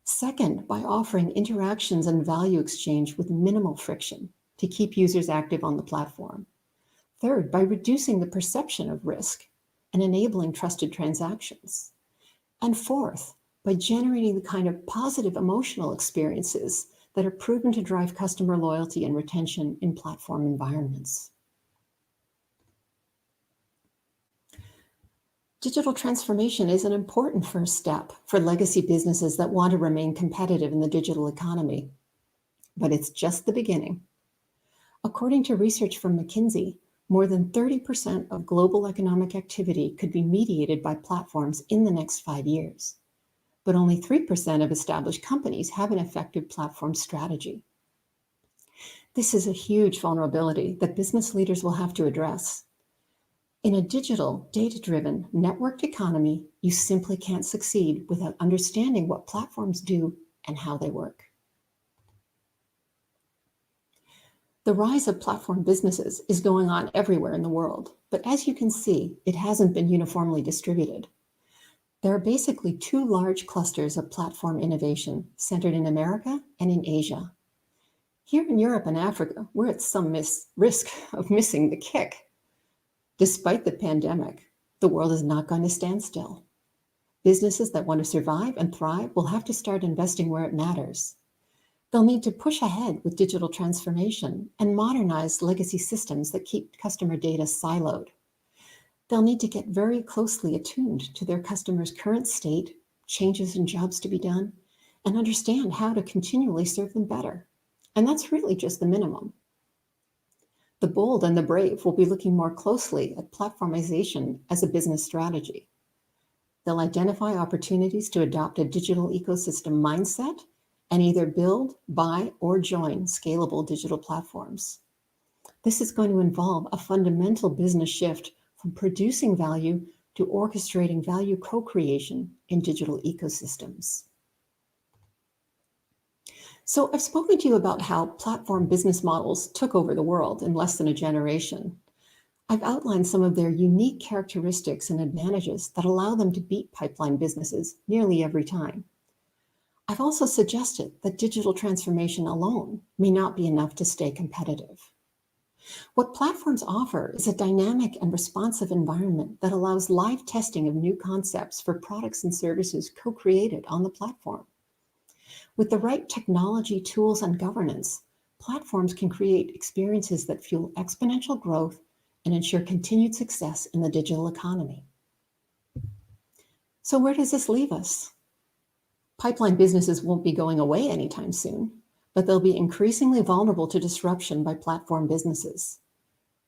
Second, by offering interactions and value exchange with minimal friction to keep users active on the platform. Third, by reducing the perception of risk and enabling trusted transactions. And fourth, by generating the kind of positive emotional experiences that are proven to drive customer loyalty and retention in platform environments. Digital transformation is an important first step for legacy businesses that want to remain competitive in the digital economy, but it's just the beginning. According to research from McKinsey, more than 30% of global economic activity could be mediated by platforms in the next 5 years, but only 3% of established companies have an effective platform strategy. This is a huge vulnerability that business leaders will have to address. In a digital, data-driven, networked economy, you simply can't succeed without understanding what platforms do and how they work. The rise of platform businesses is going on everywhere in the world, but as you can see, it hasn't been uniformly distributed. There are basically two large clusters of platform innovation centered in America and in Asia. Here in Europe and Africa, we're at some risk of missing the kick. Despite the pandemic, the world is not going to stand still. Businesses that want to survive and thrive will have to start investing where it matters. They'll need to push ahead with digital transformation and modernize legacy systems that keep customer data siloed. They'll need to get very closely attuned to their customers' current state, changes in jobs to be done, and understand how to continually serve them better. And that's really just the minimum. The bold and the brave will be looking more closely at platformization as a business strategy. They'll identify opportunities to adopt a digital ecosystem mindset and either build, buy, or join scalable digital platforms. This is going to involve a fundamental business shift from producing value to orchestrating value co-creation in digital ecosystems. So I've spoken to you about how platform business models took over the world in less than a generation. I've outlined some of their unique characteristics and advantages that allow them to beat pipeline businesses nearly every time. I've also suggested that digital transformation alone may not be enough to stay competitive. What platforms offer is a dynamic and responsive environment that allows live testing of new concepts for products and services co-created on the platform. With the right technology, tools, and governance, platforms can create experiences that fuel exponential growth and ensure continued success in the digital economy. So where does this leave us? Pipeline businesses won't be going away anytime soon, but they'll be increasingly vulnerable to disruption by platform businesses.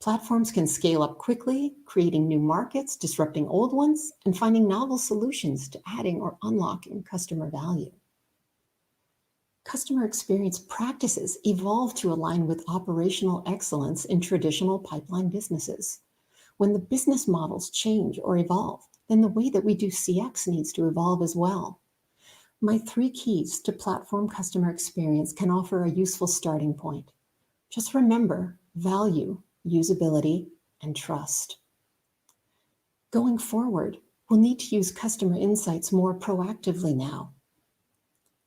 Platforms can scale up quickly, creating new markets, disrupting old ones, and finding novel solutions to adding or unlocking customer value. Customer experience practices evolve to align with operational excellence in traditional pipeline businesses. When the business models change or evolve, then the way that we do CX needs to evolve as well. My 3 keys to platform customer experience can offer a useful starting point. Just remember value, usability, and trust. Going forward, we'll need to use customer insights more proactively now.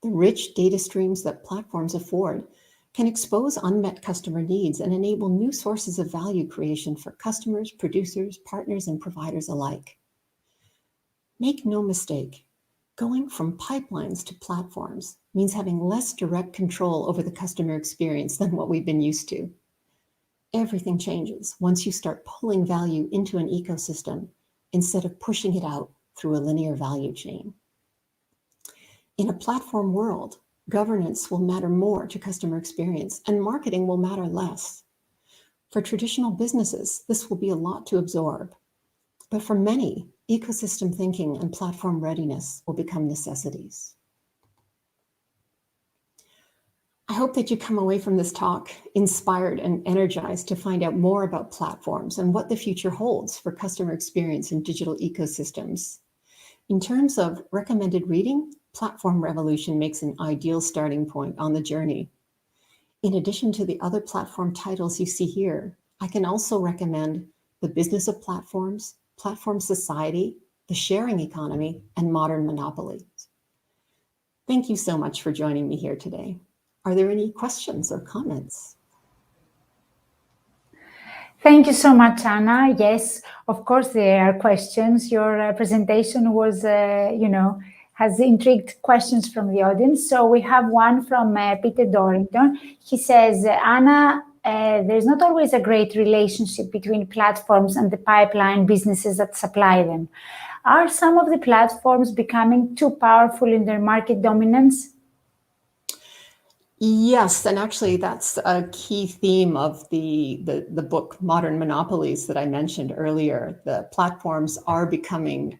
The rich data streams that platforms afford can expose unmet customer needs and enable new sources of value creation for customers, producers, partners, and providers alike. Make no mistake, going from pipelines to platforms means having less direct control over the customer experience than what we've been used to. Everything changes once you start pulling value into an ecosystem instead of pushing it out through a linear value chain. In a platform world, governance will matter more to customer experience and marketing will matter less. For traditional businesses, this will be a lot to absorb. But for many, ecosystem thinking and platform readiness will become necessities. I hope that you come away from this talk inspired and energized to find out more about platforms and what the future holds for customer experience in digital ecosystems. In terms of recommended reading, Platform Revolution makes an ideal starting point on the journey. In addition to the other platform titles you see here, I can also recommend The Business of Platforms, Platform Society, The Sharing Economy, and Modern Monopolies. Thank you so much for joining me here today. Are there any questions or comments? Thank you so much, Anna. Yes, of course, there are questions. Your presentation was, has intrigued questions from the audience. So we have one from Peter Dorrington. He says, Anna, there's not always a great relationship between platforms and the pipeline businesses that supply them. Are some of the platforms becoming too powerful in their market dominance? Yes, and actually that's a key theme of the book Modern Monopolies that I mentioned earlier. The platforms are becoming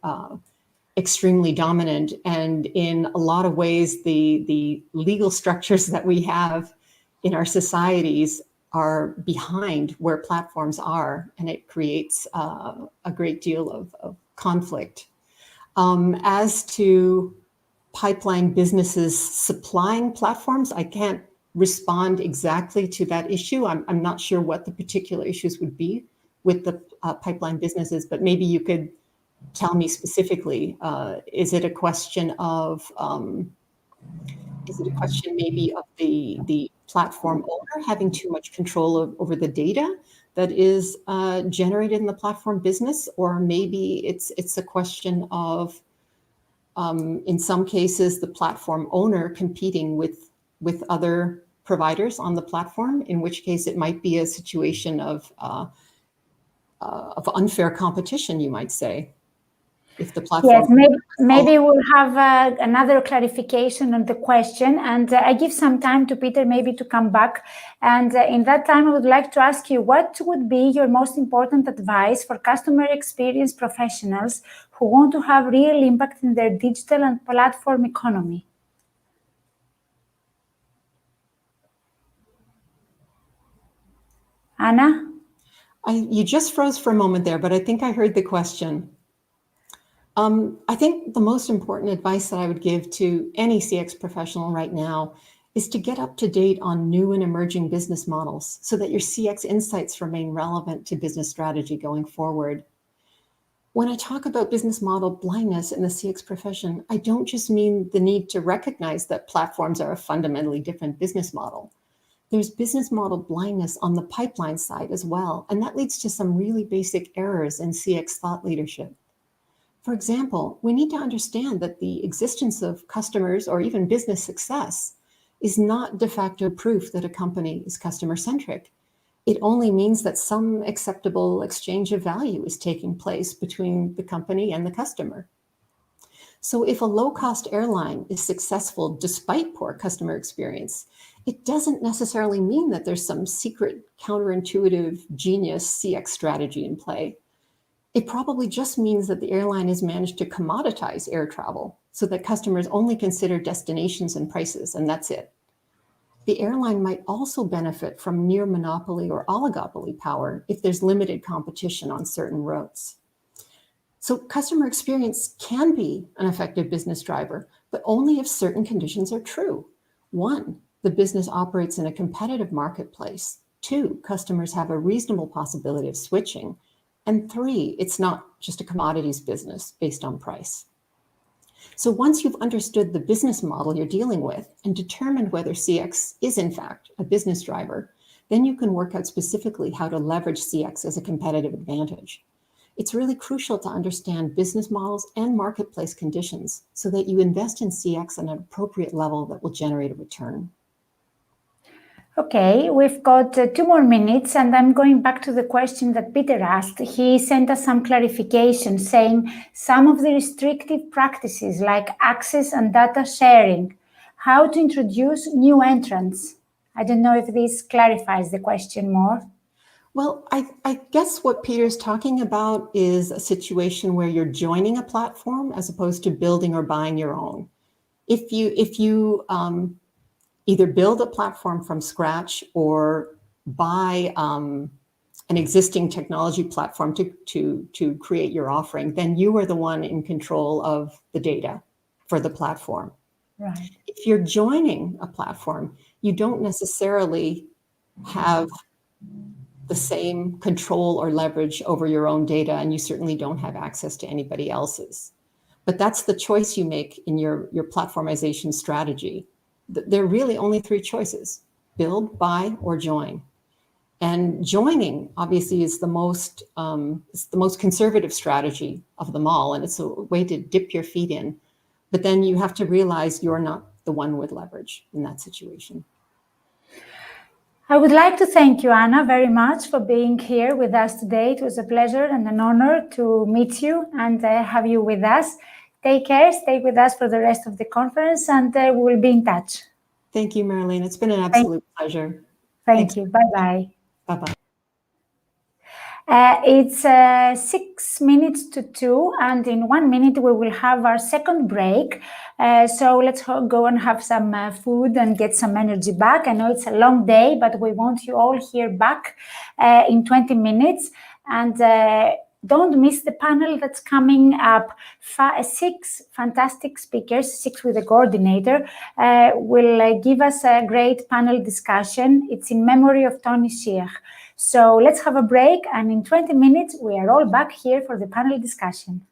extremely dominant, and in a lot of ways the legal structures that we have in our societies are behind where platforms are, and it creates a great deal of conflict. As to pipeline businesses supplying platforms, I can't respond exactly to that issue. I'm not sure what the particular issues would be with the pipeline businesses, but maybe you could tell me specifically, is it a question of maybe of the platform owner having too much control over the data that is generated in the platform business? Or maybe it's a question of, in some cases, the platform owner competing with other providers on the platform, in which case it might be a situation of unfair competition, you might say. If the platform... Yes, maybe we'll have another clarification on the question, and I give some time to Peter maybe to come back. And in that time, I would like to ask you, what would be your most important advice for customer experience professionals who want to have real impact in their digital and platform economy? Anna? You just froze for a moment there, but I think I heard the question. I think the most important advice that I would give to any CX professional right now is to get up to date on new and emerging business models so that your CX insights remain relevant to business strategy going forward. When I talk about business model blindness in the CX profession, I don't just mean the need to recognize that platforms are a fundamentally different business model. There's business model blindness on the pipeline side as well, and that leads to some really basic errors in CX thought leadership. For example, we need to understand that the existence of customers or even business success is not de facto proof that a company is customer-centric. It only means that some acceptable exchange of value is taking place between the company and the customer. So if a low-cost airline is successful despite poor customer experience, it doesn't necessarily mean that there's some secret counterintuitive genius CX strategy in play. It probably just means that the airline has managed to commoditize air travel so that customers only consider destinations and prices, and that's it. The airline might also benefit from near monopoly or oligopoly power if there's limited competition on certain routes. So customer experience can be an effective business driver, but only if certain conditions are true. 1, the business operates in a competitive marketplace. 2, customers have a reasonable possibility of switching. And 3, it's not just a commodities business based on price. So once you've understood the business model you're dealing with and determined whether CX is in fact a business driver, then you can work out specifically how to leverage CX as a competitive advantage. It's really crucial to understand business models and marketplace conditions so that you invest in CX at an appropriate level that will generate a return. Okay, we've got 2 more minutes, and I'm going back to the question that Peter asked. He sent us some clarification saying some of the restrictive practices like access and data sharing, how to introduce new entrants. I don't know if this clarifies the question more. Well, I guess what Peter's talking about is a situation where you're joining a platform as opposed to building or buying your own. If you either build a platform from scratch or buy an existing technology platform to create your offering, then you are the one in control of the data for the platform. Right. If you're joining a platform, you don't necessarily have the same control or leverage over your own data, and you certainly don't have access to anybody else's. But that's the choice you make in your platformization strategy. There are really only 3 choices: build, buy, or join. And joining obviously is the most conservative strategy of them all, and it's a way to dip your feet in. But then you have to realize you're not the one with leverage in that situation. I would like to thank you, Anna, very much for being here with us today. It was a pleasure and an honor to meet you and have you with us. Take care, stay with us for the rest of the conference, and we will be in touch. Thank you, Marilena. It's been an absolute pleasure. Thank you. Bye-bye. Bye-bye. It's 6 minutes to 2, and in 1 minute we will have our second break. So let's go and have some food and get some energy back. I know it's a long day, but we want you all here back in 20 minutes. And don't miss the panel that's coming up. 6 fantastic speakers, 6 with a coordinator, will give us a great panel discussion. It's in memory of Tony Shear. So let's have a break, and in 20 minutes, we are all back here for the panel discussion.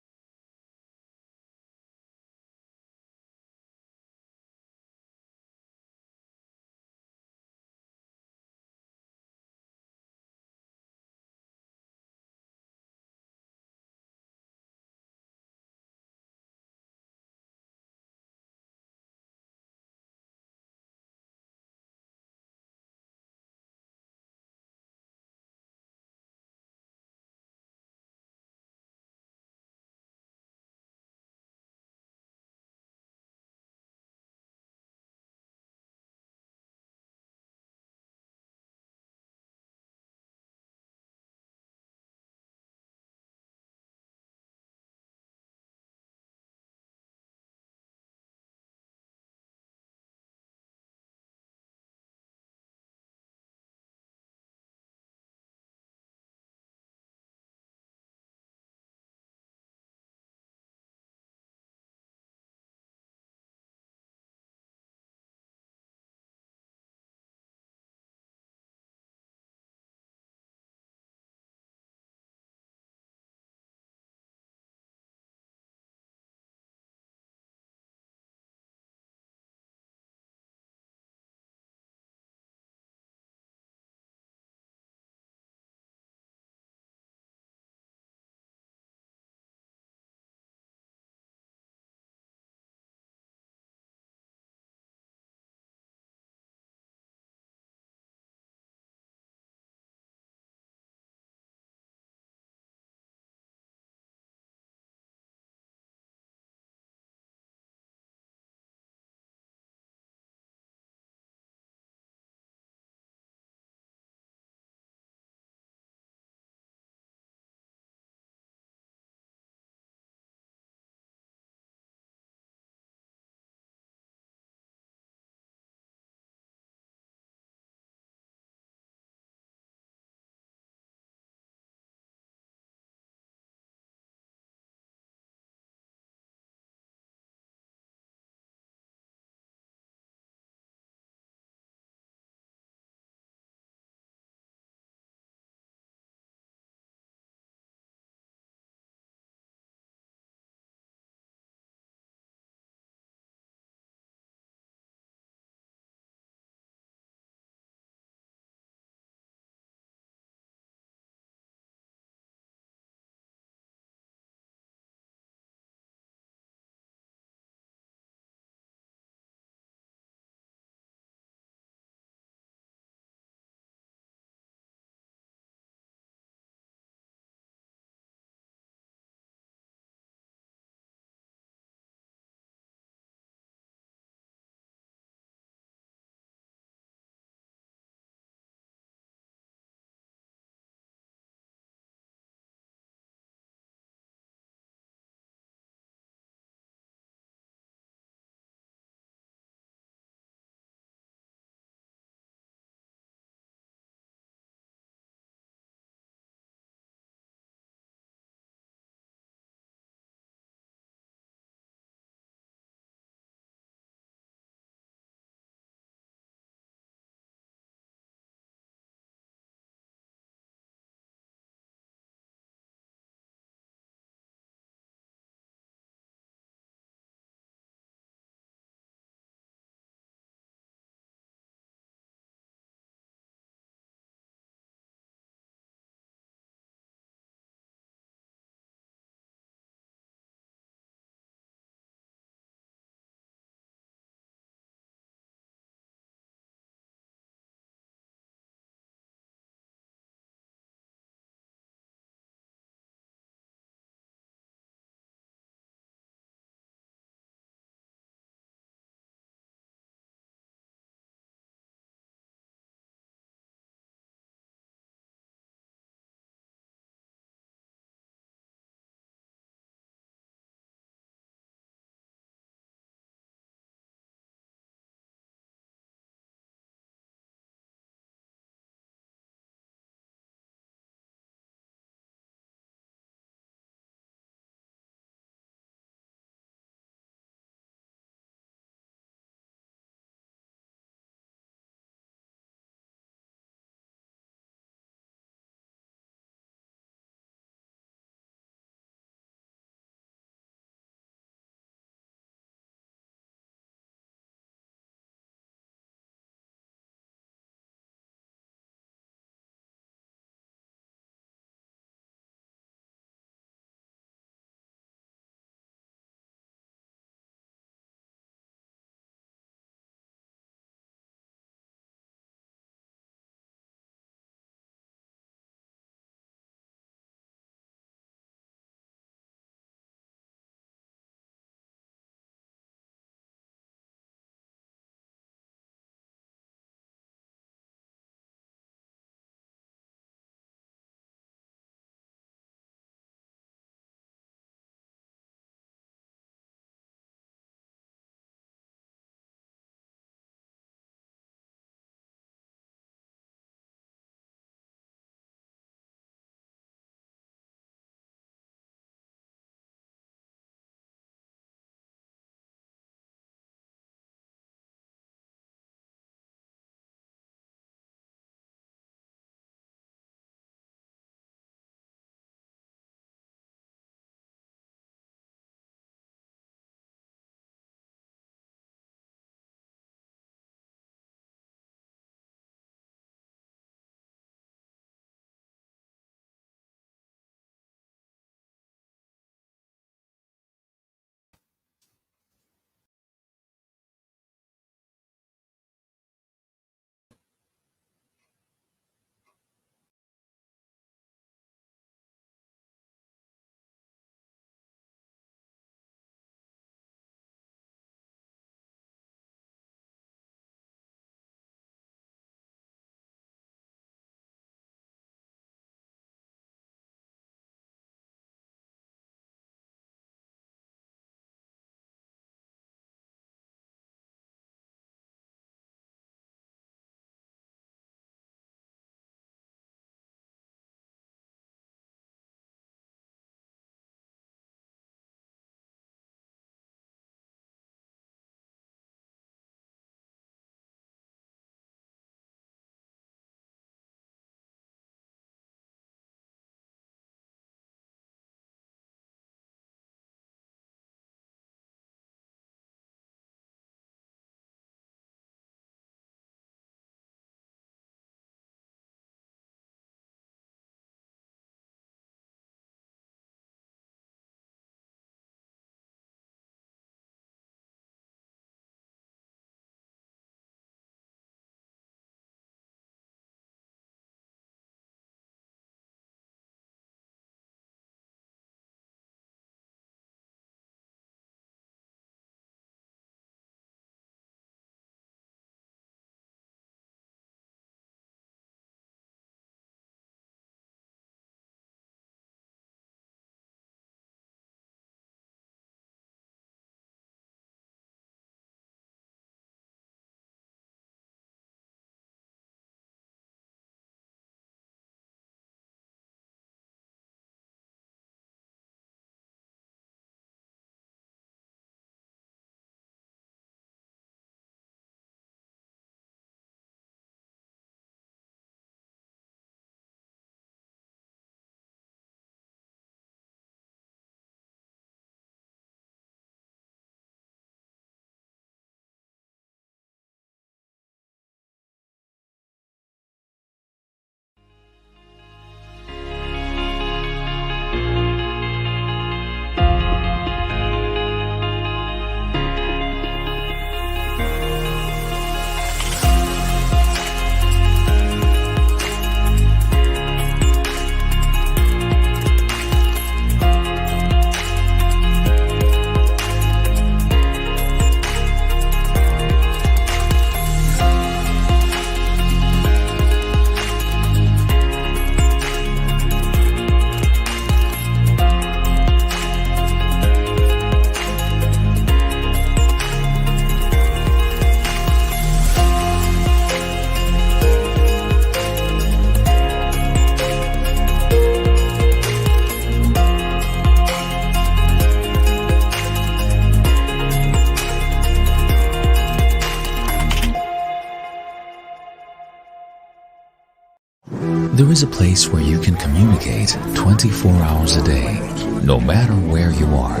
is a place where you can communicate 24 hours a day, no matter where you are.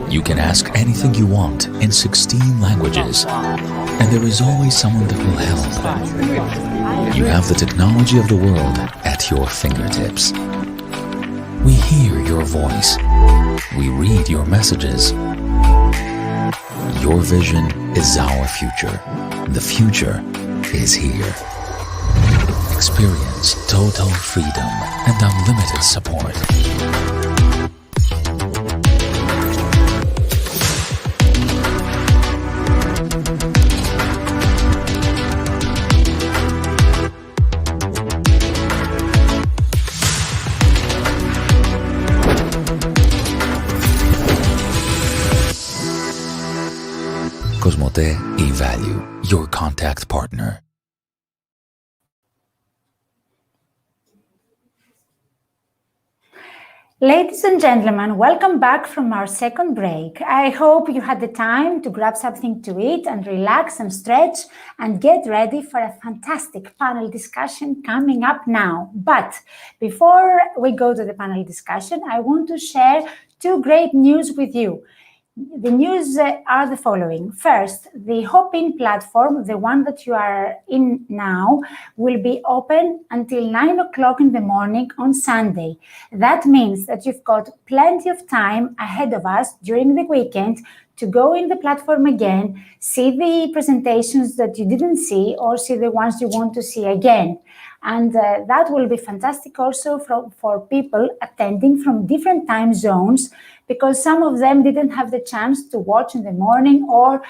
You can ask anything you want in 16 languages, and there is always someone that will help. You have the technology of the world at your fingertips. We hear your voice. We read your messages. Your vision is our future. The future is here. Experience total freedom and unlimited support. Cosmote eValue, your contact partner. Ladies and gentlemen, welcome back from our second break. I hope you had the time to grab something to eat and relax and stretch and get ready for a fantastic panel discussion coming up now. But before we go to the panel discussion, I want to share two great news with you. The news are the following. First, the Hop-in platform, the one that you are in now, will be open until 9 o'clock in the morning on Sunday. That means that you've got plenty of time ahead of us during the weekend to go in the platform again, see the presentations that you didn't see, or see the ones you want to see again. And that will be fantastic also for people attending from different time zones, because some of them didn't have the chance to watch in the morning or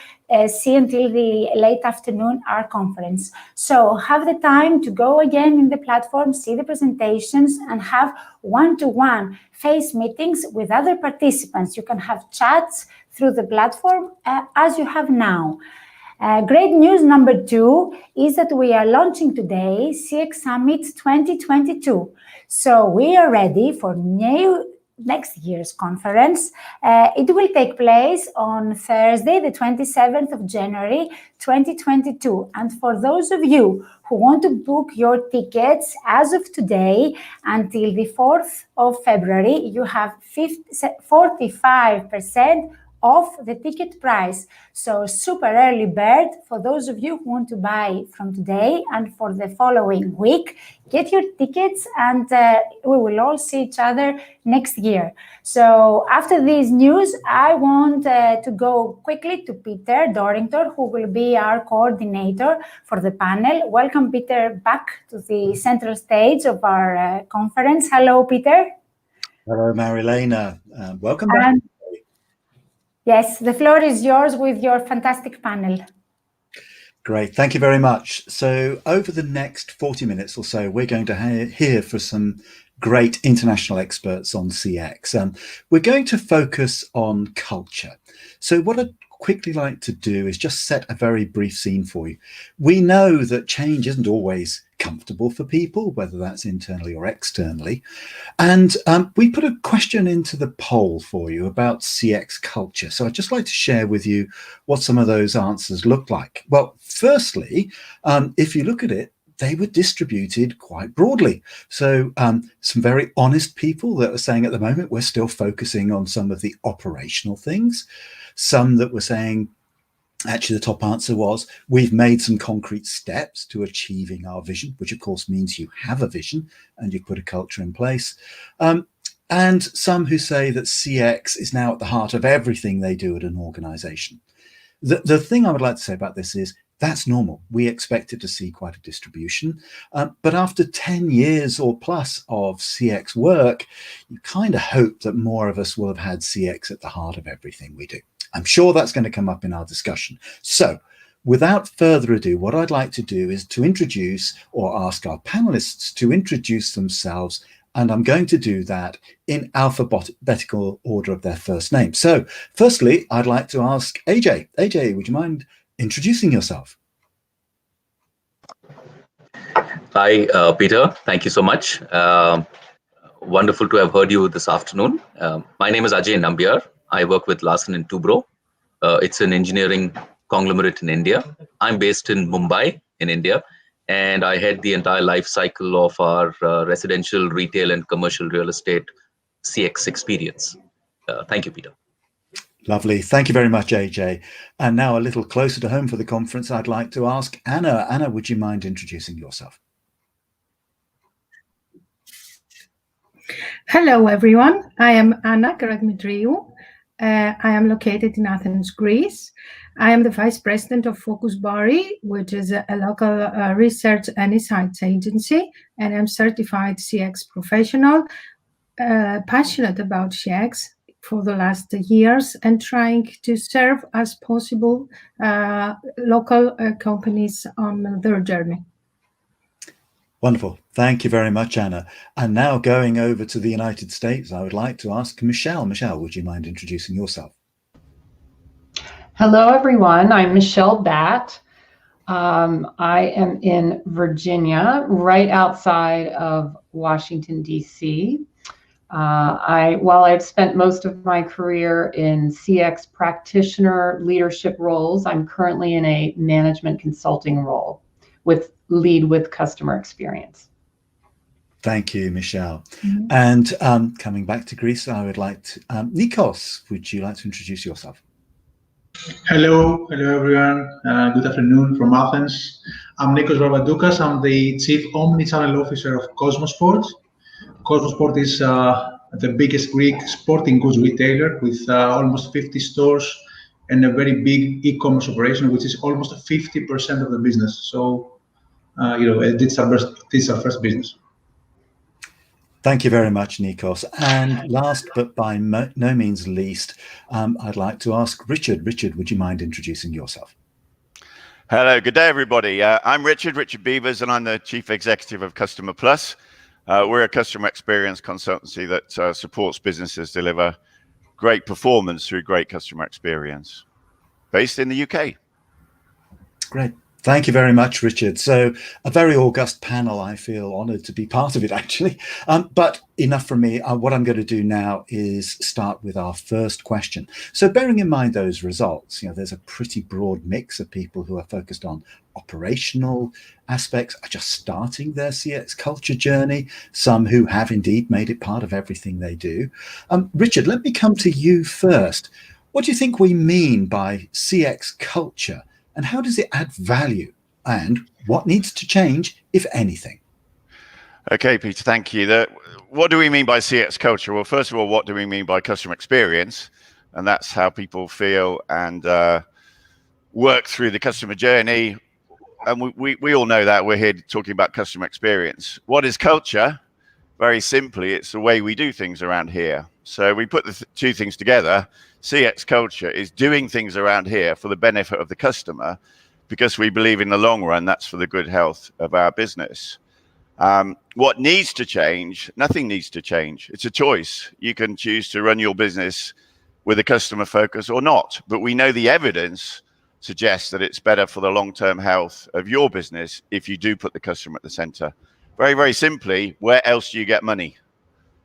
see until the late afternoon our conference. So have the time to go again in the platform, see the presentations, and have one-to-one face meetings with other participants. You can have chats through the platform as you have now. Great news number 2 is that we are launching today CX Summit 2022. So we are ready for next year's conference. It will take place on Thursday, the 27th of January, 2022. And for those of you who want to book your tickets as of today until the 4th of February, you have 45% off the ticket price. So super early bird for those of you who want to buy from today and for the following week. Get your tickets and we will all see each other next year. So after this news, I want to go quickly to Peter Dorrington, who will be our coordinator for the panel. Welcome, Peter, back to the central stage of our conference. Hello, Peter. Hello, Marilena. Welcome back. Yes, the floor is yours with your fantastic panel. Great, thank you very much. So over the next 40 minutes or so, we're going to hear from some great international experts on CX. We're going to focus on culture. So what I'd quickly like to do is just set a very brief scene for you. We know that change isn't always comfortable for people, whether that's internally or externally. And we put a question into the poll for you about CX culture. So I'd just like to share with you what some of those answers look like. Well, firstly, if you look at it, they were distributed quite broadly. So some very honest people that are saying at the moment, we're still focusing on some of the operational things. Some that were saying, actually, the top answer was, we've made some concrete steps to achieving our vision, which of course means you have a vision and you put a culture in place. And some who say that CX is now at the heart of everything they do at an organization. The thing I would like to say about this is, that's normal. We expected to see quite a distribution. But after 10 years or plus of CX work, you kind of hope that more of us will have had CX at the heart of everything we do. I'm sure that's going to come up in our discussion. So without further ado, what I'd like to do is to introduce or ask our panelists to introduce themselves. And I'm going to do that in alphabetical order of their first name. So firstly, I'd like to ask AJ. AJ, would you mind introducing yourself? Hi, Peter. Thank you so much. Wonderful to have heard you this afternoon. My name is Ajay Nambiar. I work with Larsen & Toubro. It's an engineering conglomerate in India. I'm based in Mumbai in India, and I head the entire life cycle of our residential, retail, and commercial real estate CX experience. Thank you, Peter. Lovely. Thank you very much, AJ. And now a little closer to home for the conference, I'd like to ask Anna. Anna, would you mind introducing yourself? Hello, everyone. I am Anna Karatmitriou. I am located in Athens, Greece. I am the Vice President of Focus Bari, which is a local research and insights agency, and I'm certified CX professional, passionate about CX for the last years and trying to serve as possible local companies on their journey. Wonderful. Thank you very much, Anna. And now going over to the United States, I would like to ask Michelle. Michelle, would you mind introducing yourself? Hello, everyone. I'm Michelle Batt. I am in Virginia, right outside of Washington, D.C. While I've spent most of my career in CX practitioner leadership roles, I'm currently in a management consulting role with lead with customer experience. Thank you, Michelle. And coming back to Greece, I would like to, Nikos, would you like to introduce yourself? Hello everyone. Good afternoon from Athens. I'm Nikos Barbadoukas. I'm the Chief Omnichannel Officer of Cosmosport. Cosmosport is the biggest Greek sporting goods retailer with almost 50 stores and a very big e-commerce operation, which is almost 50% of the business. So, a digital first business. Thank you very much, Nikos. And last but by no means least, I'd like to ask Richard. Richard, would you mind introducing yourself? Hello, good day, everybody. I'm Richard Beavers, and I'm the Chief Executive of Customer Plus. We're a customer experience consultancy that supports businesses deliver great performance through great customer experience, based in the UK. Great. Thank you very much, Richard. So a very august panel. I feel honored to be part of it, actually. But enough from me. What I'm going to do now is start with our first question. So bearing in mind those results, there's a pretty broad mix of people who are focused on operational aspects, are just starting their CX culture journey, some who have indeed made it part of everything they do. Richard, let me come to you first. What do you think we mean by CX culture? And how does it add value? And what needs to change, if anything? Okay, Peter, thank you. What do we mean by CX culture? Well, first of all, what do we mean by customer experience? And that's how people feel and work through the customer journey. And we all know that. We're here talking about customer experience. What is culture? Very simply, it's the way we do things around here. So we put the two things together. CX culture is doing things around here for the benefit of the customer, because we believe in the long run, that's for the good health of our business. What needs to change? Nothing needs to change. It's a choice. You can choose to run your business with a customer focus or not. But we know the evidence suggests that it's better for the long-term health of your business if you do put the customer at the center. Very, very simply, where else do you get money?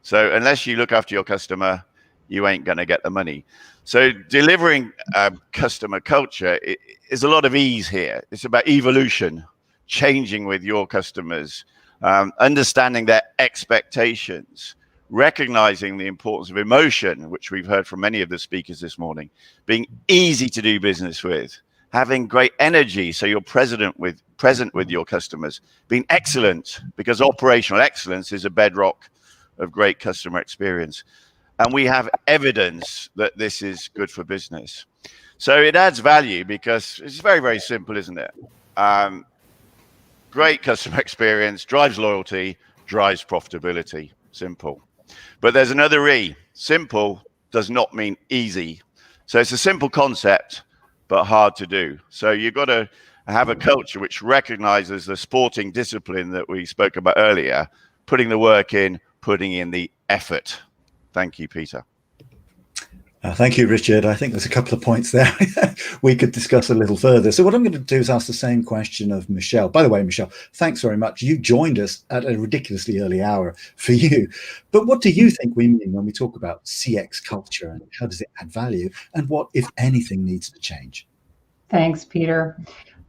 So unless you look after your customer, you ain't going to get the money. So delivering customer culture is a lot of ease here. It's about evolution, changing with your customers, understanding their expectations, recognizing the importance of emotion, which we've heard from many of the speakers this morning, being easy to do business with, having great energy so you're present with your customers, being excellent, because operational excellence is a bedrock of great customer experience. And we have evidence that this is good for business. So it adds value because it's very, very simple, isn't it? Great customer experience drives loyalty, drives profitability. Simple. But there's another E. Simple does not mean easy. So it's a simple concept, but hard to do. So you've got to have a culture which recognizes the sporting discipline that we spoke about earlier, putting the work in, putting in the effort. Thank you, Peter. Thank you, Richard. I think there's a couple of points there we could discuss a little further. So what I'm going to do is ask the same question of Michelle. By the way, Michelle, thanks very much. You joined us at a ridiculously early hour for you. But what do you think we mean when we talk about CX culture, and how does it add value? And what, if anything, needs to change? Thanks, Peter.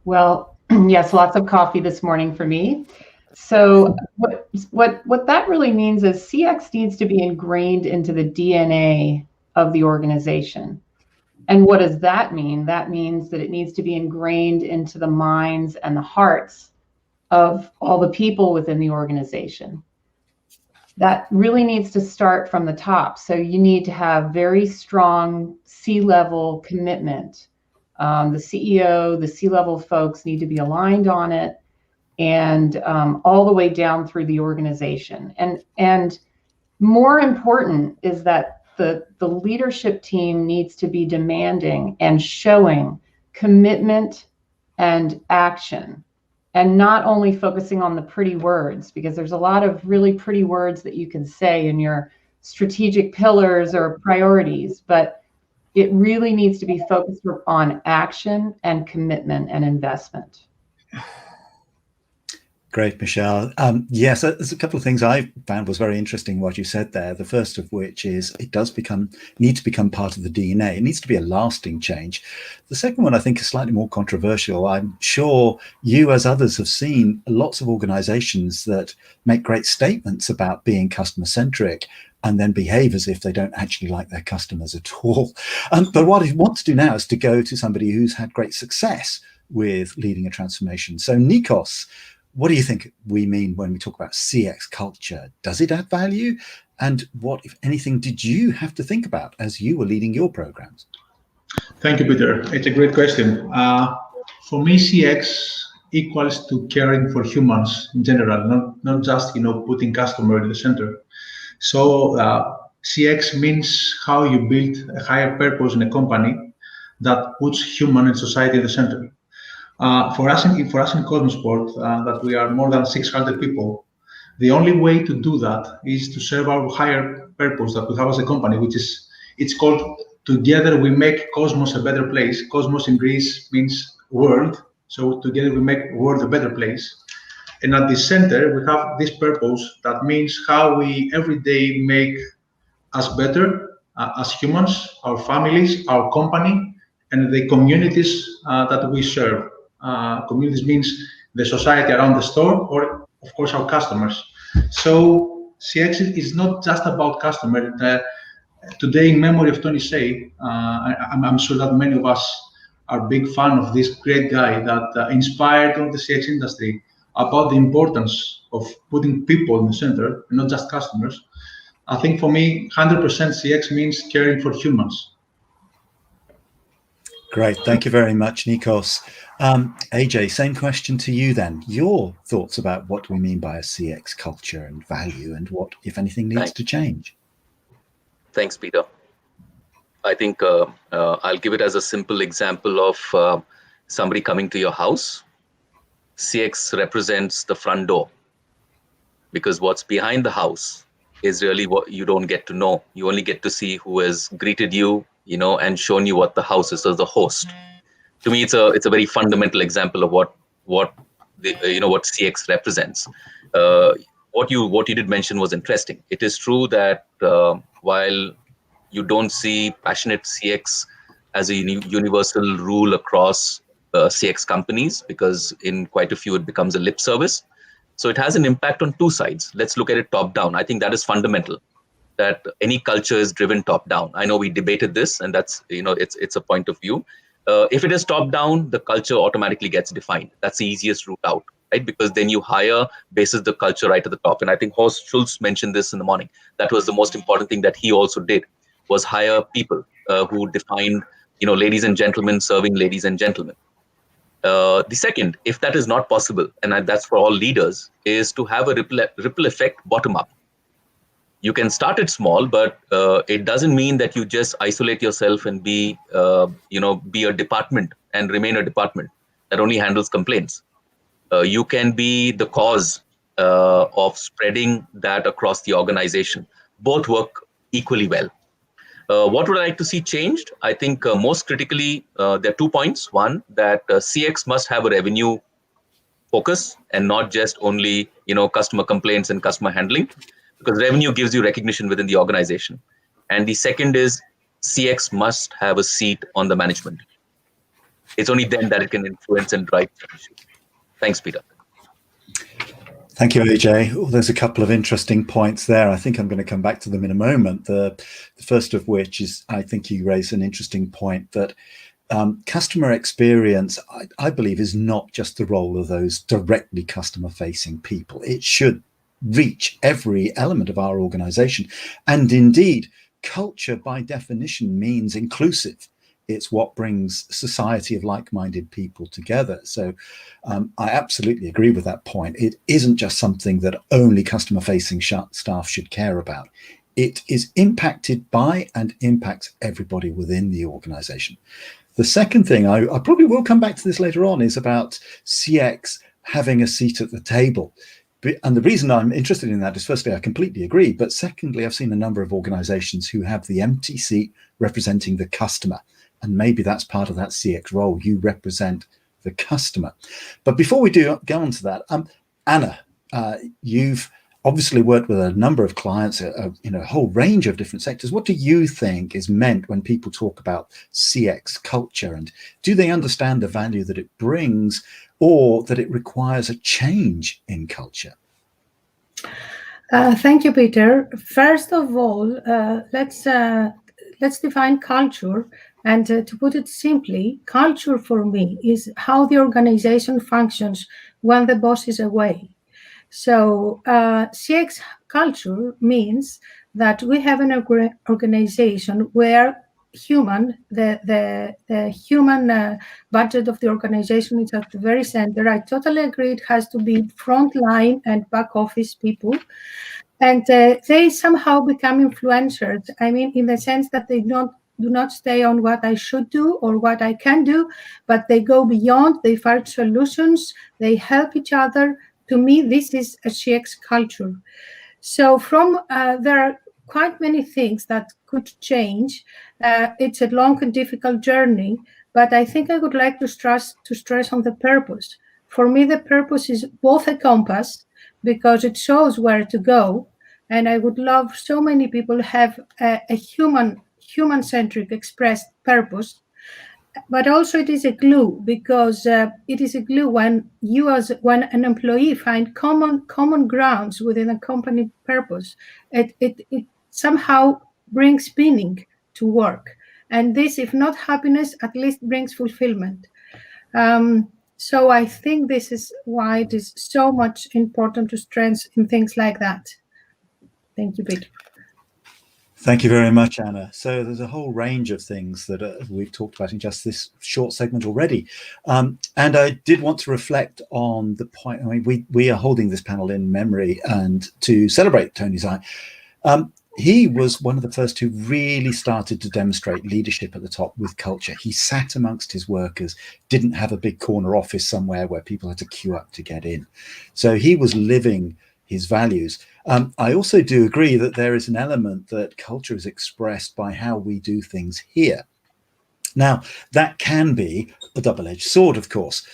Well, Yes, lots of coffee this morning for me. So what that really means is CX needs to be ingrained into the DNA of the organization. And what does that mean? That means that it needs to be ingrained into the minds and the hearts of all the people within the organization. That really needs to start from the top. So you need to have very strong C-level commitment. The CEO, the C-level folks need to be aligned on it, and all the way down through the organization. And more important is that the leadership team needs to be demanding and showing commitment and action, and not only focusing on the pretty words, because there's a lot of really pretty words that you can say in your strategic pillars or priorities, but it really needs to be focused on action and commitment and investment. Great, Michelle. Yes, there's a couple of things I found was very interesting what you said there. The first of which is it does need to become part of the DNA. It needs to be a lasting change. The second one I think is slightly more controversial. I'm sure you, as others, have seen lots of organizations that make great statements about being customer-centric and then behave as if they don't actually like their customers at all. But what I want to do now is to go to somebody who's had great success with leading a transformation. So Nikos, what do you think we mean when we talk about CX culture? Does it add value? And what, if anything, did you have to think about as you were leading your programs? Thank you, Peter. It's a great question. For me, CX equals to caring for humans in general, not just putting customer in the center. So CX means how you build a higher purpose in a company that puts human and society in the center. For us in Cosmosport, that we are more than 600 people, the only way to do that is to serve our higher purpose that we have as a company, which is, it's called Together We Make Cosmos a Better Place. Cosmos in Greece means world, so together we make world a better place. And at the center, we have this purpose that means how we every day make us better as humans, our families, our company, and the communities that we serve. Communities means the society around the store, or of course our customers. So CX is not just about customer. Today, in memory of Tony Hsieh, I'm sure that many of us are big fan of this great guy that inspired the CX industry about the importance of putting people in the center and not just customers. I think for me, 100% CX means caring for humans. Great, thank you very much, Nikos. AJ, same question to you then. Your thoughts about what we mean by a CX culture and value, and what, if anything, needs to change? Thanks, Peter. I think I'll give it as a simple example of somebody coming to your house. CX represents the front door, because what's behind the house is really what you don't get to know. You only get to see who has greeted you, and shown you what the house is as the host. To me, it's a very fundamental example of what CX represents. What you did mention was interesting. It is true that while you don't see passionate CX as a universal rule across CX companies, because in quite a few it becomes a lip service. So it has an impact on two sides. Let's look at it top down. I think that is fundamental, that any culture is driven top down. I know we debated this, and that's, it's a point of view. If it is top down, the culture automatically gets defined. That's the easiest route out, right? Because then you hire basis the culture right at the top. And I think Horst Schulze mentioned this in the morning. That was the most important thing that he also did, was hire people who defined, ladies and gentlemen serving ladies and gentlemen. The second, if that is not possible, and that's for all leaders, is to have a ripple effect bottom up. You can start it small, but it doesn't mean that you just isolate yourself and be a department and remain a department that only handles complaints. You can be the cause of spreading that across the organization. Both work equally well. What would I like to see changed? I think most critically, there are 2 points. One, that CX must have a revenue focus and not just only customer complaints and customer handling, because revenue gives you recognition within the organization. And the second is CX must have a seat on the management. It's only then that it can influence and drive change. Thanks, Peter. Thank you, AJ. Oh, there's a couple of interesting points there. I think I'm going to come back to them in a moment. The first of which is, I think you raise an interesting point that customer experience, I believe, is not just the role of those directly customer-facing people. It should reach every element of our organization. And indeed, culture by definition means inclusive. It's what brings society of like-minded people together. So I absolutely agree with that point. It isn't just something that only customer-facing staff should care about. It is impacted by and impacts everybody within the organization. The second thing, I probably will come back to this later on, is about CX having a seat at the table. And the reason I'm interested in that is, firstly, I completely agree. But secondly, I've seen a number of organizations who have the empty seat representing the customer. And maybe that's part of that CX role. You represent the customer. But before we go on to that, Anna, you've obviously worked with a number of clients in a whole range of different sectors. What do you think is meant when people talk about CX culture? And do they understand the value that it brings, or that it requires a change in culture? Thank you, Peter. First of all, let's define culture. And to put it simply, culture for me is how the organization functions when the boss is away. So CX culture means that we have an organization where the human budget of the organization is at the very center. I totally agree. It has to be frontline and back office people. And they somehow become influencers. I mean, in the sense that they do not stay on what I should do or what I can do, but they go beyond, they find solutions, they help each other. To me, this is a CX culture. So there are quite many things that could change. It's a long and difficult journey, but I think I would like to stress on the purpose. For me, the purpose is both a compass, because it shows where to go, and I would love so many people have a human-centric expressed purpose, but also it is a glue, because it is a glue when an employee find common grounds within a company purpose. It somehow brings meaning to work, and this, if not happiness, at least brings fulfillment. So I think this is why it is so much important to strengthen things like that. Thank you, Peter. Thank you very much, Anna. So there's a whole range of things that we've talked about in just this short segment already. And I did want to reflect on the point. I mean, we are holding this panel in memory and to celebrate Tony Zai. He was one of the first who really started to demonstrate leadership at the top with culture. He sat amongst his workers, didn't have a big corner office somewhere where people had to queue up to get in. So he was living his values. I also do agree that there is an element that culture is expressed by how we do things here. Now, that can be a double-edged sword, of course.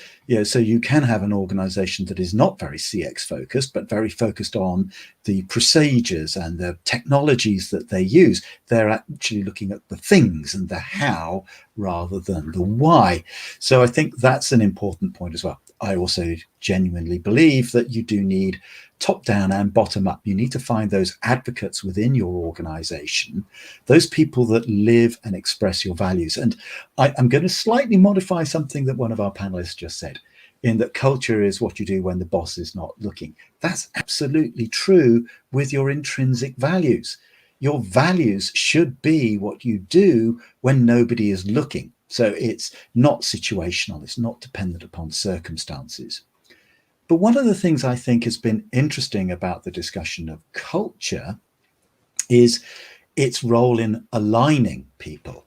So you can have an organization that is not very CX focused, but very focused on the procedures and the technologies that they use. They're actually looking at the things and the how rather than the why. So I think that's an important point as well. I also genuinely believe that you do need top down and bottom up. You need to find those advocates within your organization, those people that live and express your values. And I'm going to slightly modify something that one of our panelists just said, in that culture is what you do when the boss is not looking. That's absolutely true with your intrinsic values. Your values should be what you do when nobody is looking. So it's not situational. It's not dependent upon circumstances. But one of the things I think has been interesting about the discussion of culture is its role in aligning people.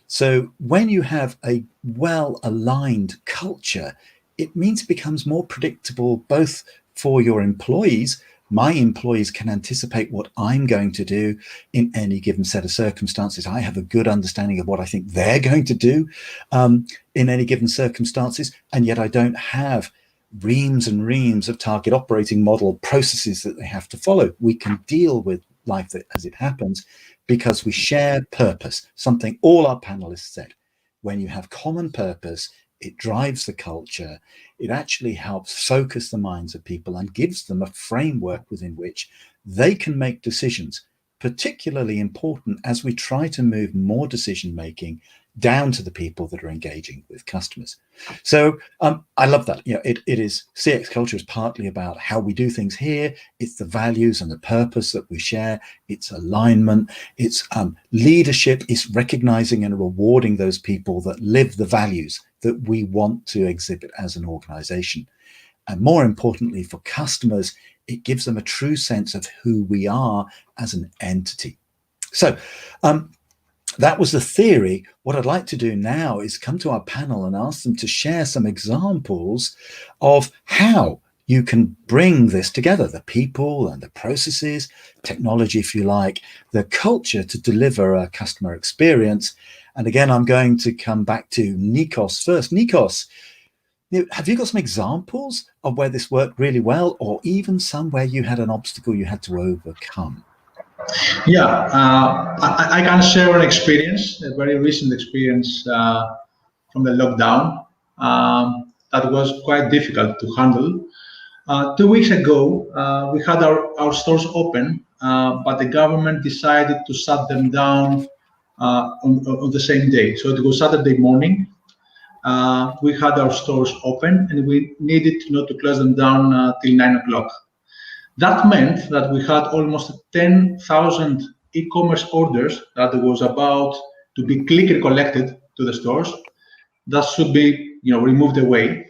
So when you have a well-aligned culture, it means it becomes more predictable both for your employees. My employees can anticipate what I'm going to do in any given set of circumstances. I have a good understanding of what I think they're going to do in any given circumstances, and yet I don't have reams and reams of target operating model processes that they have to follow. We can deal with life as it happens because we share purpose, something all our panelists said. When you have common purpose, it drives the culture, it actually helps focus the minds of people and gives them a framework within which they can make decisions, particularly important as we try to move more decision making down to the people that are engaging with customers. So I love that. You know, it is, CX culture is partly about how we do things here. It's the values and the purpose that we share. It's alignment. It's leadership. It's recognizing and rewarding those people that live the values that we want to exhibit as an organization. And more importantly, for customers, it gives them a true sense of who we are as an entity. So that was the theory. What I'd like to do now is come to our panel and ask them to share some examples of how you can bring this together, the people and the processes, technology, if you like, the culture to deliver a customer experience. And again, I'm going to come back to Nikos first. Nikos, have you got some examples of where this worked really well, or even some where you had an obstacle you had to overcome? Yeah, I can share an experience, a very recent experience from the lockdown that was quite difficult to handle. 2 weeks ago, we had our stores open, but the government decided to shut them down on the same day. So it was Saturday morning. We had our stores open, and we needed to close them down till 9 o'clock. That meant that we had almost 10,000 e-commerce orders that was about to be click and collected to the stores that should be removed away.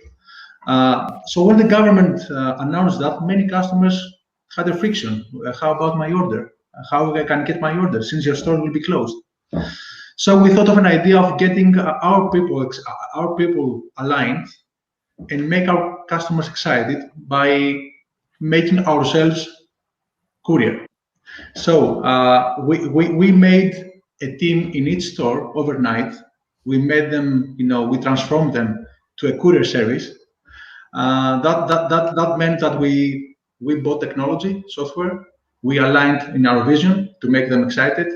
So when the government announced that, many customers had a friction. How about my order? How I can get my order since your store will be closed? So we thought of an idea of getting our people aligned and make our customers excited by making ourselves courier. So we made a team in each store overnight. We made them, we transformed them to a courier service. That meant that we bought technology, software. We aligned in our vision to make them excited.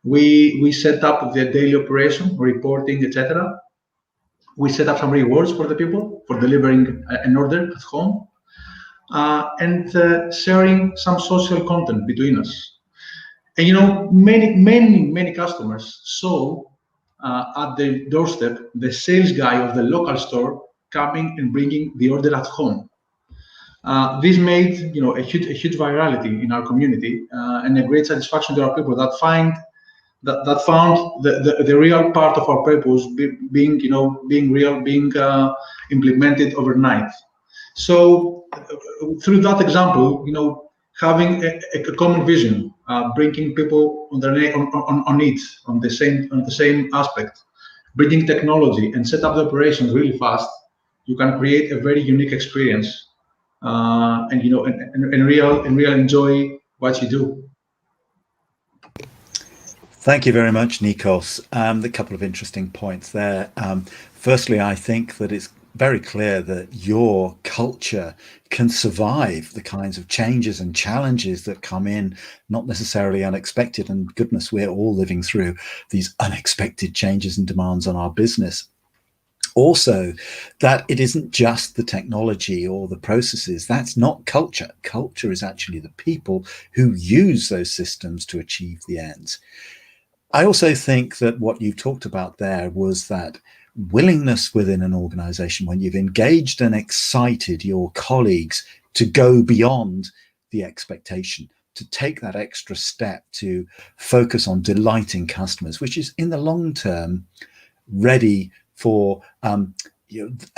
We set up the daily operation, reporting, etc. We set up some rewards for the people for delivering an order at home. And sharing some social content between us. And many customers saw at their doorstep the sales guy of the local store coming and bringing the order at home. This made a huge virality in our community and a great satisfaction to our people that found the real part of our purpose being real, being implemented overnight. So through that example, having a common vision, bringing people on the same aspect, bringing technology and set up the operations really fast, you can create a very unique experience, and real enjoy what you do. Thank you very much, Nikos. A couple of interesting points there. Firstly, I think that it's very clear that your culture can survive the kinds of changes and challenges that come in, not necessarily unexpected. And goodness, we're all living through these unexpected changes and demands on our business. Also, that it isn't just the technology or the processes. That's not culture. Culture is actually the people who use those systems to achieve the ends. I also think that what you talked about there was that willingness within an organization, when you've engaged and excited your colleagues to go beyond the expectation, to take that extra step to focus on delighting customers, which is in the long term ready for I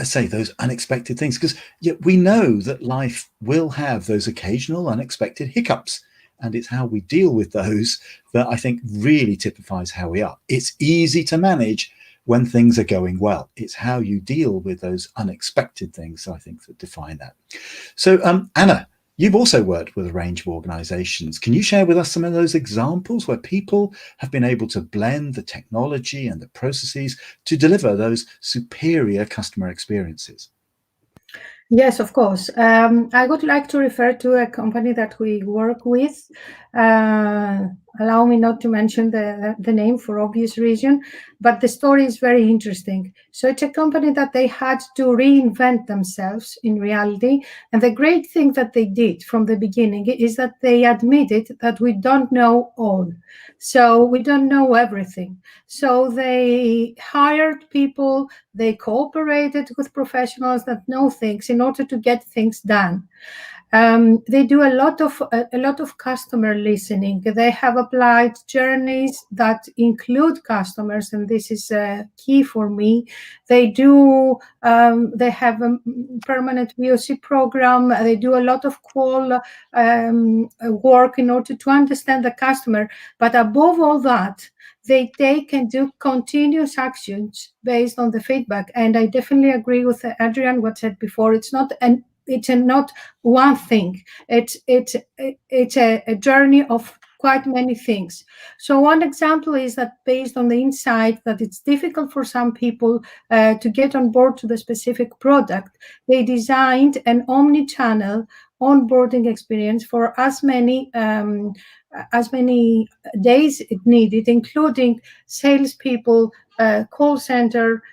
say those unexpected things, because we know that life will have those occasional unexpected hiccups, and it's how we deal with those that I think really typifies how we are. It's easy to manage when things are going well. It's how you deal with those unexpected things, I think, that define that. So Anna, you've also worked with a range of organizations. Can you share with us some of those examples where people have been able to blend the technology and the processes to deliver those superior customer experiences? Yes, of course. I would like to refer to a company that we work with. allow me not to mention the name for obvious reason, but the story is very interesting. So it's a company that they had to reinvent themselves in reality. And the great thing that they did from the beginning is that they admitted that we don't know all. So we don't know everything. So they hired people, they cooperated with professionals that know things in order to get things done. They do a lot of customer listening. They have applied journeys that include customers, and this is key for me. They do. They have a permanent VOC program. They do a lot of qual work in order to understand the customer. But above all that, they take and do continuous actions based on the feedback. And I definitely agree with Adrian what said before. It's not one thing. It's a journey of quite many things. So one example is that based on the insight that it's difficult for some people to get on board to the specific product, they designed an omni-channel onboarding experience for as many days it needed, including salespeople, call center,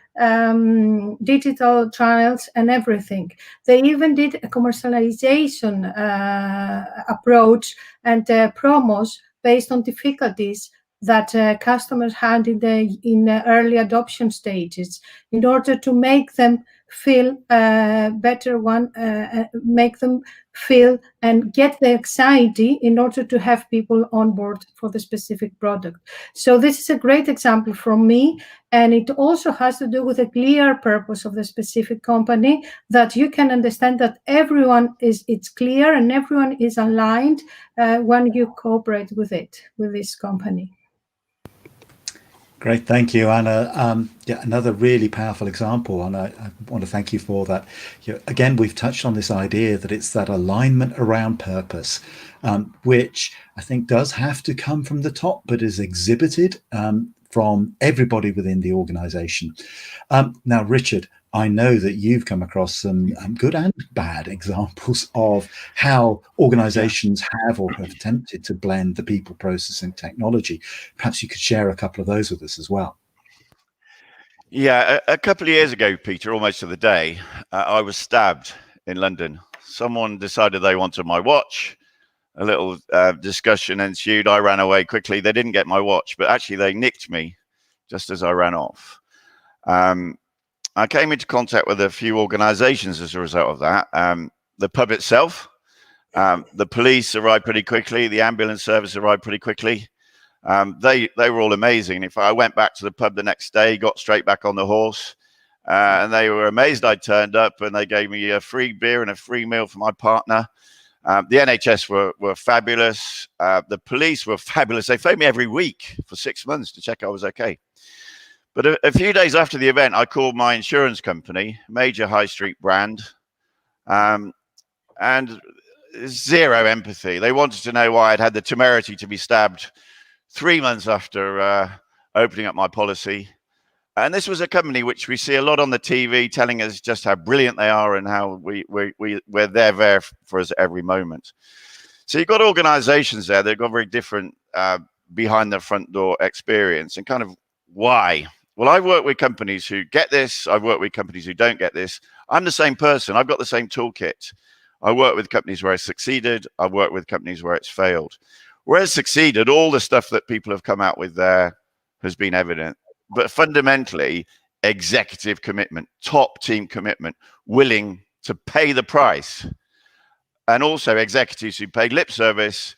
digital channels, and everything. They even did a commercialization approach and promos based on difficulties that customers had in the early adoption stages, in order to make them feel better, make them feel and get the anxiety in order to have people on board for the specific product. So this is a great example from me, and it also has to do with a clear purpose of the specific company, that you can understand that it's clear and everyone is aligned when you cooperate with this company. Great, thank you, Anna. Yeah, another really powerful example, and I want to thank you for that. Again, we've touched on this idea that it's that alignment around purpose, which I think does have to come from the top, but is exhibited from everybody within the organization. Now, Richard, I know that you've come across some good and bad examples of how organizations have or have attempted to blend the people, process, and technology. Perhaps you could share a couple of those with us as well. Yeah, a couple of years ago, Peter, almost to the day, I was stabbed in London. Someone decided they wanted my watch. A little discussion ensued. I ran away quickly. They didn't get my watch, but actually they nicked me just as I ran off. I came into contact with a few organizations as a result of that. The pub itself, the police arrived pretty quickly. The ambulance service arrived pretty quickly. They were all amazing. If I went back to the pub the next day, got straight back on the horse, and they were amazed I turned up, and they gave me a free beer and a free meal for my partner. The NHS were fabulous. The police were fabulous. They phoned me every week for 6 months to check I was okay. But a few days after the event, I called my insurance company, major high street brand, and zero empathy. They wanted to know why I'd had the temerity to be stabbed 3 months after opening up my policy. And this was a company which we see a lot on the TV, telling us just how brilliant they are and how we're there for us every moment. So you've got organizations there that have got very different behind the front door experience. And kind of why? Well, I work with companies who get this. I've worked with companies who don't get this. I'm the same person. I've got the same toolkit. I work with companies where it's succeeded. I've worked with companies where it's failed. Where it's succeeded, all the stuff that people have come out with there has been evident. But fundamentally, executive commitment, top team commitment, willing to pay the price. And also executives who paid lip service.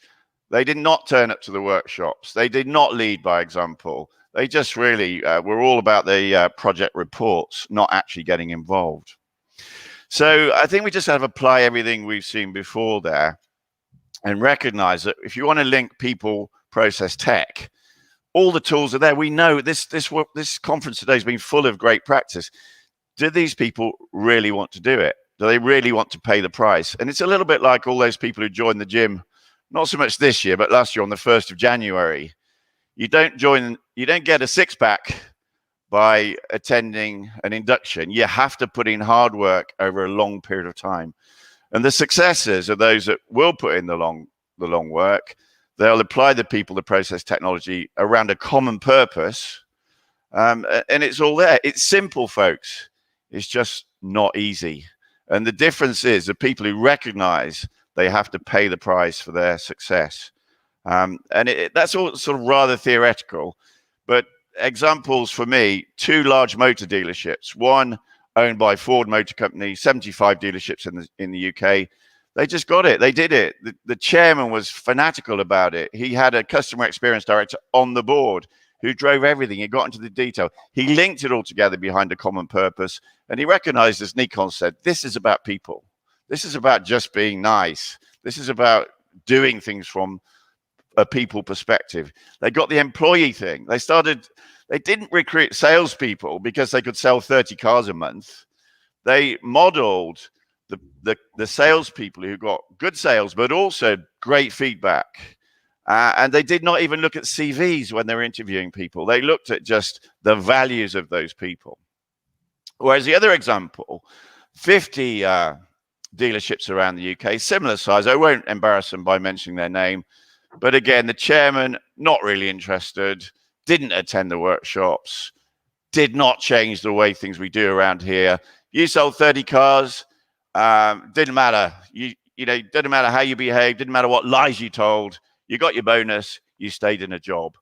They did not turn up to the workshops. They did not lead by example. They just really were all about the project reports, not actually getting involved. So I think we just have to apply everything we've seen before there and recognize that if you want to link people, process, tech, all the tools are there. We know this conference today has been full of great practice. Do these people really want to do it? Do they really want to pay the price? And it's a little bit like all those people who joined the gym, not so much this year, but last year on the 1st of January. You don't get a six-pack by attending an induction. You have to put in hard work over a long period of time. And the successors are those that will put in the long work. They'll apply the people, the process, technology around a common purpose, and it's all there. It's simple, folks. It's just not easy. And the difference is the people who recognize they have to pay the price for their success. And that's all sort of rather theoretical, but examples for me, 2 large motor dealerships, one owned by Ford Motor Company, 75 dealerships in the UK. They just got it. They did it. The chairman was fanatical about it. He had a customer experience director on the board who drove everything. He got into the detail. He linked it all together behind a common purpose. And he recognized, as Nikon said, this is about people. This is about just being nice. This is about doing things from a people perspective. They got the employee thing. They didn't recruit salespeople because they could sell 30 cars a month. They modeled the salespeople who got good sales, but also great feedback. And they did not even look at CVs when they were interviewing people. They looked at just the values of those people. Whereas the other example, 50 dealerships around the UK, similar size. I won't embarrass them by mentioning their name. But again, the chairman, not really interested, didn't attend the workshops, did not change the way things we do around here. You sold 30 cars, didn't matter. You know, didn't matter how you behaved, didn't matter what lies you told. You got your bonus, you stayed in a job.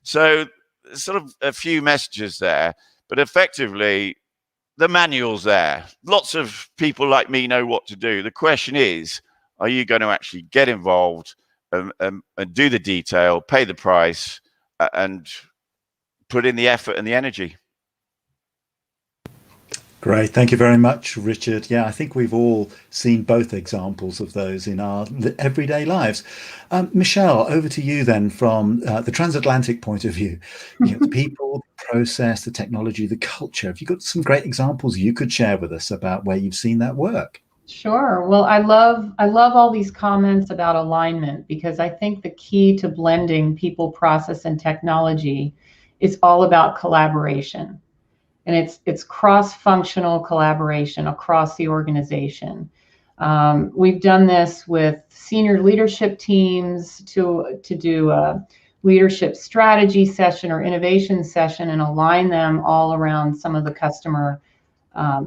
So sort of a few messages there, but effectively the manual's there. Lots of people like me know what to do. The question is, are you going to actually get involved and do the detail, pay the price, and put in the effort and the energy? Great. Thank you very much, Richard. Yeah, I think we've all seen both examples of those in our everyday lives. Michelle, over to you then from the transatlantic point of view. You know, the people, the process, the technology, the culture. Have you got some great examples you could share with us about where you've seen that work? Sure. Well, I love all these comments about alignment, because I think the key to blending people, process, and technology is all about collaboration. And it's cross-functional collaboration across the organization. We've done this with senior leadership teams to do a leadership strategy session or innovation session and align them all around some of the customer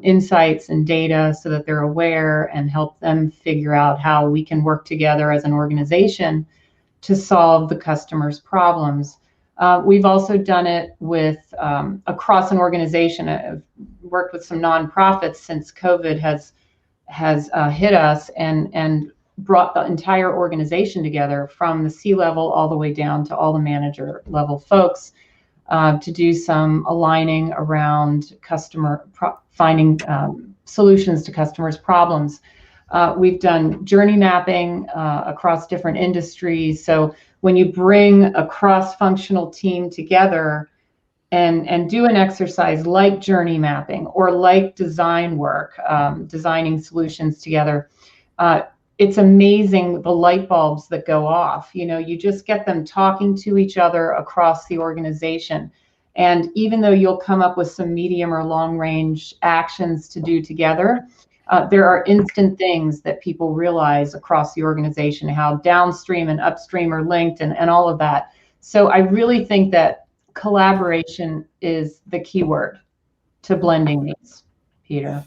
insights and data so that they're aware, and help them figure out how we can work together as an organization to solve the customer's problems. We've also done it with across an organization. I've worked with some nonprofits since COVID has hit us, and brought the entire organization together from the C-level all the way down to all the manager level folks to do some aligning around finding solutions to customers' problems. We've done journey mapping across different industries. So when you bring a cross-functional team together and do an exercise like journey mapping or like design work, designing solutions together, it's amazing the light bulbs that go off. You know, you just get them talking to each other across the organization. And even though you'll come up with some medium or long range actions to do together, there are instant things that people realize across the organization, how downstream and upstream are linked, and all of that. So I really think that collaboration is the key word to blending these, Peter.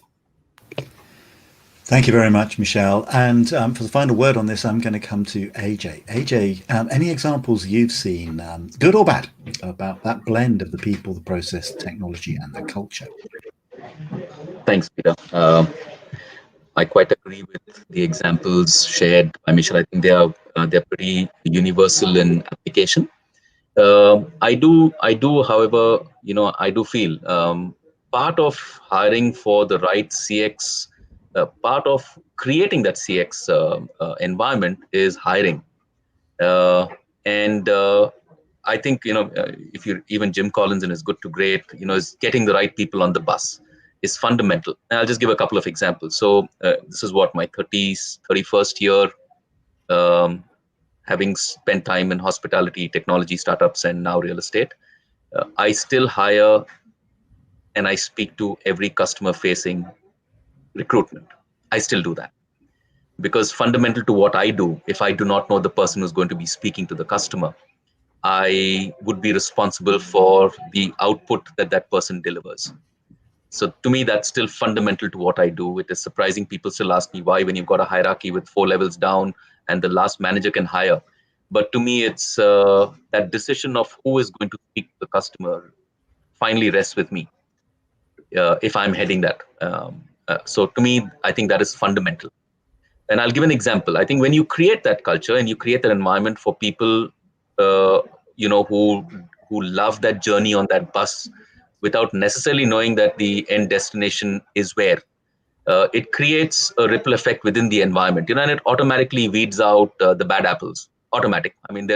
Thank you very much, Michelle. And for the final word on this, I'm going to come to AJ. AJ, any examples you've seen, good or bad, about that blend of the people, the process, technology, and the culture? Thanks, Peter. I quite agree with the examples shared by Michelle. I think they're pretty universal in application. I do, however, I do feel part of hiring for the right CX, part of creating that CX environment is hiring. And I think, if you're even Jim Collins in his Good to Great, is getting the right people on the bus is fundamental. And I'll just give a couple of examples. So this is what, my 31st year, having spent time in hospitality, technology startups, and now real estate. I still hire and I speak to every customer facing recruitment. I still do that. because fundamental to what I do, if I do not know the person who's going to be speaking to the customer, I would be responsible for the output that that person delivers. So to me, that's still fundamental to what I do. It is surprising. People still ask me why, when you've got a hierarchy with 4 levels down and the last manager can hire. But to me, it's that decision of who is going to speak to the customer finally rests with me if I'm heading that. So to me, I think that is fundamental. And I'll give an example. I think when you create that culture and you create that environment for people, who love that journey on that bus without necessarily knowing that the end destination is where, it creates a ripple effect within the environment, and it automatically weeds out the bad apples. Automatic. I mean,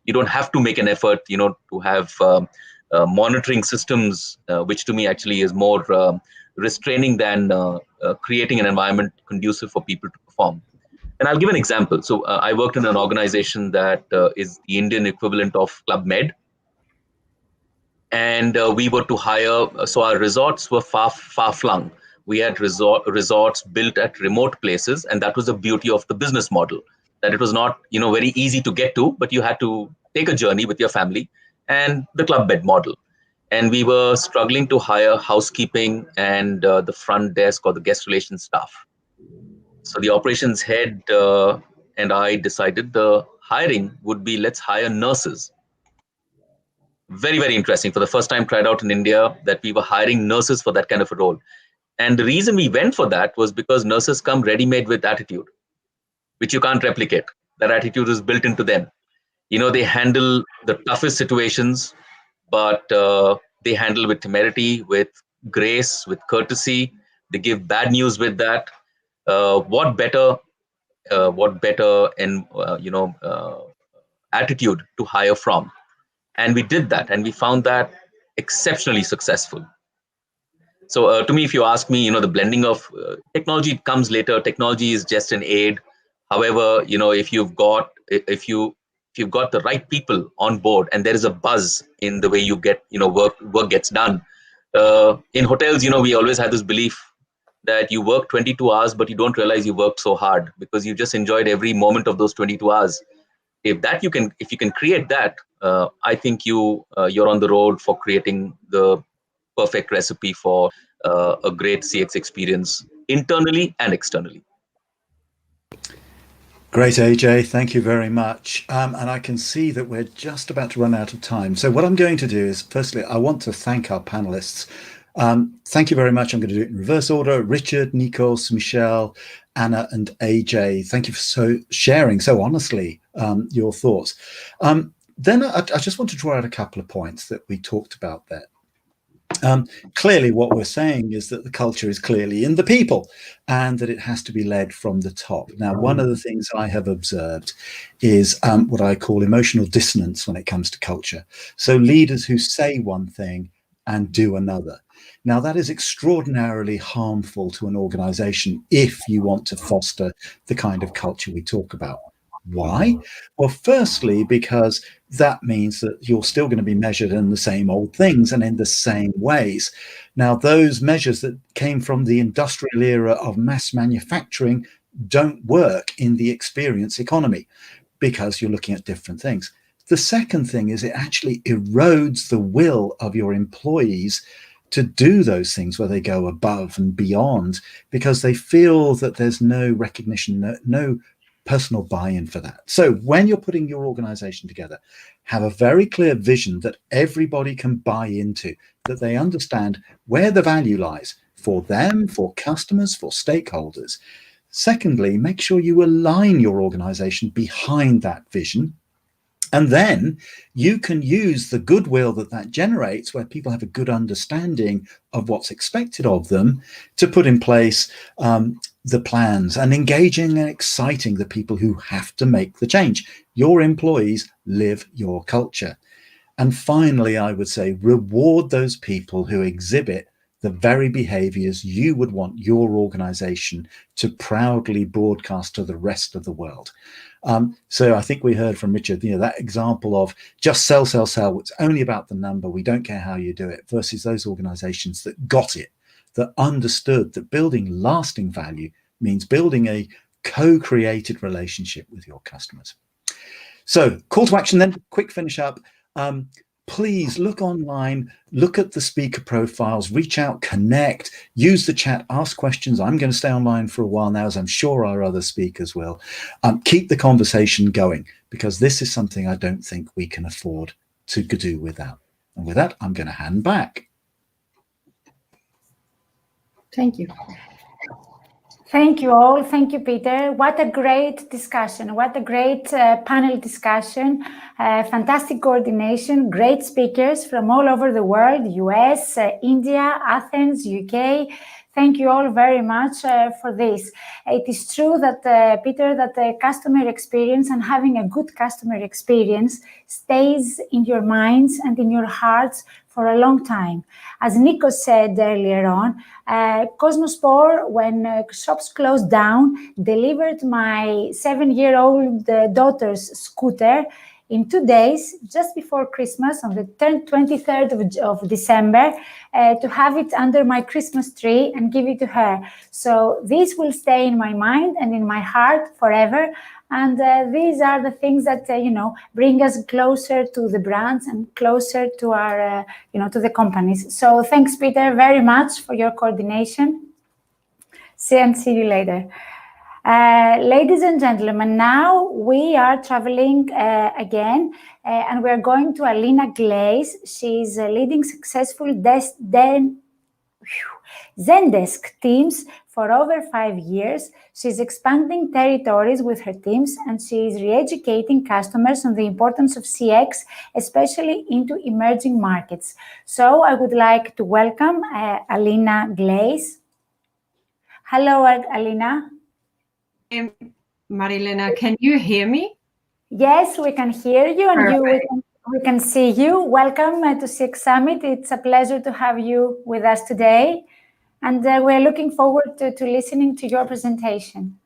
you don't have to make an effort, to have monitoring systems, which to me actually is more restraining than creating an environment conducive for people to perform. And I'll give an example. So I worked in an organization that is the Indian equivalent of Club Med. And we were to hire, so our resorts were far flung. We had resorts built at remote places, and that was the beauty of the business model, that it was not very easy to get to, but you had to take a journey with your family, and the Club Med model. And we were struggling to hire housekeeping and the front desk or the guest relations staff. So the operations head and I decided the hiring would be, let's hire nurses. Very, very interesting. For the first time, tried out in India that we were hiring nurses for that kind of a role. And the reason we went for that was because nurses come ready-made with attitude, which you can't replicate. That attitude is built into them. They handle the toughest situations, but they handle with temerity, with grace, with courtesy. They give bad news with that. What better attitude to hire from? And we did that, and we found that exceptionally successful. So to me, if you ask me, the blending of technology comes later. Technology is just an aid. However, if you've got the right people on board, and there is a buzz in the way you get, work gets done. In hotels, we always had this belief that you work 22 hours, but you don't realize you worked so hard because you just enjoyed every moment of those 22 hours. If you can create that, I think you're on the road for creating the perfect recipe for a great CX experience internally and externally. Great, AJ. Thank you very much. And I can see that we're just about to run out of time. So what I'm going to do is, firstly, I want to thank our panelists. Thank you very much. I'm going to do it in reverse order. Richard, Nikos, Michelle, Anna, and AJ. Thank you for sharing so honestly your thoughts. Then I just want to draw out a couple of points that we talked about there. Clearly, what we're saying is that the culture is clearly in the people and that it has to be led from the top. Now, one of the things I have observed is what I call emotional dissonance when it comes to culture. So leaders who say one thing and do another. Now, that is extraordinarily harmful to an organization if you want to foster the kind of culture we talk about. Why? Well, firstly, because that means that you're still going to be measured in the same old things and in the same ways. Now, those measures that came from the industrial era of mass manufacturing don't work in the experience economy because you're looking at different things. The second thing is it actually erodes the will of your employees to do those things where they go above and beyond because they feel that there's no recognition, no personal buy-in for that. So when you're putting your organization together, have a very clear vision that everybody can buy into, that they understand where the value lies for them, for customers, for stakeholders. Secondly, make sure you align your organization behind that vision. And then you can use the goodwill that generates, where people have a good understanding of what's expected of them, to put in place the plans and engaging and exciting the people who have to make the change. Your employees live your culture. And finally, I would say reward those people who exhibit the very behaviors you would want your organization to proudly broadcast to the rest of the world. So I think we heard from Richard, that example of just sell. It's only about the number. We don't care how you do it, versus those organizations that got it, that understood that building lasting value means building a co-created relationship with your customers. So call to action then, quick finish up. Please look online, look at the speaker profiles, reach out, connect, use the chat, ask questions. I'm going to stay online for a while now, as I'm sure our other speakers will. Keep the conversation going, because this is something I don't think we can afford to do without. And with that, I'm going to hand back. Thank you. Thank you all. Thank you, Peter. What a great discussion. What a great panel discussion. Fantastic coordination. Great speakers from all over the world, US, India, Athens, UK. Thank you all very much for this. It is true that, Peter, that the customer experience and having a good customer experience stays in your minds and in your hearts for a long time. As Nico said earlier on, Cosmosport, when shops closed down, delivered my 7-year-old daughter's scooter in 2 days, just before Christmas, on the 23rd of December, to have it under my Christmas tree and give it to her. So this will stay in my mind and in my heart forever. And these are the things that, bring us closer to the brands and closer to our, to the companies. So thanks, Peter, very much for your coordination. See you later. Ladies and gentlemen, now we are traveling again, and we're going to Alina Glaze. She's leading successful Zendesk teams for over 5 years. She's expanding territories with her teams, and she's re-educating customers on the importance of CX, especially into emerging markets. So I would like to welcome Alina Glaze. Hello, Alina. Marilena, can you hear me? Yes, we can hear you, and we can see you. Welcome to CX Summit. It's a pleasure to have you with us today. And we're looking forward to listening to your presentation.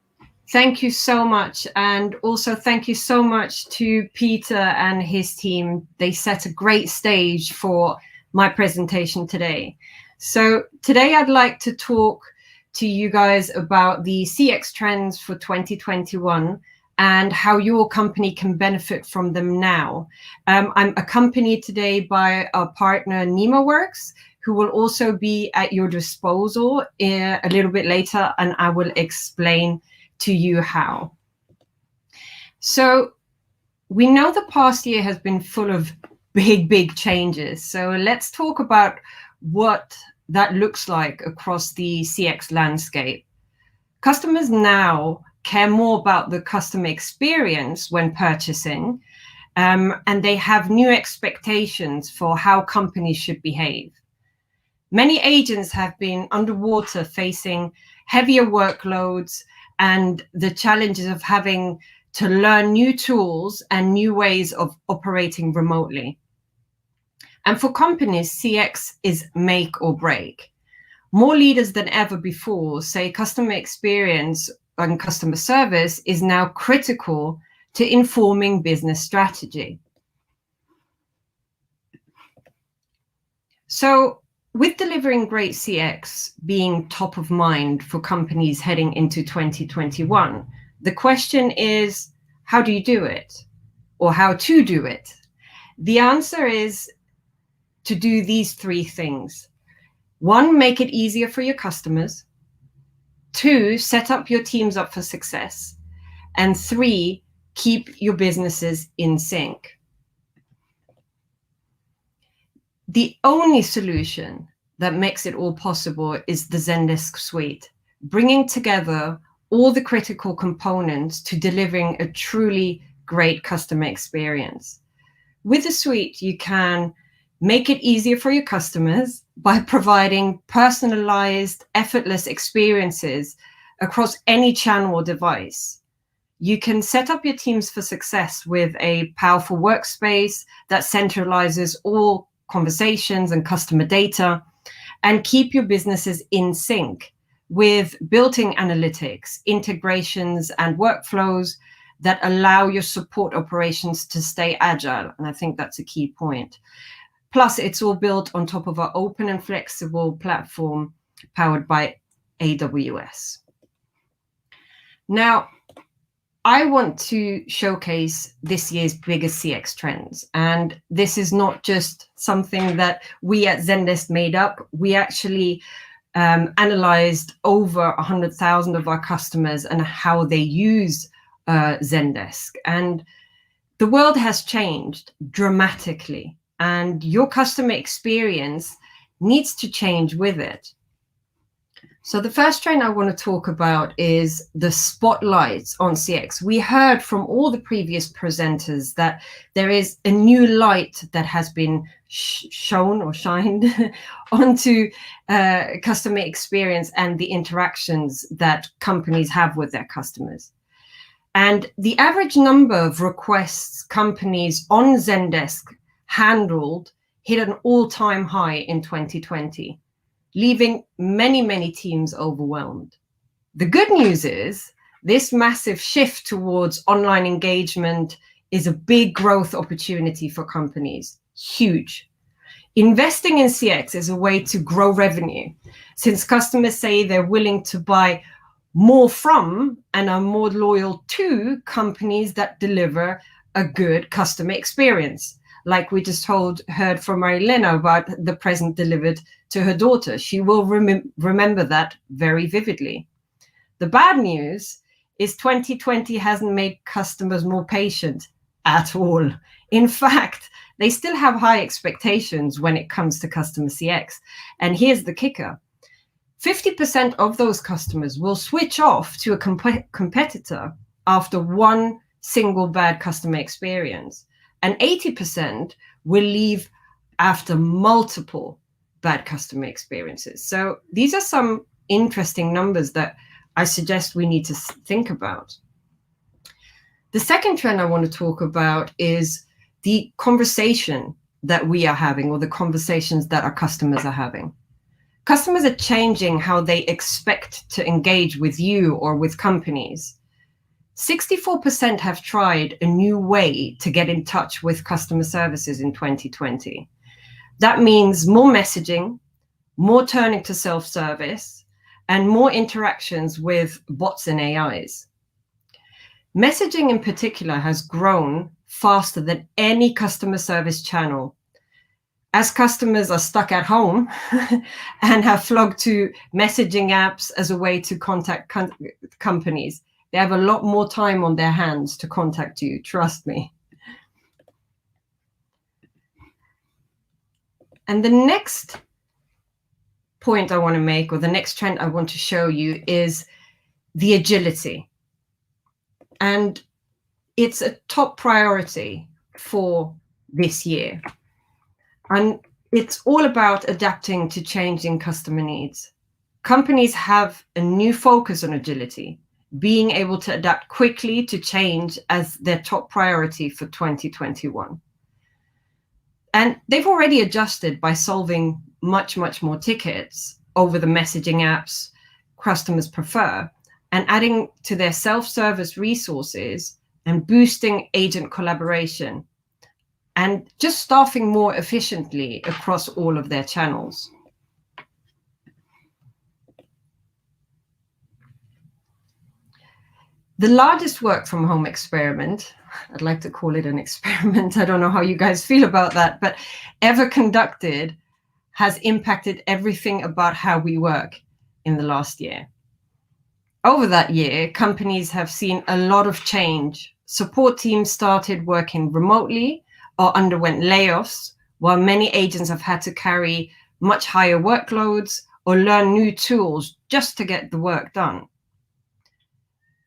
Thank you so much. And also thank you so much to Peter and his team. They set a great stage for my presentation today. So today I'd like to talk to you guys about the CX trends for 2021 and how your company can benefit from them now. I'm accompanied today by our partner NemaWorks, who will also be at your disposal a little bit later, and I will explain to you how. So we know the past year has been full of big changes. So let's talk about what that looks like across the CX landscape. Customers now care more about the customer experience when purchasing, and they have new expectations for how companies should behave. Many agents have been underwater, facing heavier workloads and the challenges of having to learn new tools and new ways of operating remotely. And for companies, CX is make or break. More leaders than ever before say customer experience and customer service is now critical to informing business strategy. So, with delivering great CX being top of mind for companies heading into 2021, the question is, how do you do it? Or how to do it? The answer is to do these 3 things. 1, make it easier for your customers. 2, set up your teams up for success. And 3, keep your businesses in sync. The only solution that makes it all possible is the Zendesk suite, bringing together all the critical components to delivering a truly great customer experience. With the suite, you can make it easier for your customers by providing personalized, effortless experiences across any channel or device. You can set up your teams for success with a powerful workspace that centralizes all conversations and customer data, and keep your businesses in sync with built-in analytics, integrations, and workflows that allow your support operations to stay agile. And I think that's a key point. Plus, it's all built on top of our open and flexible platform powered by AWS. Now, I want to showcase this year's biggest CX trends. And this is not just something that we at Zendesk made up. We actually analyzed over 100,000 of our customers and how they use Zendesk. And the world has changed dramatically, and your customer experience needs to change with it. So the first trend I want to talk about is the spotlights on CX. We heard from all the previous presenters that there is a new light that has been shown or shined onto customer experience and the interactions that companies have with their customers. And the average number of requests companies on Zendesk handled hit an all-time high in 2020, leaving many, many teams overwhelmed. The good news is this massive shift towards online engagement is a big growth opportunity for companies, huge. Investing in CX is a way to grow revenue, since customers say they're willing to buy more from and are more loyal to companies that deliver a good customer experience. Like we just heard from Marilena about the present delivered to her daughter. She will remember that very vividly. The bad news is 2020 hasn't made customers more patient at all. In fact, they still have high expectations when it comes to customer CX. And here's the kicker. 50% of those customers will switch off to a competitor after one single bad customer experience, and 80% will leave after multiple bad customer experiences. So these are some interesting numbers that I suggest we need to think about. The second trend I want to talk about is the conversation that we are having, or the conversations that our customers are having. Customers are changing how they expect to engage with you or with companies. 64% have tried a new way to get in touch with customer services in 2020. That means more messaging, more turning to self-service, and more interactions with bots and AIs. Messaging in particular has grown faster than any customer service channel. As customers are stuck at home and have flocked to messaging apps as a way to contact companies, they have a lot more time on their hands to contact you, trust me. And the next point I want to make, or the next trend I want to show you, is the agility. And it's a top priority for this year. And it's all about adapting to changing customer needs. Companies have a new focus on agility, being able to adapt quickly to change as their top priority for 2021. And they've already adjusted by solving much, much more tickets over the messaging apps customers prefer, and adding to their self-service resources and boosting agent collaboration, and just staffing more efficiently across all of their channels. The largest work from home experiment, I'd like to call it an experiment, I don't know how you guys feel about that, but ever conducted, has impacted everything about how we work in the last year. Over that year, companies have seen a lot of change. Support teams started working remotely or underwent layoffs, while many agents have had to carry much higher workloads or learn new tools just to get the work done.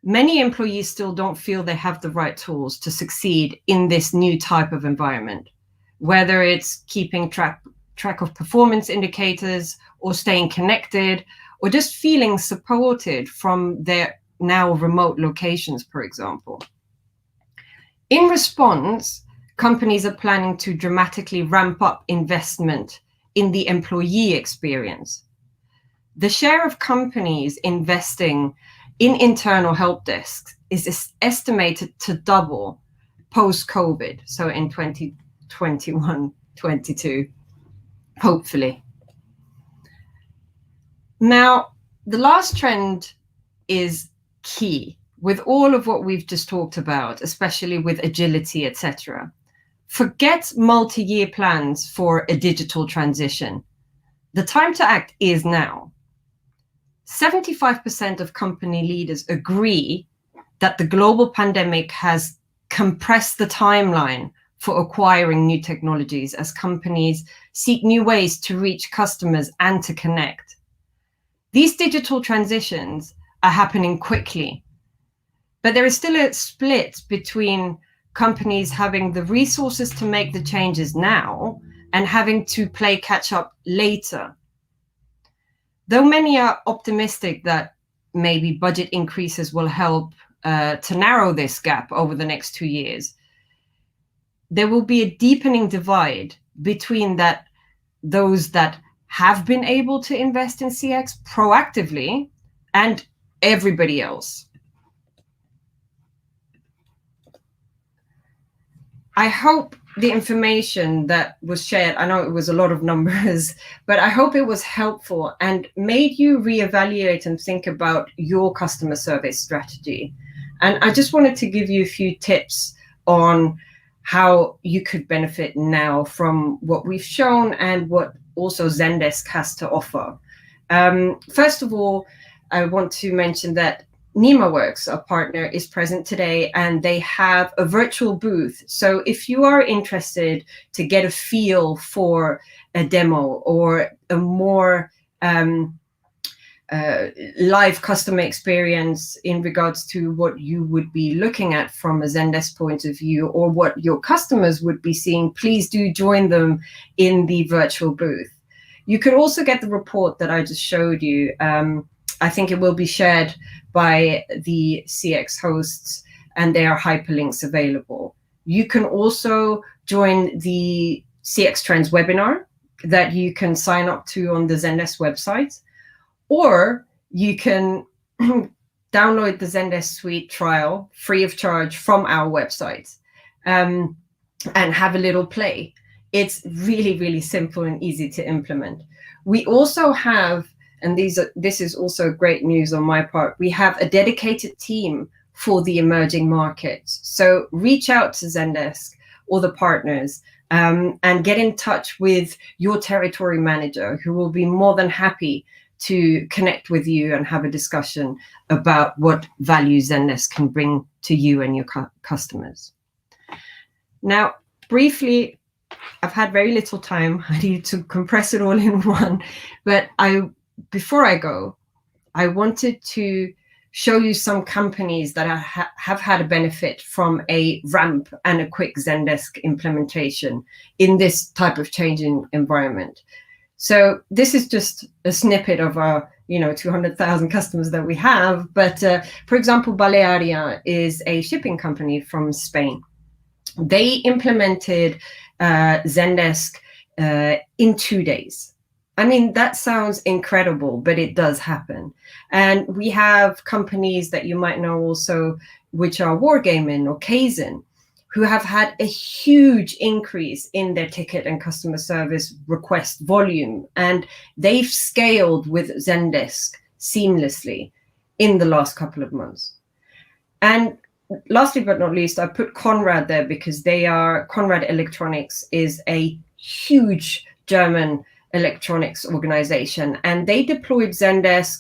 Many employees still don't feel they have the right tools to succeed in this new type of environment, whether it's keeping track of performance indicators or staying connected, or just feeling supported from their now remote locations, for example. In response, companies are planning to dramatically ramp up investment in the employee experience. The share of companies investing in internal help desks is estimated to double post-COVID, so in 2021, 22, hopefully. Now, the last trend is key. with all of what we've just talked about, especially with agility, etc., forget multi-year plans for a digital transition. The time to act is now. 75% of company leaders agree that the global pandemic has compressed the timeline for acquiring new technologies as companies seek new ways to reach customers and to connect. These digital transitions are happening quickly, but there is still a split between companies having the resources to make the changes now and having to play catch up later. Though many are optimistic that maybe budget increases will help to narrow this gap over the next 2 years, there will be a deepening divide between those that have been able to invest in CX proactively and everybody else. I hope the information that was shared, I know it was a lot of numbers, but I hope it was helpful and made you reevaluate and think about your customer service strategy. And I just wanted to give you a few tips on how you could benefit now from what we've shown and what also Zendesk has to offer. First of all, I want to mention that NemaWorks, our partner, is present today, and they have a virtual booth. So if you are interested to get a feel for a demo or a more live customer experience in regards to what you would be looking at from a Zendesk point of view, or what your customers would be seeing, please do join them in the virtual booth. You could also get the report that I just showed you. I think it will be shared by the CX hosts, and there are hyperlinks available. You can also join the CX Trends webinar that you can sign up to on the Zendesk website, or you can download the Zendesk Suite trial free of charge from our website and have a little play. It's really, really simple and easy to implement. We also have, and this is also great news on my part, we have a dedicated team for the emerging markets. So reach out to Zendesk or the partners and get in touch with your territory manager, who will be more than happy to connect with you and have a discussion about what value Zendesk can bring to you and your customers. Now, briefly, I've had very little time. I need to compress it all in one, but before I go, I wanted to show you some companies that have had a benefit from a ramp and a quick Zendesk implementation in this type of changing environment. So this is just a snippet of our 200,000 customers that we have. But for example, Balearia is a shipping company from Spain. They implemented Zendesk in 2 days. I mean, that sounds incredible, but it does happen. And we have companies that you might know also, which are Wargaming or Kaizen, who have had a huge increase in their ticket and customer service request volume. And they've scaled with Zendesk seamlessly in the last couple of months. And lastly, but not least, I put Conrad there because Conrad Electronics is a huge German electronics organization, and they deployed Zendesk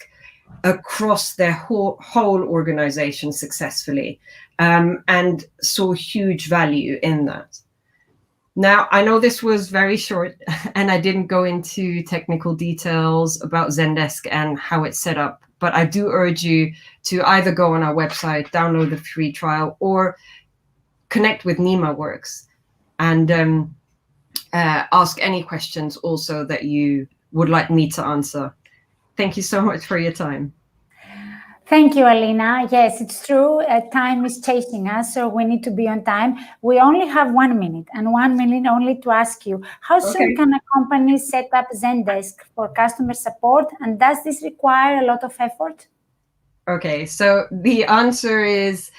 across their whole organization successfully and saw huge value in that. Now, I know this was very short and I didn't go into technical details about Zendesk and how it's set up, but I do urge you to either go on our website, download the free trial, or connect with NemaWorks and ask any questions also that you would like me to answer. Thank you so much for your time. Thank you, Alina. Yes, it's true. Time is chasing us, so we need to be on time. We only have 1 minute, and 1 minute only to ask you, how soon can a company set up Zendesk for customer support, and does this require a lot of effort? Okay, so the answer is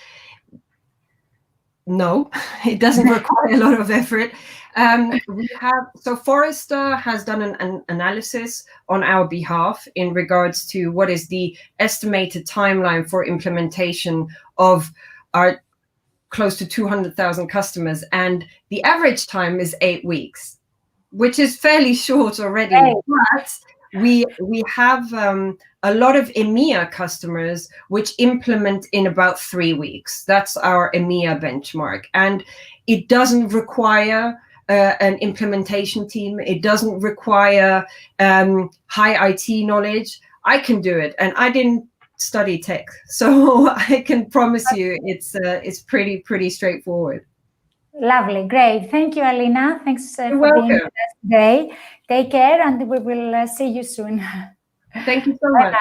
no, it doesn't require a lot of effort. So Forrester has done an analysis on our behalf in regards to what is the estimated timeline for implementation of our close to 200,000 customers, and the average time is 8 weeks, which is fairly short already. Right. But we have a lot of EMEA customers which implement in about 3 weeks. That's our EMEA benchmark, and it doesn't require an implementation team. It doesn't require high IT knowledge. I can do it, and I didn't study tech, so I can promise you it's pretty straightforward. Lovely, great. Thank you, Alina. Thanks for welcome. being with us today. Take care, and we will see you soon. Thank you so much. Bye-bye.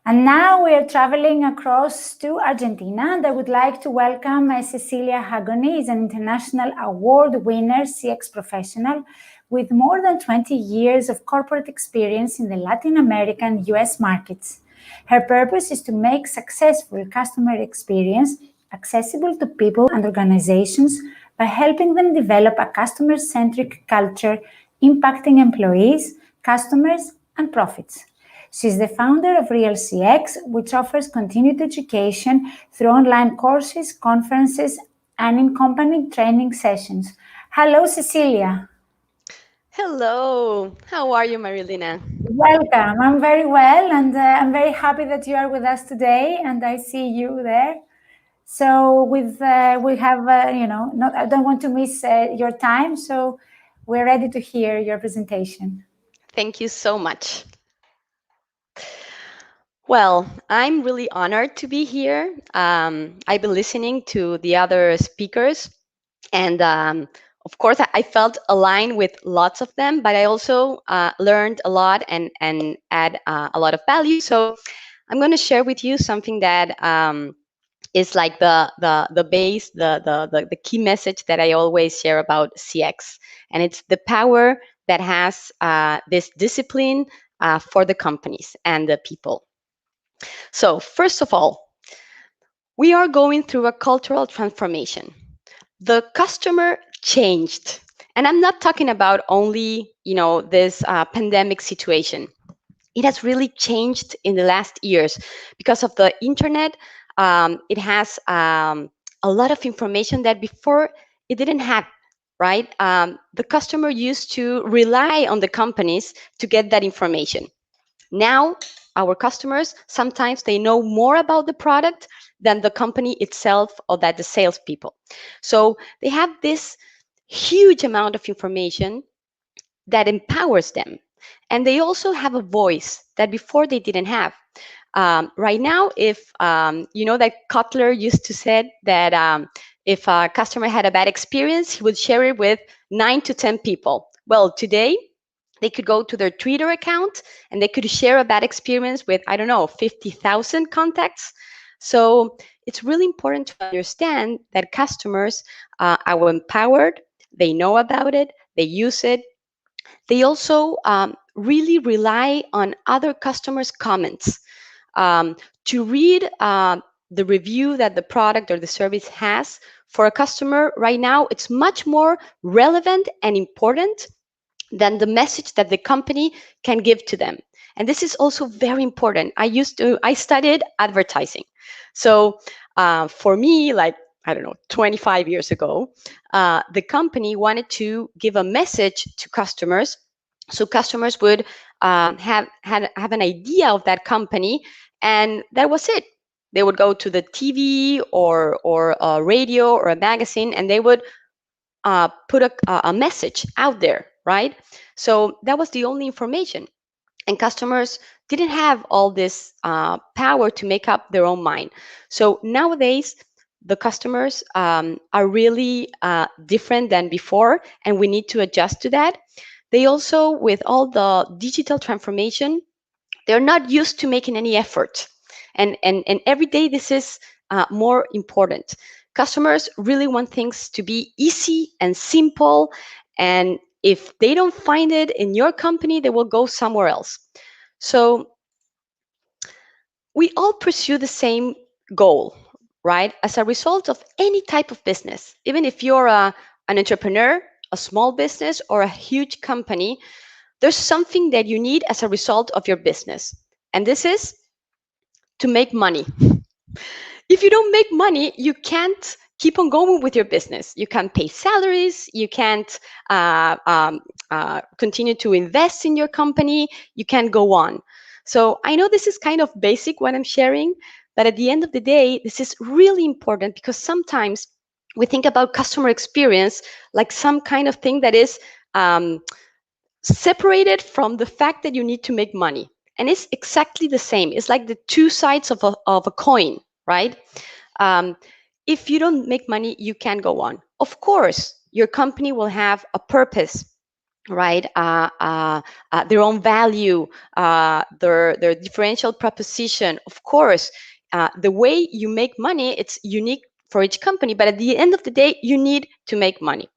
And now we are traveling across to Argentina, and I would like to welcome Cecilia Hagoni, is an international award winner CX professional with more than 20 years of corporate experience in the Latin American US markets. Her purpose is to make successful customer experience accessible to people and organizations by helping them develop a customer-centric culture impacting employees, customers, and profits. She's the founder of Real CX, which offers continued education through online courses, conferences, and in-company training sessions. Hello, Cecilia. Hello. How are you, Marilena? Welcome. I'm very well, and I'm very happy that you are with us today, and I see you there. So we have, I don't want to miss your time, so we're ready to hear your presentation. Thank you so much. Well, I'm really honored to be here. I've been listening to the other speakers, and of course, I felt aligned with lots of them, but I also learned a lot and add a lot of value. So I'm going to share with you something that is like the base, the key message that I always share about CX, and it's the power that has this discipline for the companies and the people. So first of all, we are going through a cultural transformation. The customer changed, and I'm not talking about only this pandemic situation. It has really changed in the last years because of the internet. It has a lot of information that before it didn't have, right? The customer used to rely on the companies to get that information. Now, our customers, sometimes they know more about the product than the company itself or that the salespeople. So they have this huge amount of information that empowers them. And they also have a voice that before they didn't have. Right now, if you know that Kotler used to say that if a customer had a bad experience, he would share it with 9 to 10 people. Well, today, they could go to their Twitter account and they could share a bad experience with, 50,000 contacts. So it's really important to understand that customers are empowered, they know about it, they use it. They also really rely on other customers' comments to read the review that the product or the service has. For a customer right now, it's much more relevant and important than the message that the company can give to them. And this is also very important. I studied advertising. So for me, 25 years ago, the company wanted to give a message to customers. So customers would have an idea of that company, and that was it. They would go to the TV or a radio or a magazine, and they would put a message out there, right? So that was the only information. And customers didn't have all this power to make up their own mind. So nowadays, the customers are really different than before, and we need to adjust to that. They also, with all the digital transformation, they're not used to making any effort. And every day, this is more important. Customers really want things to be easy and simple. And if they don't find it in your company, they will go somewhere else. So we all pursue the same goal, right, as a result of any type of business, even if you're an entrepreneur, a small business, or a huge company, there's something that you need as a result of your business. And this is to make money. If you don't make money, you can't keep on going with your business. You can't pay salaries. You can't continue to invest in your company. You can't go on. So I know this is kind of basic what I'm sharing, but at the end of the day, this is really important because sometimes we think about customer experience like some kind of thing that is separated from the fact that you need to make money. And it's exactly the same. It's like the two sides of a coin, right? If you don't make money, you can't go on. Of course, your company will have a purpose, right? Their own value, their differential proposition. Of course, the way you make money, it's unique for each company, but at the end of the day, you need to make money.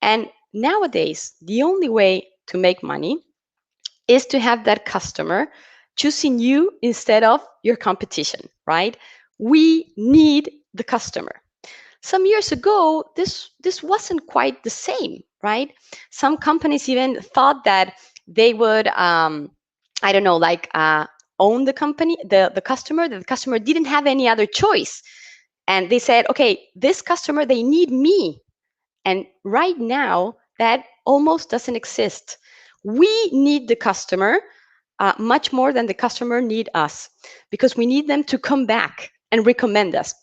And nowadays, the only way to make money is to have that customer choosing you instead of your competition, right? We need the customer. Some years ago, this wasn't quite the same, right? Some companies even thought that they would, I don't know, like own the company, the customer. The customer didn't have any other choice, and they said, okay, this customer, they need me. And right now, that almost doesn't exist. We need the customer much more than the customer need us, because we need them to come back and recommend us,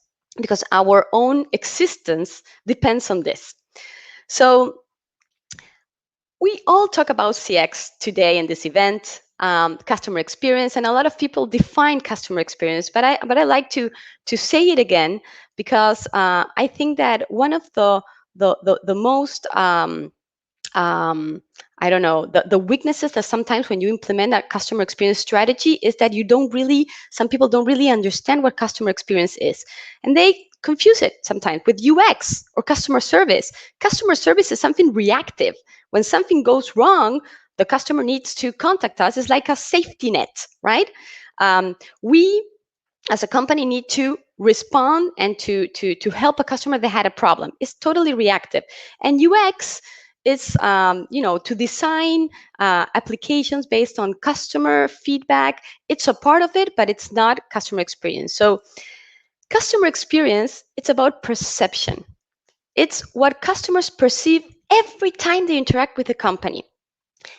because our own existence depends on this. So we all talk about CX today in this event, customer experience, and a lot of people define customer experience, but I like to say it again, because I think that one of the most I don't know, the weaknesses that sometimes when you implement a customer experience strategy is that some people don't really understand what customer experience is. And they confuse it sometimes with UX or customer service. Customer service is something reactive. When something goes wrong, the customer needs to contact us. It's like a safety net, right? We as a company need to respond and to help a customer that had a problem. It's totally reactive. And UX is to design applications based on customer feedback. It's a part of it, but it's not customer experience. So customer experience, it's about perception. It's what customers perceive every time they interact with the company.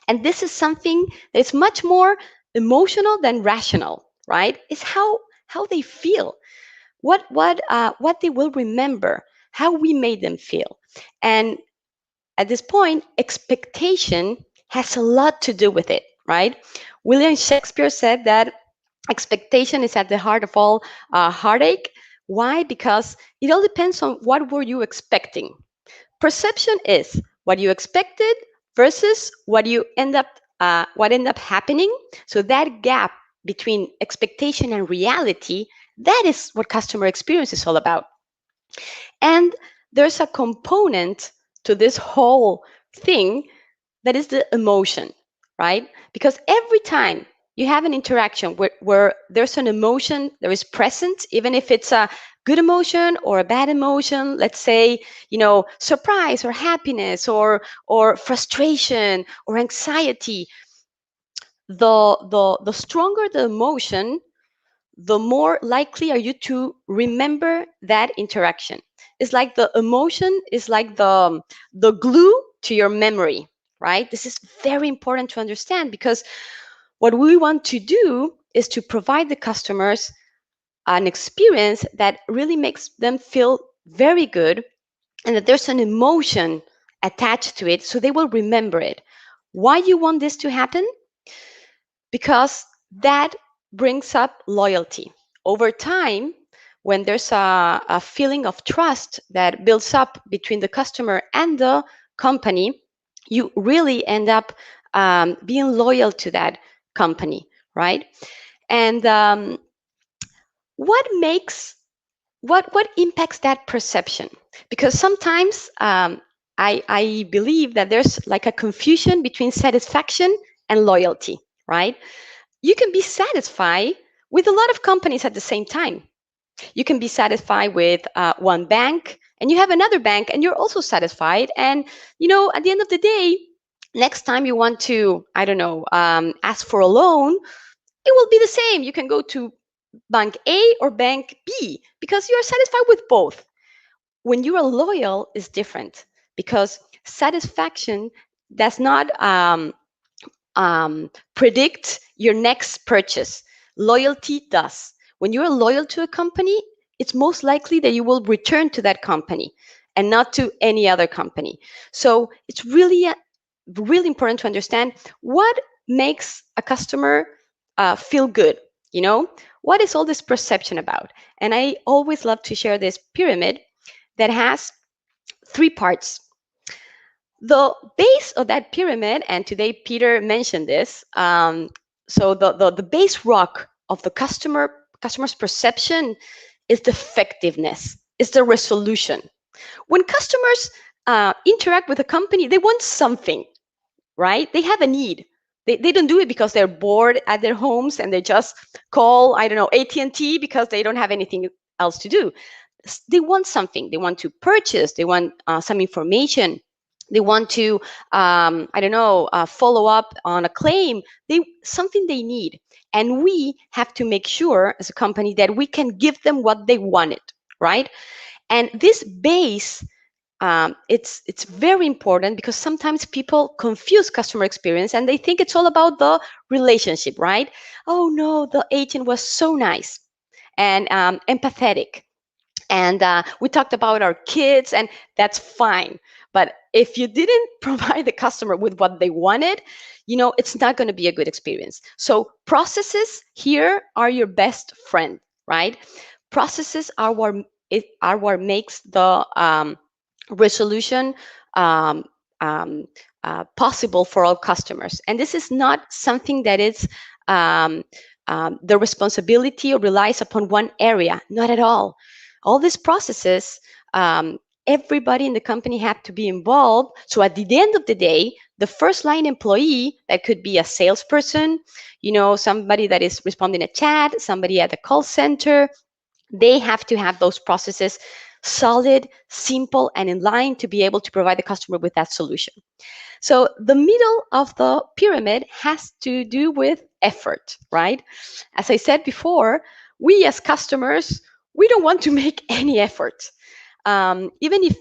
And this is something that's much more emotional than rational, right? It's how they feel, what they will remember, how we made them feel. And at this point, expectation has a lot to do with it, right? William Shakespeare said that expectation is at the heart of all heartache. Why? Because it all depends on what were you expecting. Perception is what you expected versus what ended up happening. So that gap between expectation and reality, that is what customer experience is all about. And there's a component to this whole thing that is the emotion, right? Because every time you have an interaction where there's an emotion that is present, even if it's a good emotion or a bad emotion, let's say, surprise or happiness or frustration or anxiety, the stronger the emotion, the more likely are you to remember that interaction. It's like the emotion is like the glue to your memory, right? This is very important to understand, because what we want to do is to provide the customers an experience that really makes them feel very good, and that there's an emotion attached to it, so they will remember it. Why you want this to happen? Because that brings up loyalty. Over time, when there's a feeling of trust that builds up between the customer and the company, you really end up being loyal to that company, right? And what impacts that perception? Because sometimes I believe that there's like a confusion between satisfaction and loyalty, right? You can be satisfied with a lot of companies at the same time. You can be satisfied with one bank, and you have another bank, and you're also satisfied. And at the end of the day, next time you want to, I don't know, ask for a loan, it will be the same. You can go to bank A or bank B because you're satisfied with both. When you are loyal, is different, because satisfaction does not predict your next purchase. Loyalty does. When you're loyal to a company, it's most likely that you will return to that company and not to any other company. So it's really important to understand what makes a customer feel good. What is all this perception about? And I always love to share this pyramid that has 3 parts. The base of that pyramid, and today Peter mentioned this, so the base rock of the customer's perception is the effectiveness, is the resolution. When customers interact with a company, they want something, right? They have a need. They don't do it because they're bored at their homes and they just call, I don't know, AT&T because they don't have anything else to do. They want something. They want to purchase. They want some information. They want to, I don't know, follow up on a claim. Something they need. And we have to make sure as a company that we can give them what they wanted, right? And this base, it's very important, because sometimes people confuse customer experience and they think it's all about the relationship, right? Oh no, the agent was so nice and empathetic. And we talked about our kids, and that's fine. But if you didn't provide the customer with what they wanted, it's not going to be a good experience. So processes here are your best friend, right? Processes are what makes the resolution possible for all customers. And this is not something that is the responsibility or relies upon one area, not at all. All these processes, everybody in the company had to be involved. So at the end of the day, the first line employee, that could be a salesperson, somebody that is responding to chat, somebody at the call center, they have to have those processes solid, simple, and in line to be able to provide the customer with that solution. So the middle of the pyramid has to do with effort, right? As I said before, we as customers, we don't want to make any effort. Even if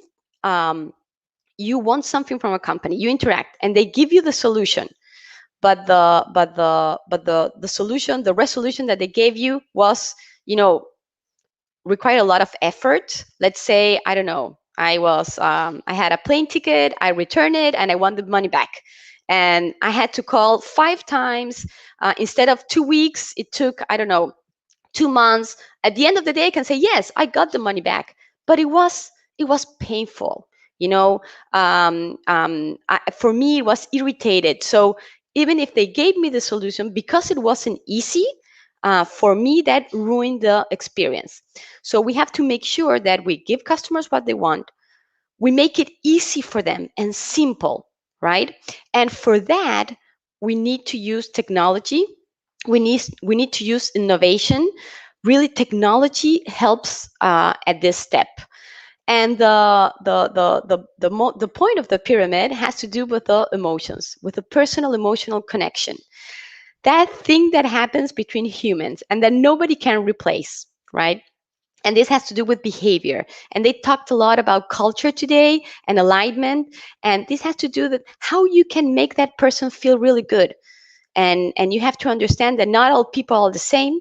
you want something from a company, you interact and they give you the solution, but the solution, the resolution that they gave you was, required a lot of effort. Let's say, I don't know, I had a plane ticket, I returned it, and I want the money back. And I had to call 5 times. Instead of 2 weeks, it took, I don't know, 2 months. At the end of the day, I can say, yes, I got the money back. But it was painful. For me, it was irritated. So even if they gave me the solution, because it wasn't easy, for me, that ruined the experience. So we have to make sure that we give customers what they want. We make it easy for them and simple, right? And for that, we need to use technology. We need to use innovation. Really, technology helps at this step. And the point of the pyramid has to do with the emotions, with the personal emotional connection. That thing that happens between humans and that nobody can replace, right? And this has to do with behavior. And they talked a lot about culture today and alignment. And this has to do with how you can make that person feel really good. And you have to understand that not all people are the same,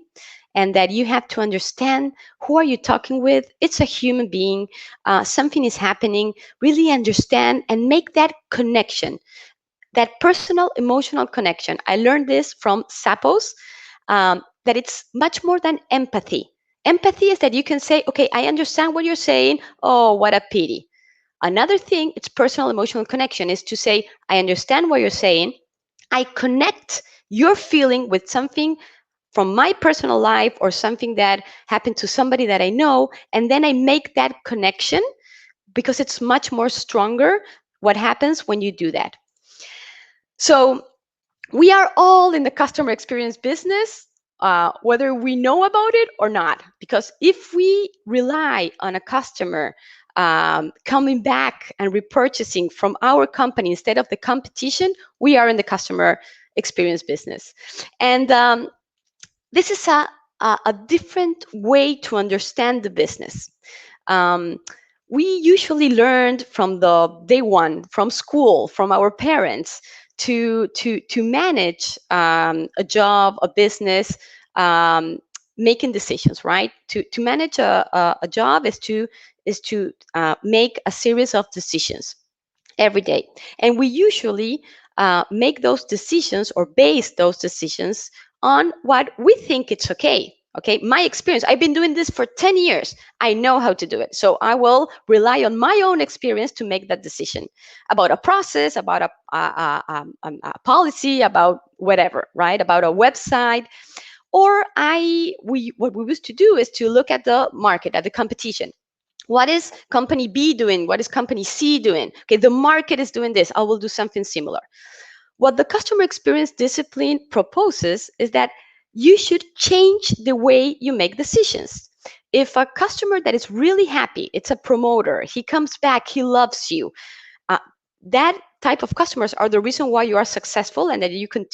and that you have to understand who are you talking with. It's a human being. Something is happening. Really understand and make that connection. That personal emotional connection. I learned this from Zappos, that it's much more than empathy. Empathy is that you can say, okay, I understand what you're saying. Oh, what a pity. Another thing, it's personal emotional connection, is to say, I understand what you're saying. I connect your feeling with something from my personal life or something that happened to somebody that I know. And then I make that connection, because it's much more stronger what happens when you do that. So we are all in the customer experience business. whether we know about it or not. Because if we rely on a customer coming back and repurchasing from our company instead of the competition, we are in the customer experience business. And this is a different way to understand the business. We usually learned from the day one, from school, from our parents, to manage a job, a business, making decisions, right? To manage a job is to make a series of decisions every day, and we usually make those decisions or base those decisions on what we think it's okay. Okay, my experience, I've been doing this for 10 years. I know how to do it. So I will rely on my own experience to make that decision about a process, about a policy, about whatever, right? About a website. Or what we used to do is to look at the market, at the competition. What is company B doing? What is company C doing? Okay, the market is doing this. I will do something similar. What the customer experience discipline proposes is that you should change the way you make decisions. If a customer that is really happy, it's a promoter, he comes back, he loves you, that type of customers are the reason why you are successful and that you can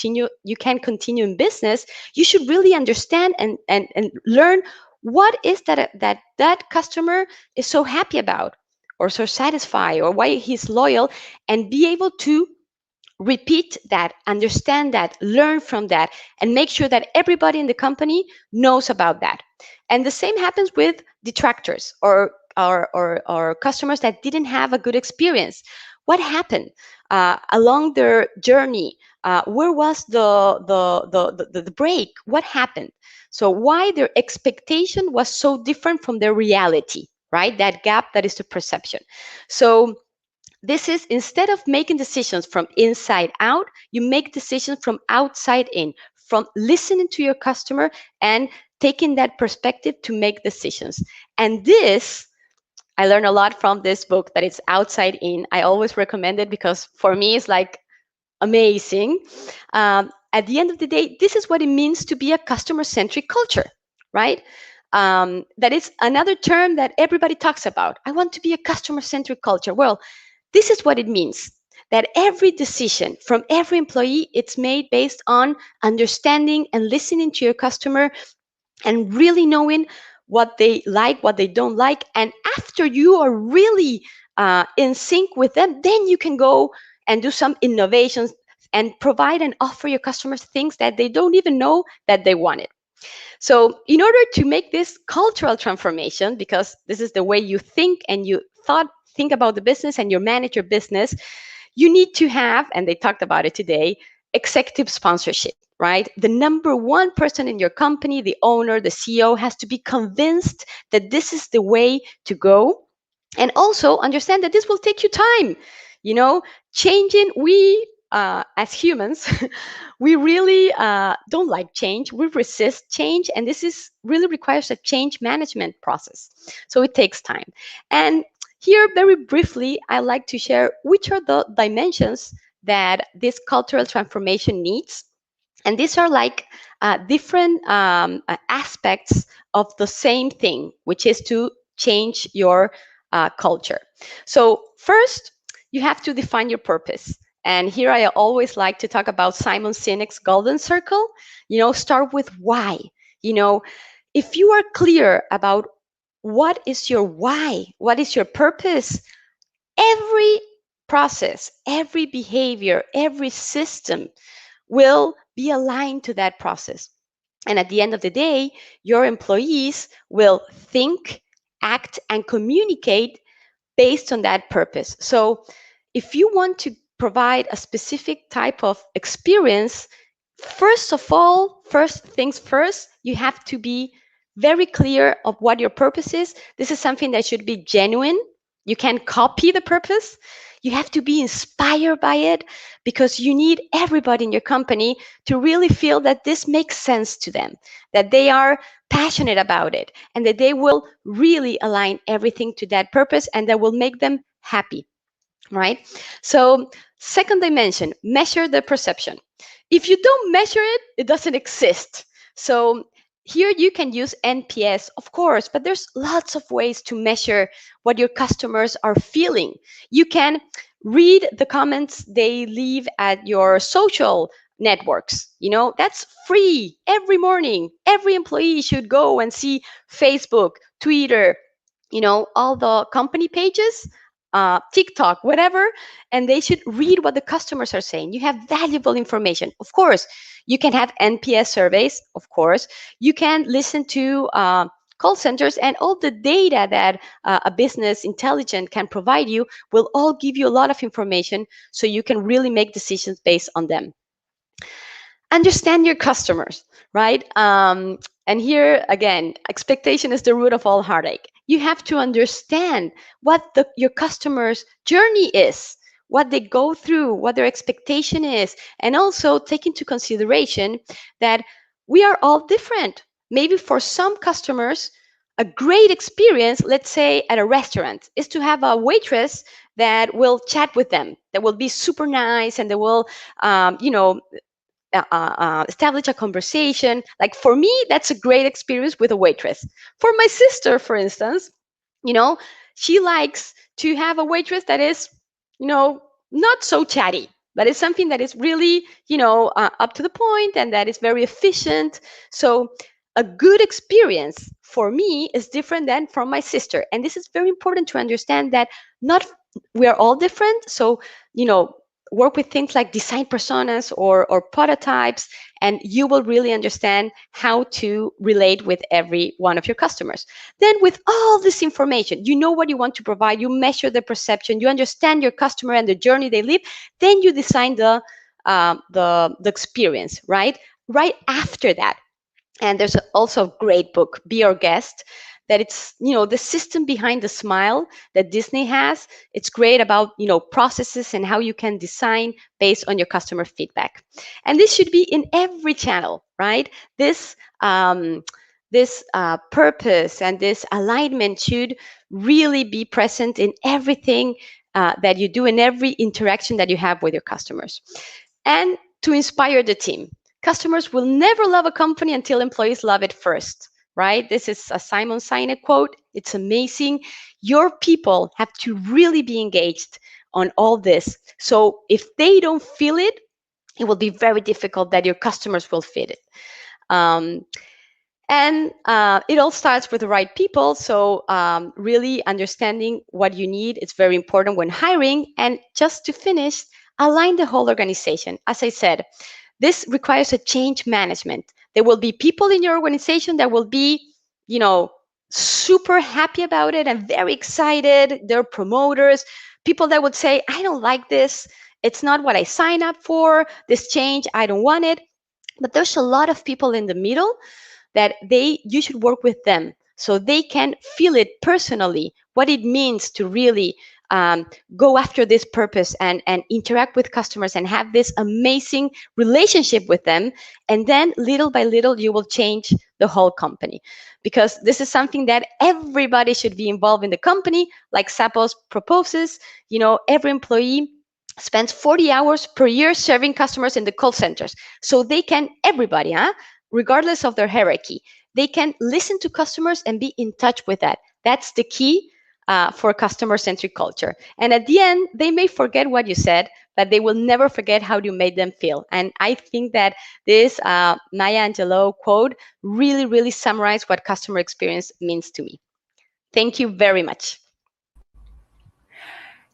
continue in business. You should really understand and learn what is that customer is so happy about or so satisfied, or why he's loyal, and be able to repeat that, understand that, learn from that, and make sure that everybody in the company knows about that. And the same happens with detractors or customers that didn't have a good experience. What happened along their journey? Where was the break? What happened? So why their expectation was so different from their reality, right? That gap, that is the perception. So this is, instead of making decisions from inside out, you make decisions from outside in, from listening to your customer and taking that perspective to make decisions. And this, I learned a lot from this book, that it's outside in. I always recommend it because for me, it's like amazing. At the end of the day, this is what it means to be a customer-centric culture, right? That is another term that everybody talks about. I want to be a customer-centric culture. Well, this is what it means, that every decision from every employee, it's made based on understanding and listening to your customer and really knowing what they like, what they don't like. And after you are really in sync with them, then you can go and do some innovations and provide and offer your customers things that they don't even know that they wanted. So in order to make this cultural transformation, because this is the way you think and you think about the business and you manage your business, you need to have, and they talked about it today, executive sponsorship, right? The number one person in your company, the owner, the CEO, has to be convinced that this is the way to go. And also understand that this will take you time. You know, changing, we as humans, we really don't like change. We resist change, and this really requires a change management process. So it takes time. And here, very briefly, I'd like to share which are the dimensions that this cultural transformation needs. And these are like different aspects of the same thing, which is to change your culture. So first, you have to define your purpose. And here I always like to talk about Simon Sinek's golden circle. You know, start with why. You know, if you are clear about what is your why, what is your purpose, every process, every behavior, every system will be aligned to that process. And at the end of the day, your employees will think, act, and communicate based on that purpose. So if you want to provide a specific type of experience, first of all, first things first, you have to be very clear of what your purpose is. This is something that should be genuine. You can't copy the purpose. You have to be inspired by it, because you need everybody in your company to really feel that this makes sense to them, that they are passionate about it, and that they will really align everything to that purpose, and that will make them happy, right? So second dimension, measure the perception. If you don't measure it, it doesn't exist. So here you can use NPS, of course, but there's lots of ways to measure what your customers are feeling. You can read the comments they leave at your social networks. That's free every morning. Every employee should go and see Facebook, Twitter, all the company pages, TikTok, whatever, and they should read what the customers are saying. You have valuable information. Of course, you can have NPS surveys. Of course, you can listen to call centers, and all the data that a business intelligence can provide you will all give you a lot of information, so you can really make decisions based on them. Understand your customers, right? And here again, expectation is the root of all heartache. You have to understand what your customers' journey is, what they go through, what their expectation is, and also take into consideration that we are all different. Maybe for some customers, a great experience, let's say at a restaurant, is to have a waitress that will chat with them, that will be super nice, and they will, establish a conversation. Like for me, that's a great experience with a waitress. For my sister, for instance, she likes to have a waitress that is, not so chatty, but it's something that is really, up to the point and that is very efficient. So a good experience for me is different than from my sister. And this is very important to understand that we are all different. So, work with things like design personas or prototypes, and you will really understand how to relate with every one of your customers. Then with all this information, you know what you want to provide, you measure the perception, you understand your customer and the journey they live, then you design the experience, right? Right after that. And there's also a great book, Be Your Guest, that it's, the system behind the smile that Disney has. It's great about, processes and how you can design based on your customer feedback. And this should be in every channel, right? This purpose and this alignment should really be present in everything that you do, in every interaction that you have with your customers. And to inspire the team. Customers will never love a company until employees love it first, right? This is a Simon Sinek quote. It's amazing. Your people have to really be engaged on all this. So if they don't feel it, it will be very difficult that your customers will feel it. And it all starts with the right people. So really understanding what you need is very important when hiring. And just to finish, align the whole organization. As I said, this requires a change management. There will be people in your organization that will be, super happy about it and very excited. They're promoters, people that would say, I don't like this. It's not what I signed up for. This change, I don't want it. But there's a lot of people in the middle that you should work with them so they can feel it personally, what it means to really go after this purpose and interact with customers and have this amazing relationship with them. And then little by little, you will change the whole company, because this is something that everybody should be involved in the company. Like Zappos proposes, every employee spends 40 hours per year serving customers in the call centers. So they can, everybody, regardless of their hierarchy, they can listen to customers and be in touch with that. That's the key for customer-centric culture. And at the end, they may forget what you said, but they will never forget how you made them feel. And I think that this Maya Angelou quote really, really summarized what customer experience means to me. Thank you very much.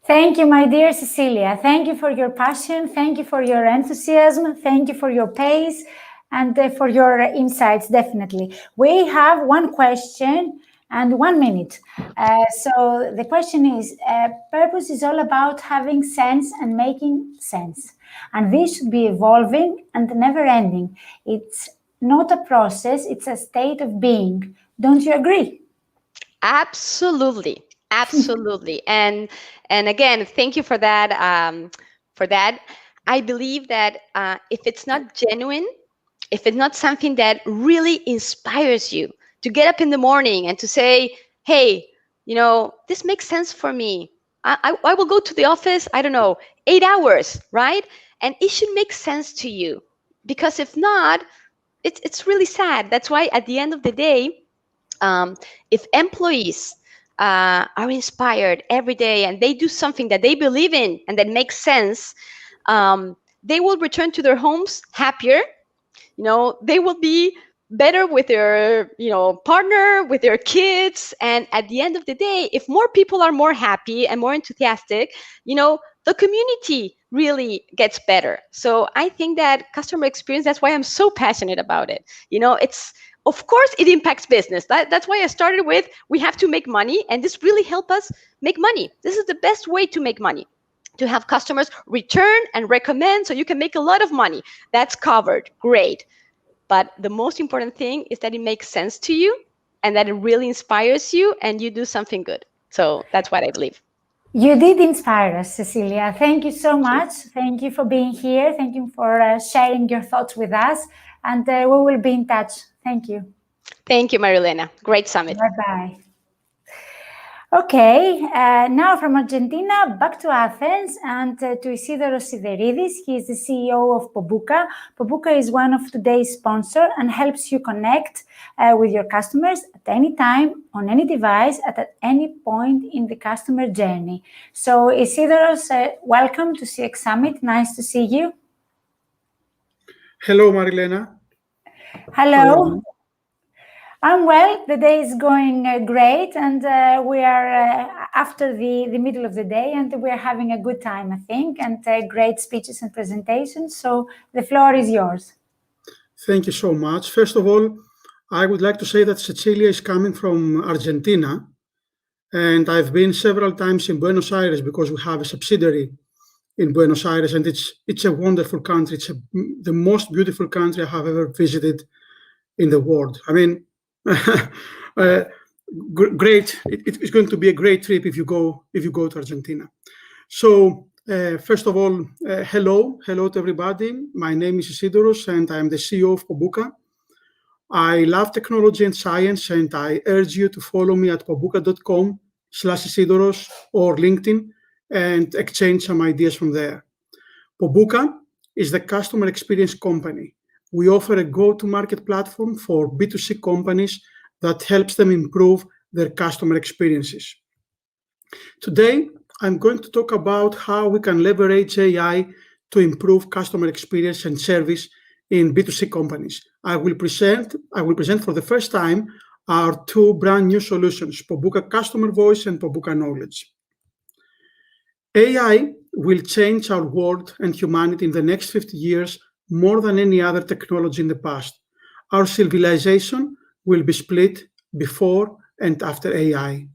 Thank you, my dear Cecilia. Thank you for your passion. Thank you for your enthusiasm. Thank you for your pace and for your insights, definitely. We have one question and 1 minute. So the question is, purpose is all about having sense and making sense. And this should be evolving and never ending. It's not a process, it's a state of being. Don't you agree? Absolutely. Absolutely. And again, thank you for that. I believe that if it's not genuine, if it's not something that really inspires you to get up in the morning and to say, hey, this makes sense for me. I will go to the office, I don't know, 8 hours, right? And it should make sense to you. Because if not, it's really sad. That's why at the end of the day, if employees are inspired every day and they do something that they believe in and that makes sense, they will return to their homes happier. They will be better with their partner, with their kids. And at the end of the day, if more people are more happy and more enthusiastic, the community really gets better. So I think that customer experience, that's why I'm so passionate about it. Of course it impacts business. That's why I started with, we have to make money, and this really helps us make money. This is the best way to make money, to have customers return and recommend, so you can make a lot of money. That's covered, great. But the most important thing is that it makes sense to you and that it really inspires you and you do something good. So that's what I believe. You did inspire us, Cecilia. Thank you so much. Thank you for being here. Thank you for sharing your thoughts with us. And we will be in touch. Thank you. Thank you, Marilena. Great summit. Bye-bye. Okay, now from Argentina, back to Athens and to Isidoros Sideridis. He is the CEO of Pobuka. Pobuka is one of today's sponsors and helps you connect with your customers at any time, on any device, at any point in the customer journey. So Isidoros, welcome to CX Summit. Nice to see you. Hello, Marilena. Hello. I'm well. The day is going great, and we are after the middle of the day, and we are having a good time, I think, and great speeches and presentations. So the floor is yours. Thank you so much. First of all, I would like to say that Cecilia is coming from Argentina, and I've been several times in Buenos Aires because we have a subsidiary in Buenos Aires, and it's a wonderful country. It's the most beautiful country I have ever visited in the world. I mean, great. It's going to be a great trip if you go to Argentina. So first of all, hello to everybody. My name is Isidoros and I'm the CEO of Pobuka. I love technology and science, and I urge you to follow me at pobuka.com/Isidoros or LinkedIn and exchange some ideas from there. Pobuka is the customer experience company. We offer a go-to-market platform for B2C companies that helps them improve their customer experiences. Today, I'm going to talk about how we can leverage AI to improve customer experience and service in B2C companies. I will present for the first time our two brand new solutions, Pobuka Customer Voice and Pobuka Knowledge. AI will change our world and humanity in the next 50 years more than any other technology in the past. Our civilization will be split before and after AI.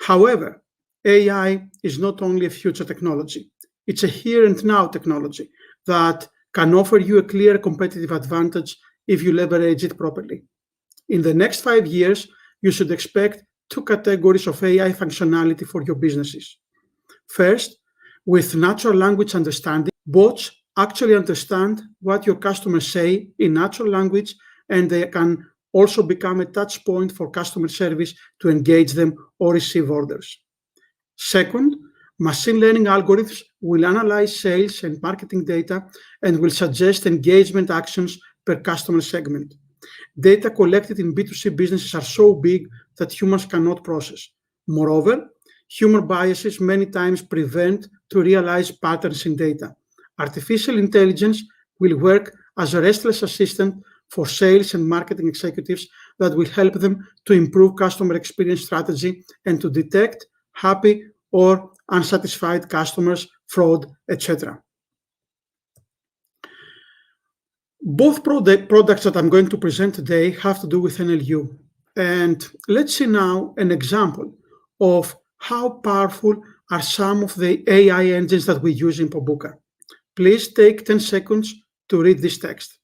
However, AI is not only a future technology. It's a here and now technology that can offer you a clear competitive advantage if you leverage it properly. In the next 5 years, you should expect two categories of AI functionality for your businesses. First, with natural language understanding, bots actually understand what your customers say in natural language, and they can also become a touch point for customer service to engage them or receive orders. Second, machine learning algorithms will analyze sales and marketing data and will suggest engagement actions per customer segment. Data collected in B2C businesses are so big that humans cannot process. Moreover, human biases many times prevent to realize patterns in data. Artificial intelligence will work as a restless assistant for sales and marketing executives that will help them to improve customer experience strategy and to detect happy or unsatisfied customers, fraud, etc. Both products that I'm going to present today have to do with NLU. And let's see now an example of how powerful are some of the AI engines that we use in Pobuka. Please take 10 seconds to read this text.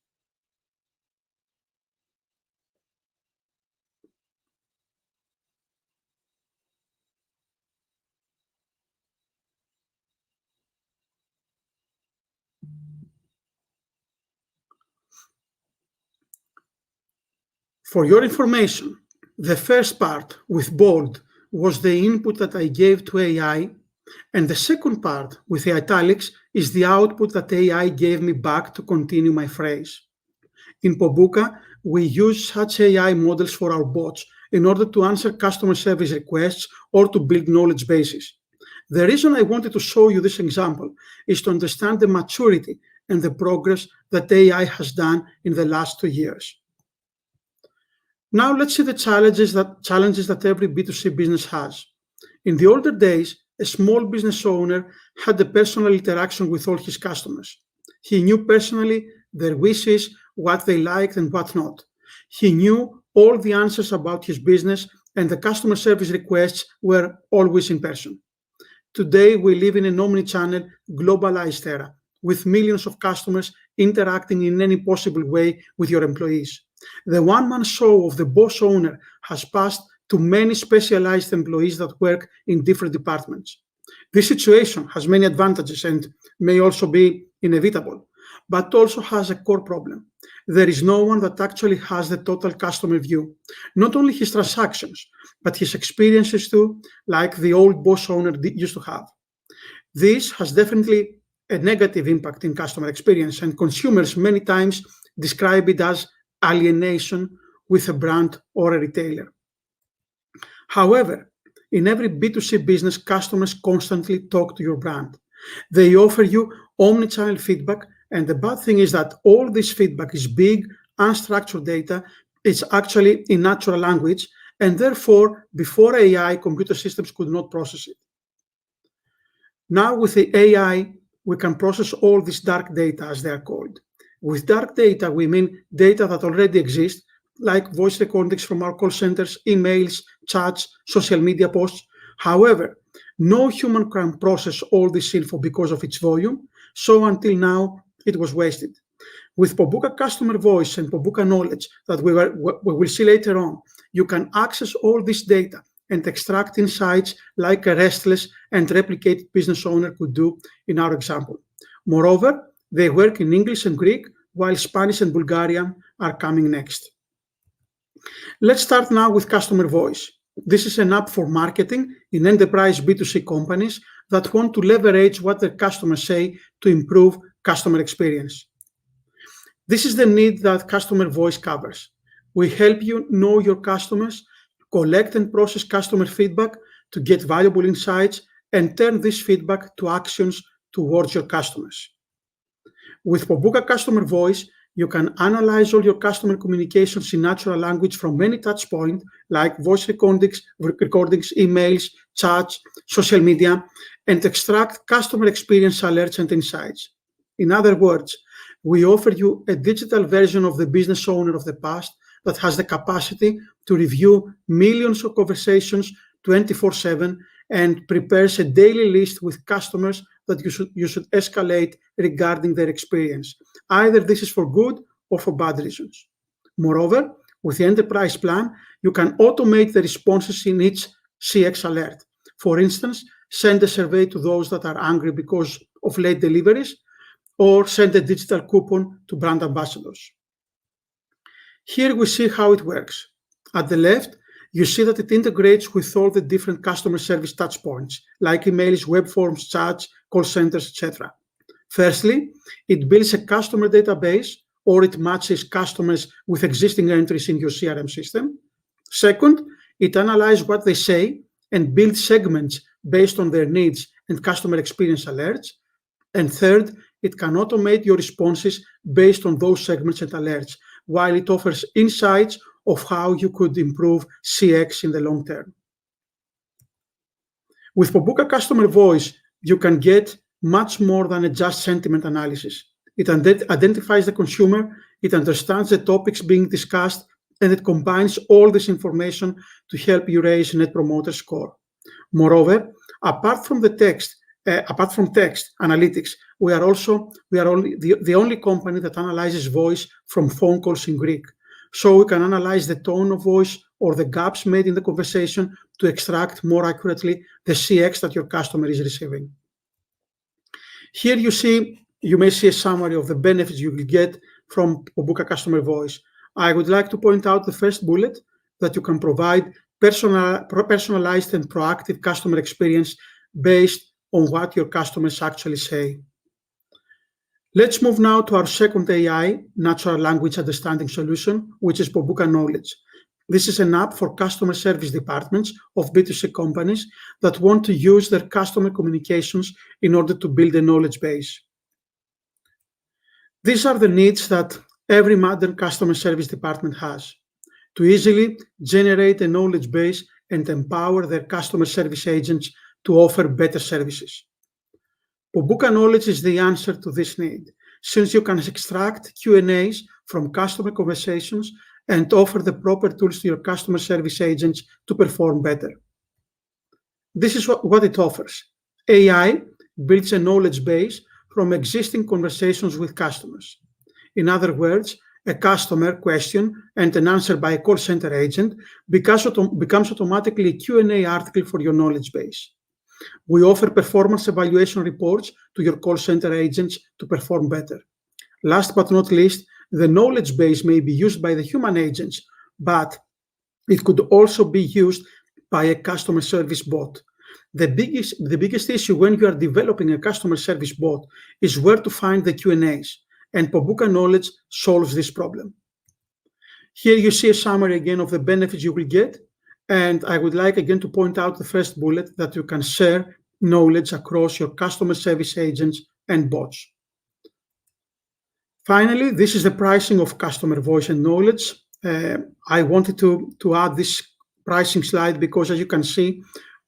For your information, the first part with bold was the input that I gave to AI, and the second part with the italics is the output that AI gave me back to continue my phrase. In Pobuka, we use such AI models for our bots in order to answer customer service requests or to build knowledge bases. The reason I wanted to show you this example is to understand the maturity and the progress that AI has done in the last 2 years. Now let's see the challenges that every B2C business has. In the older days, a small business owner had a personal interaction with all his customers. He knew personally their wishes, what they liked and what not. He knew all the answers about his business, and the customer service requests were always in person. Today, we live in an omni-channel, globalized era, with millions of customers interacting in any possible way with your employees. The one-man show of the boss owner has passed to many specialized employees that work in different departments. This situation has many advantages and may also be inevitable, but also has a core problem. There is no one that actually has the total customer view, not only his transactions, but his experiences too, like the old boss owner used to have. This has definitely a negative impact in customer experience, and consumers many times describe it as alienation with a brand or a retailer. However, in every B2C business, customers constantly talk to your brand. They offer you omnichannel feedback, and the bad thing is that all this feedback is big, unstructured data. It's actually in natural language, and therefore, before AI, computer systems could not process it. Now with the AI, we can process all this dark data, as they are called. With dark data, we mean data that already exists, like voice recordings from our call centers, emails, chats, social media posts. However, no human can process all this info because of its volume, so until now, it was wasted. With Pobuka customer voice and Pobuka knowledge that we will see later on, you can access all this data and extract insights like a restless and replicated business owner could do in our example. Moreover, they work in English and Greek, while Spanish and Bulgarian are coming next. Let's start now with customer voice. This is an app for marketing in enterprise B2C companies that want to leverage what their customers say to improve customer experience. This is the need that customer voice covers. We help you know your customers, collect and process customer feedback to get valuable insights, and turn this feedback to actions towards your customers. With Pobuka customer voice, you can analyze all your customer communications in natural language from many touch points like voice recordings, emails, chats, social media, and extract customer experience alerts and insights. In other words, we offer you a digital version of the business owner of the past that has the capacity to review millions of conversations 24/7 and prepares a daily list with customers that you should escalate regarding their experience. Either this is for good or for bad reasons. Moreover, with the enterprise plan, you can automate the responses in each CX alert. For instance, send a survey to those that are angry because of late deliveries, or send a digital coupon to brand ambassadors. Here we see how it works. At the left, you see that it integrates with all the different customer service touchpoints, like emails, web forms, chats, call centers, etc. Firstly, it builds a customer database, or it matches customers with existing entries in your CRM system. Second, it analyzes what they say and builds segments based on their needs and customer experience alerts. And third, it can automate your responses based on those segments and alerts, while it offers insights of how you could improve CX in the long term. With Pobuka customer voice, you can get much more than a just sentiment analysis. It identifies the consumer, it understands the topics being discussed, and it combines all this information to help you raise Net Promoter Score. Moreover, apart from text analytics, we are only the only company that analyzes voice from phone calls in Greek. So we can analyze the tone of voice or the gaps made in the conversation to extract more accurately the CX that your customer is receiving. Here you may see a summary of the benefits you will get from Pobuka customer voice. I would like to point out the first bullet, that you can provide personalized and proactive customer experience based on what your customers actually say. Let's move now to our second AI, natural language understanding solution, which is Pobuka Knowledge. This is an app for customer service departments of B2C companies that want to use their customer communications in order to build a knowledge base. These are the needs that every modern customer service department has: to easily generate a knowledge base and empower their customer service agents to offer better services. Pobuka Knowledge is the answer to this need, since you can extract Q&As from customer conversations and offer the proper tools to your customer service agents to perform better. This is what it offers. AI builds a knowledge base from existing conversations with customers. In other words, a customer question and an answer by a call center agent becomes automatically a Q&A article for your knowledge base. We offer performance evaluation reports to your call center agents to perform better. Last but not least, the knowledge base may be used by the human agents, but it could also be used by a customer service bot. The biggest issue when you are developing a customer service bot is where to find the Q&As, and Pobuka Knowledge solves this problem. Here you see a summary again of the benefits you will get, and I would like again to point out the first bullet, that you can share knowledge across your customer service agents and bots. Finally, this is the pricing of customer voice and knowledge. I wanted to add this pricing slide because, as you can see,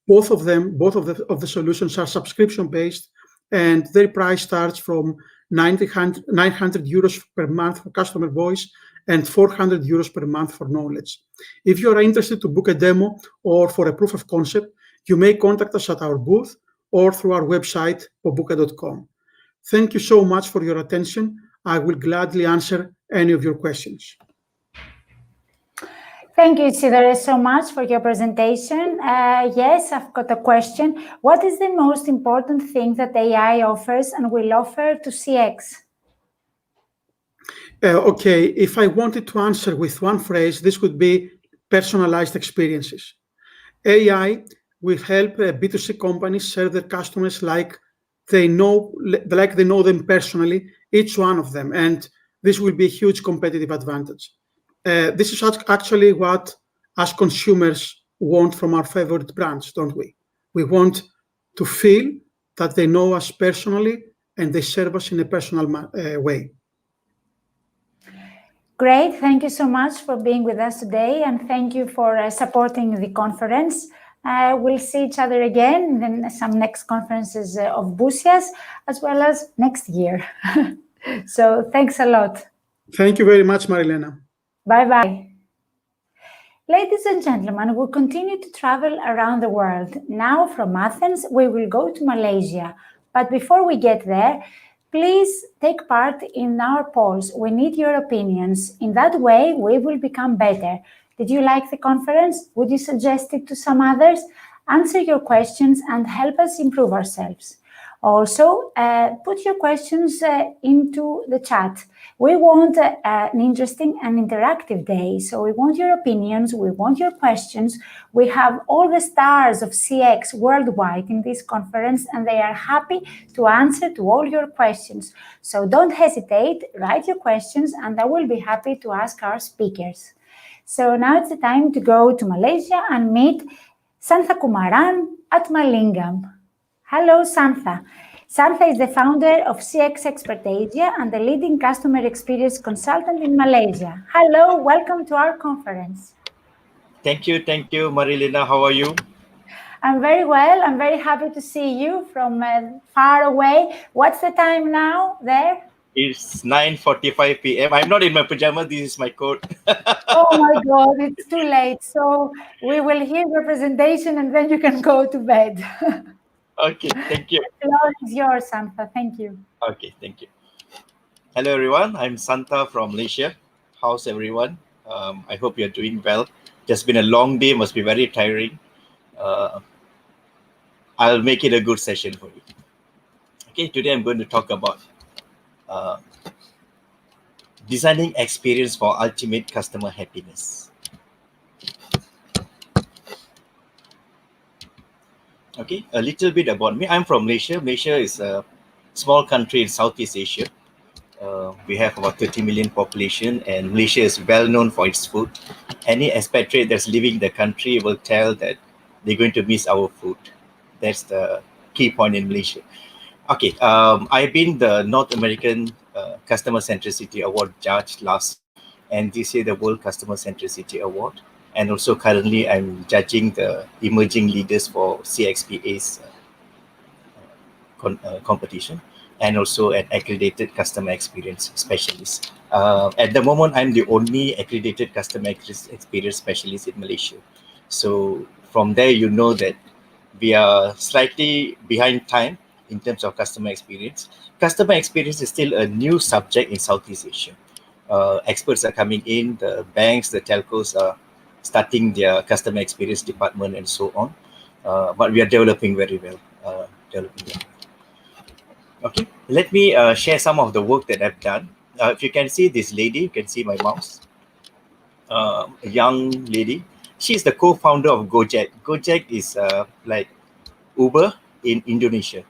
both of the solutions are subscription-based, and their price starts from 900 euros per month for customer voice and 400 euros per month for knowledge. If you are interested to book a demo or for a proof of concept, you may contact us at our booth or through our website, pobuka.com. Thank you so much for your attention. I will gladly answer any of your questions. Thank you, Isidore, so much for your presentation. Yes, I've got a question. What is the most important thing that AI offers and will offer to CX? Okay, if I wanted to answer with one phrase, this would be personalized experiences. AI will help B2C companies serve their customers like they know them personally, each one of them, and this will be a huge competitive advantage. This is actually what, as consumers, want from our favorite brands, don't we? We want to feel that they know us personally and they serve us in a personal way. Great, thank you so much for being with us today, and thank you for supporting the conference. We'll see each other again in some next conferences of Busias, as well as next year. So thanks a lot. Thank you very much, Marilena. Bye-bye. Ladies and gentlemen, we'll continue to travel around the world. Now from Athens, we will go to Malaysia. But before we get there, please take part in our polls. We need your opinions. In that way, we will become better. Did you like the conference? Would you suggest it to some others? Answer your questions and help us improve ourselves. Also, put your questions into the chat. We want an interesting and interactive day, so we want your opinions, we want your questions. We have all the stars of CX worldwide in this conference, and they are happy to answer to all your questions. So don't hesitate, write your questions, and I will be happy to ask our speakers. So now it's the time to go to Malaysia and meet Santha Kumaran at Malingam. Hello, Santha. Santha is the founder of CX Expert Asia and the leading customer experience consultant in Malaysia. Hello, welcome to our conference. Thank you, Marilena. How are you? I'm very well. I'm very happy to see you from far away. What's the time now there? It's 9:45 p.m. I'm not in my pajamas. This is my coat. Oh my God, it's too late. So we will hear your presentation and then you can go to bed. Okay, thank you. The floor is yours, Santha. Thank you. Okay, thank you. Hello, everyone. I'm Santha from Malaysia. How's everyone? I hope you're doing well. Just been a long day. Must be very tiring. I'll make it a good session for you. Okay, today I'm going to talk about designing experience for ultimate customer happiness. Okay, a little bit about me. I'm from Malaysia. Malaysia is a small country in Southeast Asia. We have about 30 million population, and Malaysia is well known for its food. Any expatriate that's leaving the country will tell that they're going to miss our food. That's the key point in Malaysia. Okay, I've been the North American Customer Centricity Award judge last, and this year the World Customer Centricity Award. And also currently I'm judging the Emerging Leaders for CXPA's competition, and also an accredited customer experience specialist. At the moment, I'm the only accredited customer experience specialist in Malaysia. So from there, you know that we are slightly behind time in terms of customer experience. Customer experience is still a new subject in Southeast Asia. Experts are coming in, the banks, the telcos are starting their customer experience department and so on. But we are developing very well. Okay, let me share some of the work that I've done. If you can see this lady, you can see my mouse. A young lady. She's the co-founder of Gojek. Gojek is like Uber in Indonesia.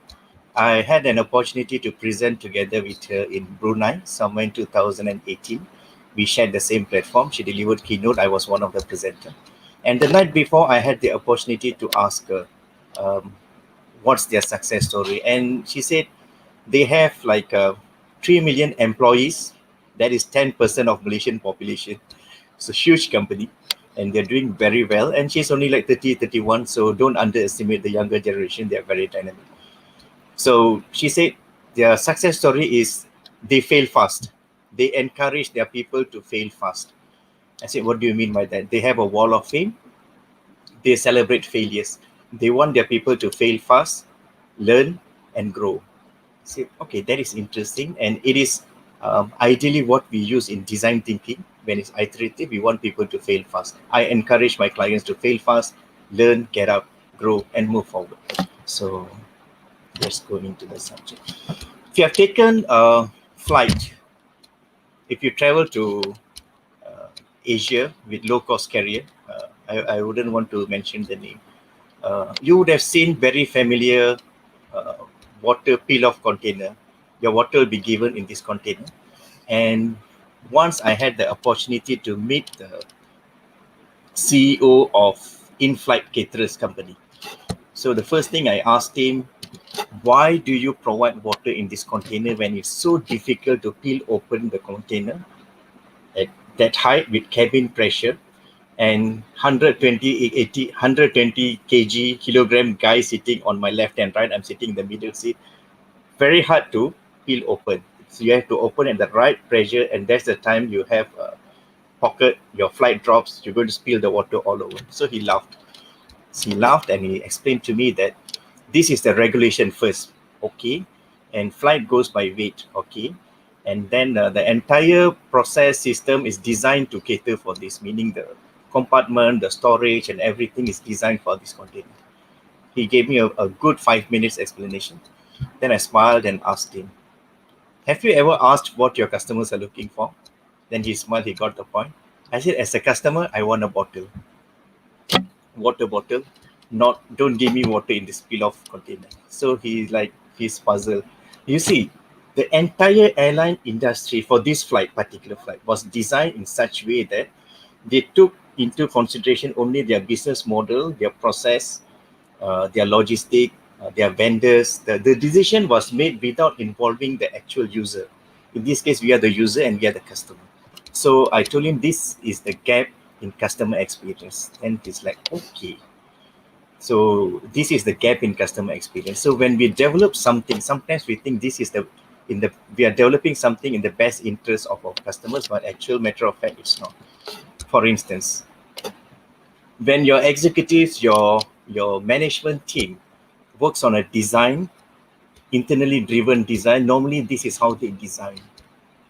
I had an opportunity to present together with her in Brunei somewhere in 2018. We shared the same platform. She delivered keynote. I was one of the presenters. And the night before, I had the opportunity to ask her what's their success story. And she said they have like 3 million employees. That is 10% of Malaysian population. It's a huge company and they're doing very well. And she's only like 30, 31. So don't underestimate the younger generation. They're very dynamic. So she said their success story is they fail fast. They encourage their people to fail fast. I said, what do you mean by that? They have a wall of fame. They celebrate failures. They want their people to fail fast, learn, and grow. I said, okay, that is interesting. And it is ideally what we use in design thinking. When it's iterative, we want people to fail fast. I encourage my clients to fail fast, learn, get up, grow, and move forward. So let's go into the subject. If you have taken a flight, if you travel to Asia with low-cost carrier, I wouldn't want to mention the name. You would have seen very familiar water peel-off container. Your water will be given in this container. And once I had the opportunity to meet the CEO of in-flight caterers company. So the first thing I asked him, why do you provide water in this container when it's so difficult to peel open the container at that height with cabin pressure and 120 kilogram guy sitting on my left and right, I'm sitting in the middle seat. Very hard to peel open. So you have to open at the right pressure, and that's the time you have a pocket, your flight drops, you're going to spill the water all over. So he laughed. He laughed and he explained to me that this is the regulation first, okay, and flight goes by weight, okay, and then the entire process system is designed to cater for this, meaning the compartment, the storage, and everything is designed for this container. He gave me a good 5 minutes explanation. Then I smiled and asked him, have you ever asked what your customers are looking for? Then he smiled, he got the point. I said, as a customer, I want a bottle. Water bottle, don't give me water in this peel-off container. So he's puzzled. You see, the entire airline industry for this particular flight was designed in such a way that they took into consideration only their business model, their process, their logistic, their vendors. The decision was made without involving the actual user. In this case, we are the user and we are the customer. So I told him this is the gap in customer experience. And he's like, okay. So this is the gap in customer experience. So when we develop something, sometimes we think this is we are developing something in the best interest of our customers, but actual matter of fact, it's not. For instance, when your executives, your management team works on a design, internally driven design, normally this is how they design.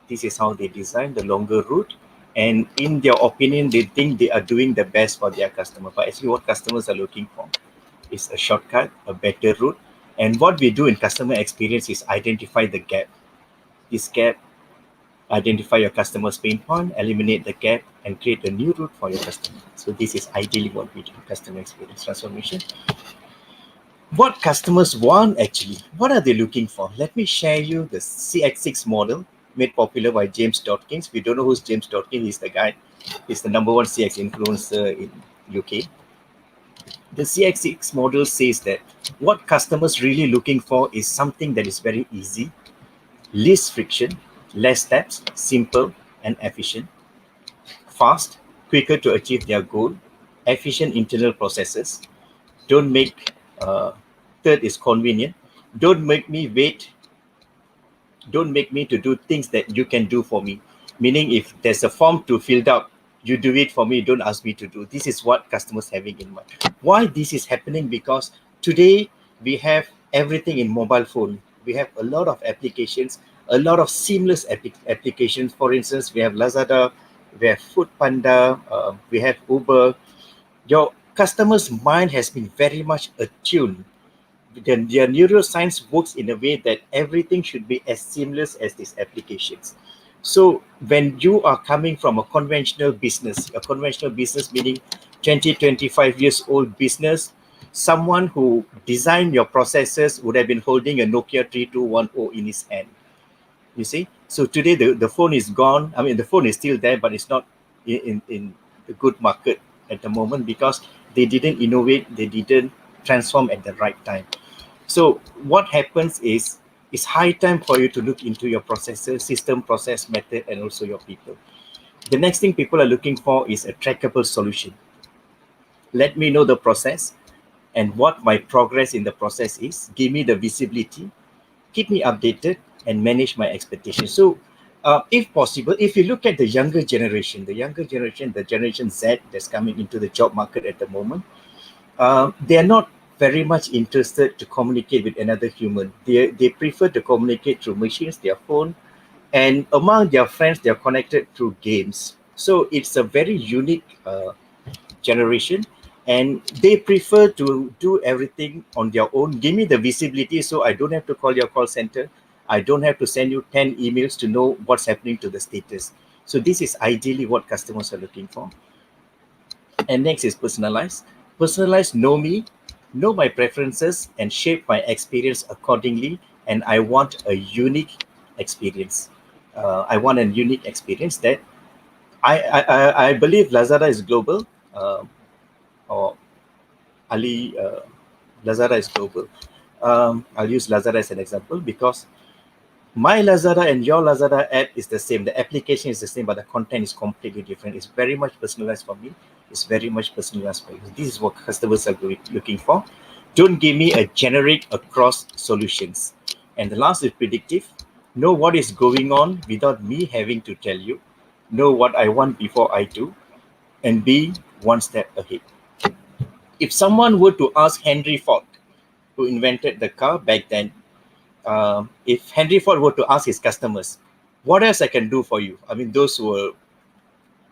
This is how they design the longer route. And in their opinion, they think they are doing the best for their customer. But actually what customers are looking for is a shortcut, a better route. And what we do in customer experience is identify the gap. This gap, identify your customer's pain point, eliminate the gap, and create a new route for your customer. So this is ideally what we do in customer experience transformation. What customers want actually, what are they looking for? Let me share you the CX6 model. made popular by James Dawkins. We don't know who's James Dawkins. He's the guy. He's the #1 CX influencer in UK. The CX model says that what customers really looking for is something that is very easy, least friction, less steps, simple and efficient, fast, quicker to achieve their goal, efficient internal processes. Don't make, third is convenient. Don't make me wait. Don't make me to do things that you can do for me. Meaning if there's a form to fill out, you do it for me, don't ask me to do. This is what customers having in mind. Why this is happening? Because today we have everything in mobile phone. We have a lot of applications, a lot of seamless applications. For instance, we have Lazada, we have Food Panda, we have Uber. Your customer's mind has been very much attuned. Their neuroscience works in a way that everything should be as seamless as these applications. So when you are coming from a conventional business meaning 20, 25 years old business, someone who designed your processes would have been holding a Nokia 3210 in his hand. You see? So today the phone is gone. I mean, the phone is still there, but it's not in the good market at the moment because they didn't innovate, they didn't transform at the right time. So what happens is it's high time for you to look into your processes, system, process, method, and also your people. The next thing people are looking for is a trackable solution. Let me know the process and what my progress in the process is. Give me the visibility, keep me updated, and manage my expectations. So if possible, if you look at the younger generation, the Generation Z that's coming into the job market at the moment, they are not very much interested to communicate with another human. They prefer to communicate through machines, their phone, and among their friends, they are connected through games. So it's a very unique generation, and they prefer to do everything on their own. Give me the visibility so I don't have to call your call center. I don't have to send you 10 emails to know what's happening to the status. So this is ideally what customers are looking for. And next is personalized. Personalized, know me, know my preferences, and shape my experience accordingly. And I want a unique experience. I want a unique experience that I believe Lazada is global, or Lazada is global. I'll use Lazada as an example because my Lazada and your Lazada app is the same. The application is the same, but the content is completely different. It's very much personalized for me. It's very much personalized for you. This is what customers are looking for. Don't give me a generic across solutions. And the last is predictive. Know what is going on without me having to tell you. Know what I want before I do. And be one step ahead. If someone were to ask Henry Ford, who invented the car back then, if Henry Ford were to ask his customers, what else I can do for you? I mean, those who were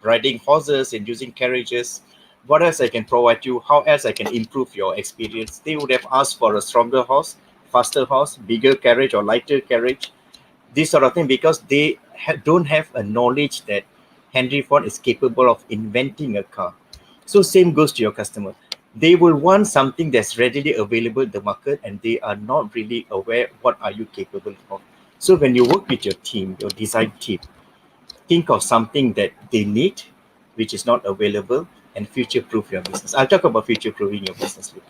riding horses and using carriages, what else I can provide you? How else I can improve your experience? They would have asked for a stronger horse, faster horse, bigger carriage or lighter carriage, this sort of thing, because they don't have a knowledge that Henry Ford is capable of inventing a car. So same goes to your customer. They will want something that's readily available in the market, and they are not really aware what are you capable of. So when you work with your team, your design team, think of something that they need, which is not available, and future-proof your business. I'll talk about future-proofing your business later.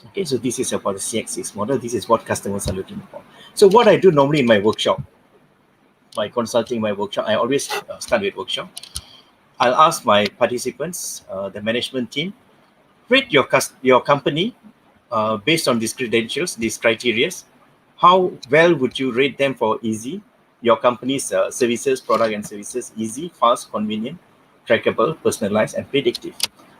Okay, so this is about the CX6 model. This is what customers are looking for. So what I do normally in my workshop, my consulting, my workshop, I always start with workshop. I'll ask my participants, the management team, rate your company based on these credentials, these criteria. How well would you rate them for easy? Your company's services, product and services, easy, fast, convenient, trackable, personalized, and predictive.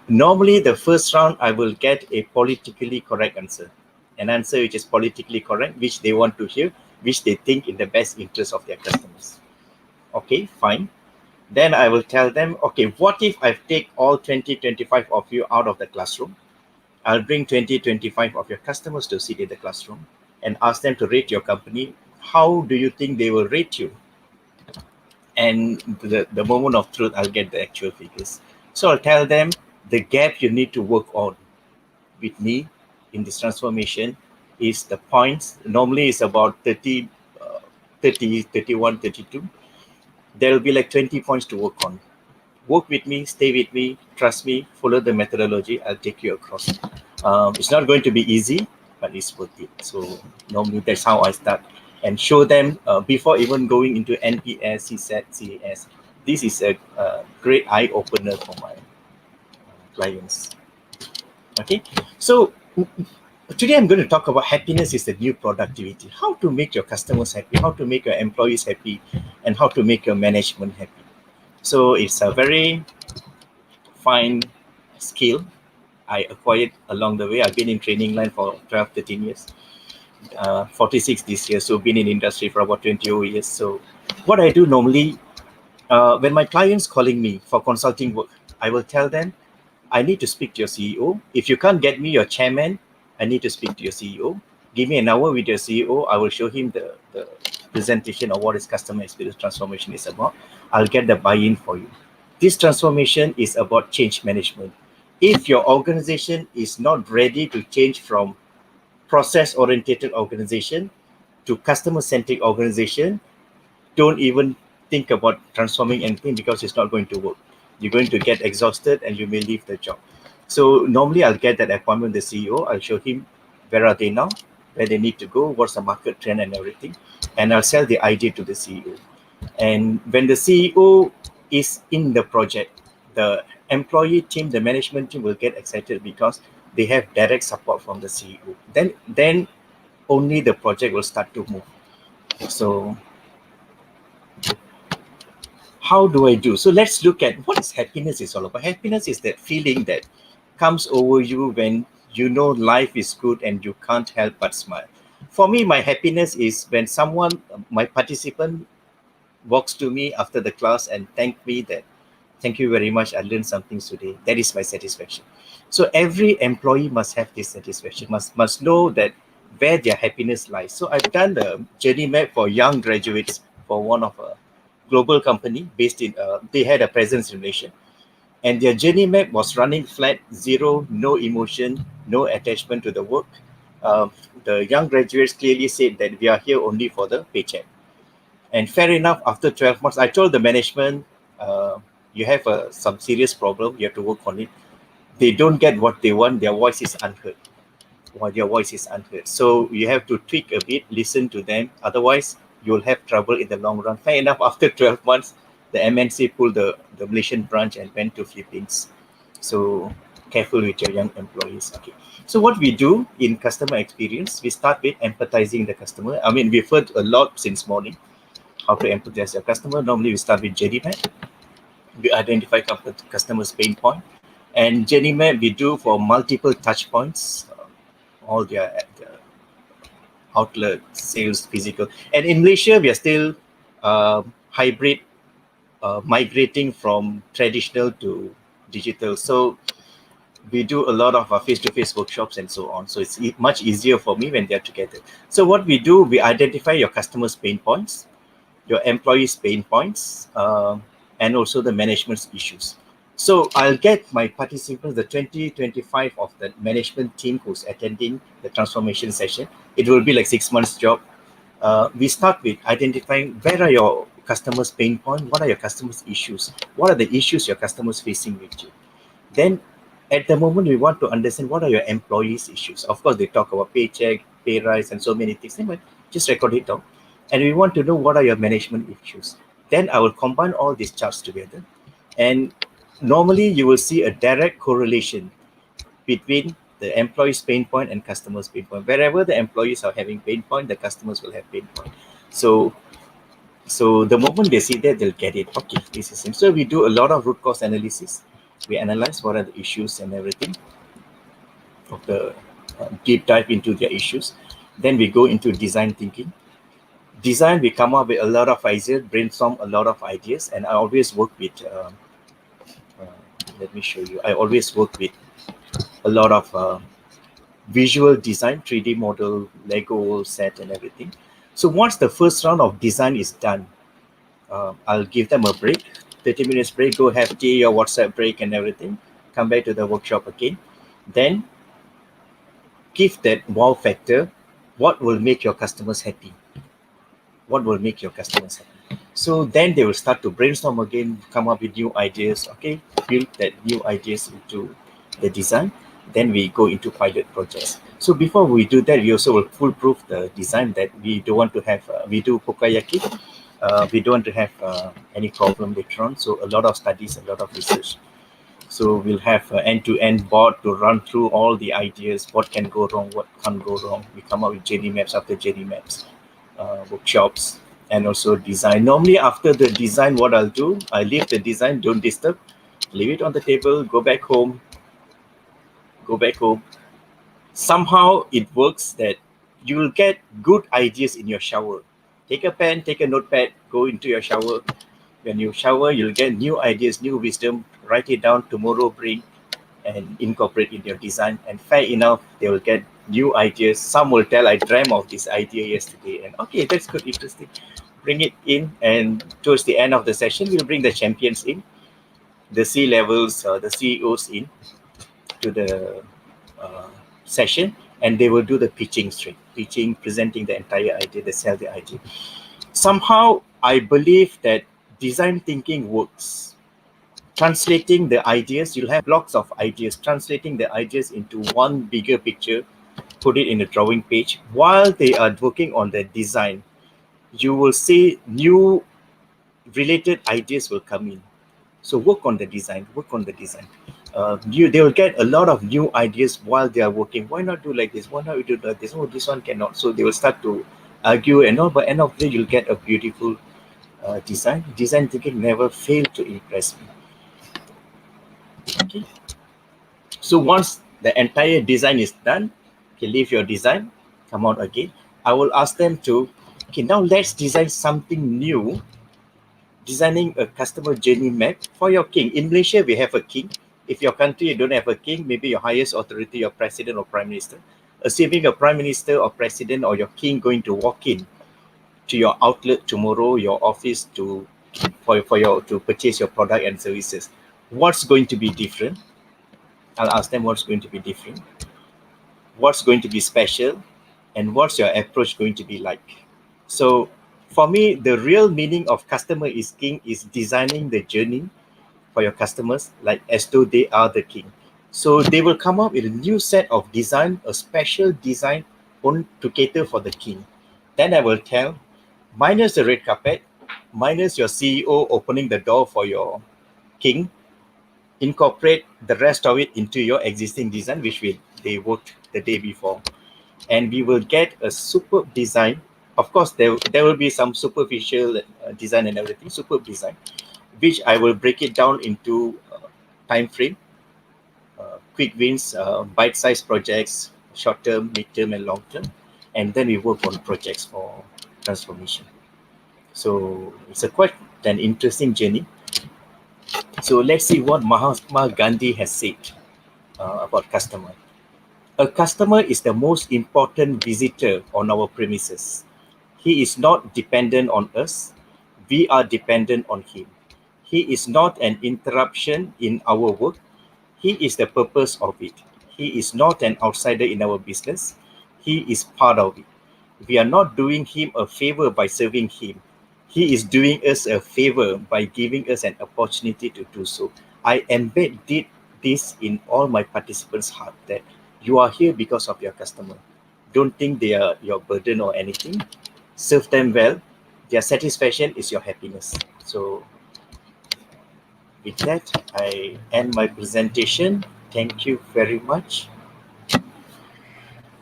Normally, the first round, I will get a politically correct answer. An answer which is politically correct, which they want to hear, which they think in the best interest of their customers. Okay, fine. Then I will tell them, okay, what if I take all 20, 25 of you out of the classroom? I'll bring 20, 25 of your customers to sit in the classroom and ask them to rate your company. How do you think they will rate you? And the moment of truth, I'll get the actual figures. So I'll tell them the gap you need to work on with me in this transformation is the points. Normally it's about 30 30, 31, 32, there will be like 20 points to work on. Work with me, stay with me, trust me, follow the methodology, I'll take you across. It's not going to be easy, but it's worth it. So normally that's how I start and show them before even going into NPS, CSAT, CAS. This is a great eye-opener for my clients. Okay, so today I'm going to talk about happiness is the new productivity. How to make your customers happy, how to make your employees happy, and how to make your management happy. So it's a very fine skill I acquired along the way. I've been in training line for 12, 13 years, 46 this year. So been in industry for about 20 years. So what I do normally, when my clients calling me for consulting work, I will tell them, I need to speak to your CEO. If you can't get me your chairman, I need to speak to your CEO. Give me an hour with your CEO. I will show him the presentation of what is customer experience transformation is about. I'll get the buy-in for you. This transformation is about change management. If your organization is not ready to change from process-oriented organization to customer-centric organization, don't even think about transforming anything because it's not going to work. You're going to get exhausted and you may leave the job. So normally I'll get that appointment with the CEO. I'll show him where are they now, where they need to go, what's the market trend and everything. And I'll sell the idea to the CEO. And when the CEO is in the project, the employee team, the management team will get excited because they have direct support from the CEO. Then only the project will start to move. So how do I do? So let's look at what is happiness is all about. Happiness is that feeling that comes over you when you know life is good and you can't help but smile. For me, my happiness is when someone, my participant, walks to me after the class and thank me that, thank you very much, I learned something today. That is my satisfaction. So every employee must have this satisfaction, must know that where their happiness lies. So I've done the journey map for young graduates for one of a global company based in, they had a presence in Malaysia. And their journey map was running flat, zero, no emotion, no attachment to the work. The young graduates clearly said that we are here only for the paycheck. And fair enough, after 12 months, I told the management, you have some serious problem, you have to work on it. They don't get what they want, their voice is unheard. So you have to tweak a bit, listen to them. Otherwise, you'll have trouble in the long run. Fair enough, after 12 months, the MNC pulled the Malaysian branch and went to Philippines. So careful with your young employees. Okay. So what we do in customer experience, we start with empathizing the customer. I mean, we've heard a lot since morning how to empathize your customer. Normally, we start with journey map. We identify customer's pain point. And journey map we do for multiple touch points, all their outlet, sales, physical. And in Malaysia, we are still hybrid, migrating from traditional to digital. So we do a lot of face-to-face workshops and so on. So it's much easier for me when they're together. So what we do, we identify your customers' pain points, your employees' pain points, and also the management's issues. So I'll get my participants, the 25 of the management team who's attending the transformation session. It will be like 6 months job. We start with identifying where are your customers' pain points, what are your customers' issues, what are the issues your customers facing with you. Then at the moment, we want to understand what are your employees' issues. Of course, they talk about paycheck, pay rise, and so many things. But just record it down. And we want to know what are your management issues. Then I will combine all these charts together. And normally, you will see a direct correlation between the employee's pain point and customer's pain point. Wherever the employees are having pain point, the customers will have pain point. So the moment they see that, they'll get it. Okay, this is it. So we do a lot of root cause analysis. We analyze what are the issues and everything, of the deep dive into their issues. Then we go into design thinking. Design, we come up with a lot of ideas, brainstorm a lot of ideas, and I always work with, let me show you, I always work with a lot of visual design, 3D model, Lego set and everything. So once the first round of design is done, I'll give them a break, 30 minutes break, go have tea or WhatsApp break and everything, come back to the workshop again. Then give that wow factor, what will make your customers happy? What will make your customers happy? So then they will start to brainstorm again, come up with new ideas. Okay, build that new ideas into the design. Then we go into pilot projects. So before we do that, we also will foolproof the design that we don't want to have. We do kokayaki. We don't want to have any problem later on. So a lot of studies, a lot of research. So we'll have an end-to-end board to run through all the ideas, what can go wrong, what can't go wrong. We come up with journey maps after journey maps, workshops, and also design. Normally after the design, what I'll do, I leave the design, don't disturb, leave it on the table, go back home. Somehow it works that you will get good ideas in your shower. Take a pen, take a notepad, go into your shower. When you shower, you'll get new ideas, new wisdom, write it down, tomorrow bring and incorporate in your design. And fair enough, they will get new ideas. Some will tell, I dreamt of this idea yesterday. And okay, that's good, interesting. Bring it in, and towards the end of the session, we'll bring the champions in, the C-levels, the CEOs in to the session, and they will do the pitching straight. Pitching, presenting the entire idea, they sell the idea. Somehow, I believe that design thinking works. Translating the ideas, you'll have blocks of ideas, translating the ideas into one bigger picture, put it in a drawing page. While they are working on the design, you will see new related ideas will come in. So work on the design, they will get a lot of new ideas while they are working. Why not do like this? Why not we do like this? Oh, this one cannot. So they will start to argue and all, but end of the day, you'll get a beautiful design. Design thinking never failed to impress me. Okay. So once the entire design is done, okay, leave your design, come out again. I will ask them to, okay, now let's design something new. Designing a customer journey map for your king. In Malaysia, we have a king. If your country you don't have a king, maybe your highest authority, your president or prime minister. Assuming a prime minister or president or your king going to walk in to your outlet tomorrow, your office to purchase your product and services, what's going to be different? I'll ask them what's going to be different, what's going to be special, and what's your approach going to be like. So for me, the real meaning of customer is king is designing the journey for your customers like as though they are the king. So they will come up with a new set of design, a special design to cater for the king. Then I will tell, minus the red carpet, minus your CEO opening the door for your king, incorporate the rest of it into your existing design, which they worked the day before. And we will get a superb design. Of course, there will be some superficial design and everything, superb design, which I will break it down into time frame, quick wins, bite-sized projects, short-term, mid-term, and long-term. And then we work on projects for transformation. So it's quite an interesting journey. So let's see what Mahatma Gandhi has said about customer. A customer is the most important visitor on our premises. He is not dependent on us. We are dependent on him. He is not an interruption in our work. He is the purpose of it. He is not an outsider in our business. He is part of it. We are not doing him a favor by serving him. He is doing us a favor by giving us an opportunity to do so. I embed this in all my participants' heart that you are here because of your customer. Don't think they are your burden or anything. Serve them well. Their satisfaction is your happiness. So with that, I end my presentation. Thank you very much.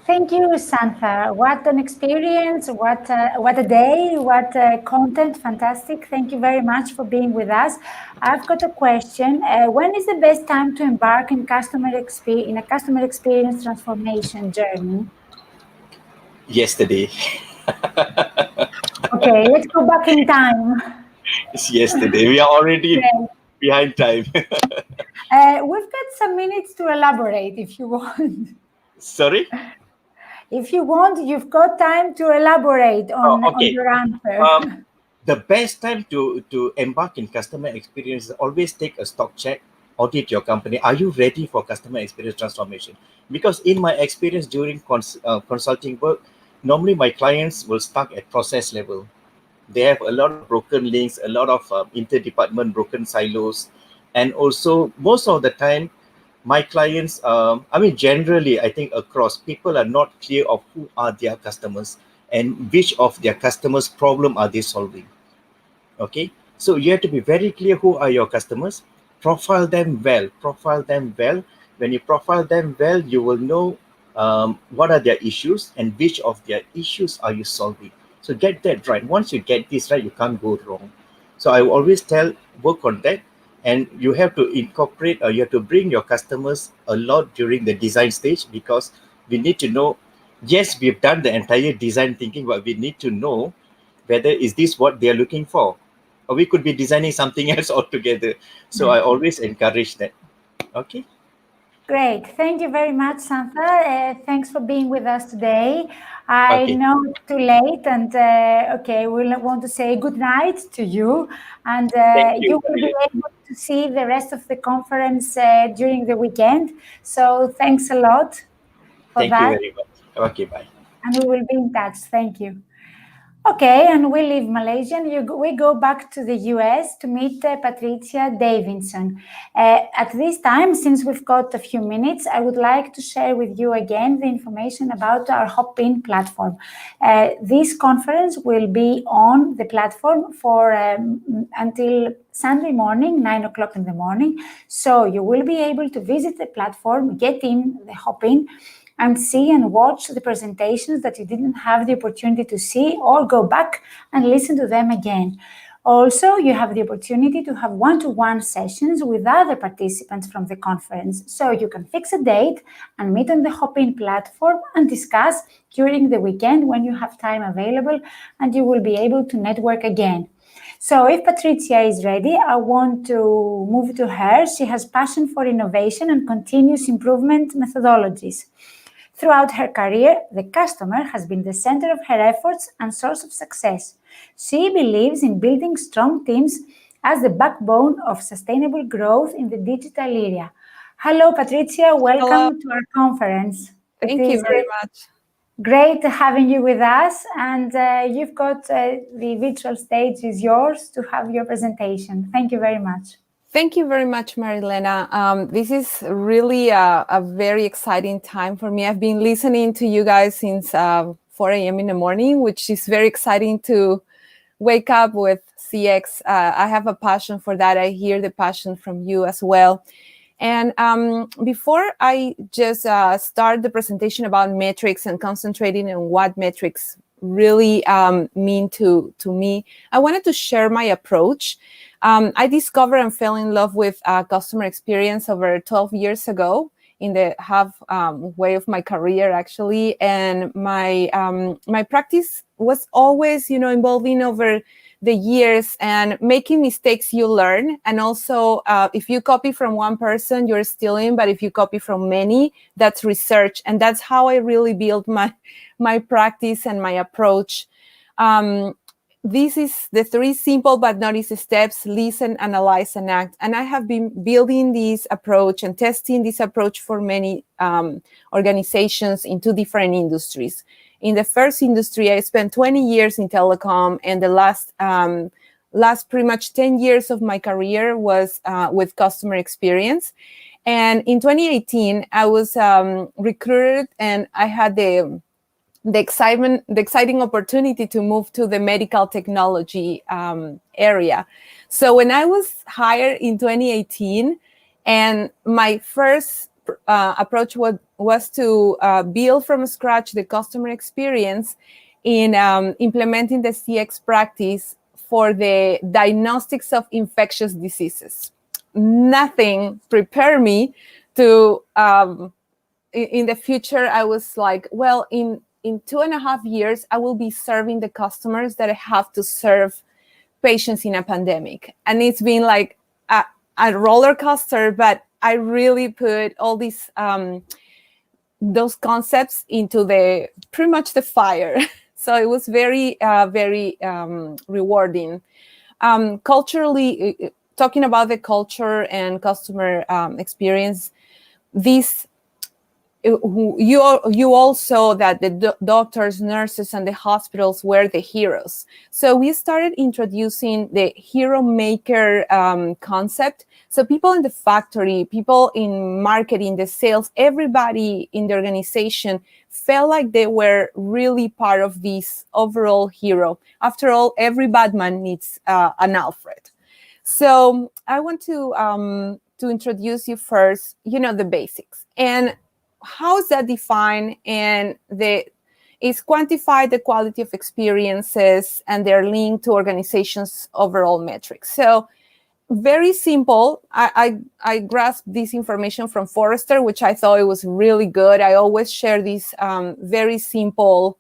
Thank you, Santha. What an experience, what a day, what content, fantastic. Thank you very much for being with us. I've got a question. When is the best time to embark in a customer experience transformation journey? Yesterday. Okay, let's go back in time. It's yesterday. We are already behind time. We've got some minutes to elaborate if you want. Sorry? If you want, you've got time to elaborate on your answer. The best time to embark in customer experience is always take a stock check, audit your company. Are you ready for customer experience transformation? Because in my experience during consulting work, normally my clients will start at process level. They have a lot of broken links, a lot of inter-department broken silos. And also, most of the time, my clients, generally, I think across, people are not clear of who are their customers and which of their customers' problem are they solving. Okay, so you have to be very clear who are your customers, profile them well. When you profile them well, you will know what are their issues and which of their issues are you solving. So get that right. Once you get this right, you can't go wrong. So I always tell, work on that, and you have to incorporate, or you have to bring your customers a lot during the design stage, because we need to know, yes, we've done the entire design thinking, but we need to know whether is this what they're looking for, or we could be designing something else altogether. So I always encourage that. Okay. Great. Thank you very much, Santha. Thanks for being with us today. I Okay. know it's too late, and okay, we'll want to say good night to you. And Thank you, you will be Marilyn. able to see the rest of the conference during the weekend. So thanks a lot for Thank you that. very much. Okay, bye. And we will be in touch. Thank you. Okay, and we leave Malaysia and we go back to the US to meet Patricia Davidson. At this time, since we've got a few minutes, I would like to share with you again the information about our Hop-In platform. This conference will be on the platform for until Sunday morning, 9 o'clock in the morning. So you will be able to visit the platform, get in the Hop-In, and see and watch the presentations that you didn't have the opportunity to see, or go back and listen to them again. Also, you have the opportunity to have one-to-one sessions with other participants from the conference. So you can fix a date and meet on the Hop-In platform and discuss during the weekend when you have time available, and you will be able to network again. So if Patricia is ready, I want to move to her. She has passion for innovation and continuous improvement methodologies. Throughout her career, the customer has been the center of her efforts and source of success. She believes in building strong teams as the backbone of sustainable growth in the digital area. Hello, Patricia. Welcome to our conference. Thank you very much. Great having you with us, and you've got the virtual stage is yours to have your presentation. Thank you very much. Thank you very much, Marilena. This is really a very exciting time for me. I've been listening to you guys since 4 a.m. in the morning, which is very exciting to wake up with CX. I have a passion for that. I hear the passion from you as well. And before I just start the presentation about metrics and concentrating on what metrics really mean to me, I wanted to share my approach. I discovered and fell in love with customer experience over 12 years ago in the halfway of my career, actually. And my practice was always, evolving over the years, and making mistakes you learn. And also, if you copy from one person, you're stealing. But if you copy from many, that's research. And that's how I really built my practice and my approach. This is the 3 simple but not easy steps: listen, analyze, and act. And I have been building this approach and testing this approach for many organizations in 2 different industries. In the first industry, I spent 20 years in telecom, and the last pretty much 10 years of my career was with customer experience. And in 2018, I was recruited, and I had the exciting opportunity to move to the medical technology area. So when I was hired in 2018, and my first approach was to build from scratch the customer experience in implementing the CX practice for the diagnostics of infectious diseases. Nothing prepared me to, in the future, I was like, well, in 2.5 years, I will be serving the customers that I have to serve patients in a pandemic. And it's been like a roller coaster, but I really put all these those concepts into pretty much the fire. So it was very, very rewarding. Culturally, talking about the culture and customer experience, this you all saw that the doctors, nurses, and the hospitals were the heroes. So we started introducing the hero maker concept. So people in the factory, people in marketing, the sales, everybody in the organization felt like they were really part of this overall hero. After all, every Batman needs an Alfred. So I want to introduce you first, the basics. And how is that defined? And is quantify the quality of experiences and their link to organizations' overall metrics. So very simple. I grasped this information from Forrester, which I thought it was really good. I always share this very simple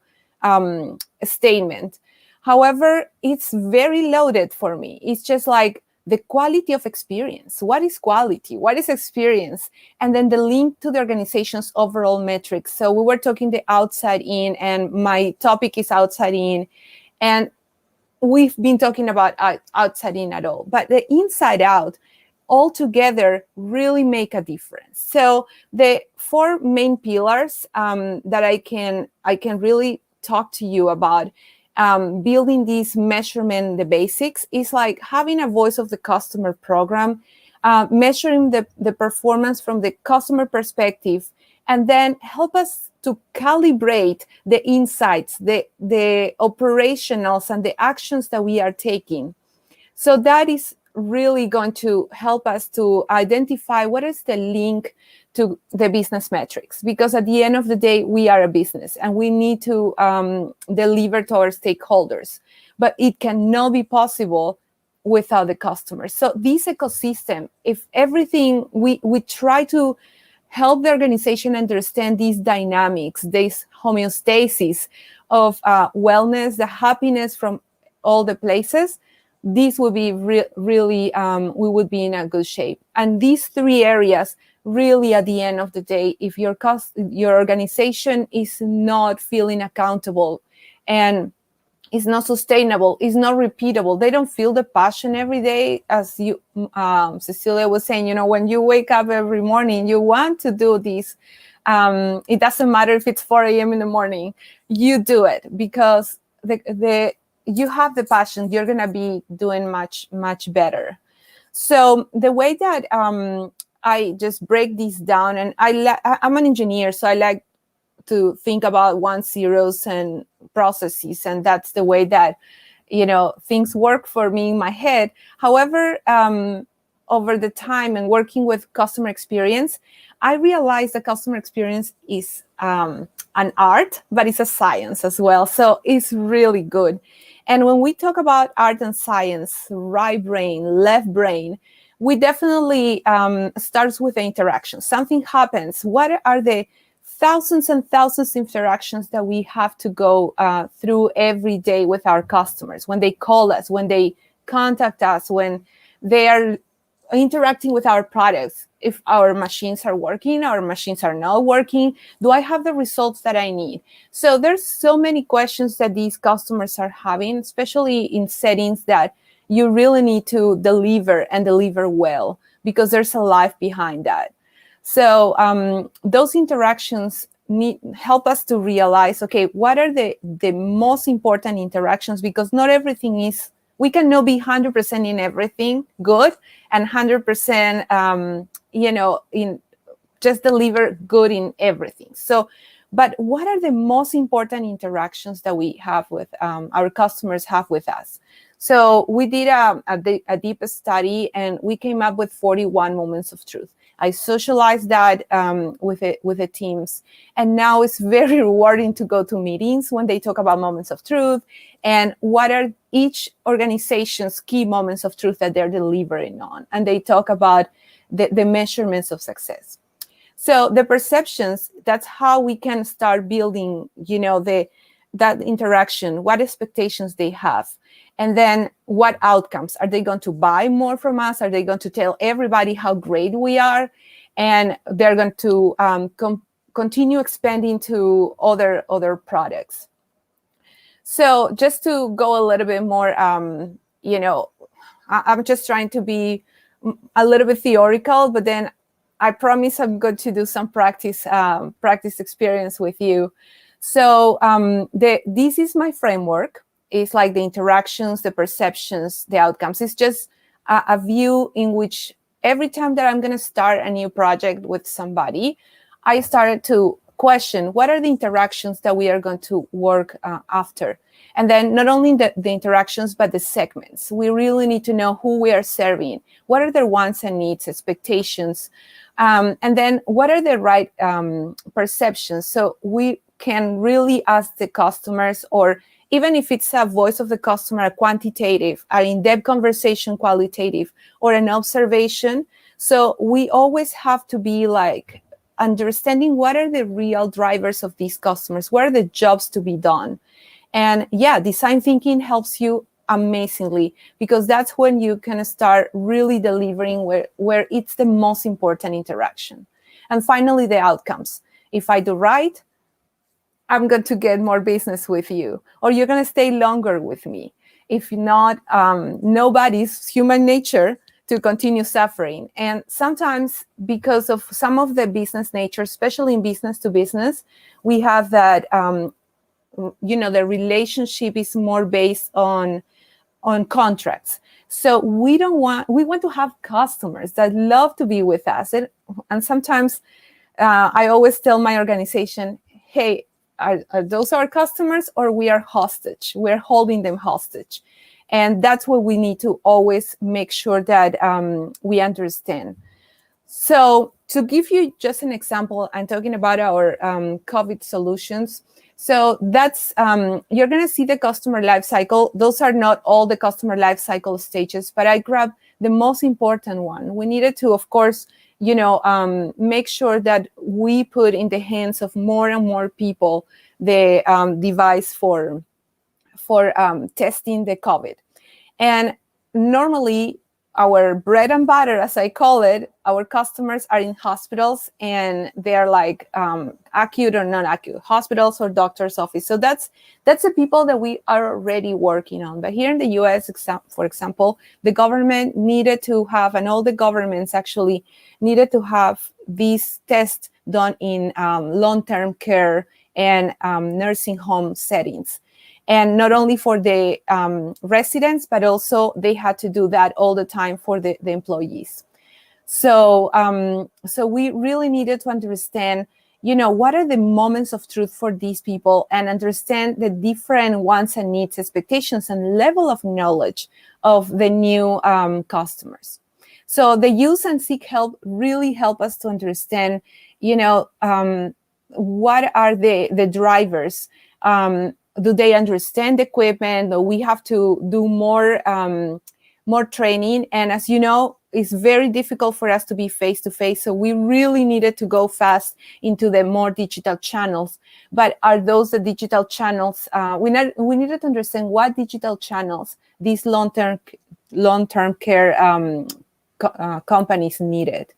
statement. However, it's very loaded for me. It's just like the quality of experience. What is quality? What is experience? And then the link to the organization's overall metrics. So we were talking the outside in, and my topic is outside in. And we've been talking about outside in at all, but the inside out all together really make a difference. So the 4 main pillars that I can really talk to you about building this measurement, the basics, is like having a voice of the customer program, measuring the performance from the customer perspective, and then help us to calibrate the insights, the operationals, and the actions that we are taking. So that is really going to help us to identify what is the link to the business metrics, because at the end of the day, we are a business and we need to deliver to our stakeholders, but it cannot be possible without the customers. So this ecosystem, if everything, we try to help the organization understand these dynamics, this homeostasis of wellness, the happiness from all the places, this would be really, we would be in a good shape. And these 3 areas, really at the end of the day, if your organization is not feeling accountable and is not sustainable, is not repeatable, they don't feel the passion every day, as you, Cecilia was saying, when you wake up every morning, you want to do this. It doesn't matter if it's 4 a.m. in the morning, you do it because you have the passion, you're going to be doing much, much better. So the way that I just break this down, and I'm an engineer, so I like to think about 1 zeros and processes, and that's the way that things work for me in my head. However, over the time and working with customer experience, I realized that customer experience is an art, but it's a science as well. So it's really good. And when we talk about art and science, right brain, left brain, we definitely starts with the interaction. Something happens. What are the thousands and thousands of interactions that we have to go through every day with our customers, when they call us, when they contact us, when they are interacting with our products? If our machines are working, our machines are not working, do I have the results that I need? So there's so many questions that these customers are having, especially in settings that you really need to deliver and deliver well, because there's a life behind that. So those interactions help us to realize, okay, what are the most important interactions? Because not everything is, we cannot be 100% in everything good and 100%, in just deliver good in everything. So, but what are the most important interactions that we have with our customers have with us? So we did a deep study, and we came up with 41 moments of truth. I socialized that with the teams, and now it's very rewarding to go to meetings when they talk about moments of truth and what are each organization's key moments of truth that they're delivering on, and they talk about the measurements of success. So the perceptions, that's how we can start building, that interaction, what expectations they have. And then what outcomes? Are they going to buy more from us? Are they going to tell everybody how great we are? And they're going to continue expanding to other products. So just to go a little bit more, I'm just trying to be a little bit theoretical, but then I promise I'm going to do some practice experience with you. So this is my framework. It's like the interactions, the perceptions, the outcomes. It's just a view in which every time that I'm going to start a new project with somebody, I started to question what are the interactions that we are going to work after. And then not only the interactions, but the segments. We really need to know who we are serving. What are their wants and needs, expectations? And then what are the right perceptions? So we can really ask the customers, or even if it's a voice of the customer, a quantitative, an in-depth conversation, qualitative, or an observation. So we always have to be like understanding what are the real drivers of these customers, what are the jobs to be done. And yeah, design thinking helps you amazingly, because that's when you can start really delivering where it's the most important interaction. And finally, the outcomes. If I do right, I'm going to get more business with you, or you're going to stay longer with me. If not, nobody's human nature to continue suffering. And sometimes because of some of the business nature, especially in business to business, we have that, the relationship is more based on contracts. So we want to have customers that love to be with us. And sometimes I always tell my organization, hey, are those our customers, or we are hostage? We're holding them hostage. And that's what we need to always make sure that we understand. So to give you just an example, I'm talking about our COVID solutions. So that's, you're going to see the customer life cycle. Those are not all the customer life cycle stages, but I grabbed the most important one. We needed to, of course, make sure that we put in the hands of more and more people the device for testing the COVID. And normally, our bread and butter, as I call it, our customers are in hospitals, and they're like acute or non-acute hospitals or doctor's office. So that's the people that we are already working on. But here in the US, for example, the government needed to have, and all the governments actually needed to have these tests done in long-term care and nursing home settings. And not only for the residents, but also they had to do that all the time for the employees. So we really needed to understand, what are the moments of truth for these people, and understand the different wants and needs, expectations, and level of knowledge of the new customers. So the use and seek help really help us to understand, what are the drivers. Do they understand the equipment? Do we have to do more training? And as you know, it's very difficult for us to be face-to-face. So we really needed to go fast into the more digital channels. But are those the digital channels? We needed to understand what digital channels these long-term care companies needed.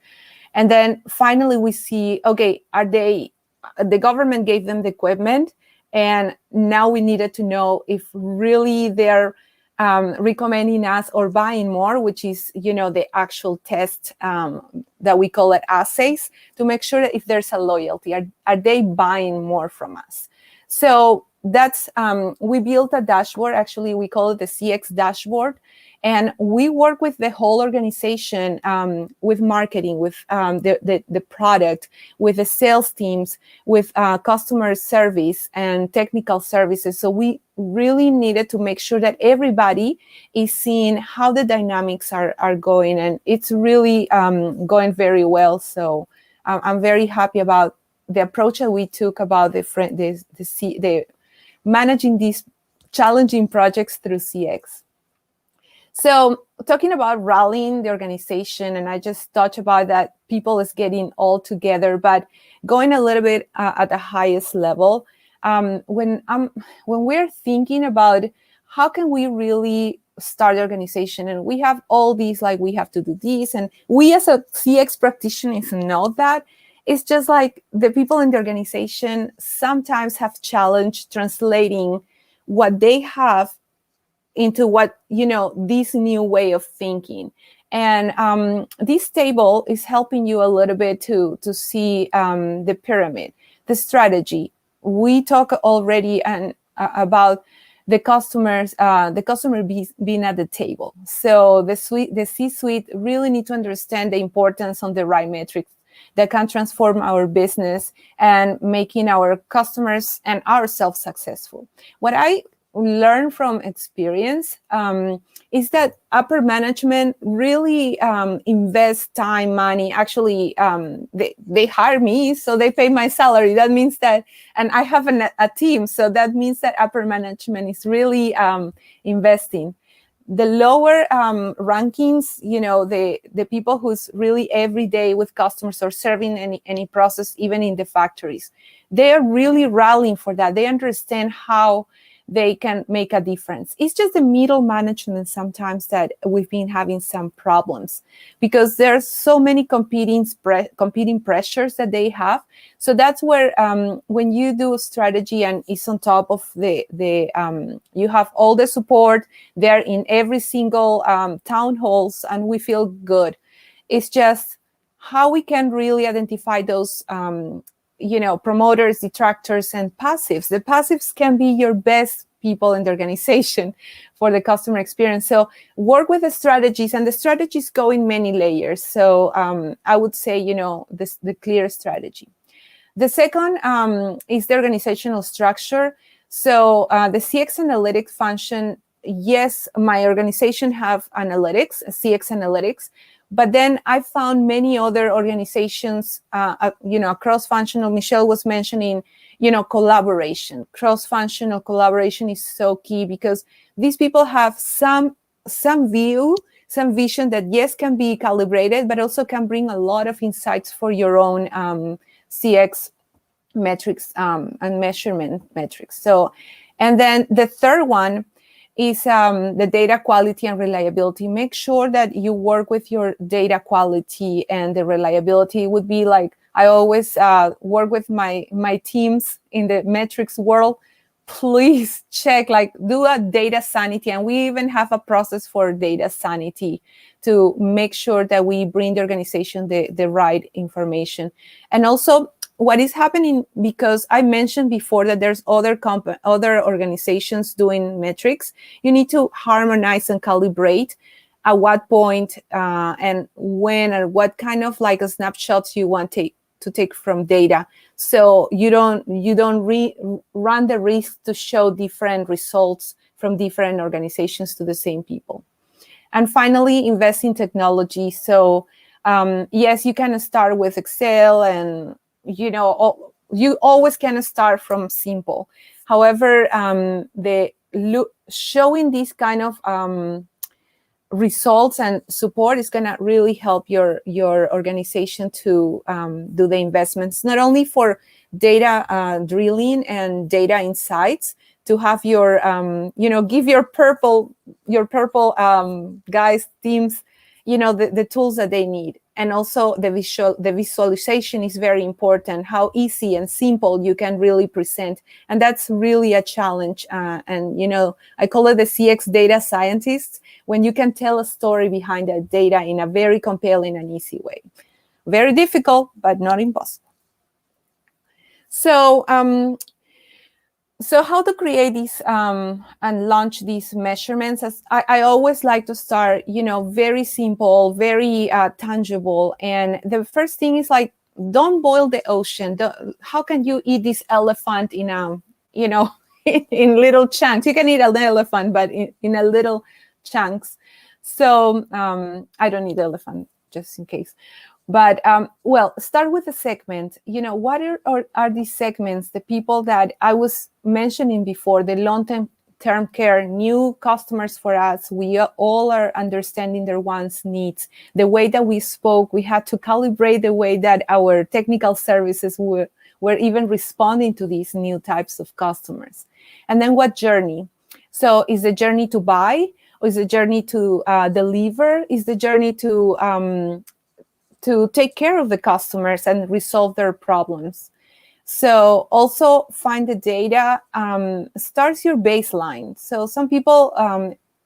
And then finally we see, okay, the government gave them the equipment, and now we needed to know if really they're recommending us or buying more, which is, the actual test that we call it assays, to make sure that if there's a loyalty, are they buying more from us? So that's, we built a dashboard. Actually, we call it the CX dashboard. And we work with the whole organization, with marketing, with the product, with the sales teams, with customer service and technical services. So we really needed to make sure that everybody is seeing how the dynamics are going. And it's really going very well. So I'm very happy about the approach that we took about the managing these challenging projects through CX. So talking about rallying the organization, and I just touched about that people is getting all together, but going a little bit at the highest level, when we're thinking about how can we really start the organization, and we have all these, like we have to do this, and we as a CX practitioners know that, it's just like the people in the organization sometimes have challenge translating what they have into what, this new way of thinking. And this table is helping you a little bit to see the pyramid, the strategy. We talk already about the customers, the customer being at the table. So the C-suite really need to understand the importance on the right metrics that can transform our business and making our customers and ourselves successful. What I learned from experience is that upper management really invest time, money. Actually, they hire me, so they pay my salary. That means that, and I have a team, so that means that upper management is really investing. The lower rankings, the people who's really every day with customers or serving any process, even in the factories, they are really rallying for that. They understand how they can make a difference. It's just the middle management sometimes that we've been having some problems because there's so many competing pressures that they have. So that's where when you do strategy and it's on top of you have all the support, they're in every single town halls and we feel good. It's just how we can really identify those promoters, detractors, and passives. The passives can be your best people in the organization for the customer experience. So work with the strategies, and the strategies go in many layers. So I would say, the clear strategy. The second is the organizational structure. So the CX analytics function, yes, my organization have analytics, CX analytics, but then I found many other organizations, cross-functional. Michelle was mentioning, collaboration. Cross-functional collaboration is so key because these people have some view, some vision that, yes, can be calibrated, but also can bring a lot of insights for your own CX metrics and measurement metrics. So, and then the third one is the data quality and reliability. Make sure that you work with your data quality, and the reliability would be like, I always work with my teams in the metrics world. Please check, do a data sanity. And we even have a process for data sanity to make sure that we bring the organization the right information. And also, what is happening, because I mentioned before that there's other organizations doing metrics, you need to harmonize and calibrate at what point and when, or what kind of a snapshots you want to take from data, so you don't run the risk to show different results from different organizations to the same people. And finally, invest in technology. So yes, you can start with Excel, and you always can start from simple. However, showing these kind of results and support is going to really help your organization to do the investments, not only for data drilling and data insights, to have your give your purple guys, teams, the tools that they need. And also the visualization is very important, how easy and simple you can really present. And that's really a challenge. And, I call it the CX data scientist, when you can tell a story behind that data in a very compelling and easy way. Very difficult, but not impossible. So, how to create these and launch these measurements? As I always like to start, very simple, very tangible. And the first thing is don't boil the ocean. How can you eat this elephant in in little chunks? You can eat an elephant, but in a little chunks. So I don't need elephant, just in case. But, start with a segment. What are these segments? The people that I was mentioning before, the long-term care, new customers for us. We all are understanding their wants, needs. The way that we spoke, we had to calibrate the way that our technical services were even responding to these new types of customers. And then what journey? So is the journey to buy? Or is the journey to deliver? Is the journey to take care of the customers and resolve their problems? So also find the data, starts your baseline. So some people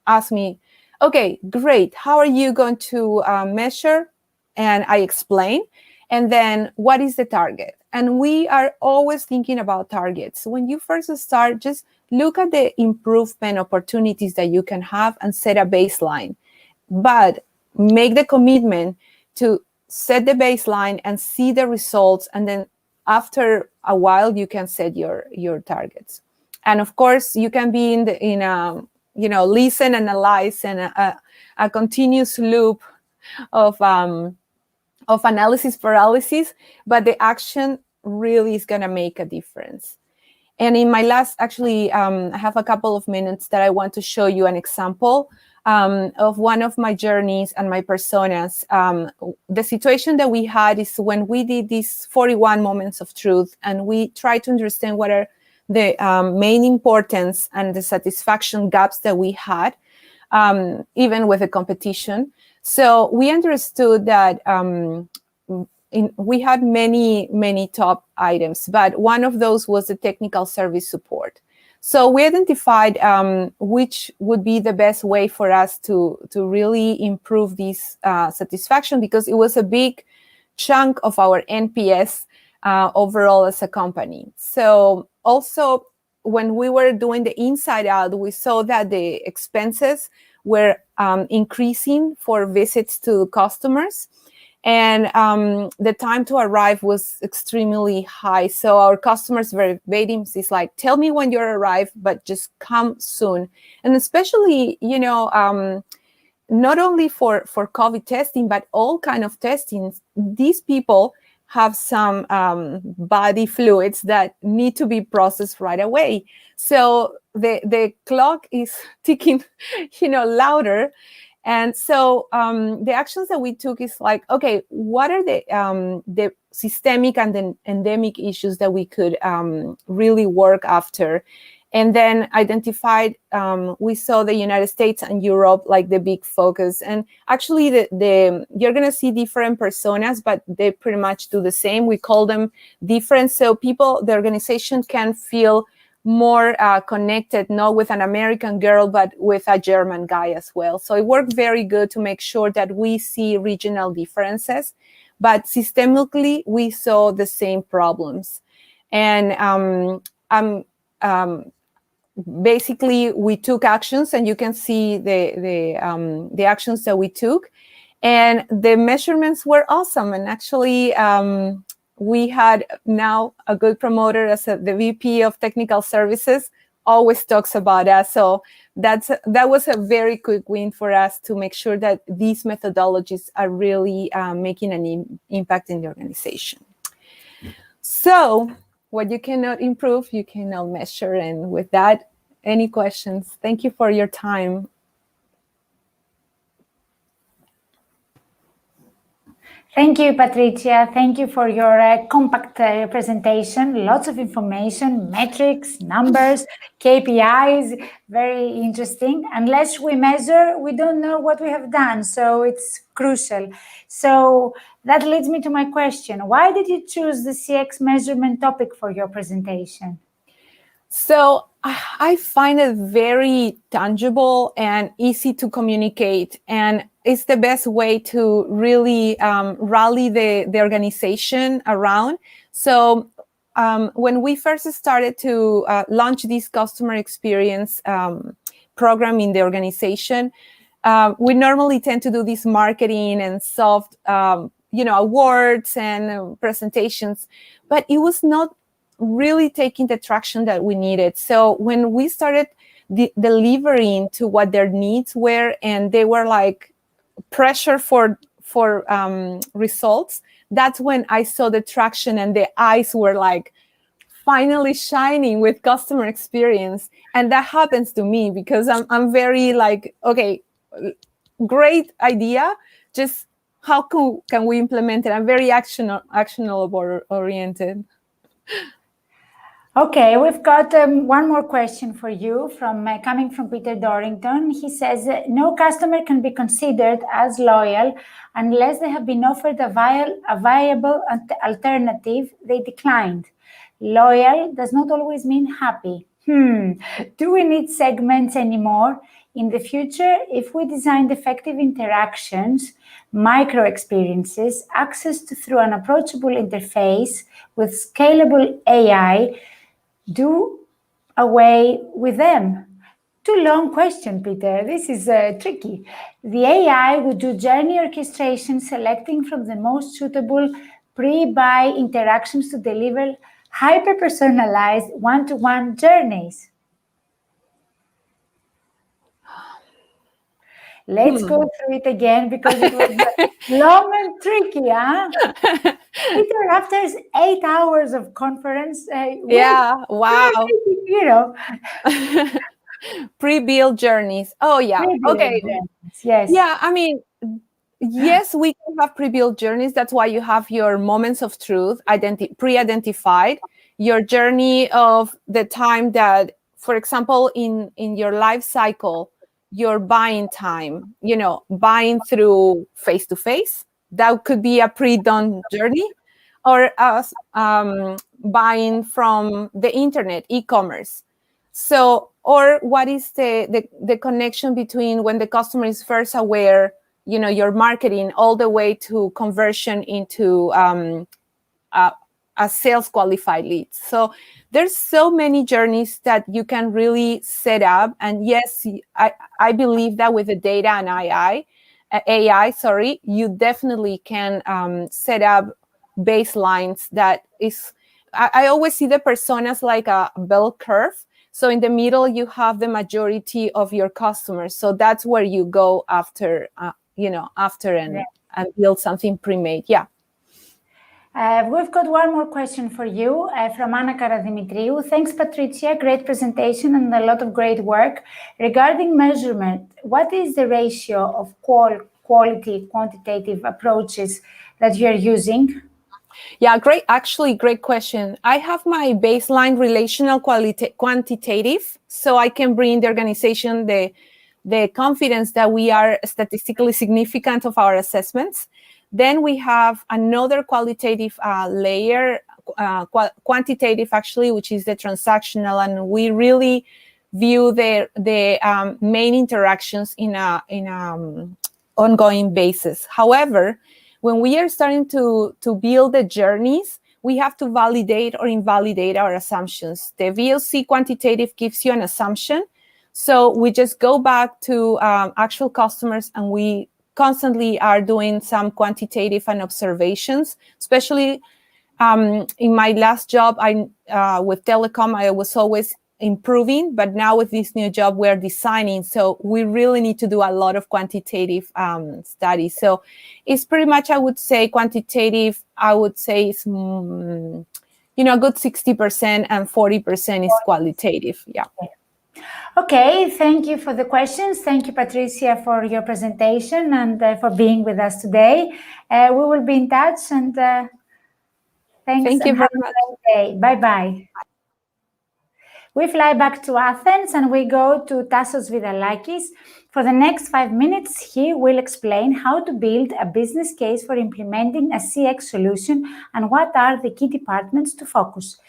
ask me, Okay, great. How are you going to measure? And I explain. And then what is the target? And we are always thinking about targets. When you first start, just look at the improvement opportunities that you can have and set a baseline. But make the commitment to set the baseline and see the results. And then after a while, you can set your targets. And of course, you can be in a listen, analyze, and a continuous loop of analysis paralysis, but the action really is going to make a difference. And in my last, actually, I have a couple of minutes that I want to show you an example of one of my journeys and my personas. The situation that we had is when we did these 41 moments of truth, and we tried to understand what are the main importance and the satisfaction gaps that we had, even with the competition. So we understood that we had many top items, but one of those was the technical service support. So we identified which would be the best way for us to really improve this satisfaction, because it was a big chunk of our NPS overall as a company. So also, when we were doing the inside out, we saw that the expenses were increasing for visits to customers. And the time to arrive was extremely high. So our customers verbatim is like, tell me when you arrive, but just come soon. And especially, not only for COVID testing, but all kind of testings, these people have some body fluids that need to be processed right away. So the clock is ticking, louder. And so the actions that we took is like, okay, what are the systemic and the endemic issues that we could really work after? And then identified, we saw the United States and Europe like the big focus. And actually, you're going to see different personas, but they pretty much do the same. We call them different. So the organization can feel more connected, not with an American girl, but with a German guy as well. So it worked very good to make sure that we see regional differences, but systemically, we saw the same problems. And basically, we took actions, and you can see the actions that we took. And the measurements were awesome. And actually, we had now a good promoter as the VP of Technical Services always talks about us. So that was a very quick win for us to make sure that these methodologies are really making an impact in the organization. So what you cannot improve, you cannot measure. And with that, any questions? Thank you for your time. Thank you, Patricia. Thank you for your compact presentation. Lots of information, metrics, numbers, KPIs, very interesting. Unless we measure, we don't know what we have done. So it's crucial. So that leads me to my question. Why did you choose the CX measurement topic for your presentation? So I find it very tangible and easy to communicate, and it's the best way to really rally the organization around. So when we first started to launch this customer experience program in the organization, we normally tend to do this marketing and soft, awards and presentations, but it was not really taking the traction that we needed. So when we started delivering to what their needs were, and they were like pressure for results, that's when I saw the traction, and the eyes were like finally shining with customer experience. And that happens to me because I'm very like, okay, great idea, just how can we implement it? I'm very actionable oriented. Okay, we've got one more question for you coming from Peter Dorrington. He says, no customer can be considered as loyal unless they have been offered a viable alternative they declined. Loyal does not always mean happy. Do we need segments anymore? In the future, if we designed effective interactions, micro experiences, accessed through an approachable interface with scalable AI, do away with them? Too long question, Peter. This is tricky. The AI would do journey orchestration, selecting from the most suitable pre-buy interactions to deliver hyper-personalized one-to-one journeys. Let's go through it again because it was long and tricky, huh? Peter, after 8 hours of conference, yeah, wow. You know. Pre-built journeys. Oh, yeah. Okay. Yes. Yeah, I mean, yes, we can have pre-built journeys. That's why you have your moments of truth pre-identified, your journey of the time that, for example, in your life cycle, your buying time, buying through face-to-face, that could be a pre-done journey, or buying from the internet, e-commerce. So, or what is the connection between when the customer is first aware, your marketing, all the way to conversion into a sales qualified lead. So there's so many journeys that you can really set up. And yes, I believe that with the data and AI, you definitely can set up baselines that is, I always see the personas like a bell curve. So in the middle, you have the majority of your customers. So that's where you go after, and build something pre-made. Yeah. We've got one more question for you from Anna Karadimitriou. Thanks, Patricia. Great presentation and a lot of great work. Regarding measurement, what is the ratio of quality, quantitative approaches that you're using? Yeah, great question. I have my baseline relational quantitative, so I can bring the organization the confidence that we are statistically significant of our assessments. Then we have another qualitative layer, quantitative actually, which is the transactional, and we really view the main interactions in a ongoing basis. However, when we are starting to build the journeys, we have to validate or invalidate our assumptions. The VOC quantitative gives you an assumption. So we just go back to actual customers, and we constantly are doing some quantitative and observations, especially in my last job with telecom, I was always improving, but now with this new job, we're designing. So we really need to do a lot of quantitative studies. So it's pretty much, I would say, quantitative, I would say it's, a good 60% and 40% is qualitative. Yeah. Okay, thank you for the questions. Thank you, Patricia, for your presentation and for being with us today. We will be in touch, and thanks. Thank you very much. Bye-bye. We fly back to Athens and we go to Tassos Vidalakis. For the next 5 minutes, he will explain how to build a business case for implementing a CX solution and what are the key departments to focus.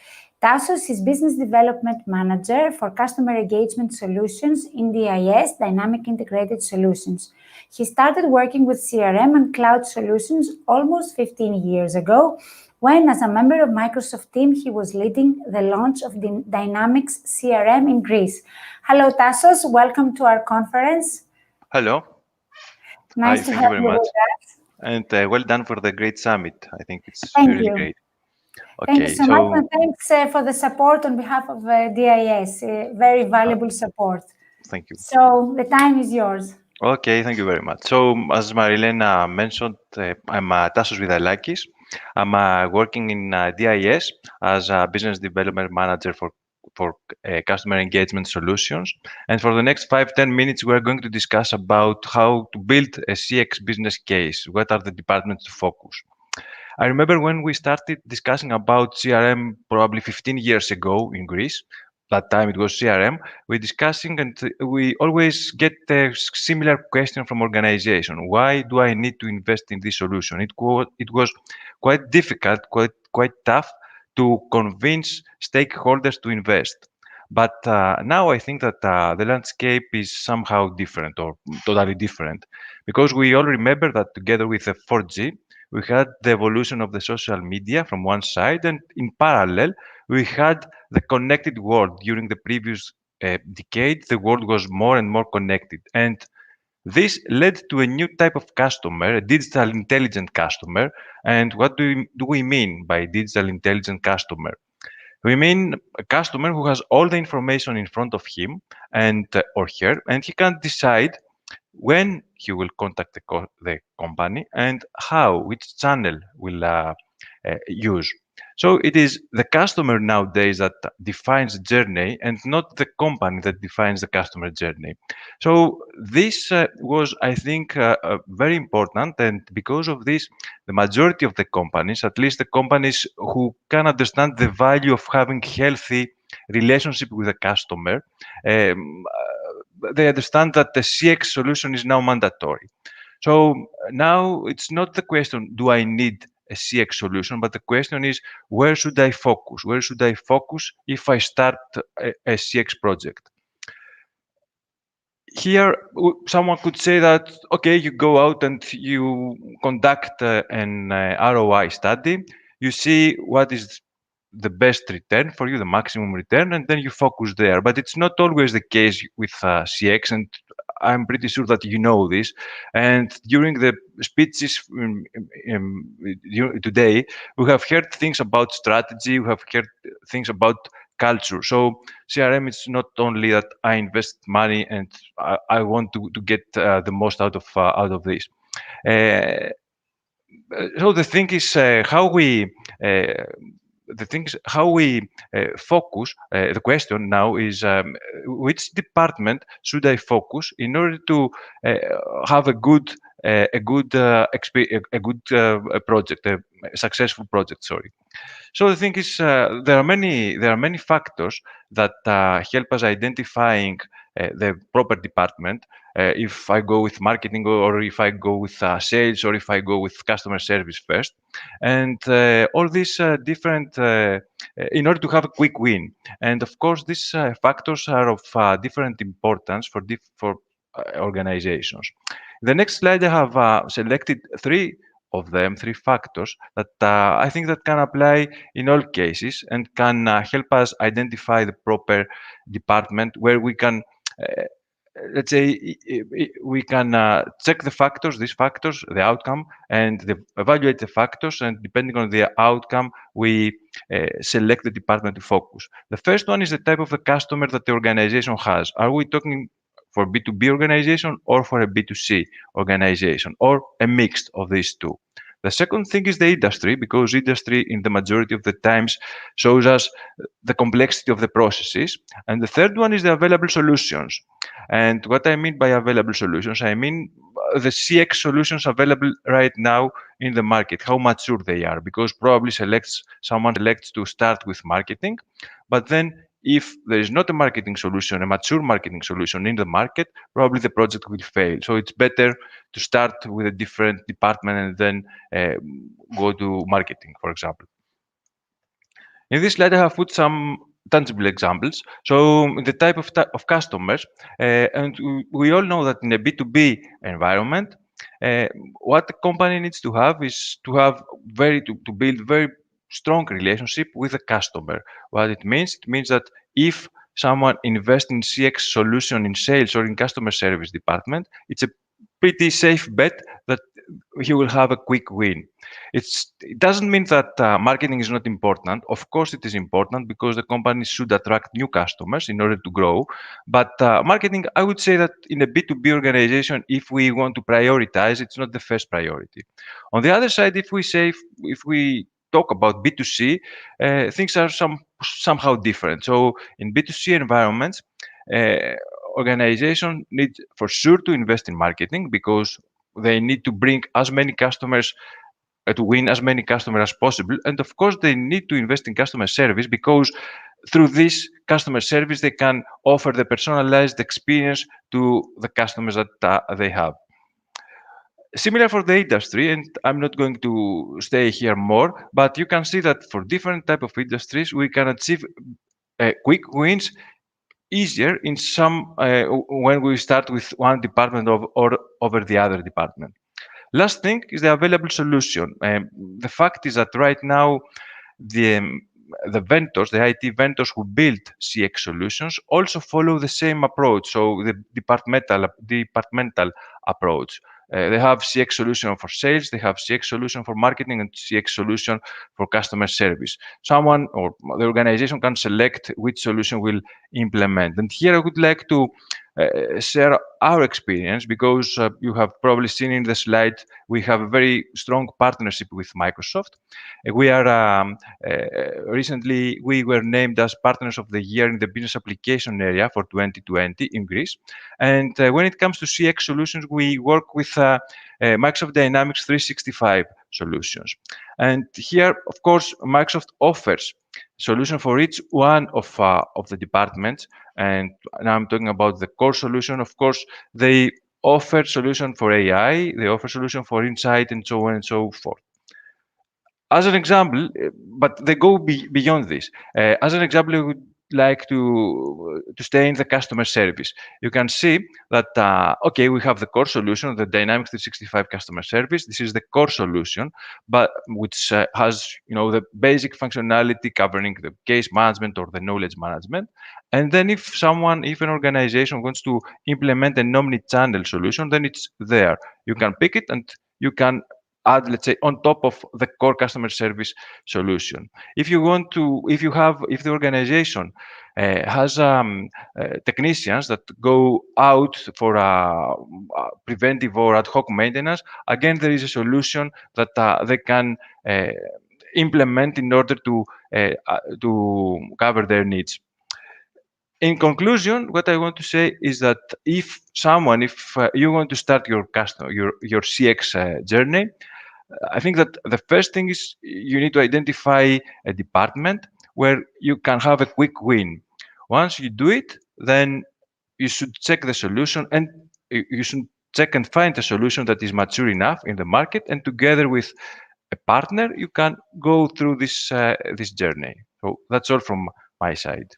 Tassos is Business Development Manager for Customer Engagement Solutions in DIS, Dynamic Integrated Solutions. He started working with CRM and cloud solutions almost 15 years ago, when, as a member of Microsoft team, he was leading the launch of the Dynamics CRM in Greece. Hello, Tassos. Welcome to our conference. Hello. Nice to have you with us. And well done for the great summit. I think it's Thank really you. great. Okay, thank you so much, and thanks for the support on behalf of DIS. Very valuable support. Thank you. So the time is yours. Okay, thank you very much. So, as Marilena mentioned, I'm Tassos Vidalakis. I'm working in DIS as a business development manager for customer engagement solutions. And for the next 5-10 minutes, we're going to discuss about how to build a CX business case. What are the departments to focus? I remember when we started discussing about CRM probably 15 years ago in Greece. That time it was CRM. We're discussing, and we always get a similar question from organization. Why do I need to invest in this solution? It was quite difficult, quite tough to convince stakeholders to invest. But now I think that the landscape is somehow different or totally different, because we all remember that together with the 4G, we had the evolution of the social media from one side, and in parallel, we had the connected world. During the previous decade, the world was more and more connected. And this led to a new type of customer, a digital intelligent customer. And what do we mean by digital intelligent customer? We mean a customer who has all the information in front of him and or her, and he can decide when he will contact the company and how, which channel will use. So it is the customer nowadays that defines the journey and not the company that defines the customer journey. So this was, I think, very important. And because of this, the majority of the companies, at least the companies who can understand the value of having healthy relationship with the customer, they understand that the CX solution is now mandatory. So now it's not the question, do I need a CX solution, but the question is, where should I focus? Where should I focus if I start a CX project? Here, someone could say that, okay, you go out and you conduct an ROI study. You see what is the best return for you, the maximum return, and then you focus there. But it's not always the case with CX, and I'm pretty sure that you know this. And during the speeches today, we have heard things about strategy, we have heard things about culture. So CRM is not only that I invest money and I want to get the most out of this. So the thing is how we focus. The question now is which department should I focus in order to have a good project, a successful project. Sorry. So the thing is, there are many factors that help us identifying the proper department. If I go with marketing, or if I go with sales, or if I go with customer service first, and all these different in order to have a quick win. And of course, these factors are of different importance for organizations. The next slide, I have selected three factors that I think that can apply in all cases and can help us identify the proper department where we can, let's say, we can check these factors, the outcome, and evaluate the factors, and depending on the outcome, we select the department to focus. The first one is the type of the customer that the organization has. Are we talking for B2B organization or for a B2C organization, or a mix of these two? The second thing is the industry, because industry in the majority of the times shows us the complexity of the processes. And the third one is the available solutions. And what I mean by available solutions, I mean the CX solutions available right now in the market, how mature they are, because probably someone selects to start with marketing, but then if there is not a marketing solution, a mature marketing solution in the market, probably the project will fail. So it's better to start with a different department and then go to marketing, for example. In this slide, I have put some tangible examples. So the type of customers, and we all know that in a B2B environment, what the company needs to have is to build very strong relationship with the customer. What it means that if someone invests in CX solution in sales or in customer service department, it's a pretty safe bet that he will have a quick win. It doesn't mean that marketing is not important. Of course, it is important, because the company should attract new customers in order to grow. But marketing, I would say that in a B2B organization, if we want to prioritize, it's not the first priority. On the other side, if we talk about B2C, things are somehow different. So in B2C environments, organizations need for sure to invest in marketing, because they need to bring as many customers, to win as many customers as possible. And of course, they need to invest in customer service, because through this customer service, they can offer the personalized experience to the customers that they have. Similar for the industry, and I'm not going to stay here more, but you can see that for different type of industries, we can achieve quick wins easier in some when we start with one department or over the other department. Last thing is the available solution. The fact is that right now the the vendors, the IT vendors who build CX solutions, also follow the same approach. So the departmental approach. They have CX solution for sales, they have CX solution for marketing, and CX solution for customer service. Someone or the organization can select which solution will implement. And here I would like to share our experience, because you have probably seen in the slide we have a very strong partnership with Microsoft. We are recently we were named as Partners of the Year in the Business Application area for 2020 in Greece. And when it comes to CX solutions, we work with Microsoft Dynamics 365 solutions. And here, of course, Microsoft offers solution for each one of the departments. And now I'm talking about the core solution. Of course, they offer solution for AI, they offer solution for insight, and so on and so forth. As an example, but they go beyond this. As an example, I would like to stay in the customer service. You can see that, okay, we have the core solution, the Dynamics 365 customer service. This is the core solution, but which has, the basic functionality covering the case management or the knowledge management. And then if an organization wants to implement an omni-channel solution, then it's there. You can pick it and you can add, let's say, on top of the core customer service solution. If the organization has technicians that go out for preventive or ad hoc maintenance, again, there is a solution that they can implement in order to cover their needs. In conclusion, what I want to say is that if you want to start your CX journey, I think that the first thing is you need to identify a department where you can have a quick win. Once you do it, then you should check the solution, and you should check and find a solution that is mature enough in the market, and together with a partner, you can go through this journey. So that's all from my side.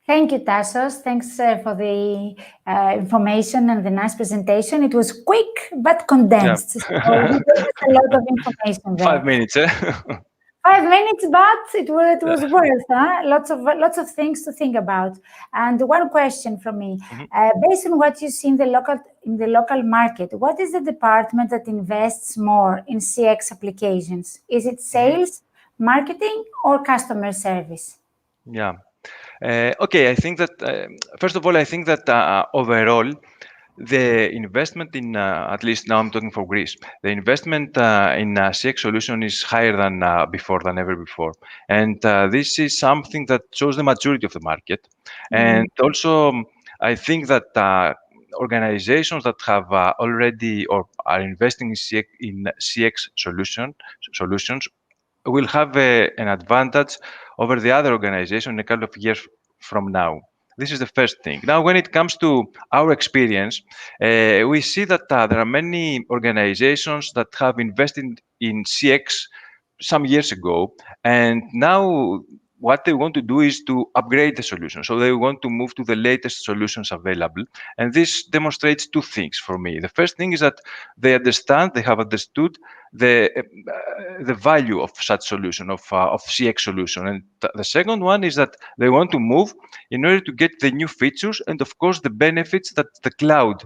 Thank you, Tassos. Thanks for the information and the nice presentation. It was quick but condensed. Yeah. So we got a lot of information there. 5 minutes, eh? 5 minutes, but it was worth. Lots of things to think about. And one question from me: based on what you see in the local market, what is the department that invests more in CX applications? Is it sales, marketing, or customer service? Yeah. Okay, I think that, first of all, I think that overall, the investment in, at least now I'm talking for Greece, the investment in CX solution is higher than ever before. And this is something that shows the maturity of the market. And also, I think that organizations that have already or are investing in CX solutions will have an advantage over the other organization in a couple of years from now. This is the first thing. Now, when it comes to our experience, we see that there are many organizations that have invested in CX some years ago, and now what they want to do is to upgrade the solution. So they want to move to the latest solutions available. And this demonstrates two things for me. The first thing is that they have understood the value of such solution, of CX solution. And the second one is that they want to move in order to get the new features and, of course, the benefits that the cloud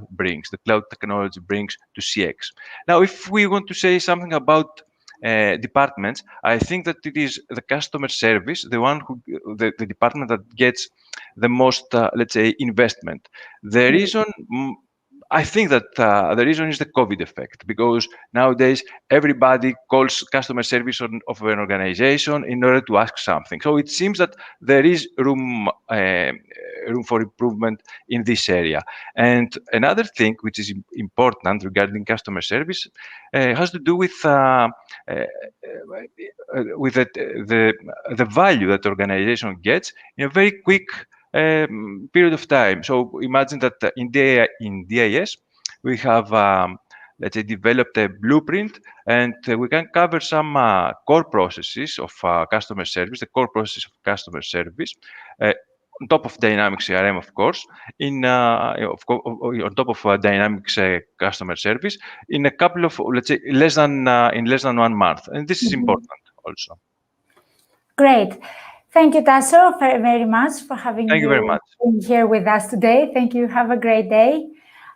technology brings to CX. Now, if we want to say something about departments, I think that it is the customer service, the department that gets the most, let's say, investment. The reason, I think that the reason is the COVID effect, because nowadays everybody calls customer service of an organization in order to ask something. So it seems that there is room for improvement in this area. And another thing which is important regarding customer service has to do with the value that the organization gets in a very quick period of time. So imagine that in DIS, we have, let's say, developed a blueprint, and we can cover some core processes of customer service, the core process of customer service, on top of Dynamics CRM, of course, on top of Dynamics customer service, in a couple of, let's say, less than 1 month, and this is important also. Great. Thank you, Tasso, very much for having Thank you very much. here with us today. Thank you. Have a great day.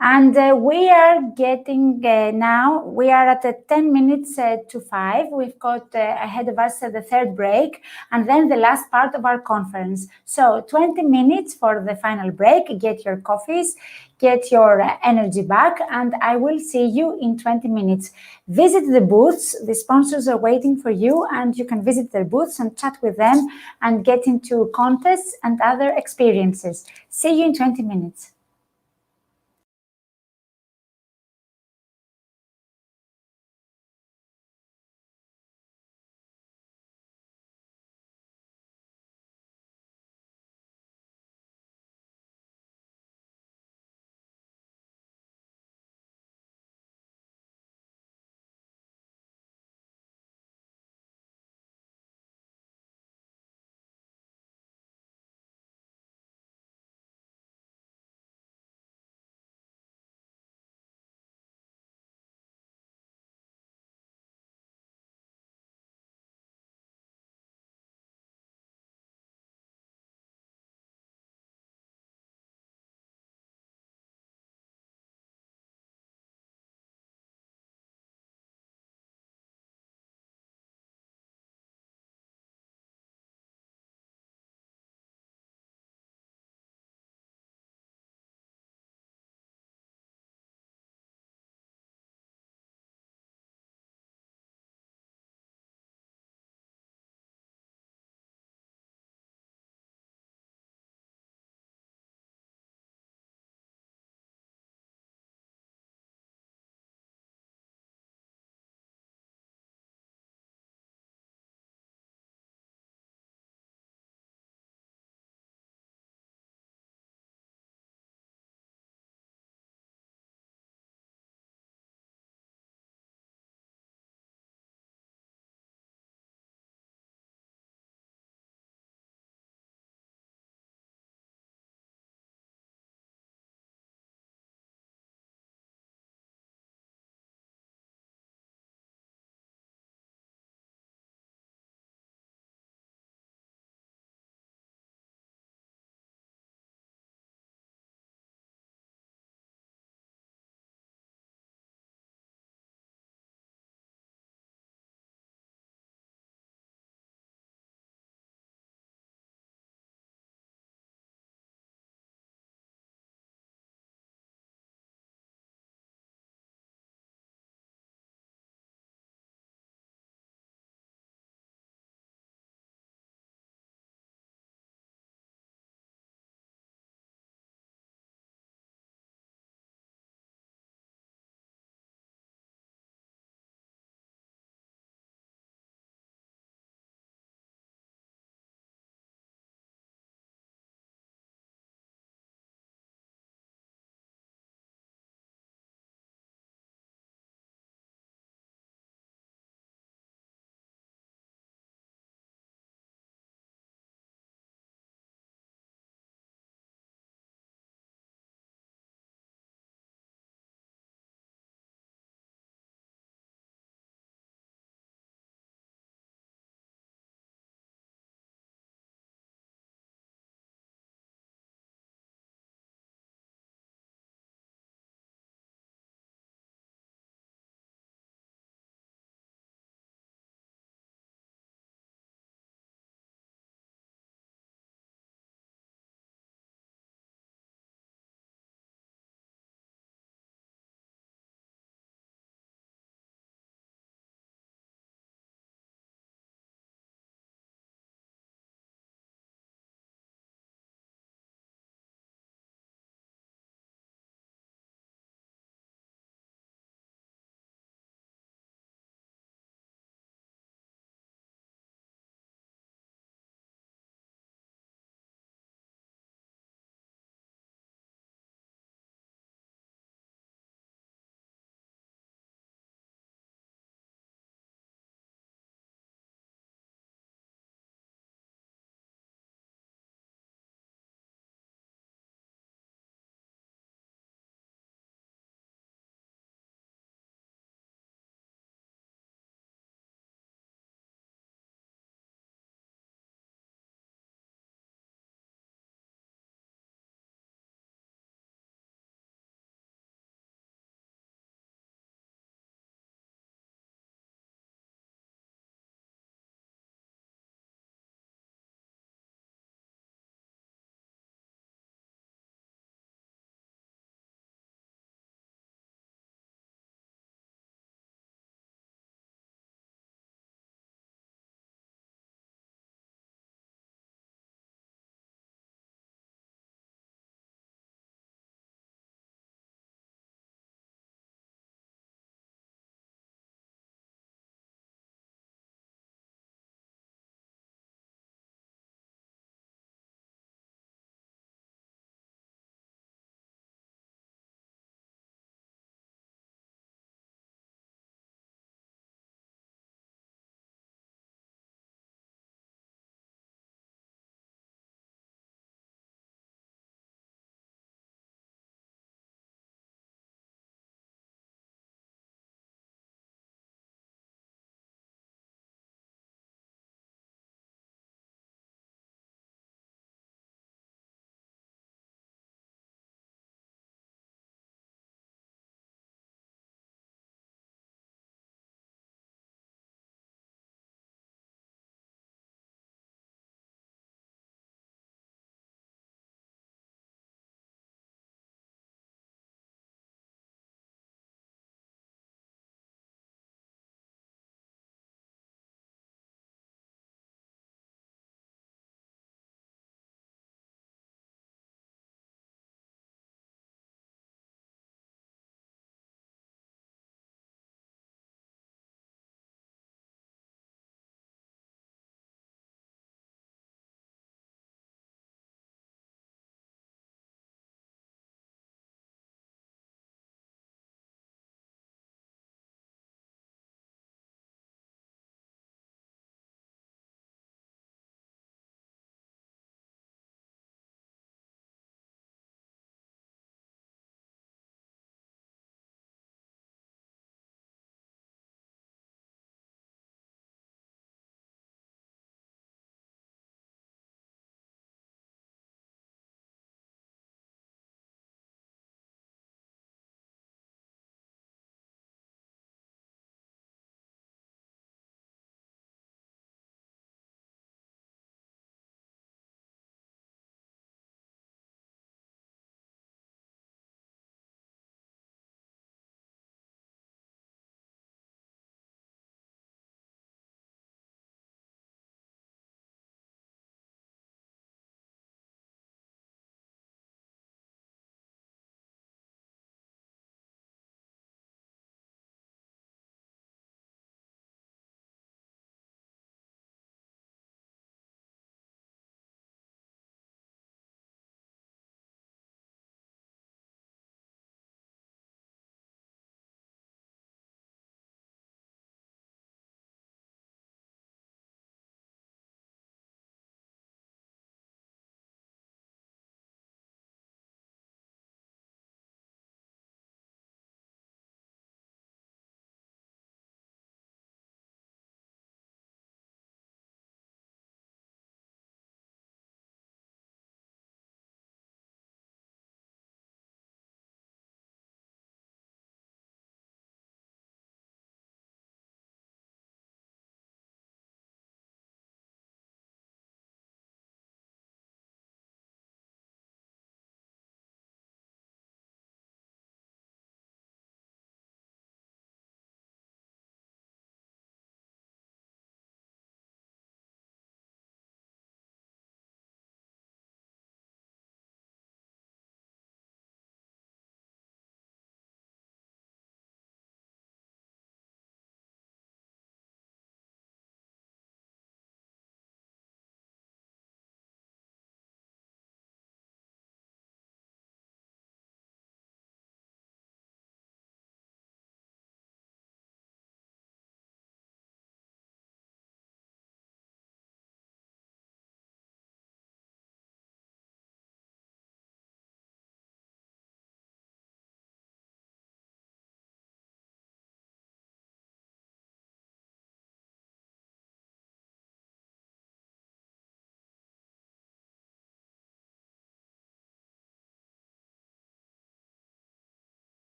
And we are getting now, we are at 10 minutes to 5. We've got ahead of us the third break and then the last part of our conference. So 20 minutes for the final break. Get your coffees, get your energy back, and I will see you in 20 minutes. Visit the booths. The sponsors are waiting for you, and you can visit their booths and chat with them and get into contests and other experiences. See you in 20 minutes.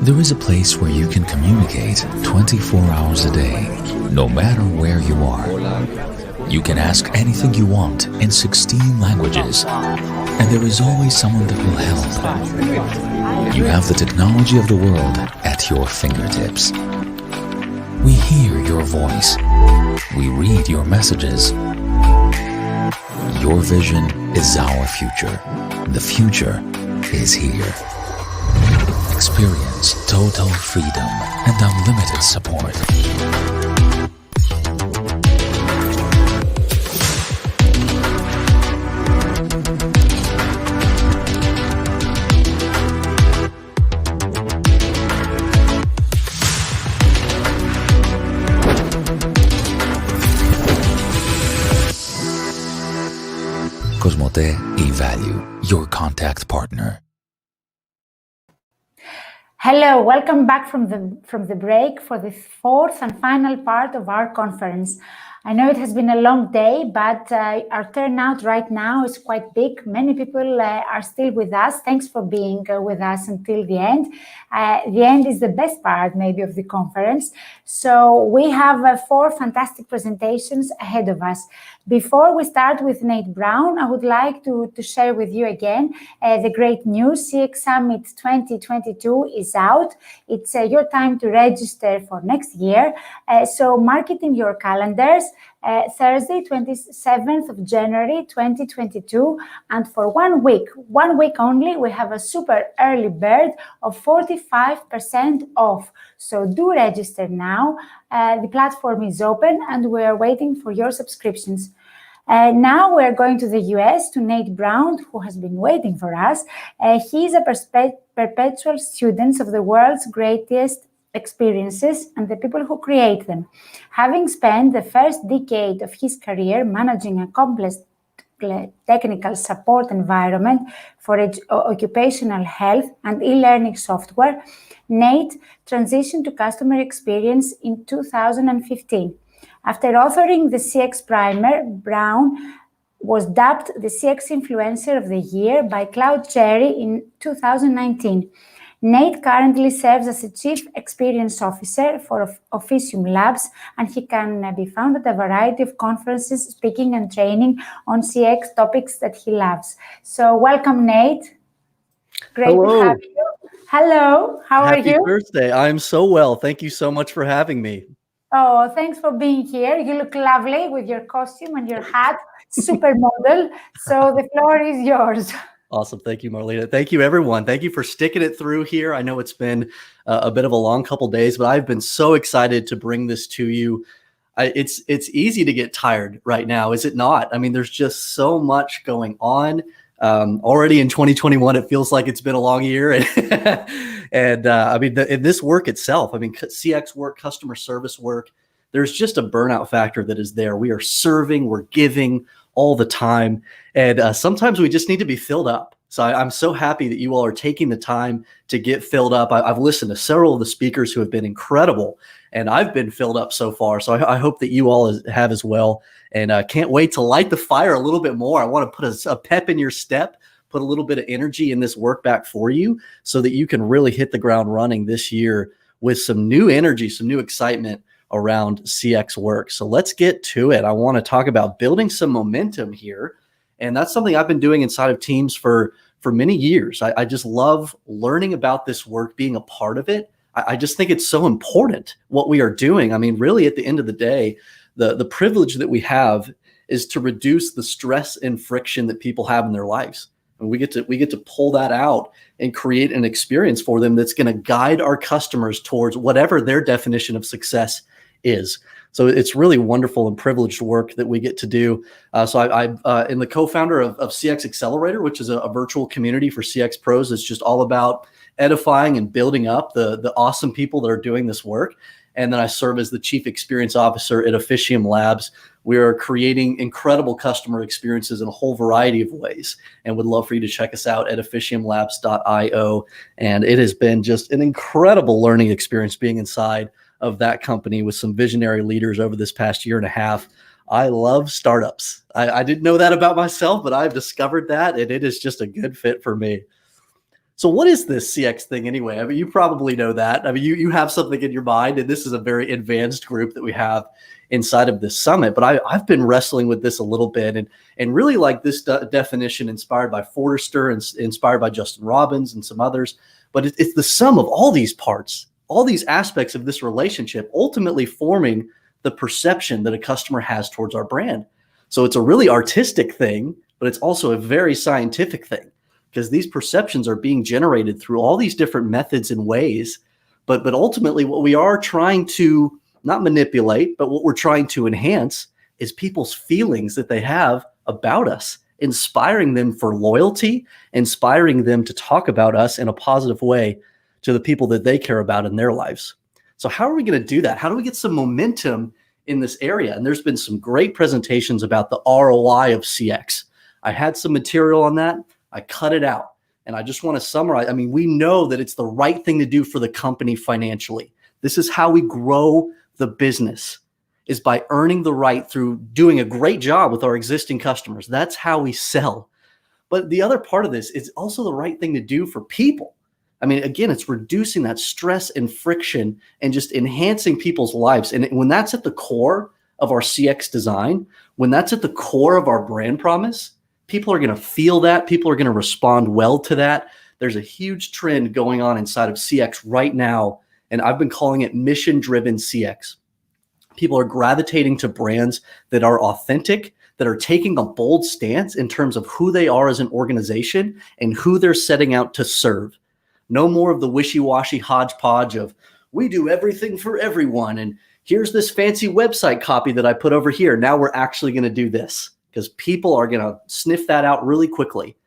There is a place where you can communicate 24 hours a day, no matter where you are. You can ask anything you want in 16 languages, and there is always someone that will help. You have the technology of the world at your fingertips. We hear your voice. We read your messages. Your vision is our future. The future is here. Experience total freedom and unlimited support. Cosmote eValue, your contact partner. Hello, welcome back from the break for the fourth and final part of our conference. I know it has been a long day, but our turnout right now is quite big. Many people are still with us. Thanks for being with us until the end. The end is the best part, maybe, of the conference. So we have 4 fantastic presentations ahead of us. Before we start with Nate Brown, I would like to share with you again the great news. CX Summit 2022 is out. It's your time to register for next year. So mark it in your calendars. Thursday, 27th of January, 2022. And for 1 week only, we have a super early bird of 45% off. So do register now. The platform is open and we are waiting for your subscriptions. Now we're going to the US to Nate Brown, who has been waiting for us. He's a perpetual student of the world's greatest experiences and the people who create them. Having spent the first decade of his career managing a complex technical support environment for occupational health and e-learning software, Nate transitioned to customer experience in 2015. After authoring the CX Primer, Brown was dubbed the CX Influencer of the Year by Cloud Cherry in 2019. Nate currently serves as a Chief Experience Officer for Officium Labs, and he can be found at a variety of conferences, speaking and training on CX topics that he loves. So welcome, Nate. Great to have you. Hello, how are you? Happy Thursday. I'm so well. Thank you so much for having me. Oh, thanks for being here. You look lovely with your costume and your hat, supermodel. So the floor is yours. Awesome. Thank you, Marlena. Thank you, everyone. Thank you for sticking it through here. I know it's been a bit of a long couple days, but I've been so excited to bring this to you. It's easy to get tired right now, is it not? I mean, there's just so much going on. Already in 2021, it feels like it's been a long year. And I mean, in this work itself, I mean, CX work, customer service work, there's just a burnout factor that is there. We are serving, we're giving all the time. And sometimes we just need to be filled up. So I'm so happy that you all are taking the time to get filled up. I've listened to several of the speakers who have been incredible, and I've been filled up so far. So I hope that you all have as well. And I can't wait to light the fire a little bit more. I want to put a pep in your step, put a little bit of energy in this work back for you so that you can really hit the ground running this year with some new energy, some new excitement around CX work. So let's get to it. I want to talk about building some momentum here. And that's something I've been doing inside of teams for many years. I just love learning about this work, being a part of it. I just think it's so important what we are doing. I mean, really, at the end of the day, the privilege that we have is to reduce the stress and friction that people have in their lives. And we get to pull that out and create an experience for them that's going to guide our customers towards whatever their definition of success is. So it's really wonderful and privileged work that we get to do. So I'm the co-founder of CX Accelerator, which is a virtual community for CX pros. It's just all about edifying and building up the awesome people that are doing this work. And then I serve as the Chief Experience Officer at Officium Labs. We are creating incredible customer experiences in a whole variety of ways, and would love for you to check us out at officiumlabs.io. And it has been just an incredible learning experience being inside of that company with some visionary leaders over this past year and a half. I love startups. I didn't know that about myself, but I've discovered that, and it is just a good fit for me. So what is this CX thing anyway? I mean, you probably know that. I mean, you have something in your mind, and this is a very advanced group that we have inside of this summit. But I've been wrestling with this a little bit, and really like this definition inspired by Forrester and inspired by Justin Robbins and some others. But it's the sum of all these parts, all these aspects of this relationship, ultimately forming the perception that a customer has towards our brand. So it's a really artistic thing, but it's also a very scientific thing, because these perceptions are being generated through all these different methods and ways. But ultimately what we are trying to not manipulate, but what we're trying to enhance is people's feelings that they have about us, inspiring them for loyalty, inspiring them to talk about us in a positive way to the people that they care about in their lives. So how are we going to do that? How do we get some momentum in this area? And there's been some great presentations about the ROI of CX. I had some material on that. I cut it out, and I just want to summarize. I mean, we know that it's the right thing to do for the company financially. This is how we grow the business, is by earning the right through doing a great job with our existing customers. That's how we sell. But the other part of this is also the right thing to do for people. I mean, again, it's reducing that stress and friction and just enhancing people's lives. And when that's at the core of our CX design, when that's at the core of our brand promise, people are going to feel that. People are going to respond well to that. There's a huge trend going on inside of CX right now, and I've been calling it mission-driven CX. People are gravitating to brands that are authentic, that are taking a bold stance in terms of who they are as an organization and who they're setting out to serve. No more of the wishy-washy hodgepodge of, we do everything for everyone, and here's this fancy website copy that I put over here. Now we're actually going to do this. Because people are going to sniff that out really quickly.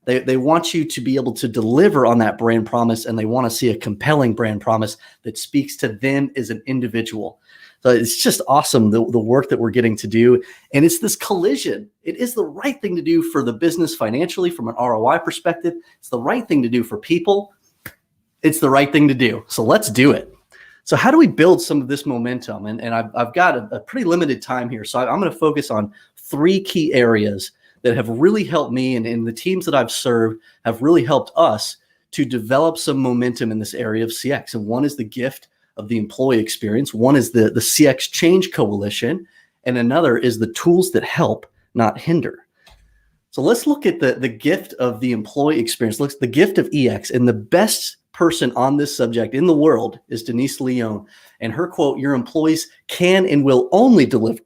They want you to be able to deliver on that brand promise, and they want to see a compelling brand promise that speaks to them as an individual. So it's just awesome, the work that we're getting to do. And it's this collision. It is the right thing to do for the business financially from an ROI perspective. It's the right thing to do for people. It's the right thing to do. So let's do it. So how do we build some of this momentum? And I've got a pretty limited time here. So I'm going to focus on 3 key areas that have really helped me, and the teams that I've served have really helped us to develop some momentum in this area of CX. And one is the gift of the employee experience. One is the CX Change Coalition. And another is the tools that help, not hinder. So let's look at the gift of the employee experience. Look, the gift of EX, and the best person on this subject in the world is Denise Leon. And her quote, "Your employees can and will only deliver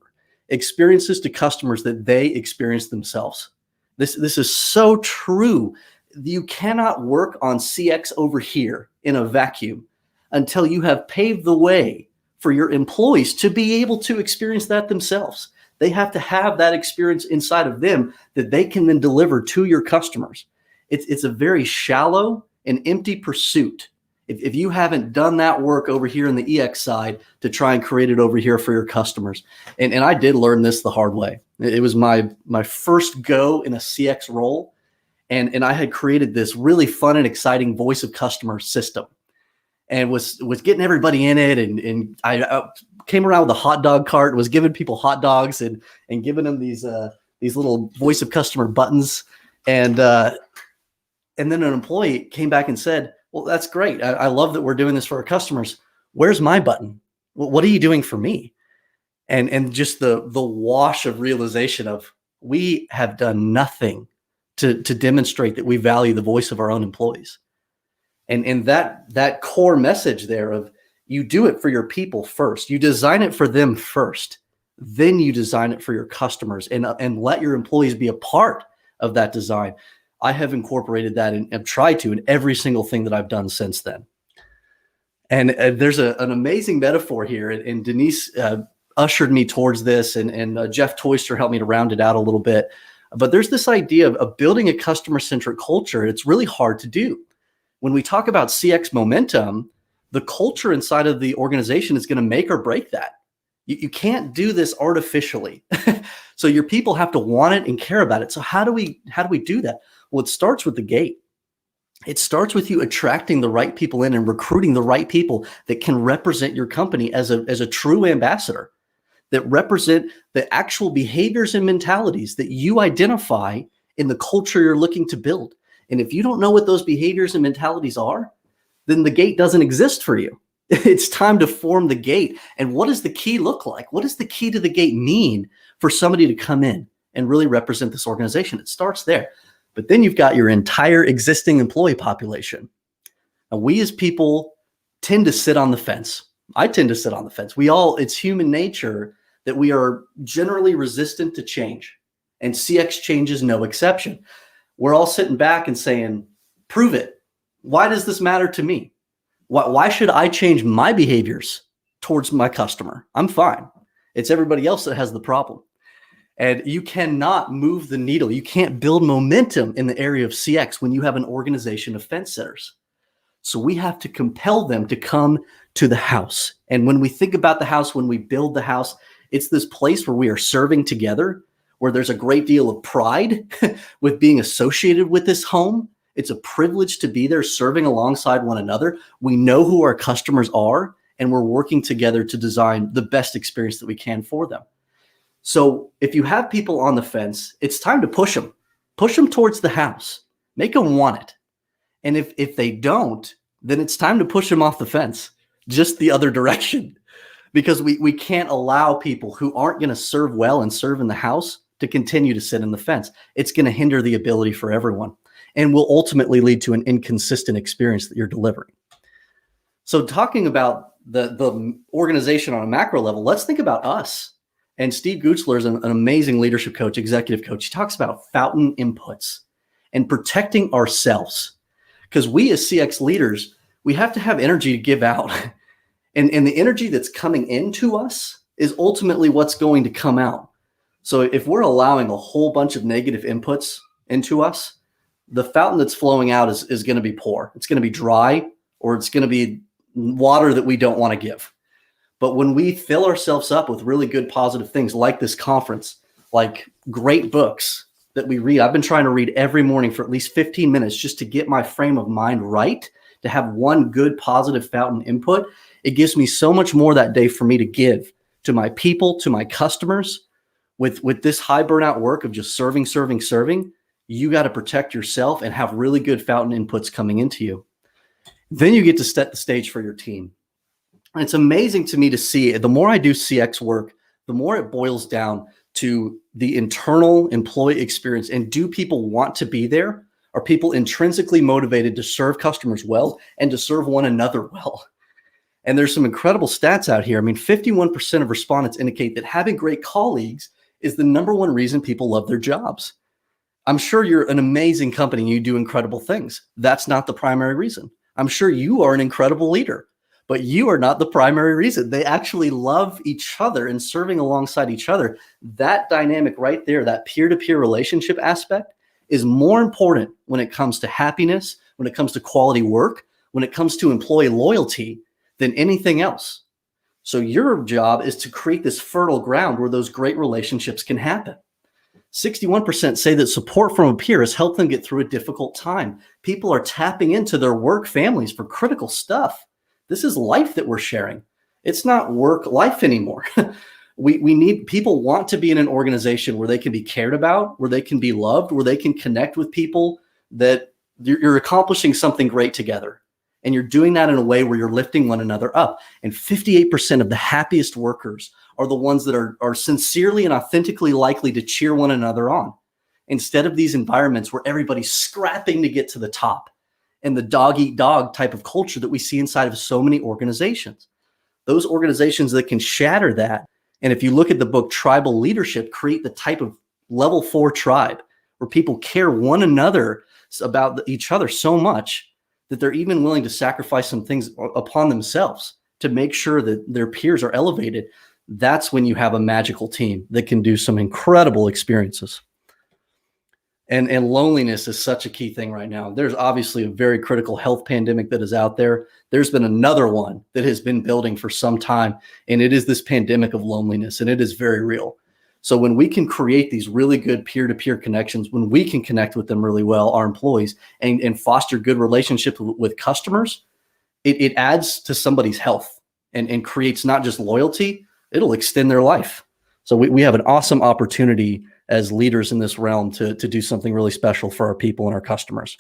experiences to customers that they experience themselves." This is so true. You cannot work on CX over here in a vacuum until you have paved the way for your employees to be able to experience that themselves. They have to have that experience inside of them that they can then deliver to your customers. It's a very shallow and empty pursuit if you haven't done that work over here in the EX side to try and create it over here for your customers. And I did learn this the hard way. It was my first go in a CX role. And I had created this really fun and exciting voice of customer system, and was getting everybody in it. And I came around with a hot dog cart, was giving people hot dogs and giving them these little voice of customer buttons. And then an employee came back and said, "Well, that's great. I love that we're doing this for our customers. Where's my button? What are you doing for me?" And just the wash of realization of, we have done nothing to demonstrate that we value the voice of our own employees. And that core message there of, you do it for your people first. You design it for them first. Then you design it for your customers, and let your employees be a part of that design. I have incorporated that and have tried to in every single thing that I've done since then. And there's an amazing metaphor here. And Denise ushered me towards this, and Jeff Toyster helped me to round it out a little bit. But there's this idea of building a customer-centric culture. It's really hard to do. When we talk about CX momentum, the culture inside of the organization is going to make or break that. You can't do this artificially. So your people have to want it and care about it. So how do we do that? Well, it starts with the gate. It starts with you attracting the right people in and recruiting the right people that can represent your company as a true ambassador, that represent the actual behaviors and mentalities that you identify in the culture you're looking to build. And if you don't know what those behaviors and mentalities are, then the gate doesn't exist for you. It's time to form the gate. And what does the key look like? What does the key to the gate mean for somebody to come in and really represent this organization? It starts there. But then you've got your entire existing employee population. And we as people tend to sit on the fence. I tend to sit on the fence. It's human nature that we are generally resistant to change. And CX change is no exception. We're all sitting back and saying, prove it. Why does this matter to me? Why should I change my behaviors towards my customer? I'm fine. It's everybody else that has the problem. And you cannot move the needle. You can't build momentum in the area of CX when you have an organization of fence sitters. So we have to compel them to come to the house. And when we think about the house, when we build the house, it's this place where we are serving together, where there's a great deal of pride with being associated with this home. It's a privilege to be there serving alongside one another. We know who our customers are, and we're working together to design the best experience that we can for them. So if you have people on the fence, it's time to push them towards the house, make them want it. And if they don't, then it's time to push them off the fence, just the other direction, because we can't allow people who aren't going to serve well and serve in the house to continue to sit in the fence. It's going to hinder the ability for everyone and will ultimately lead to an inconsistent experience that you're delivering. So talking about the organization on a macro level, let's think about us. And Steve Gutzler is an amazing leadership coach, executive coach. He talks about fountain inputs and protecting ourselves. Because we as CX leaders, we have to have energy to give out. And the energy that's coming into us is ultimately what's going to come out. So if we're allowing a whole bunch of negative inputs into us, the fountain that's flowing out is going to be poor. It's going to be dry, or it's going to be water that we don't want to give. But when we fill ourselves up with really good positive things like this conference, like great books that we read, I've been trying to read every morning for at least 15 minutes just to get my frame of mind right, to have one good positive fountain input. It gives me so much more that day for me to give to my people, to my customers. With this high burnout work of just serving, you got to protect yourself and have really good fountain inputs coming into you. Then you get to set the stage for your team. And it's amazing to me to see, the more I do CX work, the more it boils down to the internal employee experience. And do people want to be there? Are people intrinsically motivated to serve customers well and to serve one another well? And there's some incredible stats out here. I mean, 51% of respondents indicate that having great colleagues is the number one reason people love their jobs. I'm sure you're an amazing company and you do incredible things. That's not the primary reason. I'm sure you are an incredible leader, but you are not the primary reason. They actually love each other and serving alongside each other. That dynamic right there, that peer-to-peer relationship aspect, is more important when it comes to happiness, when it comes to quality work, when it comes to employee loyalty than anything else. So your job is to create this fertile ground where those great relationships can happen. 61% say that support from a peer has helped them get through a difficult time. People are tapping into their work families for critical stuff. This is life that we're sharing. It's not work life anymore. We need, people want to be in an organization where they can be cared about, where they can be loved, where they can connect with people, that you're accomplishing something great together. And you're doing that in a way where you're lifting one another up. And 58% of the happiest workers are the ones that are sincerely and authentically likely to cheer one another on, instead of these environments where everybody's scrapping to get to the top and the dog eat dog type of culture that we see inside of so many organizations. Those organizations that can shatter that. And if you look at the book Tribal Leadership, create the type of level 4 tribe where people care one another about each other so much that they're even willing to sacrifice some things upon themselves to make sure that their peers are elevated. That's when you have a magical team that can do some incredible experiences. And loneliness is such a key thing right now. There's obviously a very critical health pandemic that is out there. There's been another one that has been building for some time, and it is this pandemic of loneliness, and it is very real. So when we can create these really good peer-to-peer connections, when we can connect with them really well, our employees, and foster good relationships with customers, it adds to somebody's health and creates not just loyalty, it'll extend their life. So we have an awesome opportunity as leaders in this realm to do something really special for our people and our customers.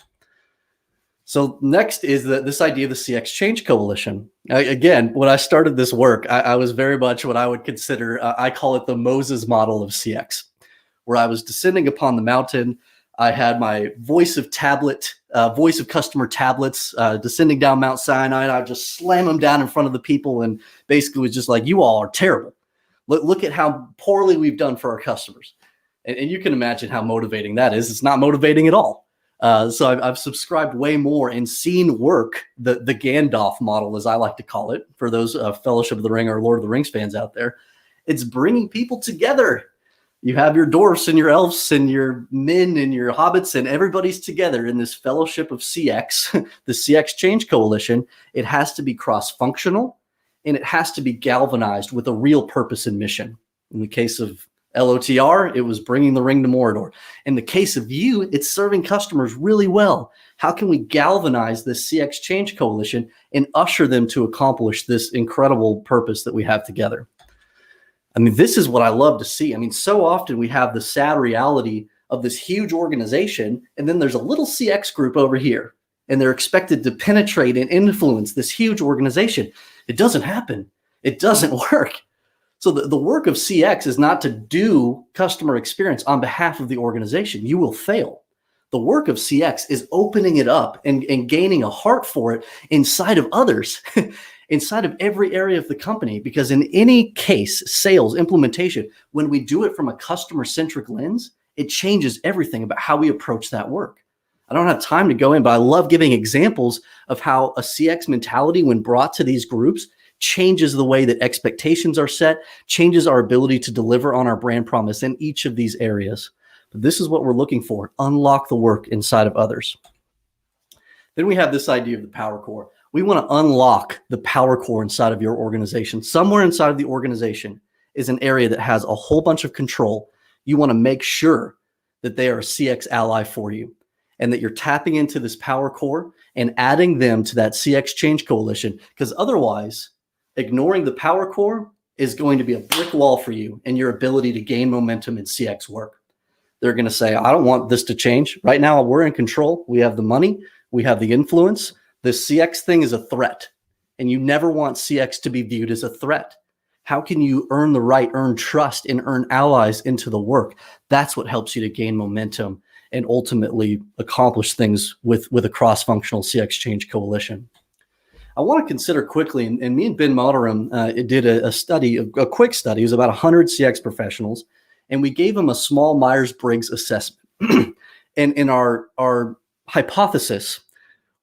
So next is this idea of the CX Change Coalition. Again, when I started this work, I was very much what I would consider, I call it the Moses model of CX, where I was descending upon the mountain. I had my voice of customer tablets descending down Mount Sinai, and I just slam them down in front of the people and basically was just like, you all are terrible. Look at how poorly we've done for our customers. And you can imagine how motivating that is. It's not motivating at all. So I've subscribed way more and seen work, the Gandalf model, as I like to call it, for those Fellowship of the Ring or Lord of the Rings fans out there. It's bringing people together. You have your dwarfs and your elves and your men and your hobbits, and everybody's together in this fellowship of CX, the CX Change Coalition. It has to be cross-functional, and it has to be galvanized with a real purpose and mission. In the case of LOTR, it was bringing the ring to Mordor. In the case of you, it's serving customers really well. How can we galvanize this CX Change Coalition and usher them to accomplish this incredible purpose that we have together? I mean, this is what I love to see. I mean, so often we have the sad reality of this huge organization, and then there's a little CX group over here, and they're expected to penetrate and influence this huge organization. It doesn't happen. It doesn't work. So the work of CX is not to do customer experience on behalf of the organization. You will fail. The work of CX is opening it up and gaining a heart for it inside of others, inside of every area of the company. Because in any case, sales, implementation, when we do it from a customer-centric lens, it changes everything about how we approach that work. I don't have time to go in, but I love giving examples of how a CX mentality, when brought to these groups, changes the way that expectations are set, changes our ability to deliver on our brand promise in each of these areas. But this is what we're looking for: unlock the work inside of others. Then we have this idea of the power core. We want to unlock the power core inside of your organization. Somewhere inside of the organization is an area that has a whole bunch of control. You want to make sure that they are a CX ally for you, and that you're tapping into this power core and adding them to that CX Change Coalition, because otherwise, ignoring the power core is going to be a brick wall for you and your ability to gain momentum in CX work. They're going to say, I don't want this to change. Right now, we're in control. We have the money. We have the influence. The CX thing is a threat, and you never want CX to be viewed as a threat. How can you earn the right, earn trust, and earn allies into the work? That's what helps you to gain momentum and ultimately accomplish things with a cross-functional CX Change Coalition. I want to consider quickly, and me and Ben Moderum did a study, a quick study. It was about 100 CX professionals, and we gave them a small Myers-Briggs assessment. and our hypothesis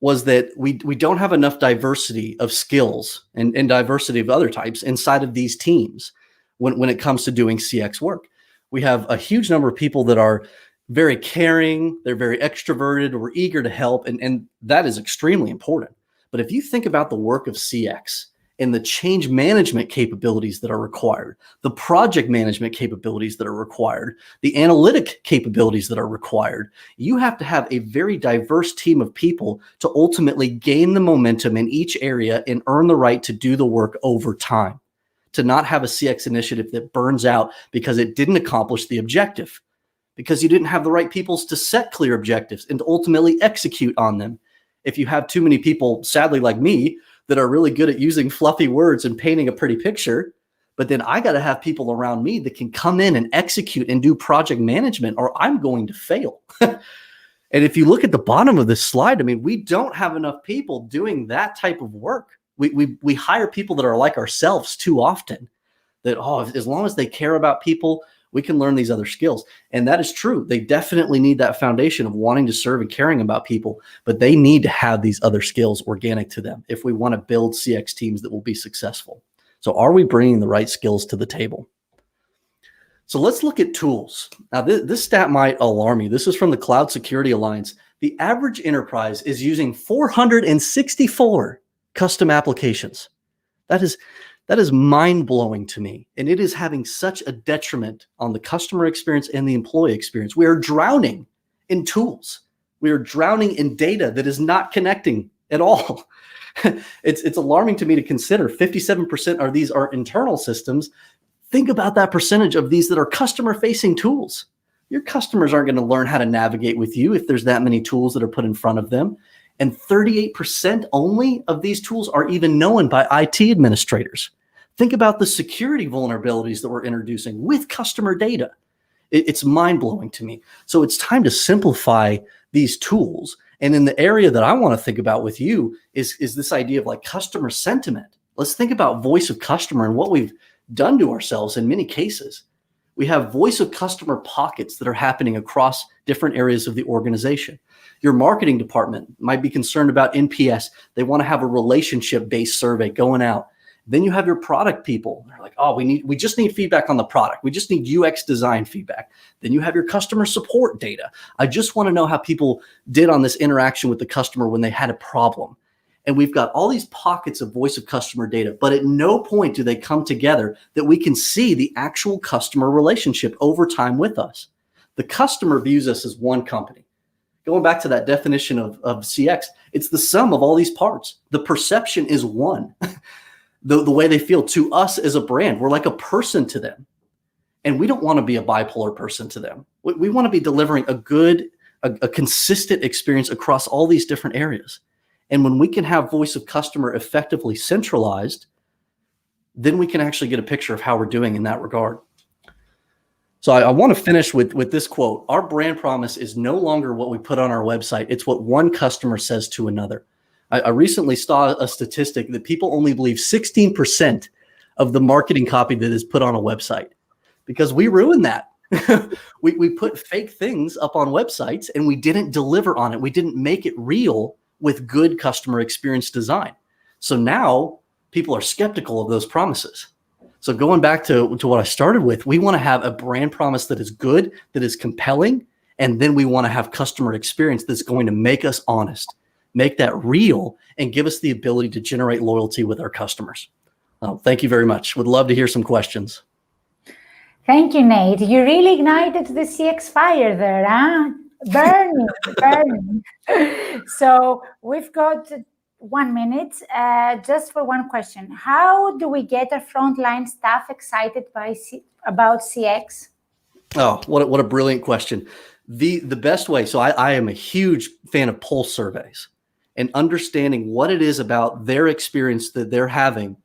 was that we don't have enough diversity of skills and diversity of other types inside of these teams when it comes to doing CX work. We have a huge number of people that are very caring, they're very extroverted, we're eager to help, and that is extremely important. But if you think about the work of CX and the change management capabilities that are required, the project management capabilities that are required, the analytic capabilities that are required, you have to have a very diverse team of people to ultimately gain the momentum in each area and earn the right to do the work over time, to not have a CX initiative that burns out because it didn't accomplish the objective, because you didn't have the right people to set clear objectives and to ultimately execute on them. If you have too many people, sadly like me, that are really good at using fluffy words and painting a pretty picture, but then I got to have people around me that can come in and execute and do project management, or I'm going to fail. And if you look at the bottom of this slide, I mean, we don't have enough people doing that type of work. We hire people that are like ourselves too often, that, as long as they care about people, we can learn these other skills. And that is true. They definitely need that foundation of wanting to serve and caring about people, but they need to have these other skills organic to them if we want to build CX teams that will be successful. So are we bringing the right skills to the table? So let's look at tools. Now, this stat might alarm you. This is from the Cloud Security Alliance. The average enterprise is using 464 custom applications. That is mind-blowing to me. And it is having such a detriment on the customer experience and the employee experience. We are drowning in tools. We are drowning in data that is not connecting at all. It's alarming to me to consider 57% of these are internal systems. Think about that percentage of these that are customer-facing tools. Your customers aren't going to learn how to navigate with you if there's that many tools that are put in front of them. And 38% only of these tools are even known by IT administrators. Think about the security vulnerabilities that we're introducing with customer data. It's mind-blowing to me. So it's time to simplify these tools. And in the area that I want to think about with you is this idea of like customer sentiment. Let's think about voice of customer and what we've done to ourselves in many cases. We have voice of customer pockets that are happening across different areas of the organization. Your marketing department might be concerned about NPS. They want to have a relationship-based survey going out. Then you have your product people. They're like, oh, we just need feedback on the product. We just need UX design feedback. Then you have your customer support data. I just want to know how people did on this interaction with the customer when they had a problem. And we've got all these pockets of voice of customer data, but at no point do they come together that we can see the actual customer relationship over time with us. The customer views us as one company. Going back to that definition of CX, it's the sum of all these parts. The perception is one. The way they feel to us as a brand, we're like a person to them. And we don't want to be a bipolar person to them. We want to be delivering a consistent experience across all these different areas. And when we can have voice of customer effectively centralized, then we can actually get a picture of how we're doing in that regard. So I want to finish with this quote. Our brand promise is no longer what we put on our website. It's what one customer says to another. I recently saw a statistic that people only believe 16% of the marketing copy that is put on a website because we ruined that. we put fake things up on websites and we didn't deliver on it. We didn't make it real with good customer experience design. So now people are skeptical of those promises. So going back to what I started with, we want to have a brand promise that is good, that is compelling, and then we want to have customer experience that's going to make us honest, make that real, and give us the ability to generate loyalty with our customers. Thank you very much. Would love to hear some questions. Thank you, Nate. You really ignited the CX fire there, huh? Burning. So we've got 1 minute just for one question. How do we get our frontline staff excited about CX? Oh, what a brilliant question. The best way, so I am a huge fan of pulse surveys and understanding what it is about their experience that they're having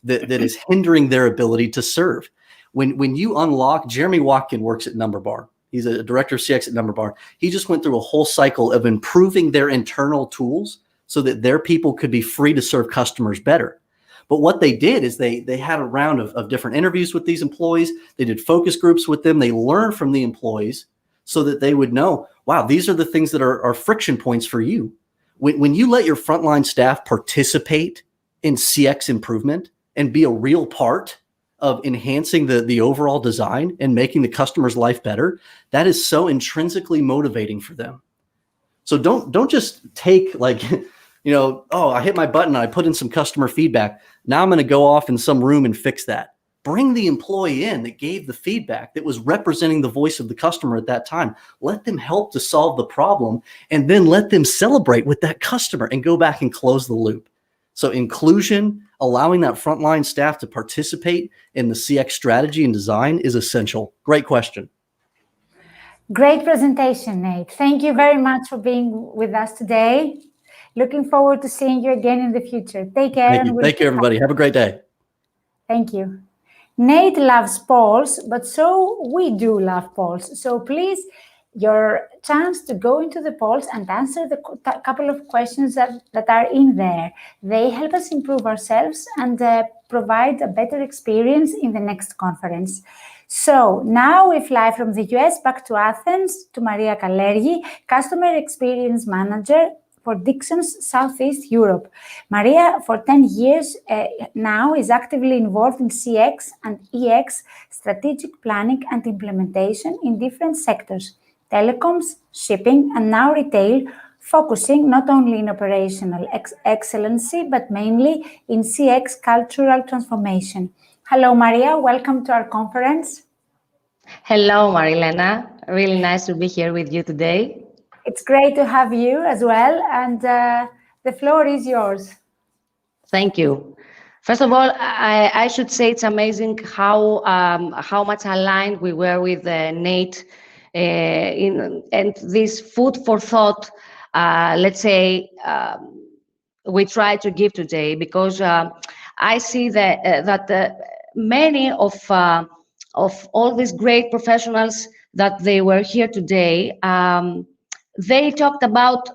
that is hindering their ability to serve. When you unlock, Jeremy Watkin works at Number Bar. He's a director of CX at Number Bar. He just went through a whole cycle of improving their internal tools so that their people could be free to serve customers better. But what they did is they had a round of different interviews with these employees. They did focus groups with them. They learned from the employees so that they would know, wow, these are the things that are friction points for you. When you let your frontline staff participate in CX improvement and be a real part of enhancing the overall design and making the customer's life better, that is so intrinsically motivating for them. So don't just take like, oh, I hit my button, I put in some customer feedback. Now I'm going to go off in some room and fix that. Bring the employee in that gave the feedback, that was representing the voice of the customer at that time. Let them help to solve the problem, and then let them celebrate with that customer and go back and close the loop. So inclusion, allowing that frontline staff to participate in the CX strategy and design is essential. Great question. Great presentation, Nate. Thank you very much for being with us today. Looking forward to seeing you again in the future. Take care. Thank you, everybody. Have a great day. Thank you. Nate loves polls, but so we do love polls. So please, your chance to go into the polls and answer the couple of questions that are in there. They help us improve ourselves and provide a better experience in the next conference. So now we fly from the US back to Athens to Maria Kalergi, Customer Experience Manager for Dixon's Southeast Europe. Maria, for 10 years now, is actively involved in CX and EX strategic planning and implementation in different sectors, telecoms, shipping, and now retail, focusing not only in operational excellency, but mainly in CX cultural transformation. Hello, Maria. Welcome to our conference. Hello, Marilena. Really nice to be here with you today. It's great to have you as well, and the floor is yours. Thank you. First of all, I should say it's amazing how much aligned we were with Nate and this food for thought let's say, we try to give today, because I see that many of all these great professionals that they were here today, they talked about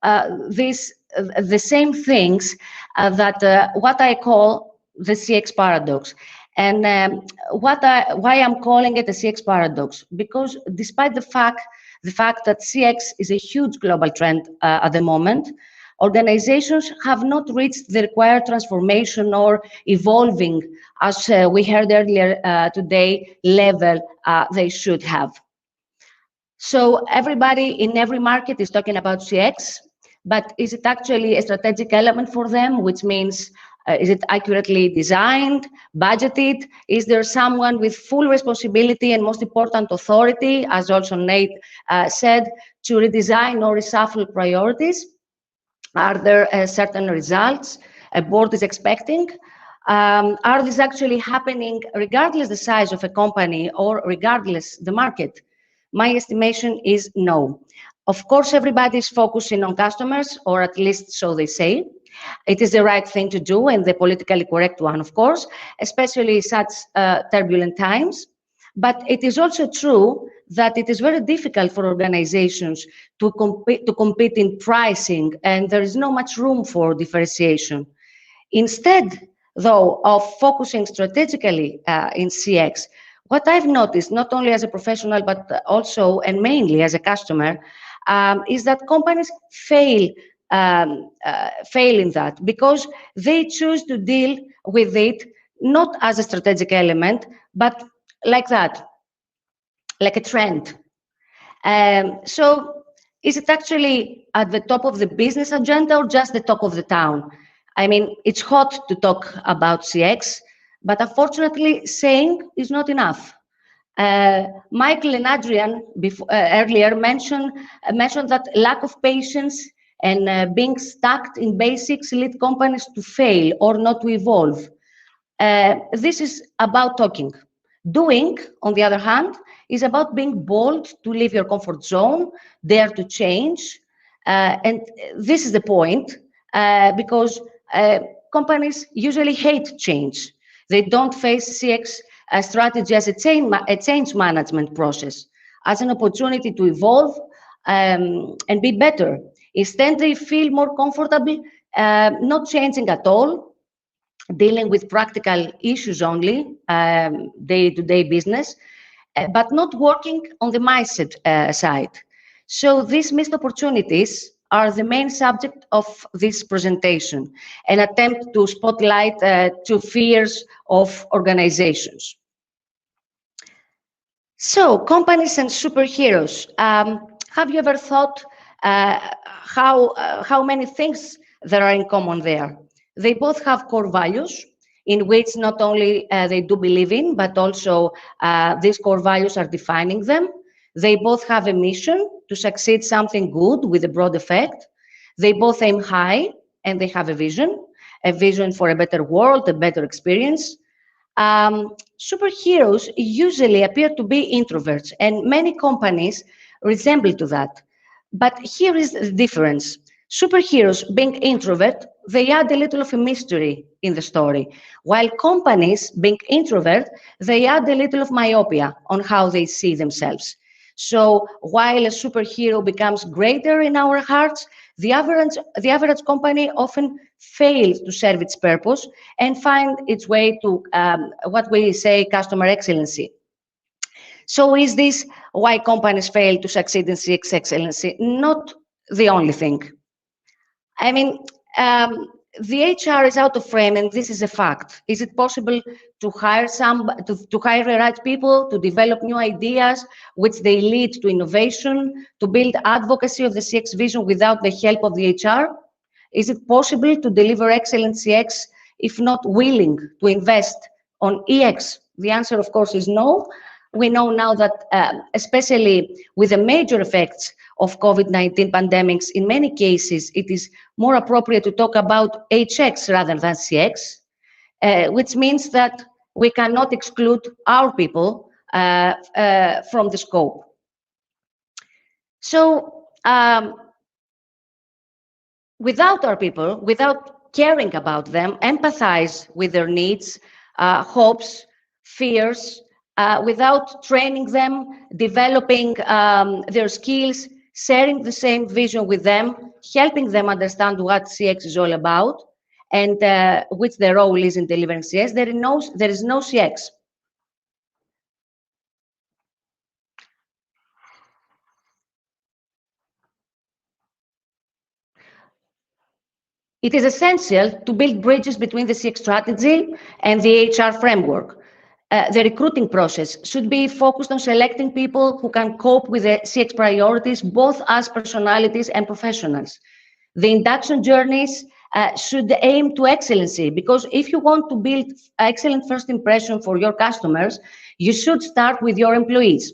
the same things that what I call the CX paradox. And why I'm calling it a CX paradox, because despite the fact that CX is a huge global trend at the moment, organizations have not reached the required transformation or evolving, as we heard earlier today, level they should have. So everybody in every market is talking about CX, but is it actually a strategic element for them, which means is it accurately designed, budgeted? Is there someone with full responsibility and, most important, authority, as also Nate said, to redesign or reshuffle priorities? Are there certain results a board is expecting? Are these actually happening regardless the size of a company or regardless the market? My estimation is no. Of course, everybody is focusing on customers, or at least so they say. It is the right thing to do and the politically correct one, of course, especially such turbulent times. But it is also true that it is very difficult for organizations to compete in pricing, and there is not much room for differentiation. Instead, though, of focusing strategically in CX, what I've noticed, not only as a professional, but also and mainly as a customer, is that companies fail in that, because they choose to deal with it not as a strategic element, but like that, like a trend. So is it actually at the top of the business agenda or just the talk of the town? I mean, it's hot to talk about CX, but unfortunately, saying is not enough. Michael and Adrian earlier mentioned that lack of patience and being stuck in basics lead companies to fail or not to evolve. This is about talking. Doing, on the other hand, is about being bold to leave your comfort zone, dare to change. And this is the point, because companies usually hate change. They don't face CX strategy as a change management process, as an opportunity to evolve and be better. Instead, they feel more comfortable not changing at all, dealing with practical issues only, day-to-day business, but not working on the mindset side. So these missed opportunities are the main subject of this presentation, an attempt to spotlight two fears of organizations. So, companies and superheroes. Have you ever thought how many things there are in common there? They both have core values in which not only they do believe in, but also these core values are defining them. They both have a mission to succeed something good with a broad effect. They both aim high and they have a vision for a better world, a better experience. Superheroes usually appear to be introverts, and many companies resemble to that. But here is the difference. Superheroes, being introvert, they add a little of a mystery in the story, while companies, being introvert, they add a little of myopia on how they see themselves. So while a superhero becomes greater in our hearts, the average company often fails to serve its purpose and find its way to what we say customer excellency. So is this why companies fail to succeed in CX excellency? Not the only thing. I mean, the HR is out of frame, and this is a fact. Is it possible to hire to hire the right people, to develop new ideas, which they lead to innovation, to build advocacy of the CX vision without the help of the HR? Is it possible to deliver excellent CX if not willing to invest on EX? The answer, of course, is no. We know now that, especially with the major effects of COVID-19 pandemics, in many cases, it is more appropriate to talk about HX rather than CX, which means that we cannot exclude our people from the scope. So without our people, without caring about them, empathize with their needs, hopes, fears, without training them, developing their skills, sharing the same vision with them, helping them understand what CX is all about, and which their role is in delivering CX, there is no CX. It is essential to build bridges between the CX strategy and the HR framework. The recruiting process should be focused on selecting people who can cope with the CX priorities, both as personalities and professionals. The induction journeys should aim to excellency, because if you want to build excellent first impression for your customers, you should start with your employees.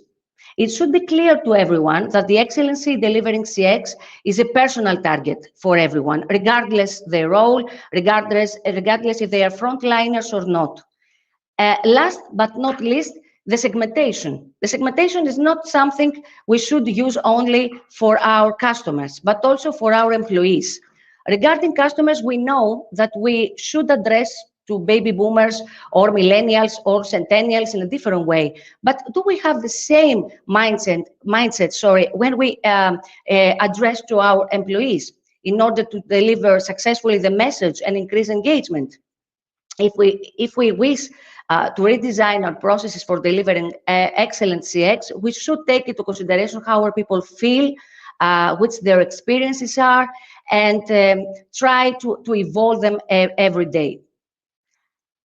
It should be clear to everyone that the excellency delivering CX is a personal target for everyone, regardless their role, regardless if they are frontliners or not. Last but not least, the segmentation. The segmentation is not something we should use only for our customers, but also for our employees. Regarding customers, we know that we should address to baby boomers or millennials or centennials in a different way. But do we have the same mindset when we address to our employees in order to deliver successfully the message and increase engagement? If we wish to redesign our processes for delivering excellent CX, we should take into consideration how our people feel, which their experiences are, and try to evolve them every day.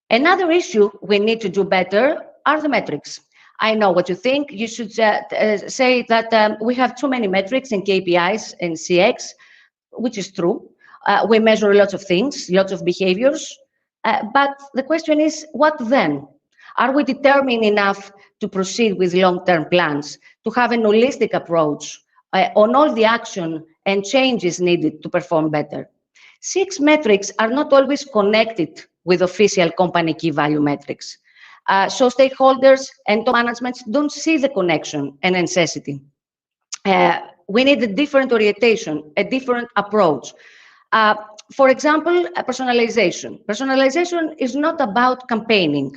Another issue we need to do better are the metrics. I know what you think. You should say that we have too many metrics and KPIs in CX, which is true. We measure lots of things, lots of behaviors. But the question is, what then? Are we determined enough to proceed with long-term plans, to have an holistic approach on all the action and changes needed to perform better? CX metrics are not always connected with official company key value metrics. So stakeholders and top management don't see the connection and necessity. We need a different orientation, a different approach. For example, personalization. Personalization is not about campaigning.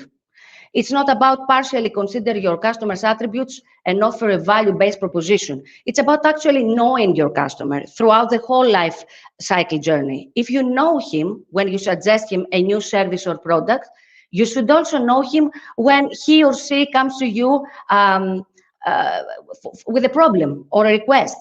It's not about partially consider your customer's attributes and offer a value-based proposition. It's about actually knowing your customer throughout the whole life cycle journey. If you know him when you suggest him a new service or product, you should also know him when he or she comes to you with a problem or a request.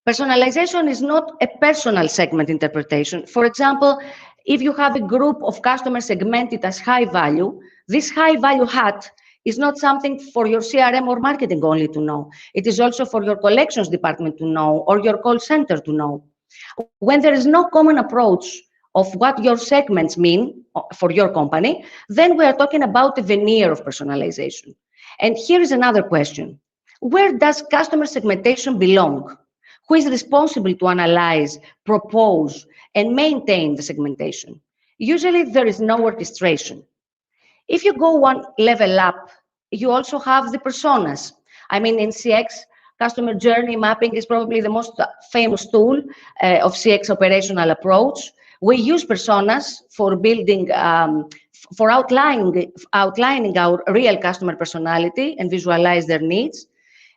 Personalization is not a personal segment interpretation. For example, if you have a group of customers segmented as high value, this high value hat is not something for your CRM or marketing only to know. It is also for your collections department to know or your call center to know. When there is no common approach of what your segments mean for your company, then we are talking about a veneer of personalization. And here is another question. Where does customer segmentation belong? Who is responsible to analyze, propose, and maintain the segmentation? Usually there is no orchestration. If you go one level up, you also have the personas. I mean, in CX, customer journey mapping is probably the most famous tool of CX operational approach. We use personas for building, for outlining our real customer personality and visualize their needs.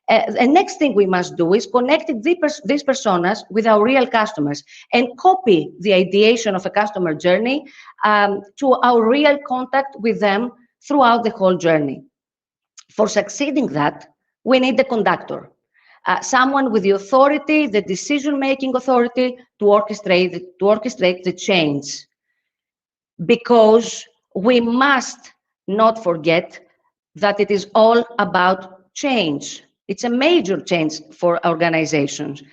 The next thing we must do is connect these personas with our real customers and copy the ideation of a customer journey to our real contact with them throughout the whole journey. For succeeding that, we need the conductor, someone with the authority, the decision-making authority to orchestrate the change. Because we must not forget that it is all about change. It's a major change for organizations.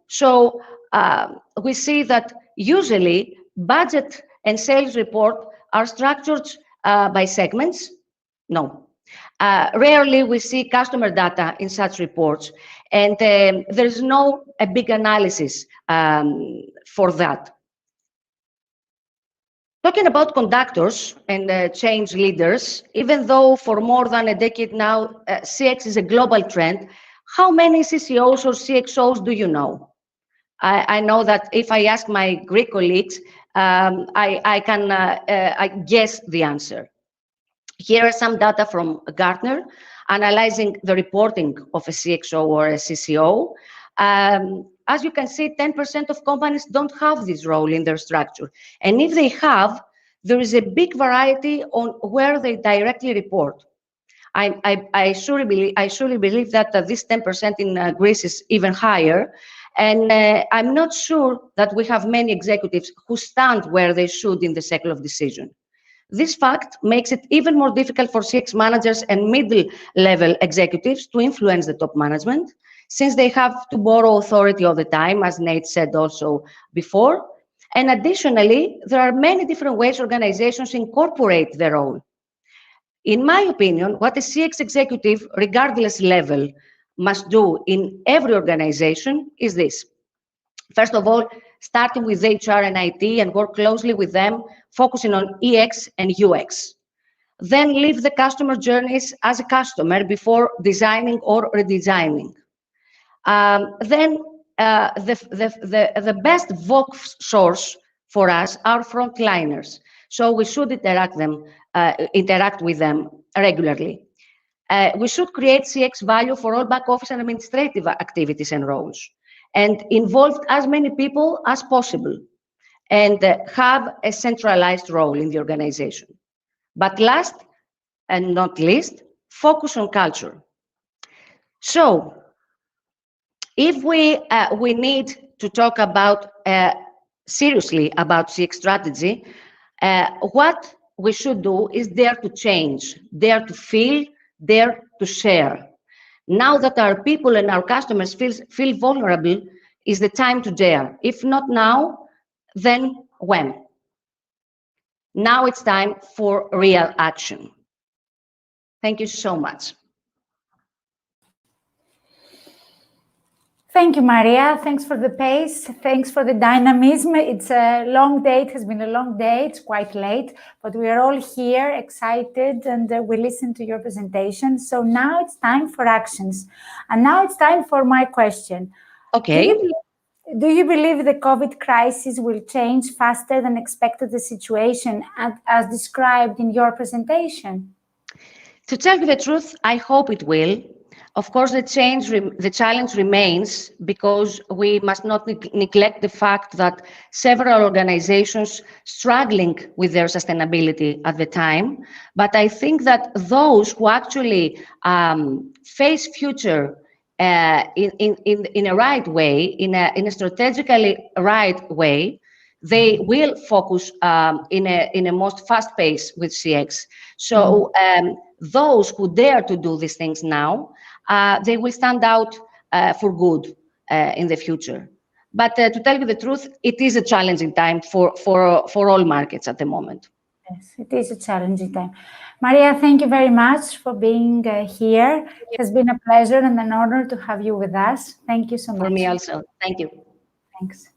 So we see that usually budget and sales report are structured by segments. No. Rarely we see customer data in such reports, and there is no a big analysis for that. Talking about conductors and change leaders, even though for more than a decade now, CX is a global trend, how many CCOs or CXOs do you know? I know that if I ask my Greek colleagues, I can guess the answer. Here are some data from Gartner analyzing the reporting of a CXO or a CCO. As you can see, 10% of companies don't have this role in their structure. And if they have, there is a big variety on where they directly report. I surely believe that this 10% in Greece is even higher. And I'm not sure that we have many executives who stand where they should in the circle of decision. This fact makes it even more difficult for CX managers and middle-level executives to influence the top management, since they have to borrow authority all the time, as Nate said also before. And additionally, there are many different ways organizations incorporate their role. In my opinion, what a CX executive, regardless level, must do in every organization is this. First of all, starting with HR and IT and work closely with them, focusing on EX and UX. Then leave the customer journeys as a customer before designing or redesigning. Then the best voice source for us are frontliners. So we should interact with them regularly. We should create CX value for all back office and administrative activities and roles, and involve as many people as possible, and have a centralized role in the organization. But last and not least, focus on culture. So if we need to talk about seriously about CX strategy, what we should do is dare to change, dare to feel, dare to share. Now that our people and our customers feel vulnerable, is the time to dare. If not now, then when? Now it's time for real action. Thank you so much. Thank you, Maria. Thanks for the pace. Thanks for the dynamism. It's a long day. It has been a long day. It's quite late, but we are all here excited, and we listened to your presentation. So now it's time for actions. And now it's time for my question. Okay. Do you believe the COVID crisis will change faster than expected the situation as described in your presentation? To tell you the truth, I hope it will. Of course, the challenge remains, because we must not neglect the fact that several organizations struggling with their sustainability at the time. But I think that those who actually face future in a right way, in a strategically right way, they will focus in a most fast pace with CX. So those who dare to do these things now, they will stand out for good in the future. But to tell you the truth, it is a challenging time for all markets at the moment. Yes, it is a challenging time. Maria, thank you very much for being here. It has been a pleasure and an honor to have you with us. Thank you so much. For me also. Thank you. Thanks.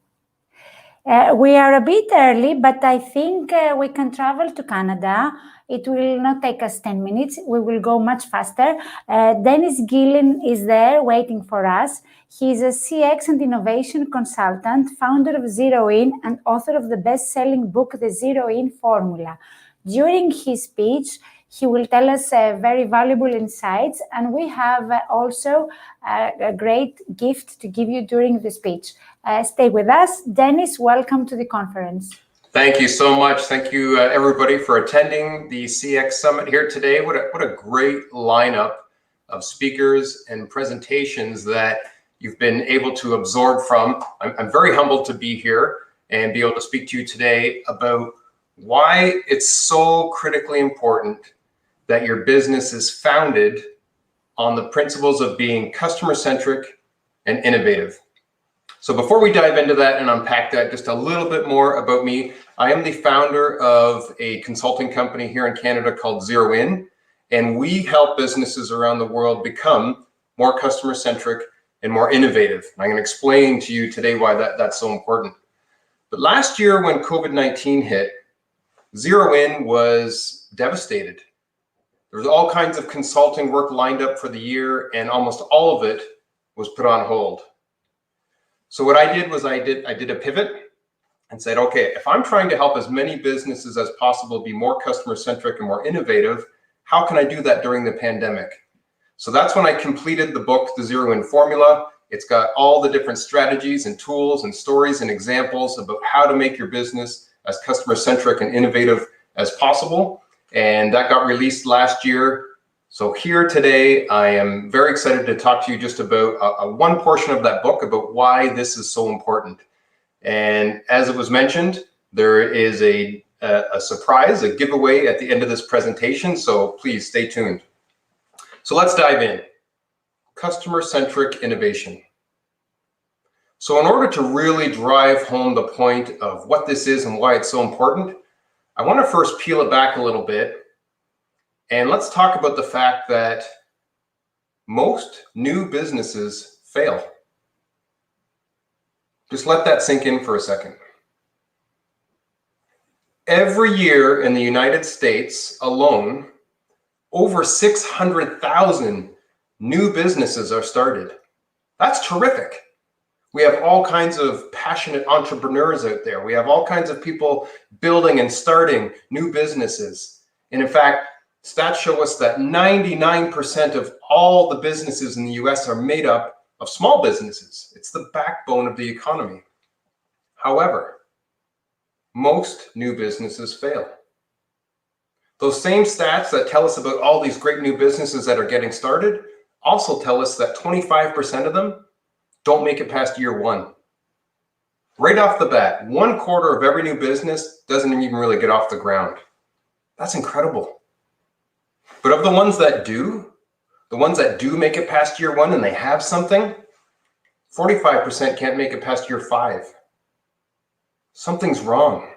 We are a bit early, but I think we can travel to Canada. It will not take us 10 minutes. We will go much faster. Dennis Gillen is there waiting for us. He's a CX and innovation consultant, founder of Zero In, and author of the best-selling book, The Zero In Formula. During his speech, he will tell us very valuable insights, and we have also a great gift to give you during the speech. Stay with us. Dennis, welcome to the conference. Thank you so much. Thank you, everybody, for attending the CX Summit here today. What a great lineup of speakers and presentations that you've been able to absorb from. I'm very humbled to be here and be able to speak to you today about why it's so critically important that your business is founded on the principles of being customer-centric and innovative. So before we dive into that and unpack that just a little bit more about me, I am the founder of a consulting company here in Canada called Zero In, and we help businesses around the world become more customer-centric and more innovative. And I'm going to explain to you today why that's so important. But last year when COVID-19 hit, Zero In was devastated. There was all kinds of consulting work lined up for the year, and almost all of it was put on hold. So what I did was I did a pivot and said, okay, if I'm trying to help as many businesses as possible be more customer centric and more innovative, how can I do that during the pandemic? So that's when I completed the book, The Zero In Formula. It's got all the different strategies and tools and stories and examples about how to make your business as customer centric and innovative as possible. And that got released last year. So here today, I am very excited to talk to you just about one portion of that book about why this is so important. And as it was mentioned, there is a surprise, a giveaway at the end of this presentation. So please stay tuned. So let's dive in. Customer-centric innovation. So in order to really drive home the point of what this is and why it's so important, I want to first peel it back a little bit. And let's talk about the fact that most new businesses fail. Just let that sink in for a second. Every year in the United States alone, over 600,000 new businesses are started. That's terrific. We have all kinds of passionate entrepreneurs out there. We have all kinds of people building and starting new businesses. And in fact, stats show us that 99% of all the businesses in the US are made up of small businesses. It's the backbone of the economy. However, most new businesses fail. Those same stats that tell us about all these great new businesses that are getting started also tell us that 25% of them don't make it past year one. Right off the bat, 1/4 of every new business doesn't even really get off the ground. That's incredible. But of the ones that do, make it past year one and they have something, 45% can't make it past year 5. Something's wrong.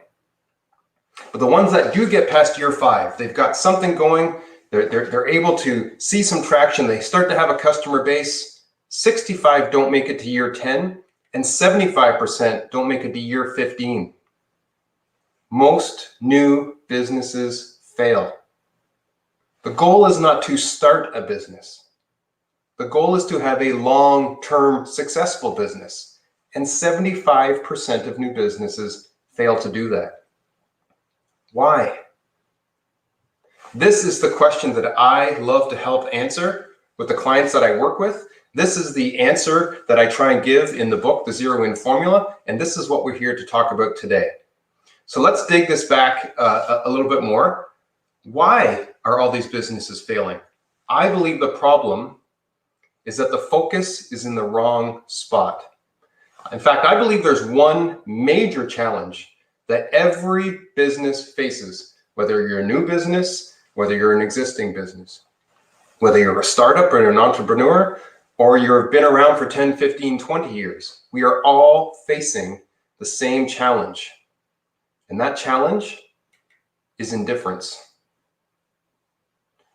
But the ones that do get past year 5, they've got something going, they're able to see some traction, they start to have a customer base, 65 don't make it to year 10, and 75% don't make it to year 15. Most new businesses fail. The goal is not to start a business. The goal is to have a long-term successful business, and 75% of new businesses fail to do that. Why? This is the question that I love to help answer with the clients that I work with. This is the answer that I try and give in the book, The Zero In Formula, and this is what we're here to talk about today. So let's dig this back a little bit more. Why are all these businesses failing? I believe the problem is that the focus is in the wrong spot. In fact, I believe there's one major challenge that every business faces, whether you're a new business, whether you're an existing business, whether you're a startup or an entrepreneur, or you've been around for 10, 15, 20 years. We are all facing the same challenge. And that challenge is indifference.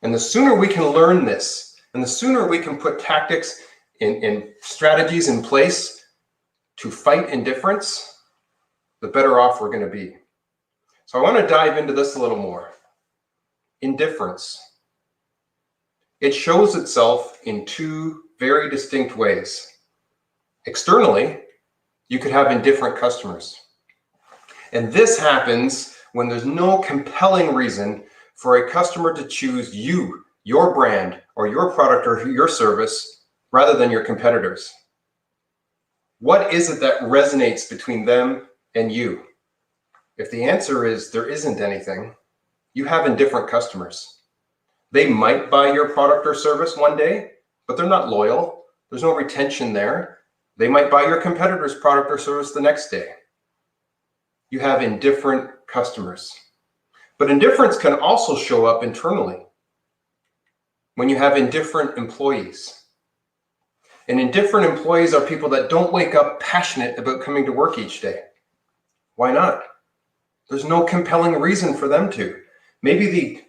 And the sooner we can learn this, and the sooner we can put tactics and strategies in place to fight indifference, the better off we're going to be. So I want to dive into this a little more. Indifference. It shows itself in two very distinct ways. Externally, you could have indifferent customers. And this happens when there's no compelling reason for a customer to choose you, your brand, or your product or your service, rather than your competitors. What is it that resonates between them and you? If the answer is there isn't anything, you have indifferent customers. They might buy your product or service one day, but they're not loyal. There's no retention there. They might buy your competitor's product or service the next day. You have indifferent customers. But indifference can also show up internally when you have indifferent employees. And indifferent employees are people that don't wake up passionate about coming to work each day. Why not? There's no compelling reason for them to. Maybe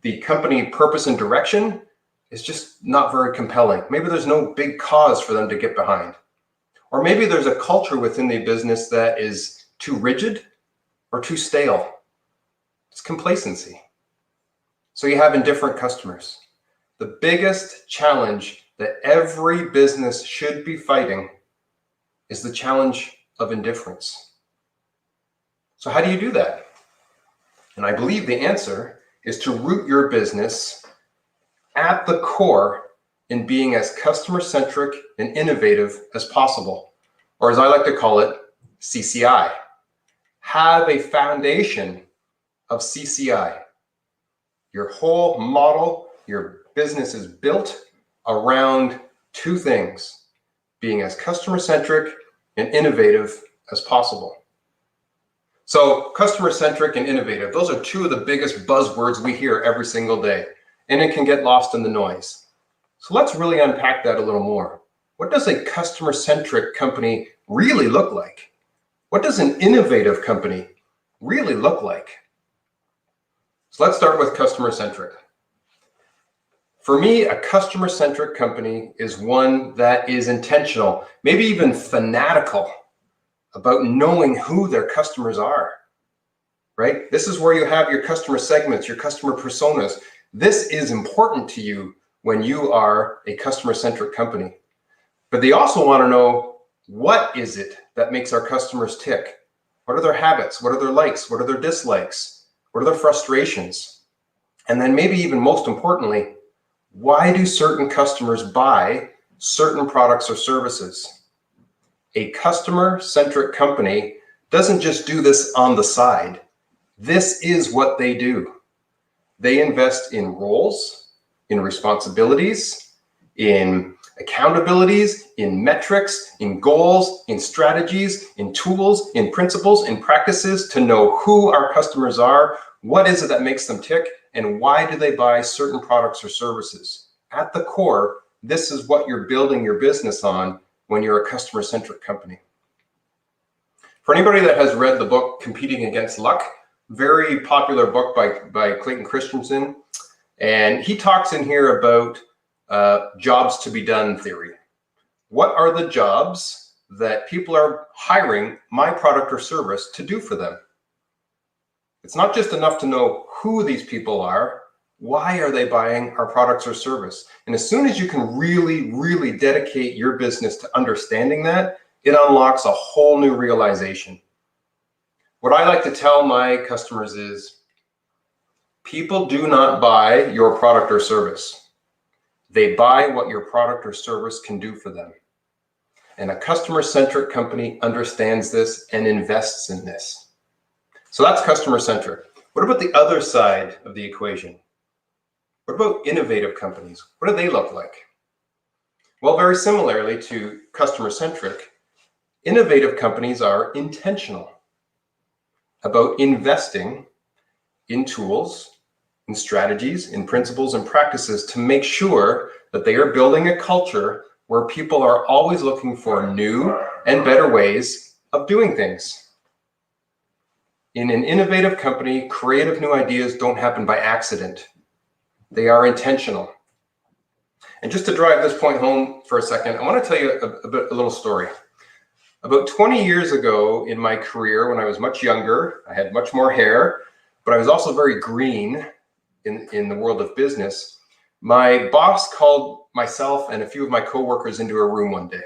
the company purpose and direction is just not very compelling. Maybe there's no big cause for them to get behind. Or maybe there's a culture within the business that is too rigid or too stale. It's complacency. So you have indifferent customers. The biggest challenge that every business should be fighting is the challenge of indifference. So how do you do that? And I believe the answer is to root your business at the core in being as customer-centric and innovative as possible, or as I like to call it, CCI. Have a foundation of CCI. Your whole model, your business is built around two things: being as customer-centric and innovative as possible. So customer-centric and innovative, those are two of the biggest buzzwords we hear every single day, and it can get lost in the noise. So let's really unpack that a little more. What does a customer-centric company really look like? What does an innovative company really look like? So let's start with customer-centric. For me, a customer-centric company is one that is intentional, maybe even fanatical about knowing who their customers are, right? This is where you have your customer segments, your customer personas. This is important to you when you are a customer-centric company. But they also want to know, what is it that makes our customers tick? What are their habits? What are their likes? What are their dislikes? What are their frustrations? And then maybe even most importantly, why do certain customers buy certain products or services? A customer-centric company doesn't just do this on the side. This is what they do. They invest in roles, in responsibilities, in accountabilities, in metrics, in goals, in strategies, in tools, in principles, in practices to know who our customers are, what is it that makes them tick, and why do they buy certain products or services. At the core, this is what you're building your business on when you're a customer-centric company. For anybody that has read the book Competing Against Luck, very popular book by Clayton Christensen, and he talks in here about jobs to be done theory. What are the jobs that people are hiring my product or service to do for them? It's not just enough to know who these people are. Why are they buying our products or service? And as soon as you can really, really dedicate your business to understanding that, it unlocks a whole new realization. What I like to tell my customers is, people do not buy your product or service. They buy what your product or service can do for them. And a customer-centric company understands this and invests in this. So that's customer-centric. What about the other side of the equation? What about innovative companies? What do they look like? Well, very similarly to customer-centric, innovative companies are intentional about investing in tools, in strategies, in principles and practices to make sure that they are building a culture where people are always looking for new and better ways of doing things. In an innovative company, creative new ideas don't happen by accident. They are intentional. And just to drive this point home for a second, I want to tell you a little story. About 20 years ago in my career, when I was much younger, I had much more hair, but I was also very green in the world of business. My boss called myself and a few of my coworkers into a room one day.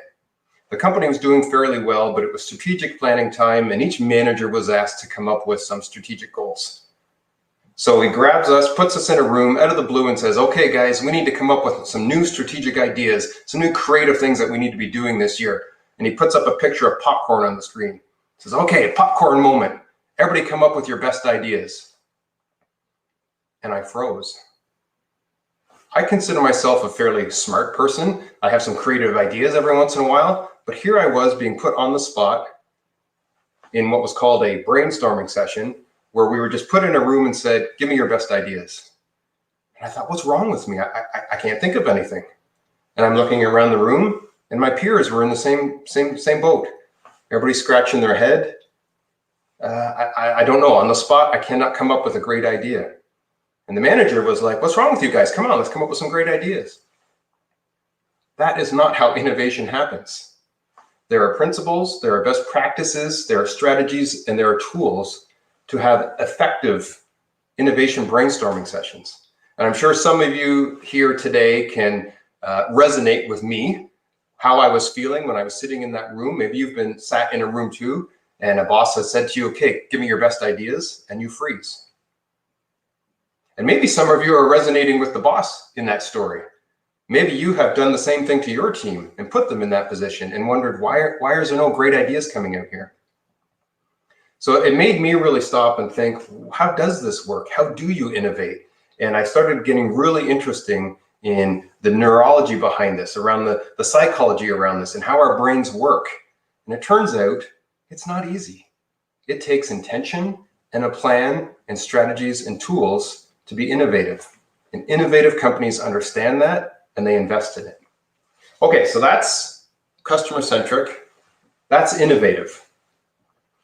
The company was doing fairly well, but it was strategic planning time, and each manager was asked to come up with some strategic goals. So he grabs us, puts us in a room out of the blue and says, okay, guys, we need to come up with some new strategic ideas, some new creative things that we need to be doing this year. And he puts up a picture of popcorn on the screen. He says, okay, popcorn moment. Everybody come up with your best ideas. And I froze. I consider myself a fairly smart person. I have some creative ideas every once in a while, but here I was being put on the spot in what was called a brainstorming session, where we were just put in a room and said, give me your best ideas. And I thought, what's wrong with me? I can't think of anything. And I'm looking around the room and my peers were in the same boat. Everybody's scratching their head. I don't know, on the spot, I cannot come up with a great idea. And the manager was like, what's wrong with you guys? Come on, let's come up with some great ideas. That is not how innovation happens. There are principles, there are best practices, there are strategies, and there are tools to have effective innovation brainstorming sessions. And I'm sure some of you here today can resonate with me. how I was feeling when I was sitting in that room. Maybe you've been sat in a room too, and a boss has said to you, okay, give me your best ideas, and you freeze. And maybe some of you are resonating with the boss in that story. Maybe you have done the same thing to your team and put them in that position and wondered, why is there no great ideas coming out here? So it made me really stop and think, how does this work? How do you innovate? And I started getting really interesting in the neurology behind this, around the psychology around this, and how our brains work. And it turns out it's not easy. It takes intention and a plan and strategies and tools to be innovative. And innovative companies understand that and they invest in it. Okay, so that's customer-centric. That's innovative.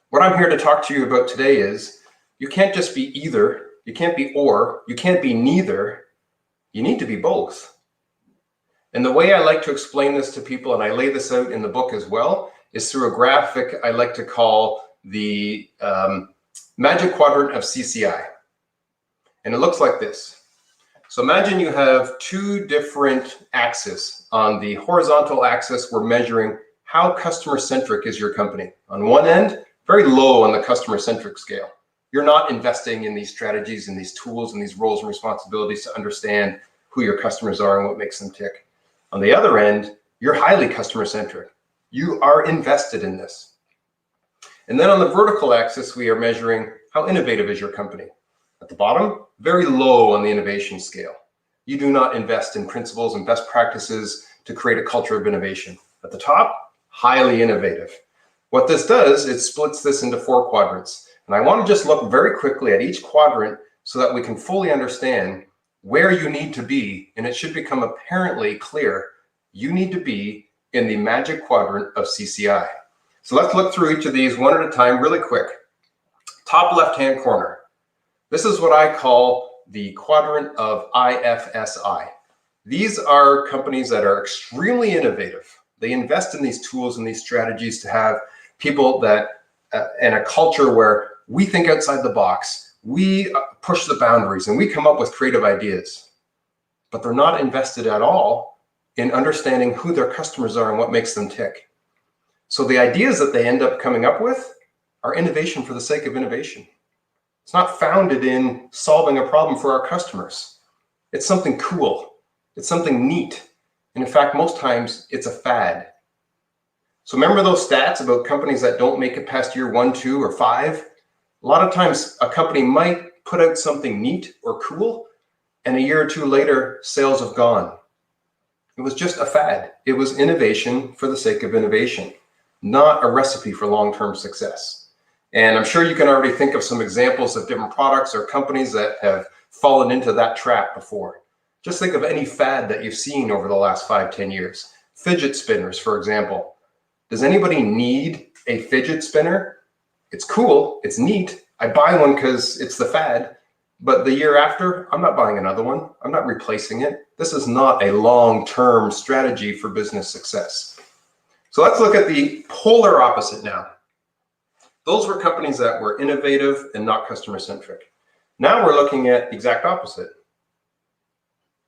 What I'm here to talk to you about today is you can't just be either, you can't be or, you can't be neither, you need to be both. And the way I like to explain this to people, and I lay this out in the book as well, is through a graphic I like to call the magic quadrant of CCI. And it looks like this. So imagine you have two different axes. On the horizontal axis, we're measuring how customer-centric is your company. On one end, very low on the customer-centric scale. You're not investing in these strategies and these tools and these roles and responsibilities to understand who your customers are and what makes them tick. On the other end, you're highly customer-centric. You are invested in this. And then on the vertical axis, we are measuring how innovative is your company. At the bottom, very low on the innovation scale. You do not invest in principles and best practices to create a culture of innovation. At the top, highly innovative. What this does, it splits this into 4 quadrants. And I want to just look very quickly at each quadrant so that we can fully understand where you need to be. And it should become apparently clear you need to be in the magic quadrant of CCI. So let's look through each of these one at a time really quick. Top left-hand corner. This is what I call the quadrant of IFSI. These are companies that are extremely innovative. They invest in these tools and these strategies to have people that, and a culture where we think outside the box, we push the boundaries and we come up with creative ideas, but they're not invested at all in understanding who their customers are and what makes them tick. So the ideas that they end up coming up with are innovation for the sake of innovation. It's not founded in solving a problem for our customers. It's something cool. It's something neat. And in fact, most times it's a fad. So remember those stats about companies that don't make it past year 1, 2, or 5? A lot of times a company might put out something neat or cool, and a year or 2 later, sales have gone. It was just a fad. It was innovation for the sake of innovation, not a recipe for long-term success. And I'm sure you can already think of some examples of different products or companies that have fallen into that trap before. Just think of any fad that you've seen over the last 5, 10 years. Fidget spinners, for example. Does anybody need a fidget spinner? It's cool, it's neat. I buy one because it's the fad, but the year after, I'm not buying another one. I'm not replacing it. This is not a long-term strategy for business success. So let's look at the polar opposite now. Those were companies that were innovative and not customer-centric. Now we're looking at the exact opposite.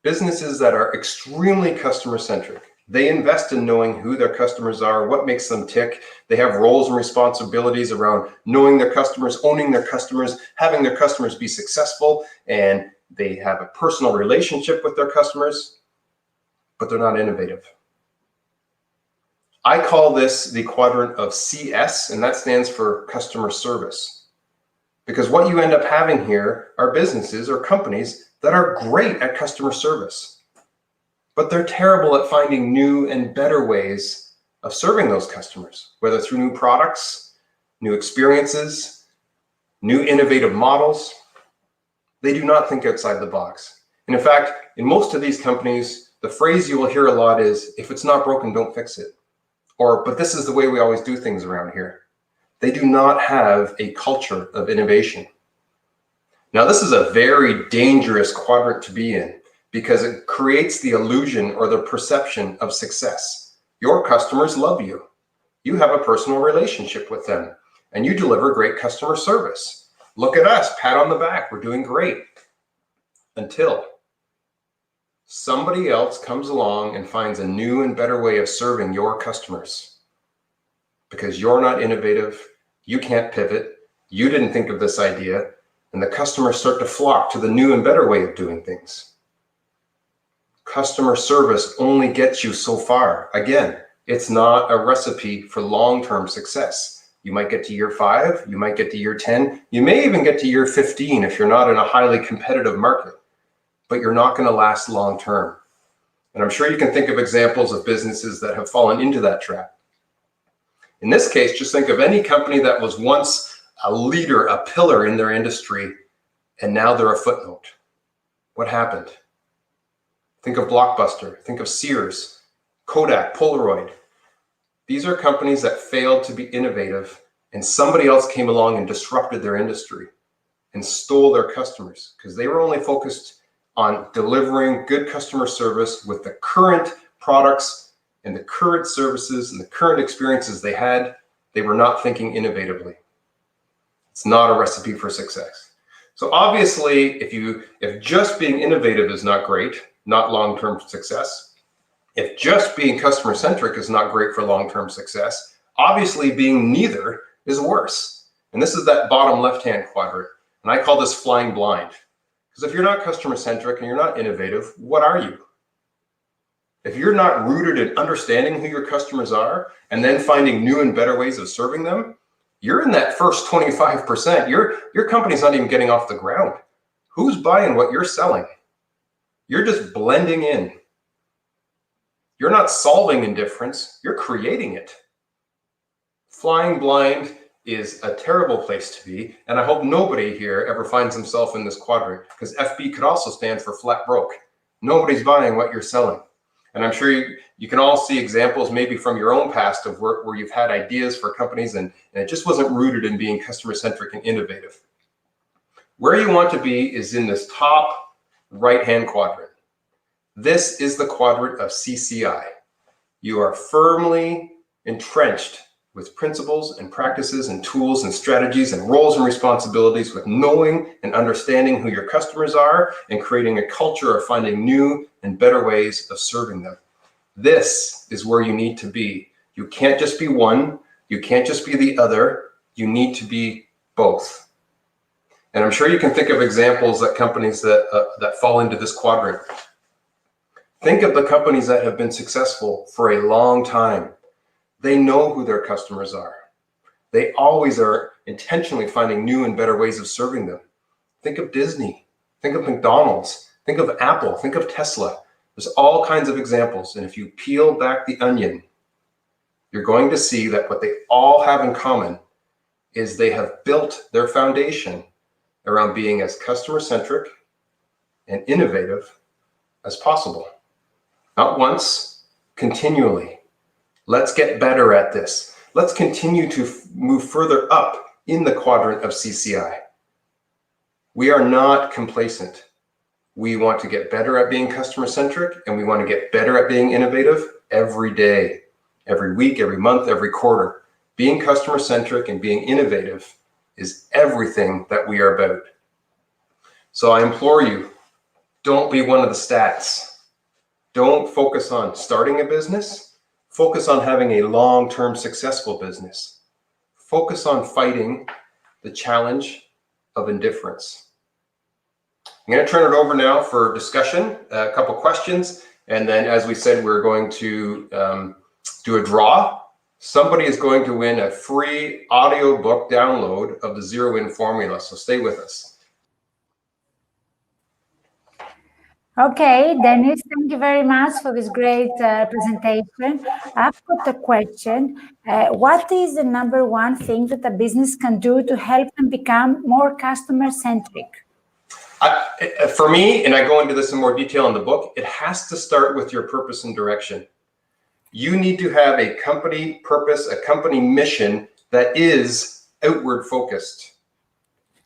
Businesses that are extremely customer-centric. They invest in knowing who their customers are, what makes them tick. They have roles and responsibilities around knowing their customers, owning their customers, having their customers be successful, and they have a personal relationship with their customers, but they're not innovative. I call this the quadrant of CS, and that stands for customer service. Because what you end up having here are businesses or companies that are great at customer service, but they're terrible at finding new and better ways of serving those customers, whether through new products, new experiences, new innovative models. They do not think outside the box. And in fact, in most of these companies, the phrase you will hear a lot is, if it's not broken, don't fix it. Or, but this is the way we always do things around here. They do not have a culture of innovation. Now, this is a very dangerous quadrant to be in because it creates the illusion or the perception of success. Your customers love you. You have a personal relationship with them, and you deliver great customer service. Look at us, pat on the back, we're doing great. Until Somebody else comes along and finds a new and better way of serving your customers. Because you're not innovative, you can't pivot, you didn't think of this idea, and the customers start to flock to the new and better way of doing things. Customer service only gets you so far. Again, it's not a recipe for long-term success. You might get to year 5, you might get to year 10, you may even get to year 15 if you're not in a highly competitive market, but you're not going to last long-term. And I'm sure you can think of examples of businesses that have fallen into that trap. In this case, just think of any company that was once a leader, a pillar in their industry, and now they're a footnote. What happened? Think of Blockbuster, think of Sears, Kodak, Polaroid. These are companies that failed to be innovative, and somebody else came along and disrupted their industry and stole their customers because they were only focused on delivering good customer service with the current products and the current services and the current experiences they had. They were not thinking innovatively. It's not a recipe for success. So obviously, if just being innovative is not great, not long-term success, if just being customer-centric is not great for long-term success, obviously being neither is worse. And this is that bottom left-hand quadrant. And I call this flying blind. Because if you're not customer-centric and you're not innovative, what are you? If you're not rooted in understanding who your customers are and then finding new and better ways of serving them, you're in that first 25%. Your company's not even getting off the ground. Who's buying what you're selling? You're just blending in. You're not solving indifference, you're creating it. Flying blind is a terrible place to be, and I hope nobody here ever finds himself in this quadrant, because FB could also stand for flat broke. Nobody's buying what you're selling. And I'm sure you can all see examples maybe from your own past of where you've had ideas for companies and it just wasn't rooted in being customer-centric and innovative. Where you want to be is in this top right-hand quadrant. This is the quadrant of CCI. You are firmly entrenched with principles and practices and tools and strategies and roles and responsibilities with knowing and understanding who your customers are and creating a culture of finding new and better ways of serving them. This is where you need to be. You can't just be one. You can't just be the other. You need to be both. And I'm sure you can think of examples that companies that fall into this quadrant. Think of the companies that have been successful for a long time. They know who their customers are. They always are intentionally finding new and better ways of serving them. Think of Disney. Think of McDonald's. Think of Apple. Think of Tesla. There's all kinds of examples. And if you peel back the onion, you're going to see that what they all have in common is they have built their foundation around being as customer-centric and innovative as possible. Not once, continually. Let's get better at this. Let's continue to move further up in the quadrant of CCI. We are not complacent. We want to get better at being customer-centric, and we want to get better at being innovative every day, every week, every month, every quarter. Being customer-centric and being innovative is everything that we are about. So I implore you, don't be one of the stats. Don't focus on starting a business. Focus on having a long-term successful business. Focus on fighting the challenge of indifference. I'm going to turn it over now for discussion, a couple questions, and then as we said, we're going to do a draw. Somebody is going to win a free audiobook download of the Zero In Formula, so stay with us. Okay, Dennis, thank you very much for this great presentation. I've got a question. What is the number one thing that a business can do to help them become more customer-centric? For me, and I go into this in more detail in the book, it has to start with your purpose and direction. You need to have a company purpose, a company mission that is outward focused.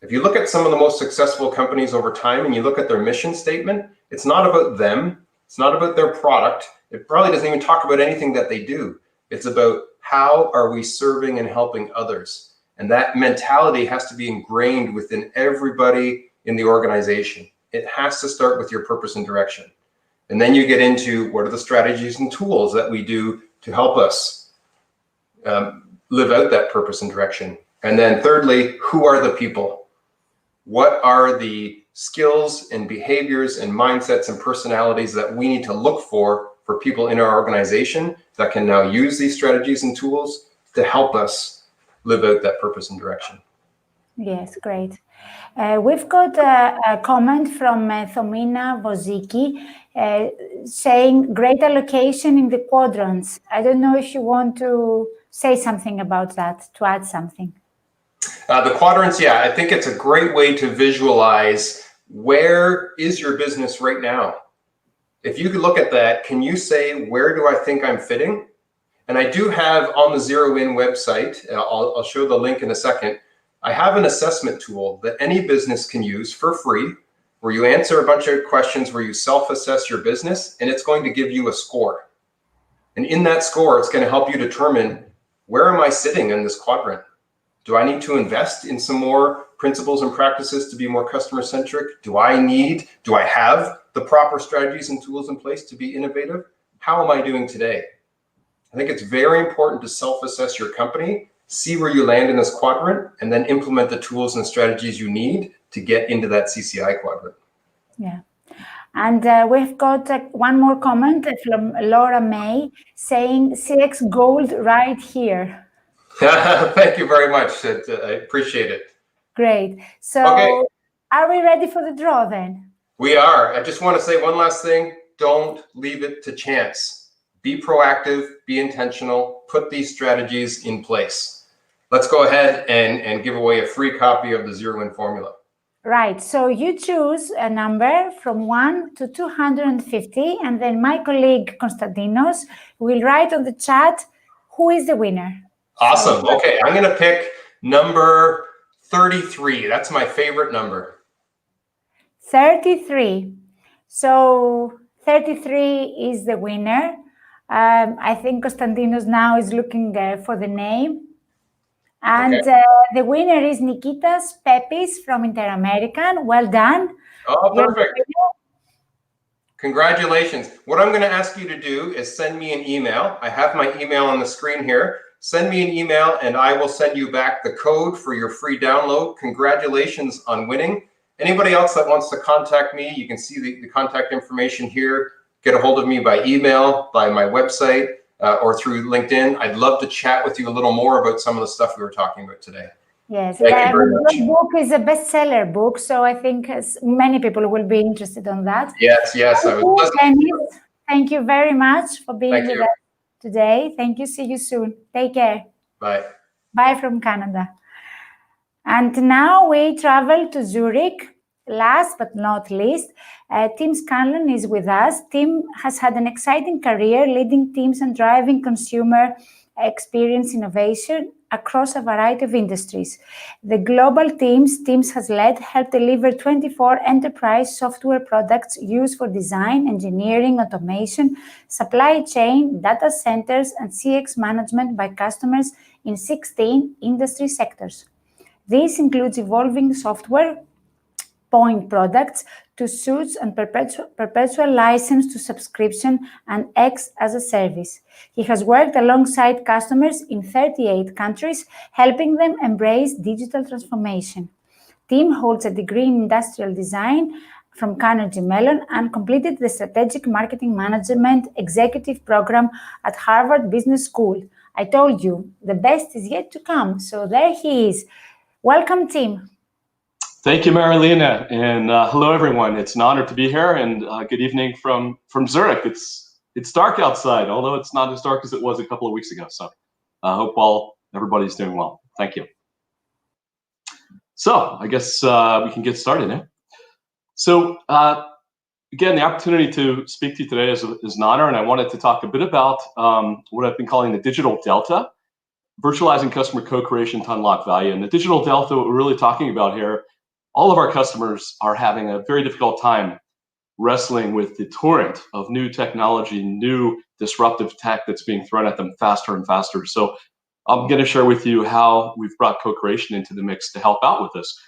If you look at some of the most successful companies over time and you look at their mission statement, it's not about them. It's not about their product. It probably doesn't even talk about anything that they do. It's about how are we serving and helping others. And that mentality has to be ingrained within everybody in the organization. It has to start with your purpose and direction. And then you get into what are the strategies and tools that we do to help us live out that purpose and direction. And then thirdly, who are the people? What are the skills and behaviors and mindsets and personalities that we need to look for people in our organization that can now use these strategies and tools to help us live out that purpose and direction? Yes, great. We've got a comment from Thomina Voziki saying great allocation in the quadrants. I don't know if you want to say something about that, to add something. The quadrants, yeah, I think it's a great way to visualize where is your business right now. If you could look at that, can you say, where do I think I'm fitting? And I do have on the Zero In website, I'll show the link in a second, I have an assessment tool that any business can use for free, where you answer a bunch of questions where you self-assess your business, and it's going to give you a score. And in that score, it's going to help you determine, where am I sitting in this quadrant? Do I need to invest in some more principles and practices to be more customer-centric? Do I have the proper strategies and tools in place to be innovative? How am I doing today? I think it's very important to self-assess your company, see where you land in this quadrant, and then implement the tools and strategies you need to get into that CCI quadrant. Yeah. And we've got one more comment from Laura May saying CX Gold right here. Thank you very much. I appreciate it. Great. So okay. Are we ready for the draw then? We are. I just want to say one last thing. Don't leave it to chance. Be proactive, be intentional, put these strategies in place. Let's go ahead and give away a free copy of the Zero In formula. Right. So you choose a number from 1 to 250, and then my colleague Konstantinos will write on the chat who is the winner. Awesome. Okay, I'm going to pick number 33. That's my favorite number. 33. So 33 is the winner. I think Konstantinos now is looking for the name. And okay. The winner is Nikitas Pepis from Interamerican. Well done. Oh, perfect. Congratulations. What I'm going to ask you to do is send me an email. I have my email on the screen here. Send me an email and I will send you back the code for your free download. Congratulations on winning. Anybody else that wants to contact me, you can see the contact information here. Get a hold of me by email, by my website, or through LinkedIn. I'd love to chat with you a little more about some of the stuff we were talking about today. Yes, Thank you very much. The book is a bestseller book, so I think many people will be interested in that. Yes, yes. Thank you very much for being with us today. Thank you. See you soon. Take care. Bye. Bye from Canada. And now we travel to Zurich. Last but not least, Tim Scanlon is with us. Tim has had an exciting career leading teams and driving consumer experience innovation across a variety of industries. The global teams has led helped deliver 24 enterprise software products used for design, engineering, automation, supply chain, data centers, and CX management by customers in 16 industry sectors. This includes evolving software point products to suits and perpetual license to subscription and X as a service. He has worked alongside customers in 38 countries, helping them embrace digital transformation. Tim holds a degree in industrial design from Carnegie Mellon and completed the Strategic Marketing Management Executive Program at Harvard Business School. I told you, the best is yet to come. So there he is. Welcome, Tim. Thank you, Marilena, and hello, everyone. It's an honor to be here, and good evening from Zurich. It's dark outside, although it's not as dark as it was a couple of weeks ago. So I hope everybody's doing well. Thank you. So I guess we can get started now. So again, the opportunity to speak to you today is an honor, and I wanted to talk a bit about what I've been calling the digital delta, virtualizing customer co-creation to unlock value. And the digital delta, what we're really talking about here, all of our customers are having a very difficult time wrestling with the torrent of new technology, new disruptive tech that's being thrown at them faster and faster. So I'm going to share with you how we've brought co-creation into the mix to help out with this.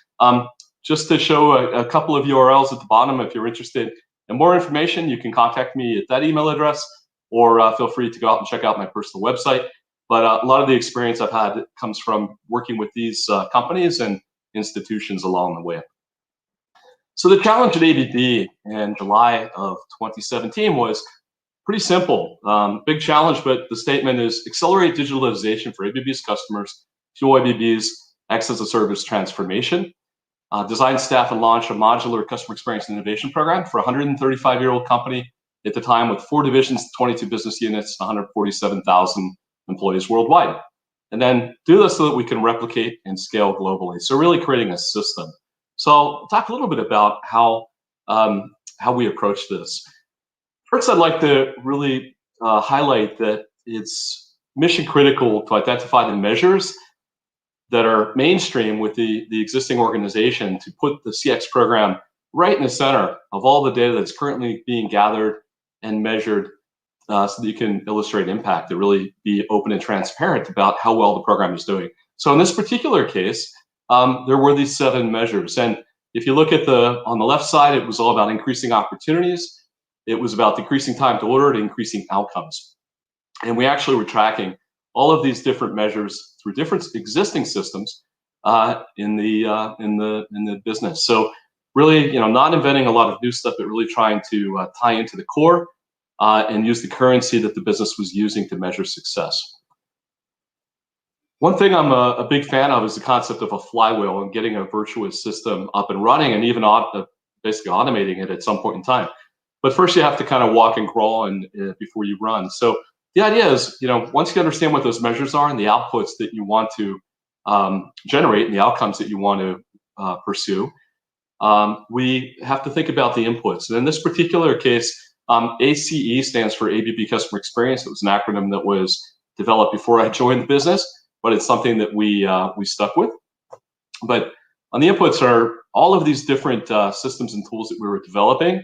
Just to show a couple of URLs at the bottom if you're interested And more information, you can contact me at that email address, or feel free to go out and check out my personal website. But a lot of the experience I've had comes from working with these companies and institutions along the way. So the challenge at ABB in July of 2017 was pretty simple. Big challenge, but the statement is accelerate digitalization for ABB's customers, fuel ABB's X as a service transformation, design, staff, and launch a modular customer experience and innovation program for a 135-year-old company at the time with 4 divisions, 22 business units, 147,000 employees worldwide. And then do this so that we can replicate and scale globally. So really creating a system. So I'll talk a little bit about how we approach this. First, I'd like to really highlight that it's mission critical to identify the measures that are mainstream with the existing organization to put the CX program right in the center of all the data that's currently being gathered and measured, so that you can illustrate impact, to really be open and transparent about how well the program is doing. So in this particular case, there were these 7 measures. And if you look at on the left side, it was all about increasing opportunities. It was about decreasing time to order and increasing outcomes. And we actually were tracking all of these different measures through different existing systems in the business. So really, not inventing a lot of new stuff, but really trying to tie into the core and use the currency that the business was using to measure success. One thing I'm a big fan of is the concept of a flywheel and getting a virtuous system up and running, and even basically automating it at some point in time. But first, you have to kind of walk and crawl before you run. So the idea is, once you understand what those measures are and the outputs that you want to generate and the outcomes that you want to pursue, we have to think about the inputs. And in this particular case, ACE stands for ABB Customer Experience. It was an acronym that was developed before I joined the business, but it's something that we stuck with. But on the inputs are all of these different systems and tools that we were developing.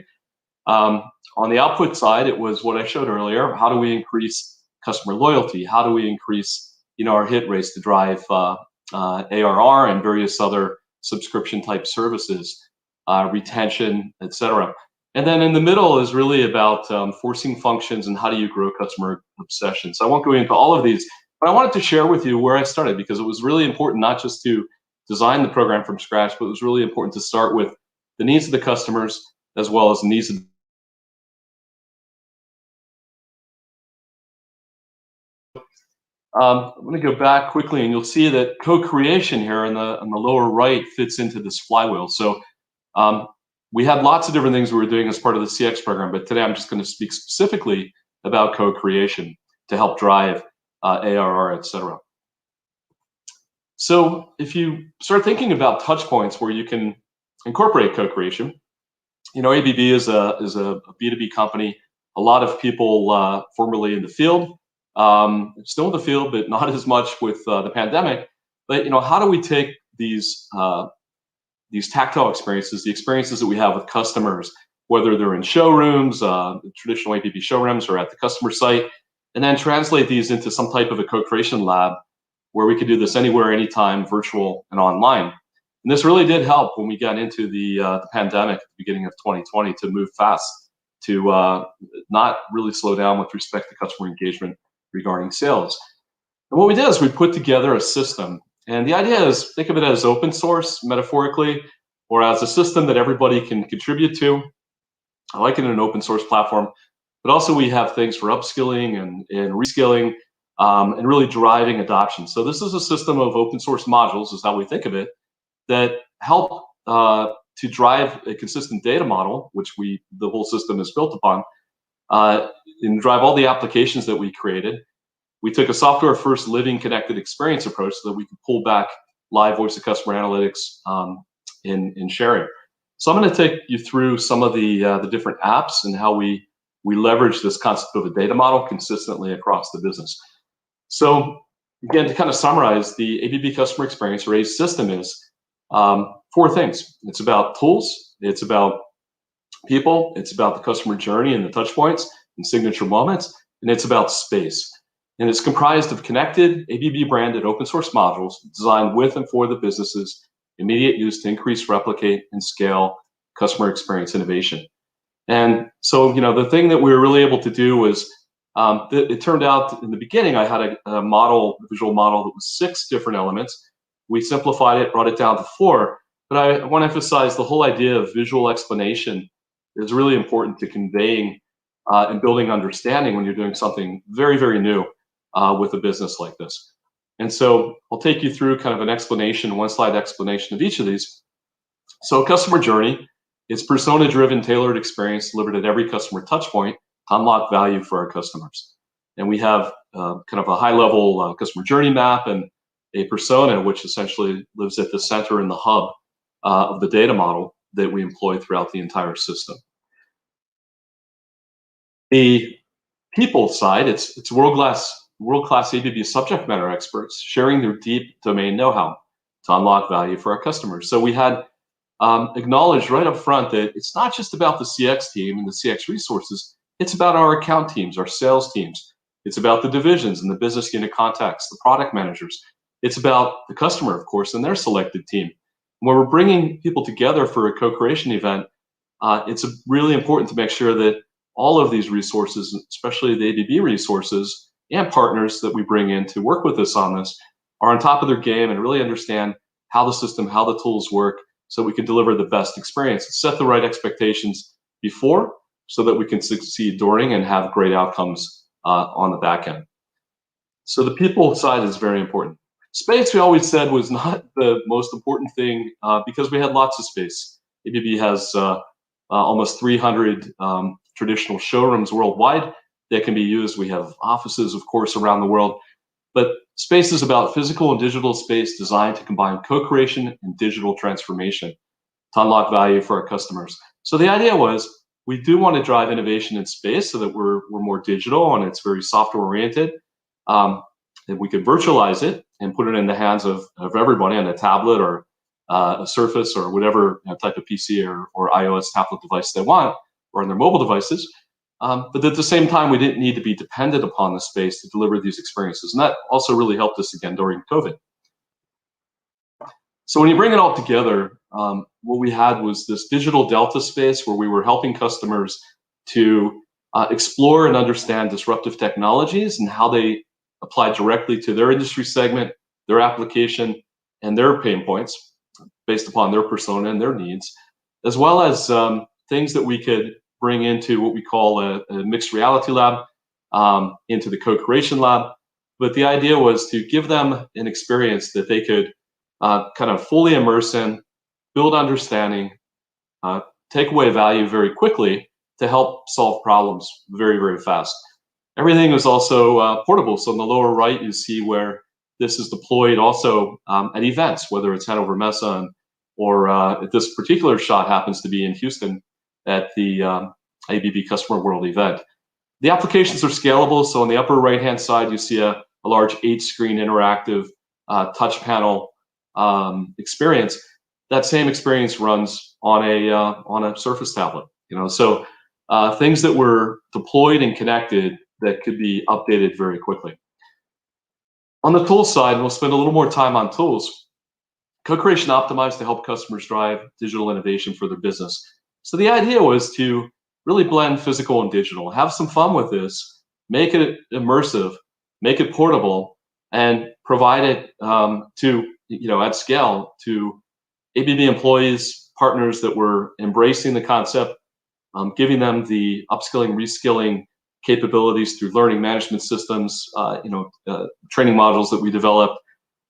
On the output side, it was what I showed earlier. How do we increase customer loyalty? How do we increase our hit rates to drive ARR and various other subscription type services, retention, etc. And then in the middle is really about forcing functions and how do you grow customer obsession. So I won't go into all of these, but I wanted to share with you where I started, because it was really important not just to design the program from scratch, but it was really important to start with the needs of the customers as well as the needs of I'm going to go back quickly, and you'll see that co-creation here on the lower right fits into this flywheel. So we had lots of different things we were doing as part of the CX program, but today I'm just going to speak specifically about co-creation to help drive ARR, etc. So if you start thinking about touch points where you can incorporate co-creation, ABB is a B2B company. A lot of people formerly in the field, still in the field, but not as much with the pandemic. But how do we take these tactile experiences, the experiences that we have with customers, whether they're in showrooms, traditional ABB showrooms, or at the customer site, and then translate these into some type of a co-creation lab where we could do this anywhere, anytime, virtual and online. And this really did help when we got into the pandemic at the beginning of 2020 to move fast, to not really slow down with respect to customer engagement regarding sales. And what we did is we put together a system. And the idea is, think of it as open source, metaphorically, or as a system that everybody can contribute to. I like it in an open source platform, but also we have things for upskilling and reskilling, and really driving adoption. So this is a system of open source modules, is how we think of it, that help to drive a consistent data model, which the whole system is built upon, and drive all the applications that we created. We took a software first living connected experience approach so that we could pull back live voice of customer analytics in sharing. So I'm going to take you through some of the different apps and how we leverage this concept of a data model consistently across the business. So again, to kind of summarize, the ABB customer experience, or ACE system, is 4 things. It's about tools, it's about people, it's about the customer journey and the touch points and signature moments, and it's about space. And it's comprised of connected, ABB branded open source modules designed with and for the business's immediate use to increase, replicate, and scale customer experience innovation. And so, the thing that we were really able to do was, it turned out in the beginning, I had a visual model that was 6 different elements. We simplified it, brought it down to 4. But I want to emphasize the whole idea of visual explanation is really important to conveying and building understanding when you're doing something very, very new with a business like this. And so I'll take you through kind of an explanation, 1-slide explanation of each of these. So customer journey, it's persona-driven, tailored experience delivered at every customer touch point to unlock value for our customers. And we have kind of a high-level customer journey map and a persona, which essentially lives at the center and the hub of the data model that we employ throughout the entire system. The people side, it's world-class ABB subject matter experts sharing their deep domain know-how to unlock value for our customers. So we had acknowledged right up front that it's not just about the CX team and the CX resources, it's about our account teams, our sales teams. It's about the divisions and the business unit contacts, the product managers. It's about the customer, of course, and their selected team. When we're bringing people together for a co-creation event, it's really important to make sure that all of these resources, especially the ABB resources and partners that we bring in to work with us on this, are on top of their game and really understand how the system, how the tools work, so we can deliver the best experience, set the right expectations before, so that we can succeed during and have great outcomes on the back end. So the people side is very important. Space, we always said, was not the most important thing because we had lots of space. ABB has almost 300 traditional showrooms worldwide that can be used. We have offices, of course, around the world. But space is about physical and digital space designed to combine co-creation and digital transformation to unlock value for our customers. So the idea was, we do want to drive innovation in space so that we're more digital and it's very software oriented. That we could virtualize it and put it in the hands of everybody on a tablet or a Surface or whatever type of PC or iOS tablet device they want, or on their mobile devices. But at the same time, we didn't need to be dependent upon the space to deliver these experiences. And that also really helped us again during COVID. So when you bring it all together, what we had was this digital delta space where we were helping customers to explore and understand disruptive technologies and how they apply directly to their industry segment, their application, and their pain points based upon their persona and their needs, as well as things that we could bring into what we call a mixed reality lab, into the co-creation lab. But the idea was to give them an experience that they could kind of fully immerse in, build understanding, take away value very quickly to help solve problems very, very fast. Everything was also portable. So in the lower right, you see where this is deployed also at events, whether it's Hannover Messe or this particular shot happens to be in Houston at the ABB Customer World event. The applications are scalable. So on the upper right-hand side, you see a large 8-screen interactive touch panel experience. That same experience runs on a Surface tablet. So things that were deployed and connected that could be updated very quickly. On the tools side, we'll spend a little more time on tools. Co-creation optimized to help customers drive digital innovation for their business. So the idea was to really blend physical and digital, have some fun with this, make it immersive, make it portable, and provide it at scale to ABB employees, partners that were embracing the concept, giving them the upskilling, reskilling capabilities through learning management systems, training modules that we developed,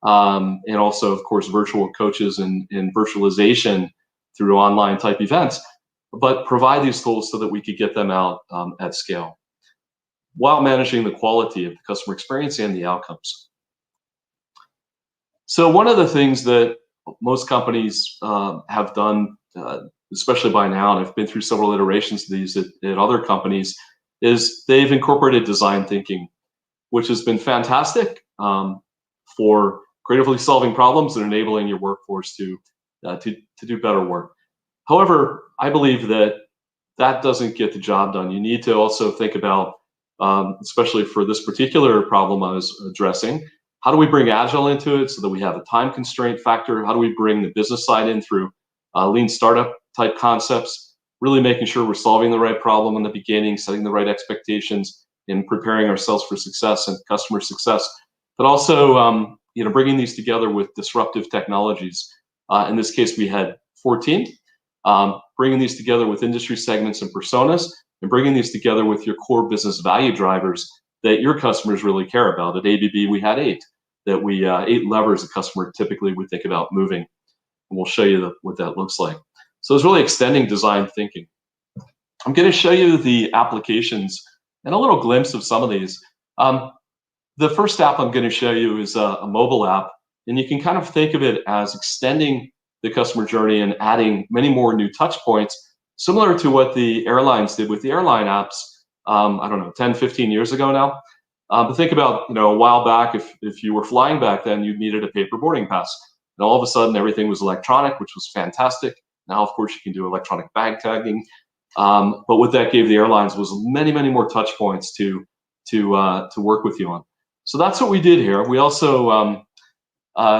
and also, of course, virtual coaches and virtualization through online type events, but provide these tools so that we could get them out at scale while managing the quality of the customer experience and the outcomes. So one of the things that most companies have done, especially by now, and I've been through several iterations of these at other companies, is they've incorporated design thinking, which has been fantastic for creatively solving problems and enabling your workforce to do better work. However, I believe that doesn't get the job done. You need to also think about, especially for this particular problem I was addressing, how do we bring Agile into it so that we have a time constraint factor? How do we bring the business side in through lean startup type concepts? really making sure we're solving the right problem in the beginning, setting the right expectations, and preparing ourselves for success and customer success. But also, bringing these together with disruptive technologies. In this case, we had 14. Bringing these together with industry segments and personas, and bringing these together with your core business value drivers that your customers really care about. At ABB, we had 8. 8 levers a customer typically would think about moving. And we'll show you what that looks like. So it's really extending design thinking. I'm going to show you the applications and a little glimpse of some of these. The first app I'm going to show you is a mobile app, and you can kind of think of it as extending the customer journey and adding many more new touch points, similar to what the airlines did with the airline apps, I don't know, 10, 15 years ago now. But think about, a while back, if you were flying back then, you needed a paper boarding pass. And all of a sudden, everything was electronic, which was fantastic. Now, of course, you can do electronic bag tagging. But what that gave the airlines was many, many more touch points to work with you on. So that's what we did here. We also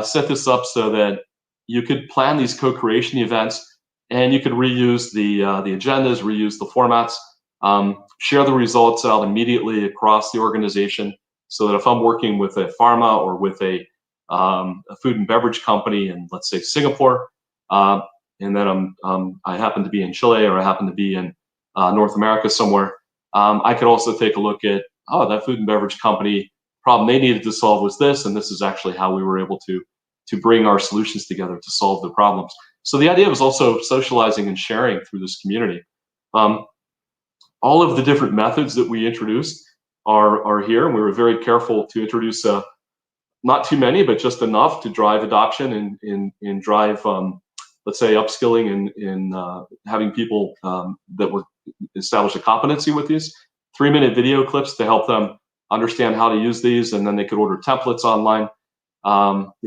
set this up so that you could plan these co-creation events, and you could reuse the agendas, reuse the formats, share the results out immediately across the organization, so that if I'm working with a pharma or with a food and beverage company in, let's say, Singapore, and then I happen to be in Chile, or I happen to be in North America somewhere, I could also take a look at, that food and beverage company, problem they needed to solve was this, and this is actually how we were able to bring our solutions together to solve the problems. So the idea was also socializing and sharing through this community. All of the different methods that we introduced are here, and we were very careful to introduce not too many, but just enough to drive adoption and drive, let's say, upskilling and having people that would establish a competency with these. 3-minute video clips to help them understand how to use these, and then they could order templates online.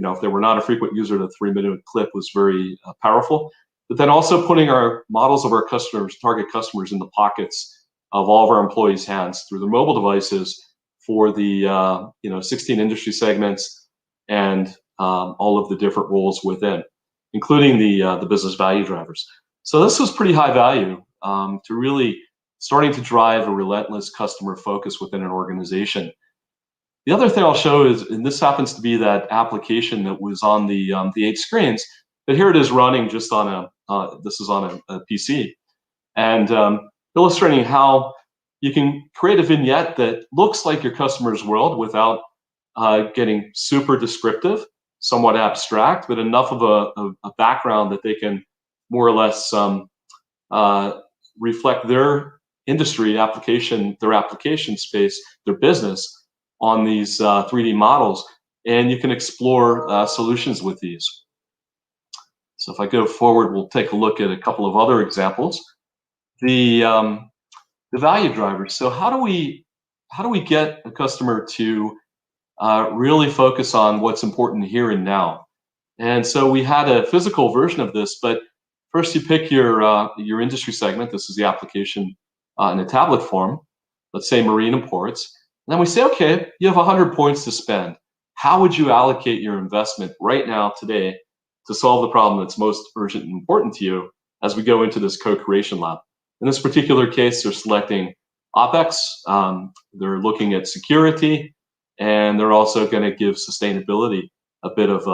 If they were not a frequent user, the 3-minute clip was very powerful. But then also putting our models of our customers, target customers, in the pockets of all of our employees' hands through their mobile devices for the 16 industry segments and all of the different roles within, including the business value drivers. So this was pretty high value to really starting to drive a relentless customer focus within an organization. The other thing I'll show is, and this happens to be that application that was on the 8 screens, but here it is running just on this is on a PC, and illustrating how you can create a vignette that looks like your customer's world without getting super descriptive, somewhat abstract, but enough of a background that they can more or less reflect their industry application, their application space, their business on these 3D models, and you can explore solutions with these. So if I go forward, we'll take a look at a couple of other examples. The value drivers. So how do we get a customer to really focus on what's important here and now? And so we had a physical version of this, but first you pick your industry segment. This is the application in a tablet form. Let's say marine and ports. And then we say, okay, you have 100 points to spend. How would you allocate your investment right now, today, to solve the problem that's most urgent and important to you as we go into this co-creation lab? In this particular case, they're selecting OpEx, they're looking at security, and they're also going to give sustainability a bit of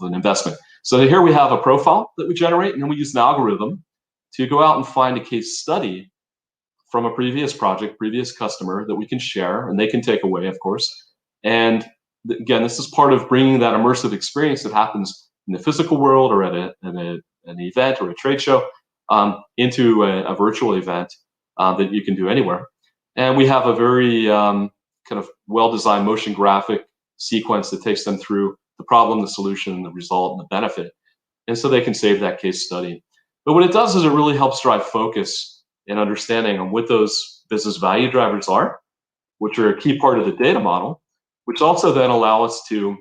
an investment. So here we have a profile that we generate, and then we use an algorithm to go out and find a case study from a previous project, previous customer that we can share, and they can take away, of course. And again, this is part of bringing that immersive experience that happens in the physical world or at an event or a trade show into a virtual event that you can do anywhere. And we have a very kind of well-designed motion graphic sequence that takes them through the problem, the solution, the result, and the benefit. And so they can save that case study. But what it does is it really helps drive focus and understanding on what those business value drivers are, which are a key part of the data model, which also then allow us to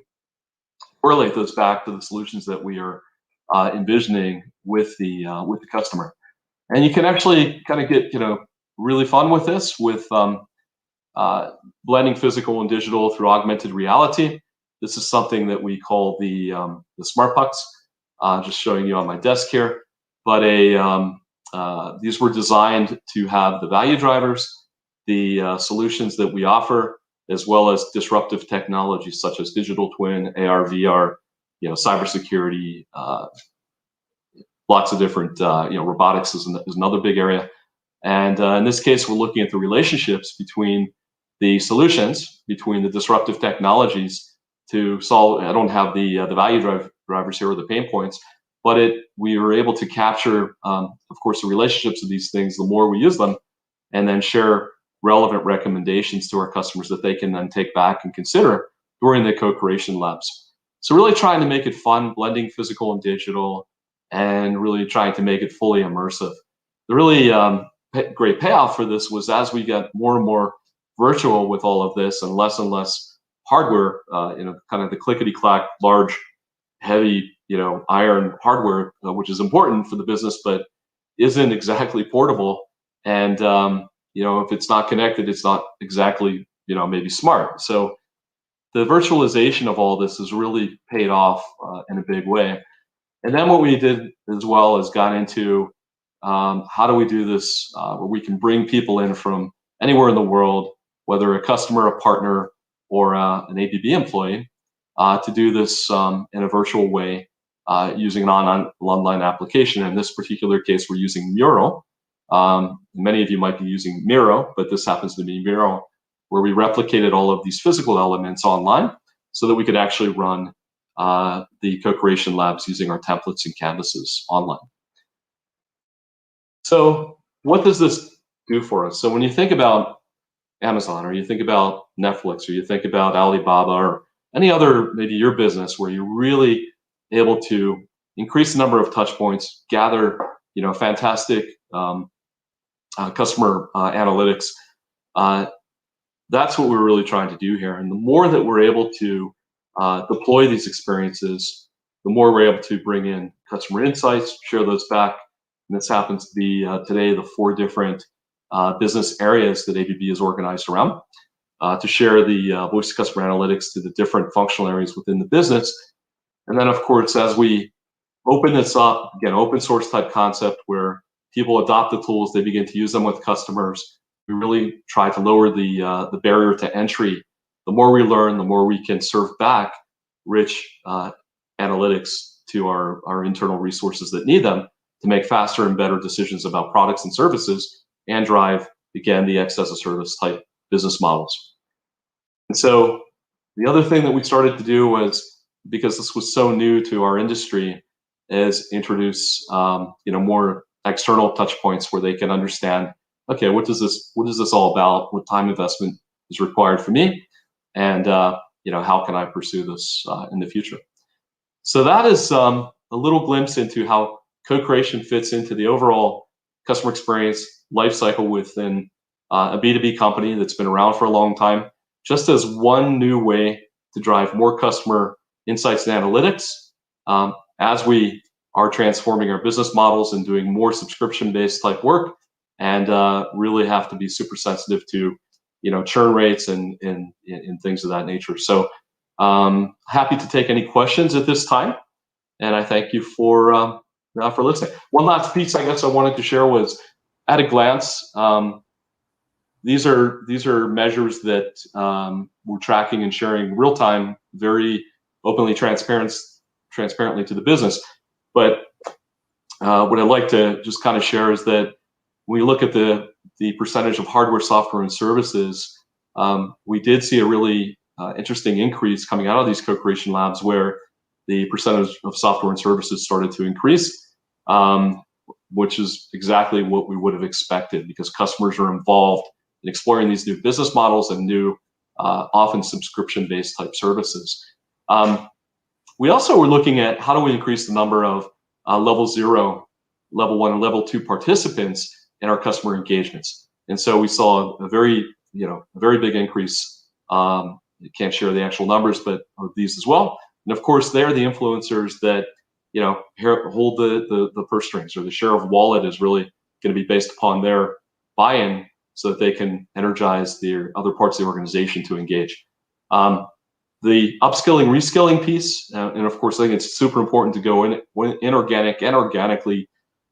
correlate those back to the solutions that we are envisioning with the customer. And you can actually kind of get really fun with this, with blending physical and digital through augmented reality. This is something that we call the smart pucks. Just showing you on my desk here, but a these were designed to have the value drivers, the solutions that we offer, as well as disruptive technologies such as digital twin, AR, VR, cybersecurity, lots of different, robotics is another big area. And in this case, we're looking at the relationships between the solutions, between the disruptive technologies to solve. I don't have the value drivers here or the pain points, but we were able to capture, of course, the relationships of these things. The more we use them, and then share relevant recommendations to our customers that they can then take back and consider during the co-creation labs. So really trying to make it fun, blending physical and digital, and really trying to make it fully immersive. The really great payoff for this was as we got more and more virtual with all of this and less hardware, kind of the clickety-clack, large, heavy, iron hardware, which is important for the business, but isn't exactly portable. And, if it's not connected, it's not exactly, maybe smart. So the virtualization of all this has really paid off in a big way. And then what we did as well is got into how do we do this where we can bring people in from anywhere in the world, whether a customer, a partner, or an ABB employee, to do this in a virtual way using an online application. In this particular case, we're using Mural. Many of you might be using Miro, but this happens to be Mural, where we replicated all of these physical elements online so that we could actually run the co-creation labs using our templates and canvases online. So what does this do for us? So when you think about Amazon, or you think about Netflix, or you think about Alibaba, or any other, maybe your business where you're really able to increase the number of touch points, gather, fantastic customer analytics, that's what we're really trying to do here. And the more that we're able to deploy these experiences, the more we're able to bring in customer insights, share those back. And this happens to be today the 4 different business areas that ABB is organized around to share the voice of customer analytics to the different functional areas within the business. And then, of course, as we open this up, again, open source type concept where people adopt the tools, they begin to use them with customers. We really try to lower the barrier to entry. The more we learn, the more we can serve back rich analytics to our internal resources that need them to make faster and better decisions about products and services and drive, again, the X as a service type business models. And so the other thing that we started to do was, because this was so new to our industry, is introduce more external touch points where they can understand, okay, what is this all about? What time investment is required for me? And how can I pursue this in the future? So that is a little glimpse into how co-creation fits into the overall customer experience lifecycle within a B2B company that's been around for a long time, just as one new way to drive more customer insights and analytics as we are transforming our business models and doing more subscription-based type work, and really have to be super sensitive to churn rates and things of that nature. So happy to take any questions at this time, and I thank you for listening. One last piece I guess I wanted to share was, at a glance, these are measures that we're tracking and sharing real time, very openly, transparently to the business. But what I'd like to just kind of share is that when we look at the percentage of hardware, software, and services, we did see a really interesting increase coming out of these co-creation labs where the percentage of software and services started to increase, which is exactly what we would have expected, because customers are involved in exploring these new business models and new, often subscription-based type services. We also were looking at how do we increase the number of level 0, level 1, and level 2 participants in our customer engagements. And so we saw a very big increase. You can't share the actual numbers, but of these as well. And of course, they're the influencers that hold the purse strings, or the share of wallet is really going to be based upon their buy-in, so that they can energize the other parts of the organization to engage. The upskilling, reskilling piece, and of course, I think it's super important to go in inorganic and organically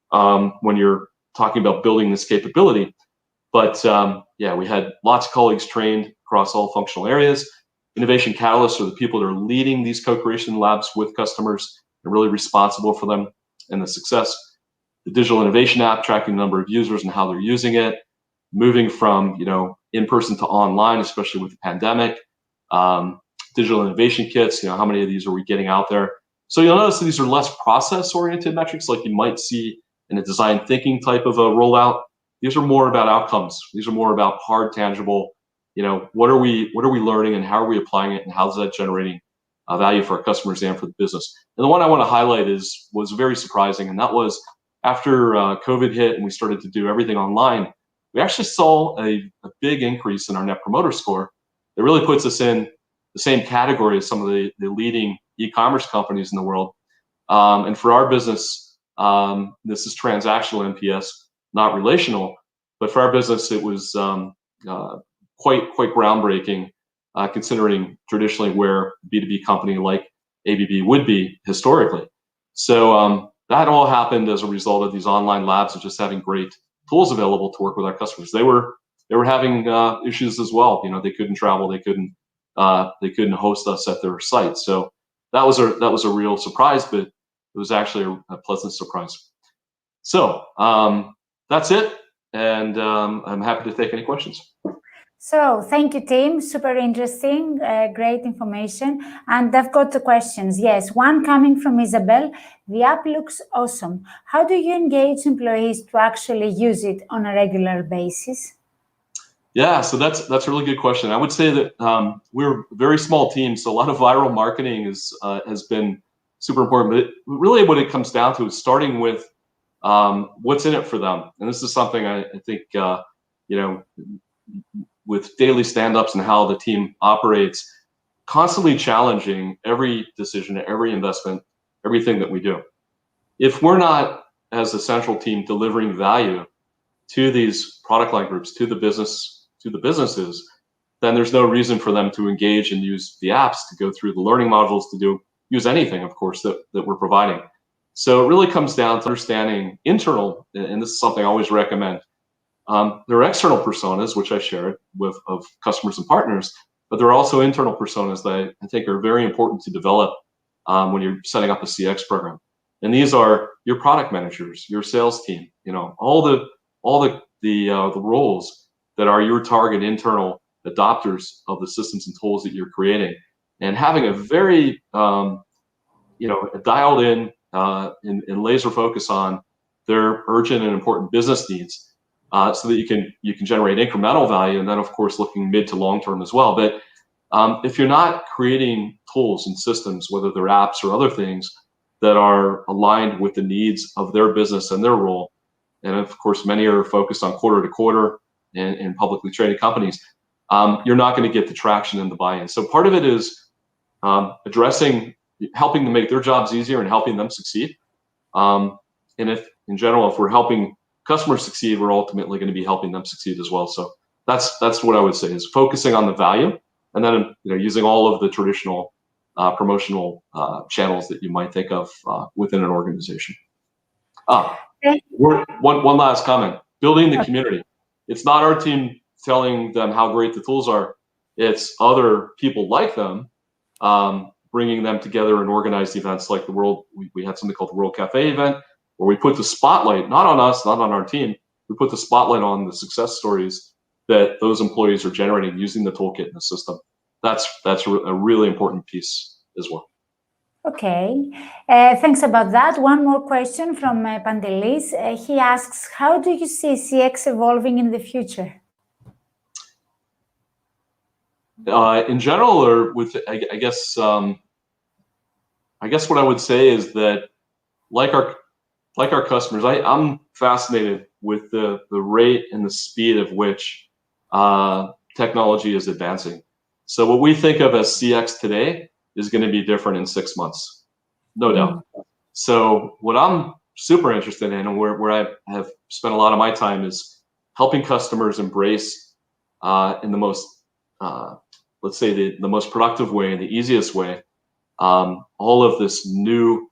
when you're talking about building this capability. But yeah, we had lots of colleagues trained across all functional areas. Innovation catalysts are the people that are leading these co-creation labs with customers and really responsible for them and the success. The digital innovation app, tracking the number of users and how they're using it, moving from in-person to online, especially with the pandemic. Digital innovation kits, how many of these are we getting out there? So you'll notice that these are less process-oriented metrics like you might see in a design thinking type of a rollout. These are more about outcomes. These are more about hard, tangible, what are we learning and how are we applying it and how is that generating value for our customers and for the business. And the one I want to highlight was very surprising, and that was after COVID hit and we started to do everything online, we actually saw a big increase in our Net Promoter Score. It really puts us in the same category as some of the leading e-commerce companies in the world. And for our business, this is transactional NPS, not relational. But for our business, it was quite groundbreaking, considering traditionally where a B2B company like ABB would be historically. So that all happened as a result of these online labs of just having great tools available to work with our customers. They were having issues as well. They couldn't travel, they couldn't host us at their site. So that was a real surprise, but it was actually a pleasant surprise. So that's it, and I'm happy to take any questions. So thank you, Tim. Super interesting, great information. And I've got the questions. Yes, one coming from Isabel. The app looks awesome. How do you engage employees to actually use it on a regular basis? Yeah, so that's a really good question. I would say that we're a very small team, so a lot of viral marketing has been super important. But really what it comes down to is starting with what's in it for them. And this is something I think, with daily stand-ups and how the team operates, constantly challenging every decision, every investment, everything that we do. If we're not, as a central team, delivering value to these product line groups, to the businesses, then there's no reason for them to engage and use the apps, to go through the learning modules, to use anything, of course, that we're providing. So it really comes down to understanding internal, and this is something I always recommend. There are external personas, which I shared of customers and partners, but there are also internal personas that I think are very important to develop when you're setting up a CX program. And these are your product managers, your sales team, all the roles that are your target internal adopters of the systems and tools that you're creating, and having a very dialed in and laser focus on their urgent and important business needs. So that you can generate incremental value, and then of course looking mid to long term as well. But if you're not creating tools and systems, whether they're apps or other things, that are aligned with the needs of their business and their role, and of course many are focused on quarter to quarter in publicly traded companies, you're not going to get the traction and the buy-in. So part of it is helping to make their jobs easier and helping them succeed. And if we're helping customers succeed, we're ultimately going to be helping them succeed as well. So that's what I would say, is focusing on the value, and then using all of the traditional promotional channels that you might think of within an organization. One last comment: building the community. It's not our team telling them how great the tools are; it's other people like them bringing them together and organized events like the World. We had something called the World Cafe event, where we put the spotlight, not on us, not on our team, we put the spotlight on the success stories that those employees are generating using the toolkit and the system. That's a really important piece as well. Okay, thanks about that. One more question from Pantelis. He asks, how do you see CX evolving in the future? In general, or with, I guess what I would say is that, like our customers, I'm fascinated with the rate and the speed of which technology is advancing. So what we think of as CX today is going to be different in 6 months, no doubt. So what I'm super interested in, and where I have spent a lot of my time, is helping customers embrace in the most, let's say, the most productive way and the easiest way, all of this new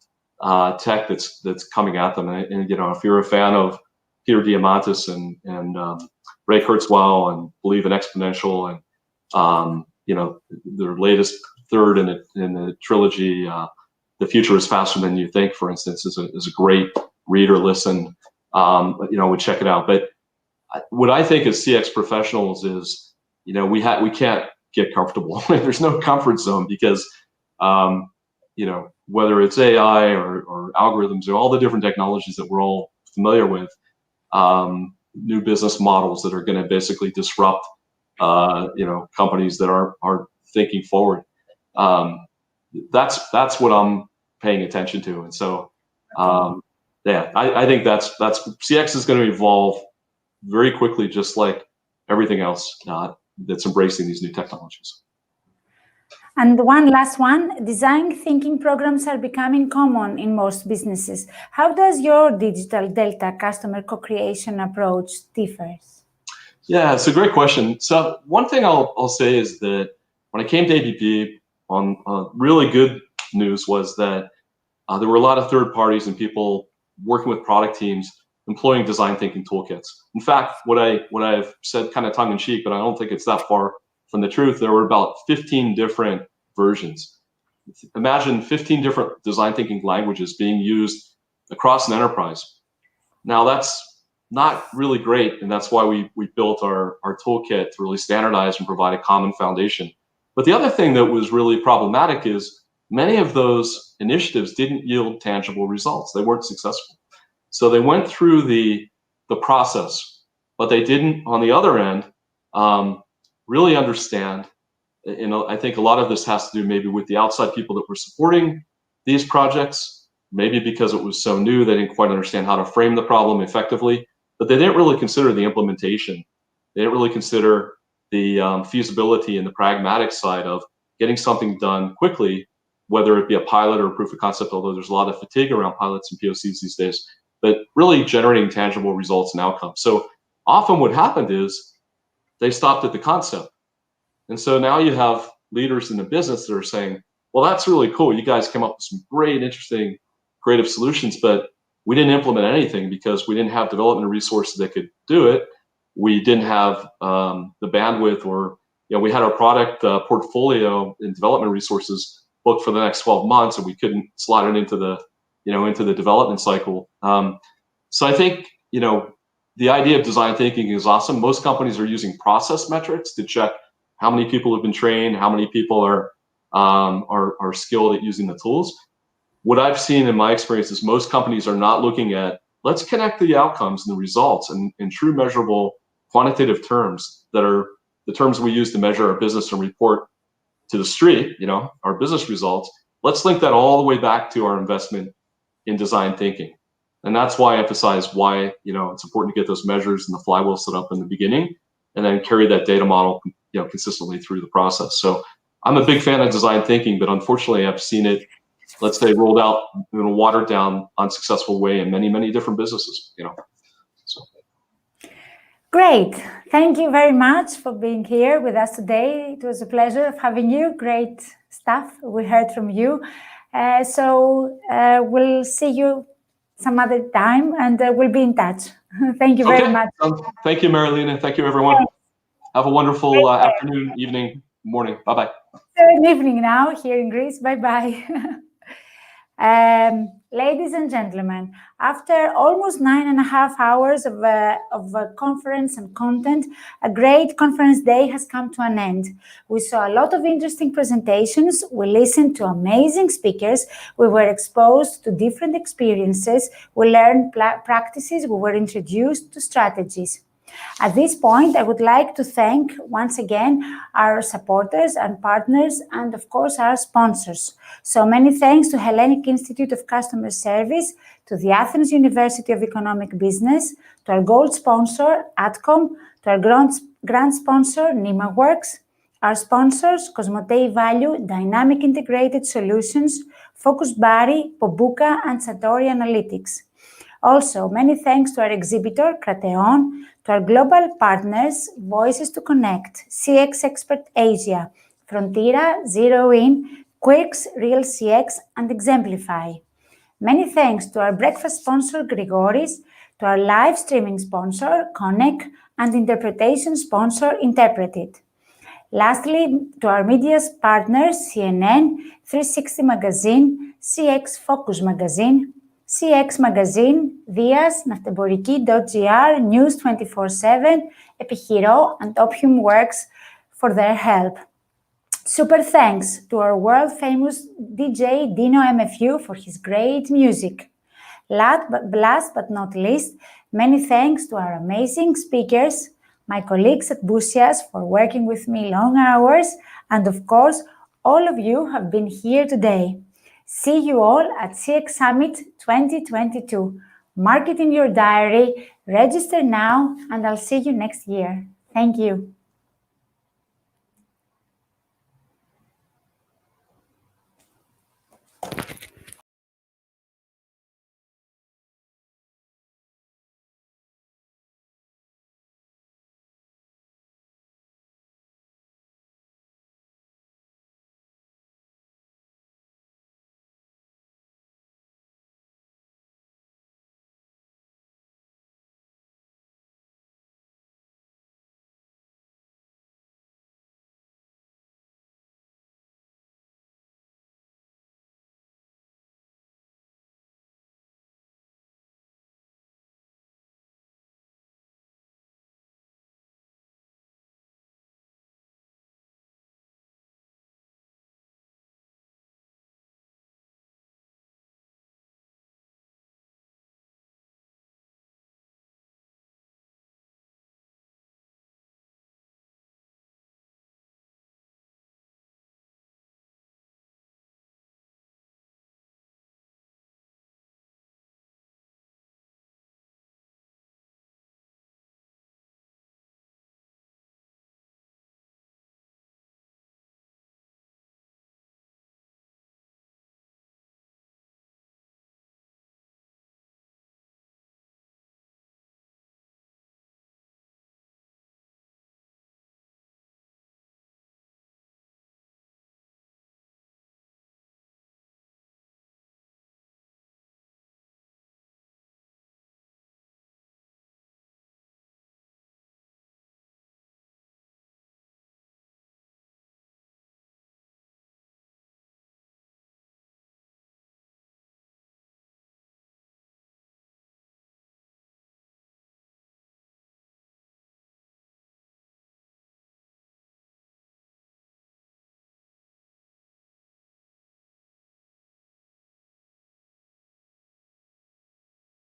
tech that's coming at them. And if you're a fan of Peter Diamandis and Ray Kurzweil, and believe in exponential, and their latest third in the trilogy, The Future is Faster Than You Think, for instance, is a great read or listen. Would check it out. But what I think as CX professionals is, we can't get comfortable. There's no comfort zone, because whether it's AI or algorithms or all the different technologies that we're all familiar with, new business models that are going to basically disrupt companies that are thinking forward. That's what I'm paying attention to. And so I think that's CX is going to evolve very quickly, just like everything else that's embracing these new technologies. And one last one, design thinking programs are becoming common in most businesses. How does your digital delta customer co-creation approach differ? Yeah, it's a great question. So one thing I'll say is that when I came to ABB, on really good news was that there were a lot of third parties and people working with product teams employing design thinking toolkits. In fact, what I've said kind of tongue in cheek, but I don't think it's that far from the truth, there were about 15 different versions. Imagine 15 different design thinking languages being used across an enterprise. Now that's not really great, and that's why we built our toolkit to really standardize and provide a common foundation. But the other thing that was really problematic is many of those initiatives didn't yield tangible results. They weren't successful. So they went through the process, but they didn't, on the other end, really understand. I think a lot of this has to do maybe with the outside people that were supporting these projects, maybe because it was so new, they didn't quite understand how to frame the problem effectively, but they didn't really consider the implementation. They didn't really consider the feasibility and the pragmatic side of getting something done quickly, whether it be a pilot or a proof of concept, although there's a lot of fatigue around pilots and POCs these days, but really generating tangible results and outcomes. So often what happened is they stopped at the concept. And so now you have leaders in the business that are saying, well, that's really cool. You guys came up with some great, interesting, creative solutions, but we didn't implement anything because we didn't have development resources that could do it. We didn't have the bandwidth, or we had our product portfolio and development resources booked for the next 12 months, and we couldn't slot it into the development cycle. So I think the idea of design thinking is awesome. Most companies are using process metrics to check how many people have been trained, how many people are skilled at using the tools. What I've seen in my experience is most companies are not looking at, let's connect the outcomes and the results in true measurable quantitative terms that are the terms we use to measure our business and report to the street, our business results. Let's link that all the way back to our investment in design thinking. And that's why I emphasize why, it's important to get those measures and the flywheel set up in the beginning, and then carry that data model, consistently through the process. So I'm a big fan of design thinking, but unfortunately I've seen it, let's say, rolled out in a watered down, unsuccessful way in many, many different businesses, So. Great. Thank you very much for being here with us today. It was a pleasure of having you. Great stuff we heard from you. So we'll see you some other time, and we'll be in touch. Thank you very much. Thank you, Marilena. Thank you, everyone. Thanks. Have a wonderful afternoon, evening, morning. Bye-bye. Good evening now here in Greece. Bye-bye. Ladies and gentlemen, after almost 9.5 hours of a conference and content, a great conference day has come to an end. We saw a lot of interesting presentations, we listened to amazing speakers, we were exposed to different experiences, we learned practices, we were introduced to strategies. At this point, I would like to thank once again our supporters and partners, and of course our sponsors. So many thanks to Hellenic Institute of Customer Service, to the Athens University of Economic Business, to our gold sponsor, Adcom, to our grand sponsor, NimaWorks, our sponsors, Cosmotei Value, Dynamic Integrated Solutions, Focus Bari, Pobuka, and Satori Analytics. Also, many thanks to our exhibitor, Crateon, to our global partners, Voices to Connect, CX Expert Asia, Frontira, Zero In, Quirks, Real CX, and Exemplify. Many thanks to our breakfast sponsor, Grigoris, to our live streaming sponsor, Connect, and interpretation sponsor, Interpreted. Lastly, to our media partners, CNN, 360 Magazine, CX Focus Magazine, CX Magazine, Dias, Nafteboriki.gr, News 24/7, Epihiro, and Opium Works for their help. Super thanks to our world-famous DJ Dino MFU for his great music. Last but not least, many thanks to our amazing speakers, my colleagues at Busias for working with me long hours, and of course, all of you have been here today. See you all at CX Summit 2022. Mark it in your diary, register now, and I'll see you next year. Thank you.